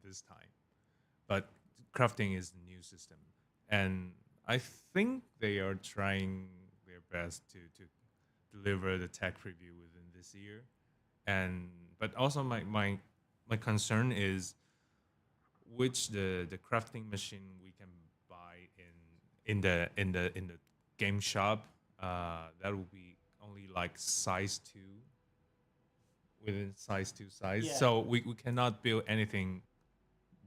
Speaker 20: this time, but crafting is the new system, and I think they are trying their best to deliver the tech preview within this year. But also my concern is which the crafting machine we can buy in the game shop. That will be only like size 2, within size 2 size. Yeah. So we cannot build anything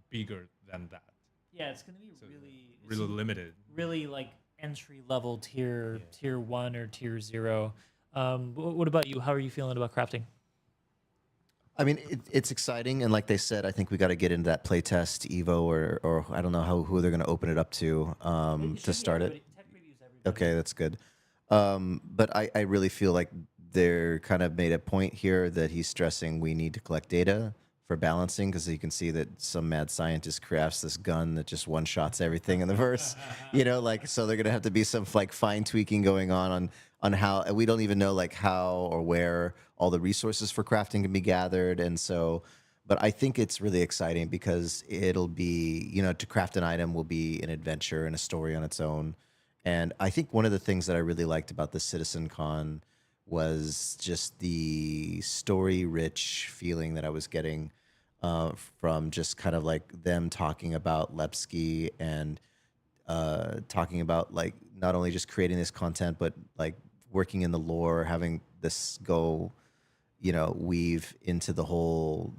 Speaker 20: bigger than that.
Speaker 16: Yeah, it's going to be
Speaker 20: So
Speaker 16: really
Speaker 20: really limited.
Speaker 16: Really like entry level tier 1 or tier 0. What about you? How are you feeling about crafting?
Speaker 6: I mean, it's exciting, and like they said, I think we got to get into that playtest Evo, or I don't know who they're going to open it up to start it. Okay, that's good. But I really feel like they're kind of made a point here that he's stressing we need to collect data for balancing, because you can see that some mad scientist crafts this gun that just one-shots everything in the verse. So they're going to have to be some fine tweaking going on how, and we don't even know how or where all the resources for crafting can be gathered. And so, but I think it's really exciting because it'll be, to craft an item will be an adventure and a story on its own. And I think one of the things that I really liked about the Citizen Con was just the story-rich feeling that I was getting from just kind of like them talking about Lepsky and talking about like not only just creating this content, but like working in the lore, having this go, weave into the whole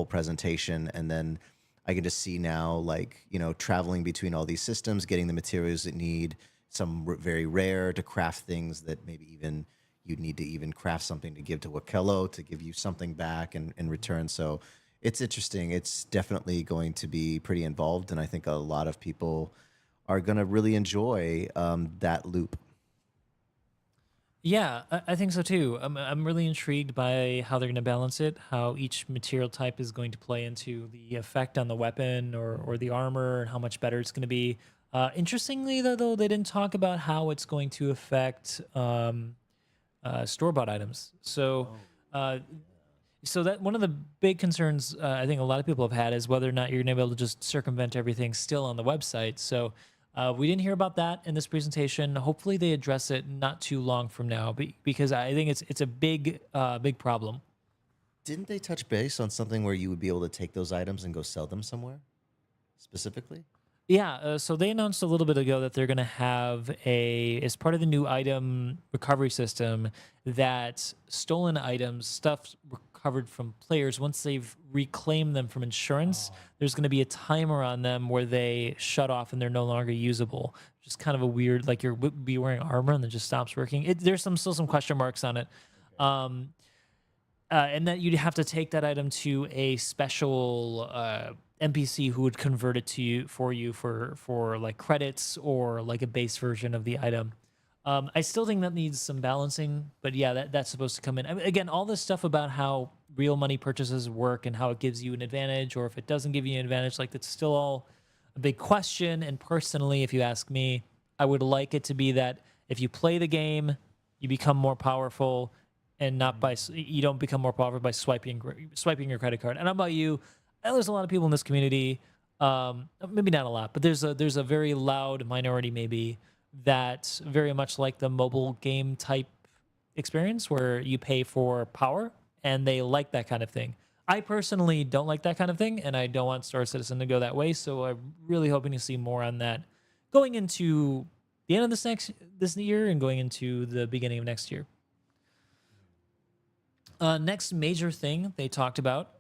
Speaker 6: presentation. And then I can just see now, like, traveling between all these systems, getting the materials that need, some very rare to craft things that maybe even you'd need to even craft something to give to Wakello to give you something back in return. So it's interesting. It's definitely going to be pretty involved. And I think a lot of people are going to really enjoy that loop.
Speaker 16: Yeah, I think so too. I'm really intrigued by how they're going to balance it, how each material type is going to play into the effect on the weapon or the armor, and how much better it's going to be. Interestingly, though, they didn't talk about how it's going to affect store-bought items. So, so that one of the big concerns I think a lot of people have had is whether or not you're going to be able to just circumvent everything still on the website. So. We didn't hear about that in this presentation. Hopefully they address it not too long from now, because I think it's a big problem.
Speaker 6: Didn't they touch base on something where you would be able to take those items and go sell them somewhere specifically?
Speaker 16: Yeah, so they announced a little bit ago that they're going to have as part of the new item recovery system, that stolen items, stuff recovered from players, once they've reclaimed them from insurance, there's going to be a timer on them where they shut off and they're no longer usable. Just kind of a weird, like you're be wearing armor and then just stops working. There's still some question marks on it. And that you'd have to take that item to a special NPC who would convert it to you for like credits or like a base version of the item. I still think that needs some balancing, but yeah, that's supposed to come in. I mean, again, all this stuff about how real money purchases work and how it gives you an advantage, or if it doesn't give you an advantage, like that's still all a big question. And personally, if you ask me, I would like it to be that if you play the game, you become more powerful, and you don't become more powerful by swiping your credit card. And how about you? There's a lot of people in this community, maybe not a lot, but there's a very loud minority maybe that very much like the mobile game type experience where you pay for power, and they like that kind of thing. I personally don't like that kind of thing, and I don't want Star Citizen to go that way. So I'm really hoping to see more on that going into the end of this year and going into the beginning of next year. Next major thing they talked about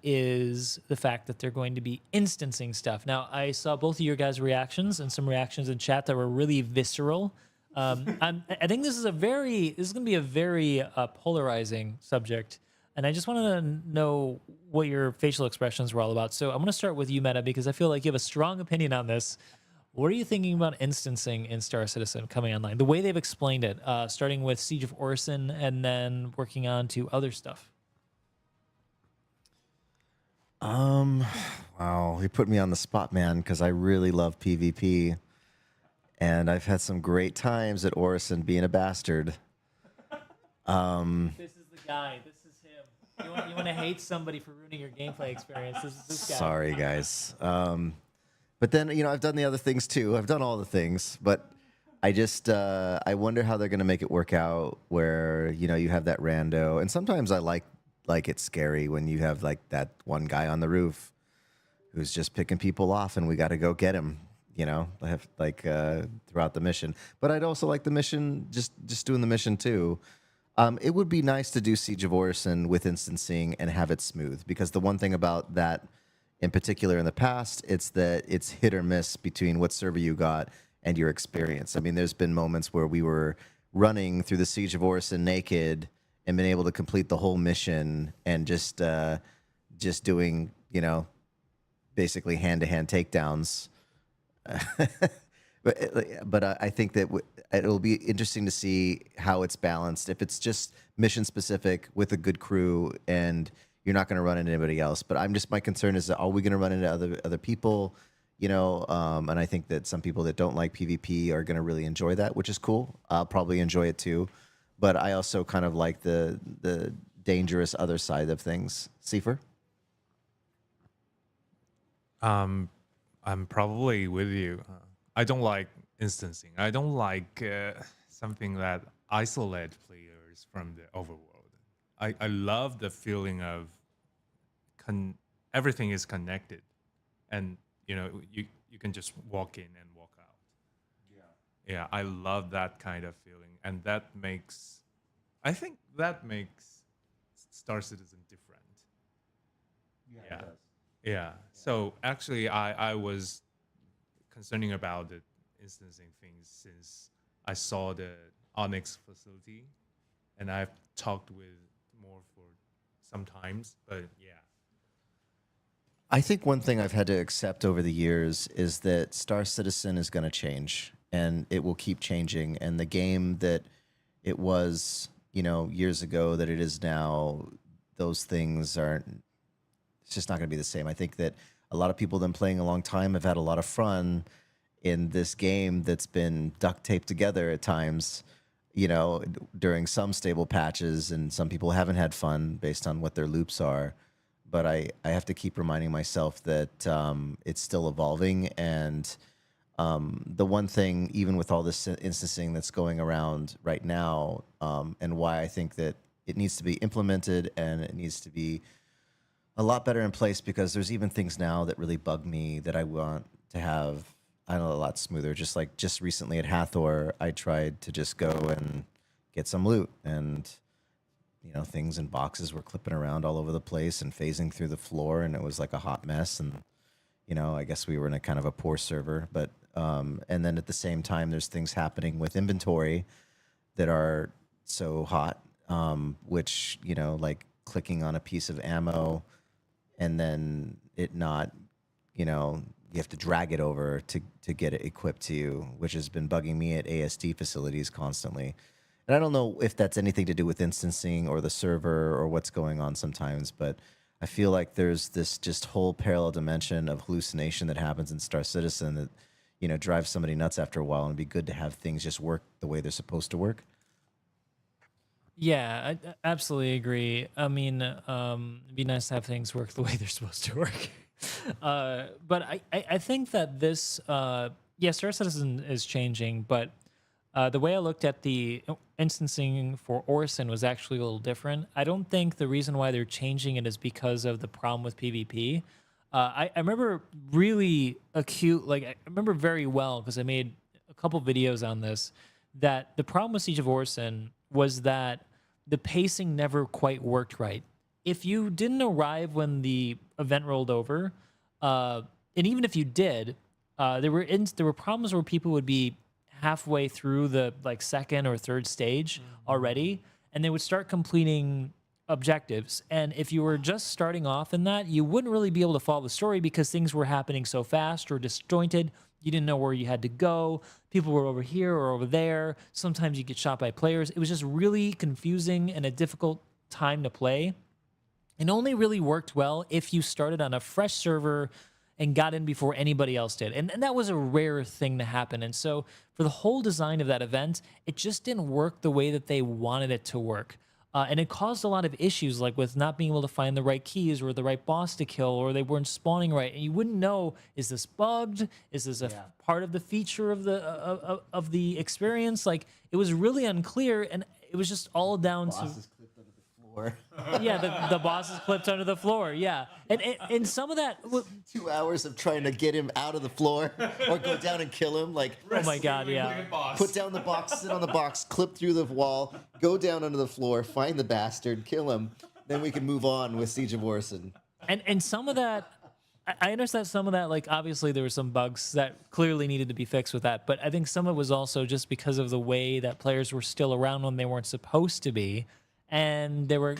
Speaker 16: is the fact that they're going to be instancing stuff. Now, I saw both of your guys' reactions and some reactions in chat that were really visceral. I think this is going to be a very polarizing subject, and I just wanted to know what your facial expressions were all about. So I'm going to start with you, Meta, because I feel like you have a strong opinion on this. What are you thinking about instancing in Star Citizen coming online? The way they've explained it, starting with Siege of Orison and then working on to other stuff.
Speaker 6: Wow, you put me on the spot, man, because I really love PvP. And I've had some great times at Orison being a bastard.
Speaker 16: This is the guy. This is him. You want to hate somebody for ruining your gameplay experience. This is this guy.
Speaker 6: Sorry, guys. But then, I've done the other things too. I've done all the things, but I just, I wonder how they're going to make it work out where, you have that rando. And sometimes I like it's scary when you have like that one guy on the roof who's just picking people off and we got to go get him, throughout the mission. But I'd also like the mission, just doing the mission too. It would be nice to do Siege of Orison with instancing and have it smooth, because the one thing about that in particular in the past, it's that it's hit or miss between what server you got and your experience. I mean, there's been moments where we were running through the Siege of Orison naked and been able to complete the whole mission and just doing, basically hand-to-hand takedowns. But I think that it'll be interesting to see how it's balanced. If it's just mission-specific with a good crew and you're not going to run into anybody else. But my concern is that are we going to run into other people, and I think that some people that don't like PvP are going to really enjoy that, which is cool. I'll probably enjoy it too. But I also kind of like the dangerous other side of things. Seifer?
Speaker 20: I'm probably with you. I don't like instancing. I don't like something that isolates players from the overworld. I love the feeling of everything is connected, and you can just walk in and walk out. Yeah, I love that kind of feeling, and I think that makes Star Citizen different.
Speaker 6: Yeah. It does.
Speaker 20: Yeah. So actually, I was concerning about the instancing things since I saw the Onyx facility, and I've talked with more for some times, but yeah.
Speaker 6: I think one thing I've had to accept over the years is that Star Citizen is going to change, and it will keep changing. And the game that it was, years ago that it is now, those things aren't. It's just not going to be the same. I think that a lot of people that have been playing a long time have had a lot of fun in this game that's been duct taped together at times, during some stable patches, and some people haven't had fun based on what their loops are. But I have to keep reminding myself that it's still evolving. And the one thing, even with all this instancing that's going around right now, and why I think that it needs to be implemented and it needs to be a lot better in place, because there's even things now that really bug me that I want to have, a lot smoother. Just recently at Hathor, I tried to just go and get some loot, and things in boxes were clipping around all over the place and phasing through the floor, and it was like a hot mess. And I guess we were in a kind of a poor server, but and then at the same time, there's things happening with inventory that are so hot, which like clicking on a piece of ammo and then it not, you have to drag it over to get it equipped to you, which has been bugging me at ASD facilities constantly. And I don't know if that's anything to do with instancing or the server or what's going on sometimes, but I feel like there's this just whole parallel dimension of hallucination that happens in Star Citizen that, drives somebody nuts after a while, and it'd be good to have things just work the way they're supposed to work.
Speaker 16: Yeah, I absolutely agree. I mean, it'd be nice to have things work the way they're supposed to work. But I think that this, Star Citizen is changing, but the way I looked at the instancing for Orison was actually a little different. I don't think the reason why they're changing it is because of the problem with PvP. I remember really acute, I remember very well, because I made a couple videos on this, that the problem with Siege of Orison was that the pacing never quite worked right. If you didn't arrive when the event rolled over, and even if you did, there were problems where people would be halfway through the second or third stage already, and they would start completing objectives. And if you were just starting off in that, you wouldn't really be able to follow the story because things were happening so fast or disjointed. You didn't know where you had to go. People were over here or over there. Sometimes you get shot by players. It was just really confusing and a difficult time to play. It only really worked well if you started on a fresh server and got in before anybody else did. And that was a rare thing to happen. And so for the whole design of that event, it just didn't work the way that they wanted it to work. And it caused a lot of issues, like with not being able to find the right keys or the right boss to kill, or they weren't spawning right. And you wouldn't know, is this bugged? Is this a part of the feature of the experience? It was really unclear, and it was just all down to... Yeah, the boss is clipped under the floor. Yeah, and some of that
Speaker 6: 2 hours of trying to get him out of the floor or go down and kill him.
Speaker 16: Oh my god, yeah.
Speaker 6: Put down the box, sit on the box, clip through the wall, go down under the floor, find the bastard, kill him. Then we can move on with Siege of Orison.
Speaker 16: And some of that, I understand some of that. Obviously there were some bugs that clearly needed to be fixed with that, but I think some of it was also just because of the way that players were still around when they weren't supposed to be. And they were,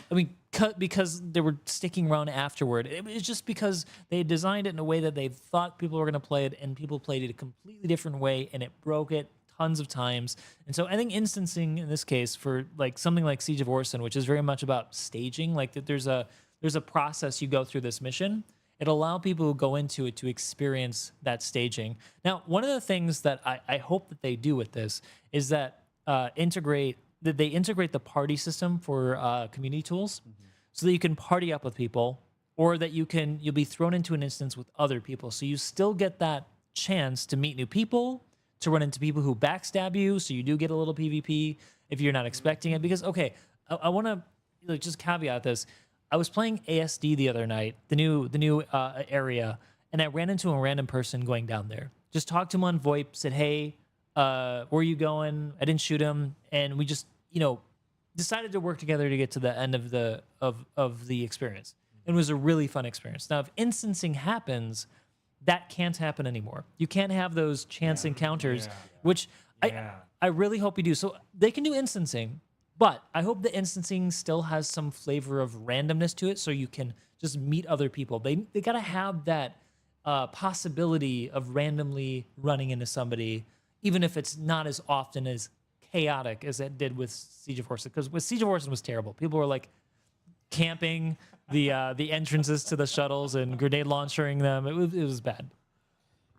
Speaker 16: because they were sticking around afterward. It was just because they designed it in a way that they thought people were going to play it, and people played it a completely different way, and it broke it tons of times. And so I think instancing in this case for something like Siege of Orison, which is very much about staging, that there's a process you go through this mission. It'll allow people who go into it to experience that staging. Now, one of the things that I hope that they do with this is that they integrate the party system for community tools, so that you can party up with people, or that you'll be thrown into an instance with other people. So you still get that chance to meet new people, to run into people who backstab you, so you do get a little PvP if you're not expecting it. Because okay, I want to like just caveat this. I was playing ASD the other night, the new area, and I ran into a random person going down there. Just talked to him on VoIP, said, "Hey, where are you going?" I didn't shoot him, and we just decided to work together to get to the end of the experience. It was a really fun experience. Now, if instancing happens, that can't happen anymore. You can't have those chance encounters, which I really hope you do. So they can do instancing, but I hope the instancing still has some flavor of randomness to it, so you can just meet other people. They got to have that possibility of randomly running into somebody, even if it's not as often as chaotic as it did with Siege of Horses. Because with Siege of Horses was terrible. People were like camping the entrances to the shuttles and grenade launchering them. It was bad.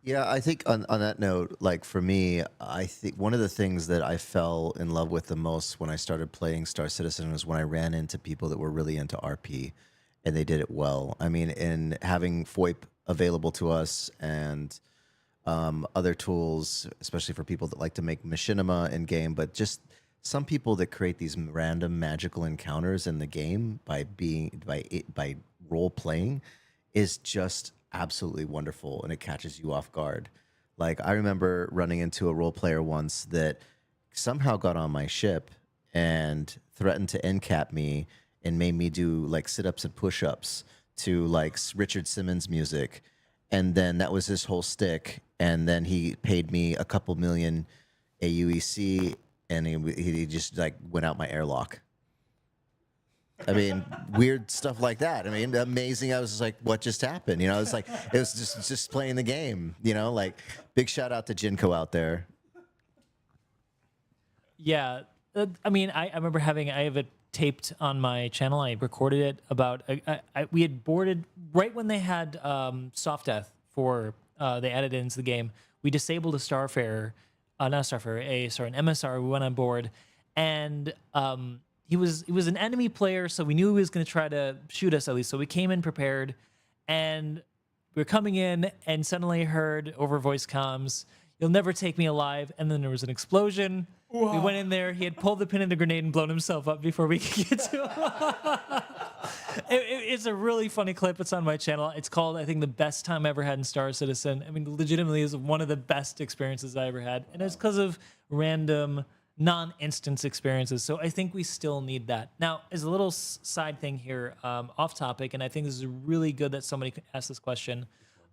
Speaker 6: Yeah, I think on that note, like for me, I think one of the things that I fell in love with the most when I started playing Star Citizen was when I ran into people that were really into RP and they did it well. I mean, in having VoIP available to us and other tools, especially for people that like to make machinima in game, but just some people that create these random magical encounters in the game by role playing is just absolutely wonderful, and it catches you off guard. Like I remember running into a role player once that somehow got on my ship and threatened to NCAP me and made me do like sit-ups and push-ups to like Richard Simmons music, and then that was his whole stick. And then he paid me a couple million AUEC, and he just like went out my airlock. I mean, weird stuff like that. I mean, amazing. I was just like, what just happened? It's like, it was just playing the game, like big shout out to Jinko out there.
Speaker 16: Yeah. I mean, I remember I have it taped on my channel. I recorded it about, we had boarded right when they had soft death for, they added it into the game. We disabled a Starfarer, an MSR. We went on board, and he was an enemy player, so we knew he was going to try to shoot us at least. So we came in prepared, and we were coming in, and suddenly heard over voice comms, "You'll never take me alive." And then there was an explosion. Whoa. We went in there. He had pulled the pin in the grenade and blown himself up before we could get to him. It's a really funny clip. It's on my channel. It's called, I think, The Best Time I Ever Had in Star Citizen. I mean, legitimately is one of the best experiences I ever had. And it's because of random non-instance experiences. So I think we still need that. Now, as a little side thing here, off topic, and I think this is really good that somebody asked this question.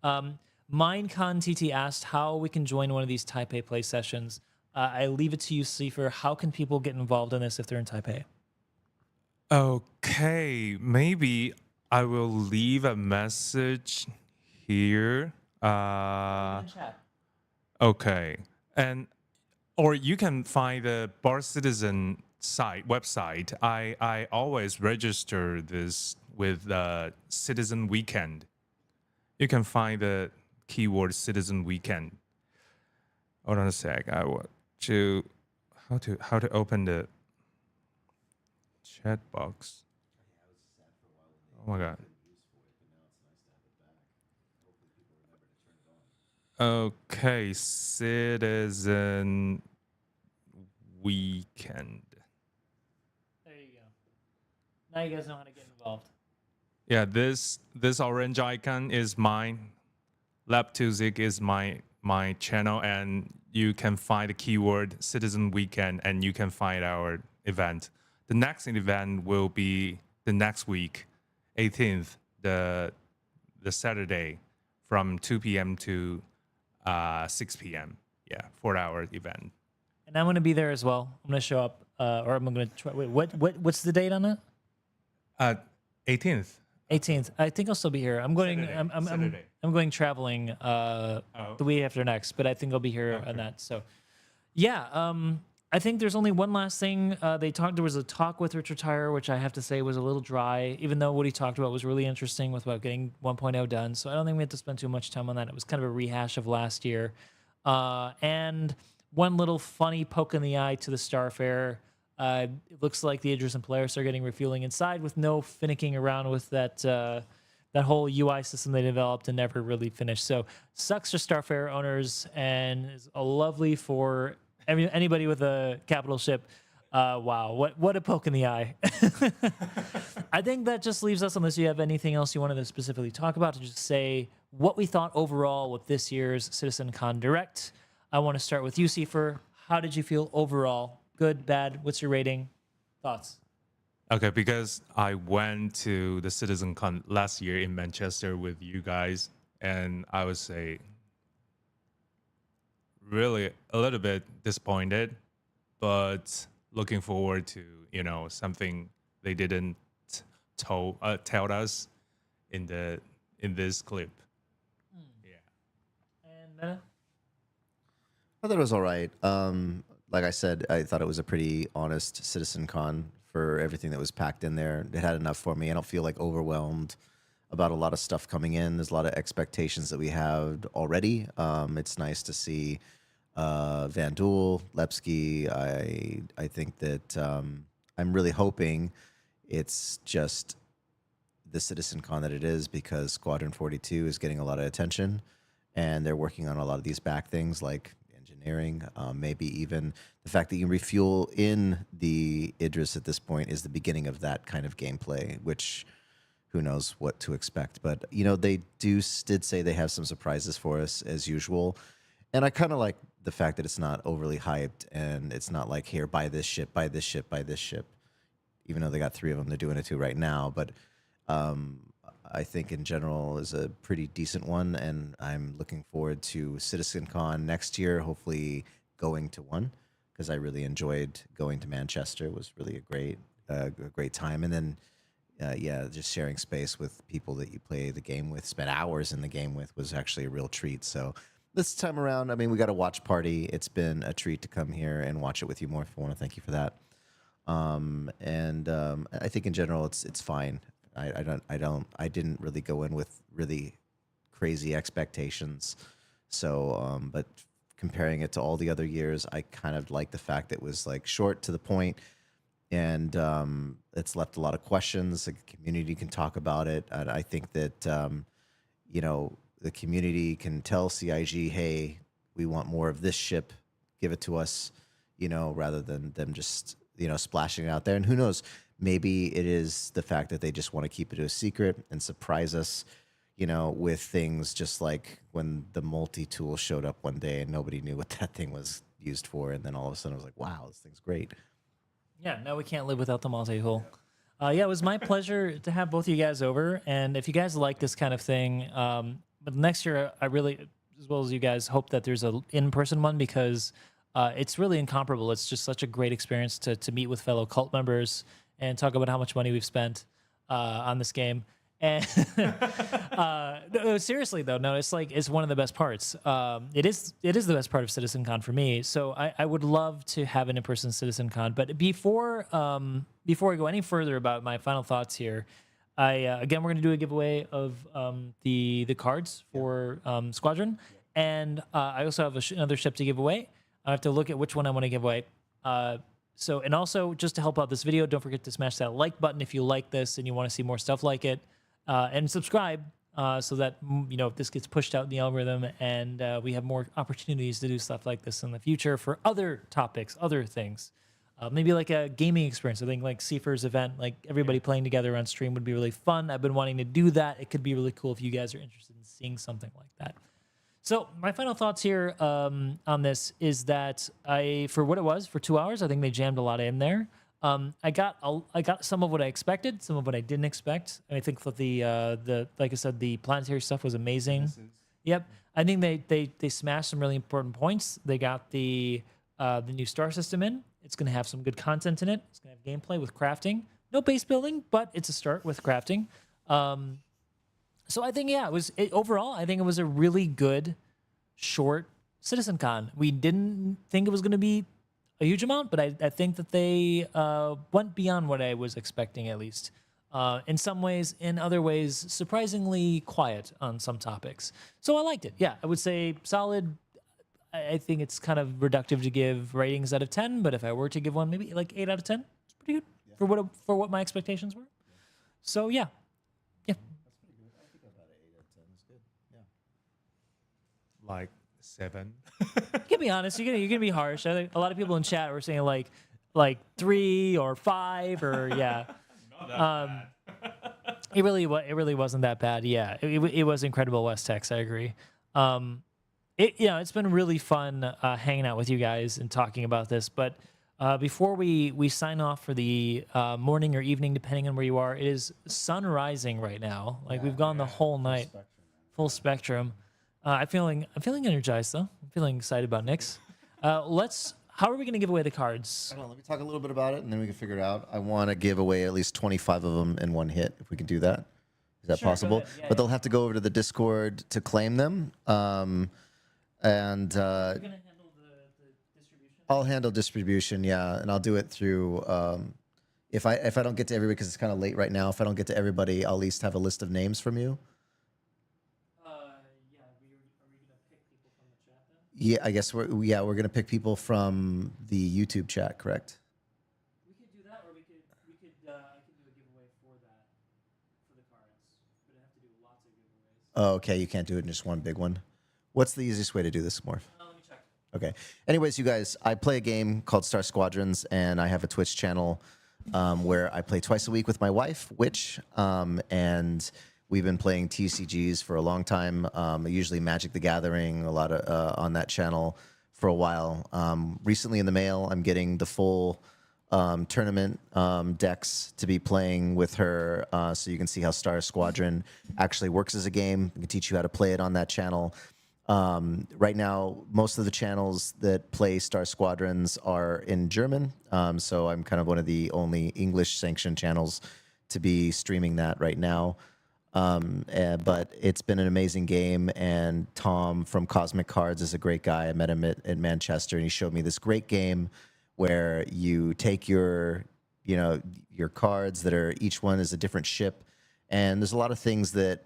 Speaker 16: Minecon TT asked how we can join one of these Taipei play sessions. I leave it to you, Seifer. How can people get involved in this if they're in Taipei?
Speaker 20: Okay, maybe I will leave a message here. Okay, or you can find the Bar Citizen website. I always register this with Citizen Weekend. You can find the keyword Citizen Weekend. Hold on a sec. I want to how to open the chat box. Oh my god. Okay, Citizen Weekend.
Speaker 16: There you go. Now you guys know how to get involved.
Speaker 20: Yeah, this orange icon is mine. Lab2Zig is my channel, and you can find the keyword Citizen Weekend, and you can find our event. The next event will be the next week, 18th, the Saturday, from 2 p.m. to 6 p.m. Yeah, 4-hour event.
Speaker 16: And I'm going to be there as well. I'm going to show up, or I'm going to try. Wait, what's the date on it?
Speaker 20: 18th.
Speaker 16: 18th. I think I'll still be here. I'm going.
Speaker 20: Saturday.
Speaker 16: I'm going traveling the week after next, but I think I'll be here on that. So, yeah. I think there's only one last thing. There was a talk with Richard Tyre, which I have to say was a little dry, even though what he talked about was really interesting about getting 1.0 done. So I don't think we had to spend too much time on that. It was kind of a rehash of last year. And one little funny poke in the eye to the Starfarer. It looks like the Idris and Polaris are getting refueling inside with no finicking around with that that whole UI system they developed and never really finished. So sucks for Starfarer owners, and is lovely for anybody with a capital ship. Wow, what a poke in the eye. I think that just leaves us, unless you have anything else you wanted to specifically talk about, to just say what we thought overall with this year's CitizenCon Direct. I want to start with you, Seifer. How did you feel overall? Good, bad? What's your rating? Thoughts?
Speaker 20: Okay, because I went to the CitizenCon last year in Manchester with you guys, and I would say really a little bit disappointed, but looking forward to, you know, something they didn't tell us in this clip.
Speaker 16: And Meta?
Speaker 6: I thought it was all right. Like I said, I thought it was a pretty honest CitizenCon for everything that was packed in there. It had enough for me. I don't feel like overwhelmed about a lot of stuff coming in. There's a lot of expectations that we have already. It's nice to see Van Doel, Lepsky. I think that I'm really hoping it's just the CitizenCon that it is, because Squadron 42 is getting a lot of attention, and they're working on a lot of these back things like engineering. Maybe even the fact that you can refuel in the Idris at this point is the beginning of that kind of gameplay, which who knows what to expect. But, you know, they did say they have some surprises for us as usual. And I kind of like the fact that it's not overly hyped, and it's not like, here, buy this ship, buy this ship, buy this ship. Even though they got 3 of them, they're doing it too right now. But I think in general is a pretty decent one, and I'm looking forward to CitizenCon next year, hopefully going to one, because I really enjoyed going to Manchester. It was really a great time. And then, yeah, just sharing space with people that you play the game with, spend hours in the game with, was actually a real treat. So this time around, I mean, we got a watch party. It's been a treat to come here and watch it with you more. I want to thank you for that. I think in general, it's fine. I didn't really go in with really crazy expectations. So, but comparing it to all the other years, I kind of like the fact that it was like short, to the point, and it's left a lot of questions. The community can talk about it. And I think that, you know, the community can tell CIG, hey, we want more of this ship, give it to us, you know, rather than them just, you know, splashing it out there. And who knows, maybe it is the fact that they just want to keep it a secret and surprise us, you know, with things just like when the multi-tool showed up one day and nobody knew what that thing was used for. And then all of a sudden I was like, wow, this thing's great.
Speaker 16: Yeah, no, we can't live without the multi-tool. Yeah, it was my pleasure to have both of you guys over. And if you guys like this kind of thing, but next year, I really, as well as you guys, hope that there's an in-person one, because it's really incomparable. It's just such a great experience to meet with fellow cult members and talk about how much money we've spent on this game. And no, seriously though, no, it's like, it's one of the best parts. It is the best part of CitizenCon for me. So I would love to have an in-person CitizenCon. But before I go any further about my final thoughts here, again, we're going to do a giveaway of the cards for Squadron, and I also have another ship to give away. I have to look at which one I want to give away. So, and also, just to help out this video, don't forget to smash that like button if you like this and you want to see more stuff like it, and subscribe so that, you know, this gets pushed out in the algorithm, and we have more opportunities to do stuff like this in the future for other topics, other things. Maybe like a gaming experience. I think like Seifer's event, like everybody playing together on stream would be really fun. I've been wanting to do that. It could be really cool if you guys are interested in seeing something like that. So my final thoughts here on this is that for what it was, for 2 hours, I think they jammed a lot in there. I got some of what I expected, some of what I didn't expect. And I think that the like I said, the planetary stuff was amazing. Yep, I think they smashed some really important points. They got the new star system in. It's going to have some good content in it. It's going to have gameplay with crafting. No base building, but it's a start with crafting. So I think, yeah, overall, I think it was a really good, short CitizenCon. We didn't think it was going to be a huge amount, but I think that they went beyond what I was expecting, at least. In some ways, in other ways, surprisingly quiet on some topics. So I liked it. Yeah, I would say solid. I think it's kind of reductive to give ratings out of 10, but if I were to give one, maybe like 8 out of 10. It's pretty good for what my expectations were. So yeah.
Speaker 20: like 7.
Speaker 16: You can be honest. You're gonna be harsh. I think a lot of people in chat were saying like 3 or 5 or yeah. It really wasn't that bad. Yeah, it was incredible, West Tex. I agree. It's been really fun hanging out with you guys and talking about this. But before we sign off for the morning or evening, depending on where you are, it is sun rising right now. Like we've gone the whole night, full spectrum. I'm feeling energized though. I'm feeling excited about Knicks. How are we going to give away the cards?
Speaker 6: Hold on, let me talk a little bit about it, and then we can figure it out. I want to give away at least 25 of them in one hit, if we can do that. Is that possible? But they'll have to go over to the Discord to claim them. I'll handle distribution, yeah, and I'll do it through. If I don't get to everybody, because it's kind of late right now. If I don't get to everybody, I'll at least have a list of names from you. Yeah, I guess we're gonna pick people from the YouTube chat, correct?
Speaker 16: We could do that, or I could do a giveaway for the cards. We're gonna have to do lots of giveaways.
Speaker 6: Oh, okay, you can't do it in just one big one. What's the easiest way to do this, Morph?
Speaker 16: Let me check.
Speaker 6: Okay. Anyways, you guys, I play a game called Star Squadrons, and I have a Twitch channel where I play twice a week with my wife, Witch, and we've been playing TCGs for a long time. Usually Magic the Gathering, a lot of on that channel for a while. Recently in the mail, I'm getting the full tournament decks to be playing with her, so you can see how Star Squadron actually works as a game. I can teach you how to play it on that channel. Right now, most of the channels that play Star Squadrons are in German, so I'm kind of one of the only English sanctioned channels to be streaming that right now. But it's been an amazing game, and Tom from Cosmic Cards is a great guy. I met him at Manchester, and he showed me this great game where you take your cards that are, each one is a different ship, and there's a lot of things that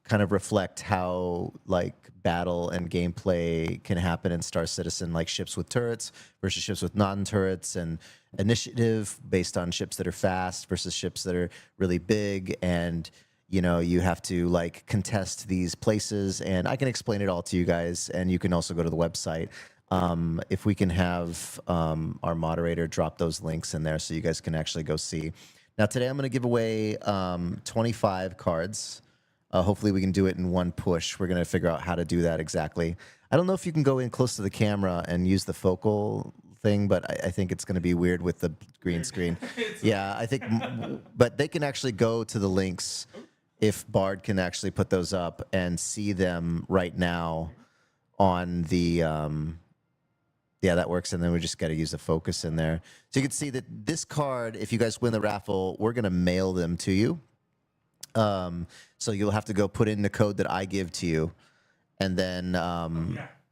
Speaker 6: kind of reflect how like battle and gameplay can happen in Star Citizen, like ships with turrets versus ships with non-turrets, and initiative based on ships that are fast versus ships that are really big, and you have to like contest these places, and I can explain it all to you guys, and you can also go to the website. If we can have our moderator drop those links in there so you guys can actually go see. Now today I'm going to give away 25 cards. Hopefully we can do it in one push. We're going to figure out how to do that exactly. I don't know if you can go in close to the camera and use the focal thing, but I think it's going to be weird with the green screen. Yeah, I think, but they can actually go to the links if Bard can actually put those up and see them right now on the, yeah, that works. And then we just got to use the focus in there. So you can see that this card, if you guys win the raffle, we're going to mail them to you. So you'll have to go put in the code that I give to you. And then,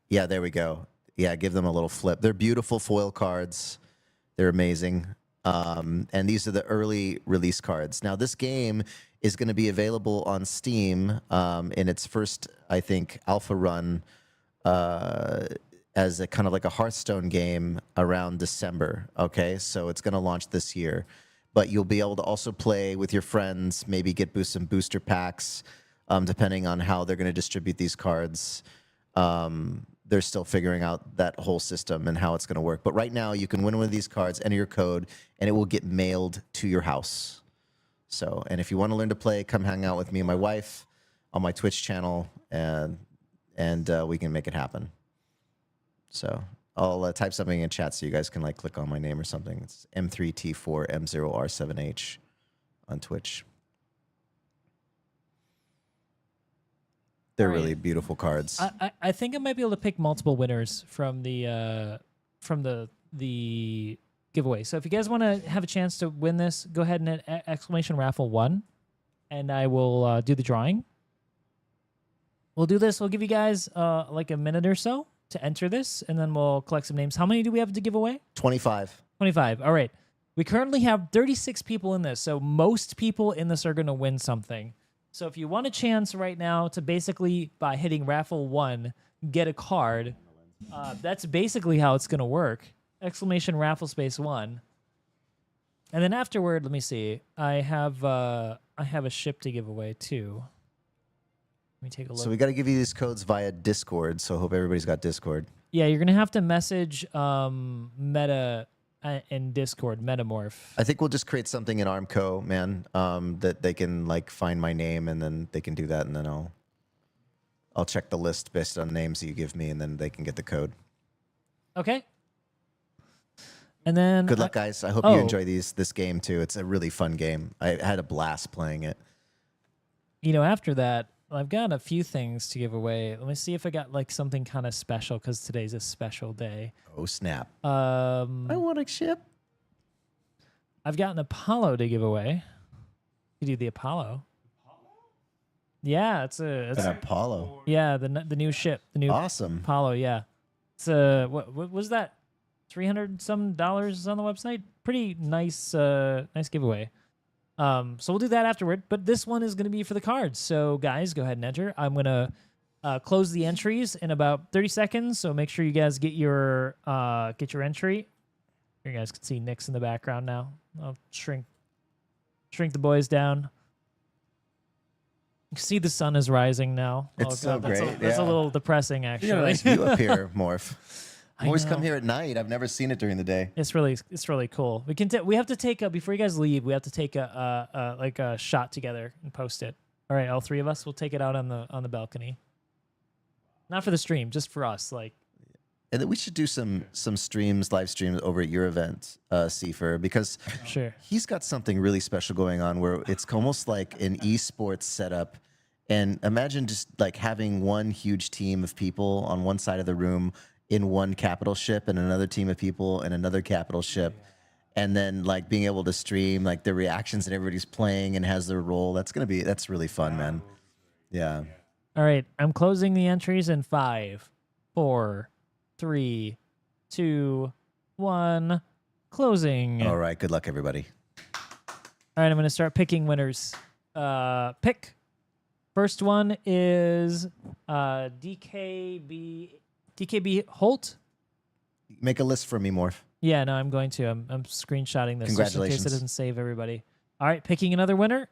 Speaker 6: yeah, there we go. Yeah, give them a little flip. They're beautiful foil cards. They're amazing. And these are the early release cards. Now, this game is going to be available on Steam in its first, I think, alpha run as a kind of like a Hearthstone game around December. Okay, so it's going to launch this year. But you'll be able to also play with your friends, maybe get some booster packs, depending on how they're going to distribute these cards. They're still figuring out that whole system and how it's going to work. But right now, you can win one of these cards, enter your code, and it will get mailed to your house. So, and if you want to learn to play, come hang out with me and my wife on my Twitch channel, and we can make it happen. So I'll type something in chat so you guys can like click on my name or something. It's M3T4M0R7H on Twitch. They're really beautiful cards.
Speaker 16: I think I might be able to pick multiple winners from the giveaway. So if you guys want to have a chance to win this, go ahead and exclamation raffle 1, and I will do the drawing. We'll do this. We'll give you guys like a minute or so to enter this, and then we'll collect some names. How many do we have to give away?
Speaker 6: 25.
Speaker 16: 25. All right. We currently have 36 people in this, so most people in this are going to win something. So if you want a chance right now to basically, by hitting raffle 1, get a card, that's basically how it's going to work. Exclamation raffle space 1. And then afterward, let me see. I have a ship to give away too. Let me take a look.
Speaker 6: So we got to give you these codes via Discord. So I hope everybody's got Discord.
Speaker 16: Yeah, you're gonna have to message Meta in Discord, Metamorph.
Speaker 6: I think we'll just create something in Armco, man, that they can like find my name, and then they can do that, and then I'll check the list based on names that you give me, and then they can get the code.
Speaker 16: Okay. And then
Speaker 6: Good luck, guys. I hope you enjoy this game too. It's a really fun game. I had a blast playing it.
Speaker 16: You know, after that, I've got a few things to give away. Let me see if I got like something kind of special because today's a special day.
Speaker 6: Oh snap!
Speaker 16: I
Speaker 6: want a ship.
Speaker 16: I've got an Apollo to give away. You do the Apollo. Yeah, it's
Speaker 6: an Apollo.
Speaker 16: Yeah, the new ship, the new
Speaker 6: awesome
Speaker 16: Apollo. Yeah, it's what was that? $300 some dollars on the website. Pretty nice, nice giveaway. So we'll do that afterward. But this one is going to be for the cards. So guys, go ahead and enter. I'm going to close the entries in about 30 seconds. So make sure you guys get your entry. You guys can see Nick's in the background now. I'll shrink the boys down. You can see the sun is rising now.
Speaker 6: It's so great.
Speaker 16: That's a little depressing, actually.
Speaker 6: You got a nice view up here, Morph.
Speaker 16: I
Speaker 6: Always
Speaker 16: know.
Speaker 6: come here at night. I've never seen it during the day.
Speaker 16: It's really cool. We have to take before you guys leave. We have to take a shot together and post it. All right, all three of us. We'll take it out on the balcony. Not for the stream, just for us. Like,
Speaker 6: and then we should do some live streams over at your event, Seifer, because
Speaker 16: sure
Speaker 6: he's got something really special going on where it's almost like an esports setup. And imagine just like having one huge team of people on one side of the room in one capital ship and another team of people in another capital ship, and then like being able to stream like the reactions and everybody's playing and has their role. That's really fun, man. Yeah.
Speaker 16: all right, I'm closing the entries in 5, 4, 3, 2, 1. Closing.
Speaker 6: All right. Good luck, everybody.
Speaker 16: All right, I'm going to start picking winners. Pick. First one is DKB Holt.
Speaker 6: Make a list for me, Morph.
Speaker 16: Yeah, no, I'm going to. I'm screenshotting this just in case
Speaker 6: Congratulations.
Speaker 16: it doesn't save everybody. All right, picking another winner.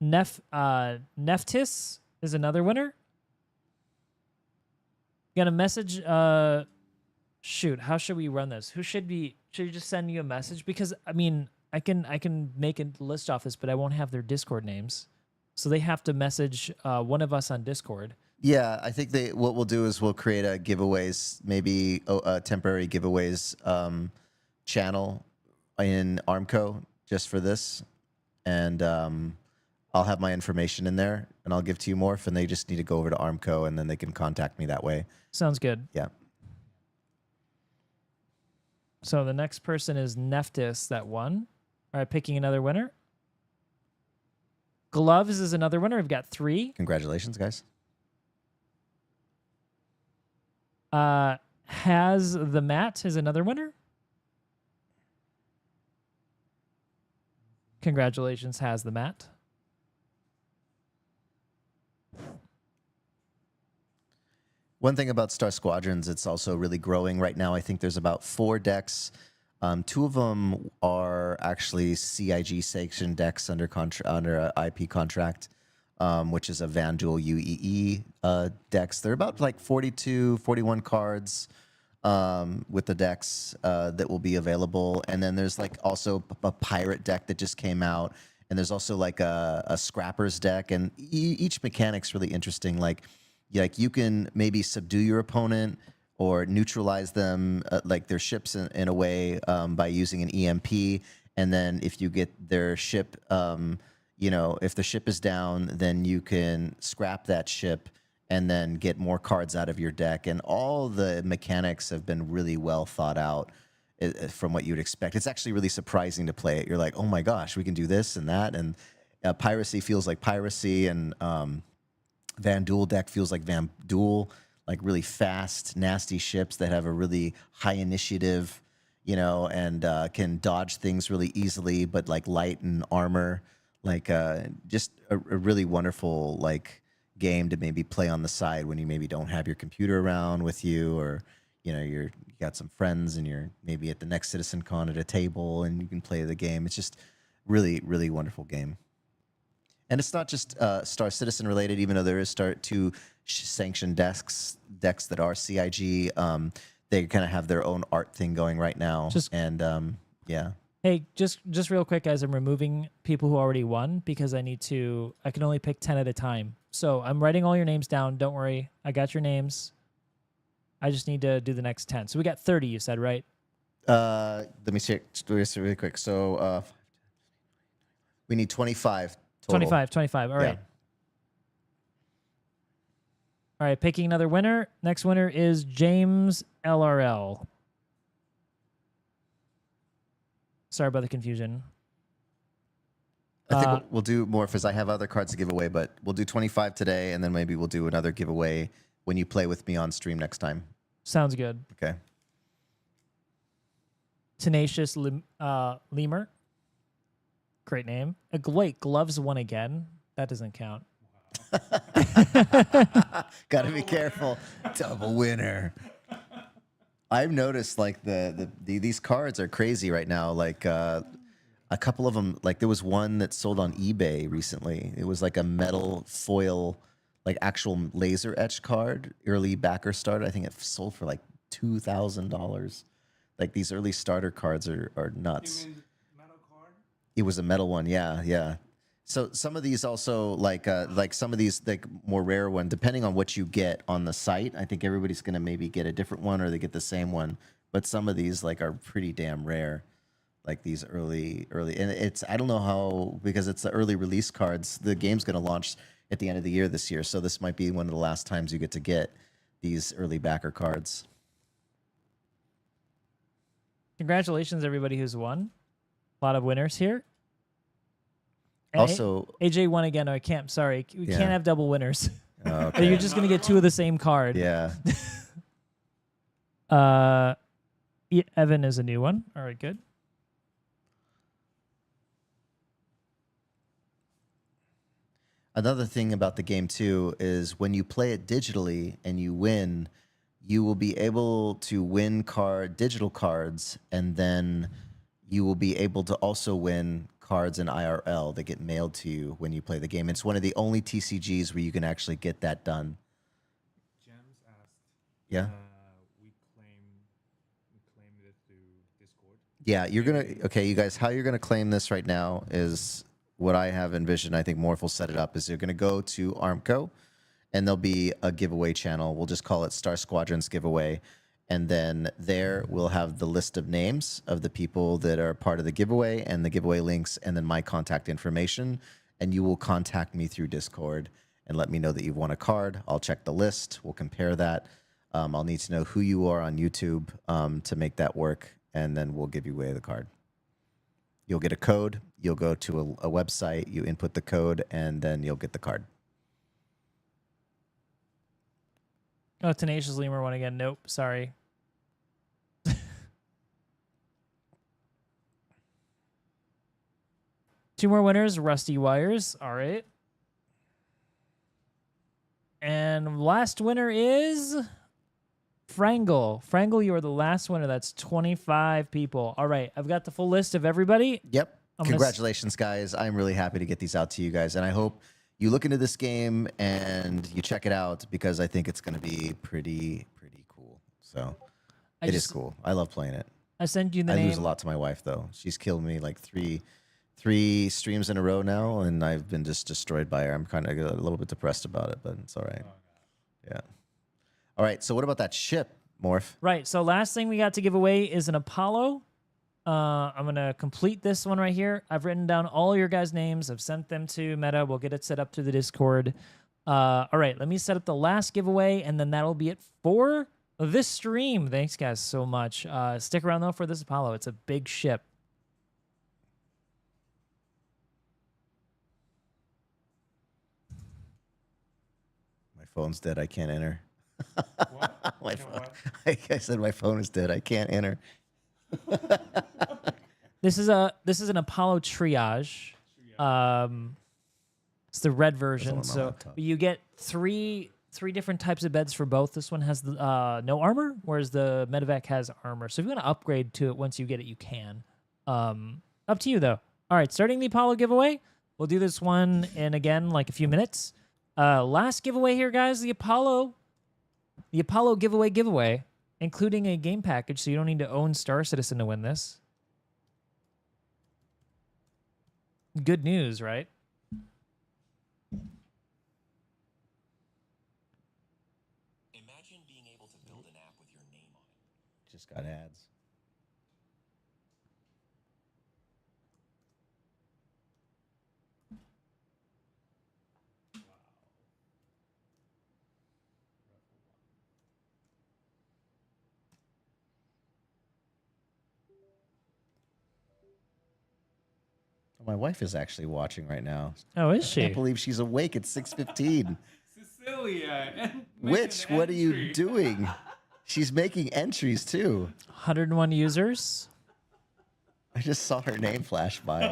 Speaker 16: Neftis is another winner. Got a message. Shoot, how should we run this? Should we just send you a message? Because I mean, I can make a list off this, but I won't have their Discord names, so they have to message one of us on Discord.
Speaker 6: Yeah, I think what we'll do is we'll create a giveaways, maybe a temporary giveaways channel in Armco just for this, and I'll have my information in there, and I'll give to you Morph, and they just need to go over to Armco, and then they can contact me that way.
Speaker 16: Sounds good.
Speaker 6: Yeah.
Speaker 16: So the next person is Neftis, that won. All right, picking another winner. Gloves is another winner. We've got 3.
Speaker 6: Congratulations, guys.
Speaker 16: Has the Mat is another winner. Congratulations, Has the Mat.
Speaker 6: One thing about Star Squadrons, it's also really growing right now. I think there's about 4 decks. 2 of them are actually CIG sanctioned decks under a IP contract, which is a Vanduul UEE decks. They're about like 42, 41 cards with the decks that will be available. And then there's like also a pirate deck that just came out. And there's also like a scrappers deck. And each mechanic's really interesting. Like you can maybe subdue your opponent or neutralize them, like their ships in a way by using an EMP. And then if you get their ship, if the ship is down, then you can scrap that ship and then get more cards out of your deck. And all the mechanics have been really well thought out from what you'd expect. It's actually really surprising to play it. You're like, oh my gosh, we can do this and that. And piracy feels like piracy, and Vanduul deck feels like Vanduul, like really fast, nasty ships that have a really high initiative, and can dodge things really easily, but like light and armor, like just a really wonderful like game to maybe play on the side when you maybe don't have your computer around with you, or you got some friends and you're maybe at the next CitizenCon at a table and you can play the game. It's just really, really wonderful game. And it's not just Star Citizen related, even though there is two sanctioned decks that are CIG. They kind of have their own art thing going right now. Yeah.
Speaker 1: Hey, just real quick, guys, I'm removing people who already won because I can only pick 10 at a time. So I'm writing all your names down. Don't worry. I got your names. I just need to do the next 10. So we got 30, you said, right?
Speaker 6: Let me check this really quick. So we need 25 total.
Speaker 1: 25. All right.
Speaker 6: Yeah.
Speaker 1: All right, picking another winner. Next winner is James LRL. Sorry about the confusion.
Speaker 6: I think we'll do more because I have other cards to give away, but we'll do 25 today, and then maybe we'll do another giveaway when you play with me on stream next time.
Speaker 1: Sounds good.
Speaker 6: Okay.
Speaker 1: Tenacious Lemur. Great name. Wait, Gloves won again? That doesn't count.
Speaker 6: Gotta be careful. Double winner. I've noticed like these cards are crazy right now. Like a couple of them, like there was one that sold on eBay recently. It was like a metal foil, like actual laser etched card, early backer starter. I think it sold for like $2,000. Like these early starter cards are nuts.
Speaker 20: You mean metal card?
Speaker 6: It was a metal one, yeah. So some of these also like some of these like more rare one, depending on what you get on the site. I think everybody's gonna maybe get a different one or they get the same one. But some of these like are pretty damn rare, like these early, and it's I don't know how because it's the early release cards. The game's gonna launch at the end of the year this year, so this might be one of the last times you get to get these early backer cards.
Speaker 1: Congratulations, everybody who's won. A lot of winners here. And
Speaker 6: Also,
Speaker 1: AJ won again. No, I can't. Sorry, we can't have double winners.
Speaker 6: Okay.
Speaker 1: You're just gonna get two of the same card.
Speaker 6: Yeah.
Speaker 1: Evan is a new one. All right, good.
Speaker 6: Another thing about the game too is when you play it digitally and you win, you will be able to win digital cards, and then you will be able to also win cards in IRL that get mailed to you when you play the game. It's one of the only TCGs where you can actually get that done.
Speaker 20: James asked.
Speaker 6: Yeah.
Speaker 20: We claimed it through Discord.
Speaker 6: Yeah, you're gonna. Okay, you guys, how you're gonna claim this right now is what I have envisioned. I think Morph will set it up. Is you're gonna go to Armco, and there'll be a giveaway channel. We'll just call it Star Squadrons Giveaway. And then there we'll have the list of names of the people that are part of the giveaway and the giveaway links and then my contact information. And you will contact me through Discord and let me know that you've won a card. I'll check the list. We'll compare that. I'll need to know who you are on YouTube to make that work. And then we'll give you away the card. You'll get a code. You'll go to a website. You input the code and then you'll get the card.
Speaker 1: Oh, Tenacious Lemur won again. Nope, sorry. Two more winners, Rusty Wires. All right. And last winner is Frangle. Frangle, you are the last winner. That's 25 people. All right. I've got the full list of everybody.
Speaker 6: Yep. Congratulations, guys. I'm really happy to get these out to you guys. And I hope you look into this game and you check it out because I think it's going to be pretty cool. So it is cool. I love playing it.
Speaker 1: I sent you the name.
Speaker 6: I lose a lot to my wife, though. She's killed me like three streams in a row now, and I've been just destroyed by her. I'm kind of a little bit depressed about it, but it's all right. Yeah. All right. So what about that ship, Morph?
Speaker 1: Right. So last thing we got to give away is an Apollo. I'm going to complete this one right here. I've written down all your guys' names. I've sent them to Meta. We'll get it set up through the Discord. All right. Let me set up the last giveaway, and then that'll be it for this stream. Thanks, guys, so much. Stick around, though, for this Apollo. It's a big ship.
Speaker 6: My phone's dead. I can't enter. My phone. I said my phone is dead. I can't enter.
Speaker 1: This is an Apollo triage. It's the red version. So you get three different types of beds for both. This one has no armor, whereas the medevac has armor. So if you want to upgrade to it once you get it, you can. Up to you though. All right, starting the Apollo giveaway. We'll do this one in, again, like a few minutes. Last giveaway here, guys. The Apollo giveaway, including a game package, so you don't need to own Star Citizen to win this. Good news, right?
Speaker 6: Imagine being able to build an app with your name on it. Just got ads. My wife is actually watching right now.
Speaker 1: Oh, is she?
Speaker 6: I can't believe she's awake at 6:15.
Speaker 20: Cecilia.
Speaker 6: Which? What are you doing? She's making entries too.
Speaker 1: 101 users.
Speaker 6: I just saw her name flash by.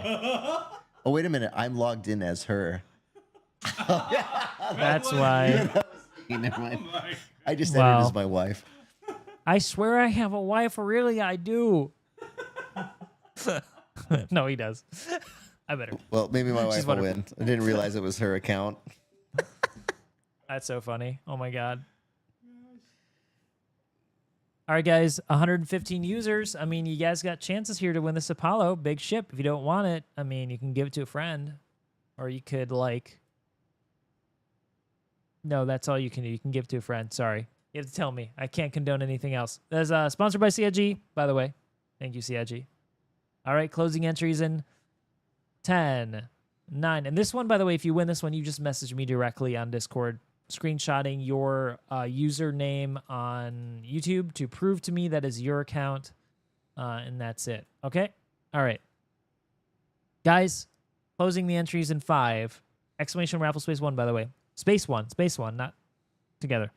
Speaker 6: Oh, wait a minute. I'm logged in as her.
Speaker 1: That's why.
Speaker 6: Never mind. I just
Speaker 1: Wow.
Speaker 6: entered as my wife.
Speaker 1: I swear I have a wife. Really, I do. No, he does. I better.
Speaker 6: Well, maybe my
Speaker 1: She's
Speaker 6: wife will
Speaker 1: wonderful.
Speaker 6: win. I didn't realize it was her account.
Speaker 1: That's so funny. Oh my god. All right, guys. 115 users. I mean, you guys got chances here to win this Apollo. Big ship. If you don't want it, I mean, you can give it to a friend. Or you could, like... No, that's all you can do. You can give it to a friend. Sorry. You have to tell me. I can't condone anything else. That's sponsored by CIG, by the way. Thank you, CIG. All right, closing entries in 10, 9. And this one, by the way, if you win this one, you just message me directly on Discord, screenshotting your username on YouTube to prove to me that is your account, and that's it. Okay? All right. Guys, closing the entries in 5. Exclamation raffle space 1, by the way. Space 1, not together.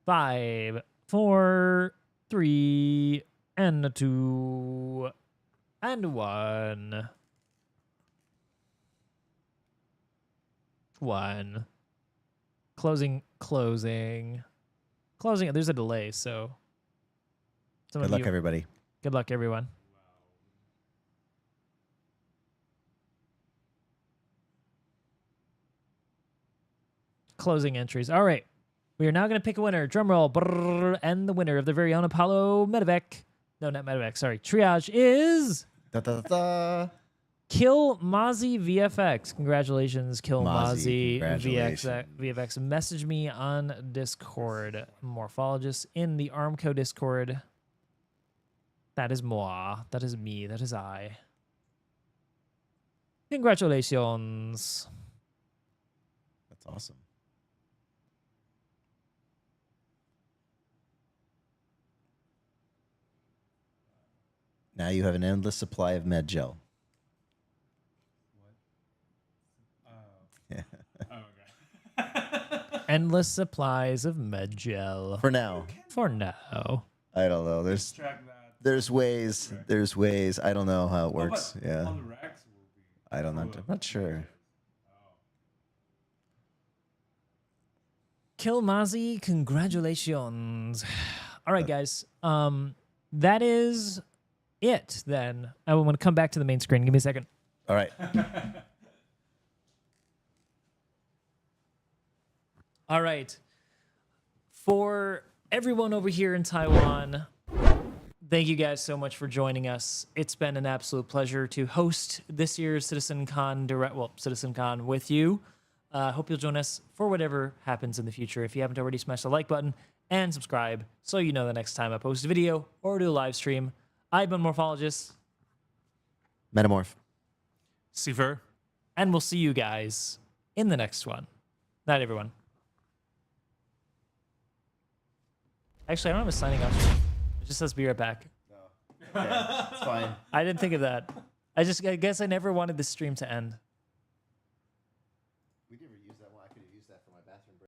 Speaker 1: 5, 4, 3, and 2, and 1. 1. Closing. There's a delay, so.
Speaker 6: Good luck, everybody.
Speaker 1: Good luck, everyone. Closing entries. All right. We are now going to pick a winner. Drum roll. Brrr, and the winner of the very own Apollo Medevac. No, not Medevac. Sorry. Triage is... Kill Mozzie VFX. Congratulations, Kill Mozzie VFX. Message me on Discord. Morphologist in the Armco Discord. That is moi. That is me. That is I. Congratulations.
Speaker 6: That's awesome. Now you have an endless supply of med gel. Yeah.
Speaker 1: Endless supplies of med gel.
Speaker 6: For now.
Speaker 1: For now.
Speaker 6: I don't know. There's ways. There's ways. I don't know how it works. Yeah. I don't know. I'm not sure.
Speaker 1: Kill Mozzie, congratulations. All right, guys. That is it then. I want to come back to the main screen. Give me a second.
Speaker 6: All right.
Speaker 1: All right. For everyone over here in Taiwan, thank you guys so much for joining us. It's been an absolute pleasure to host this year's CitizenCon with you. Hope you'll join us for whatever happens in the future. If you haven't already, smash the like button and subscribe so you know the next time I post a video or do a live stream. I've been Morphologist.
Speaker 6: Metamorph.
Speaker 11: Seaver.
Speaker 1: And we'll see you guys in the next one. Night, everyone. Actually, I don't have a signing off. It just says be right back.
Speaker 6: Okay, it's fine.
Speaker 1: I didn't think of that. I guess I never wanted the stream to end.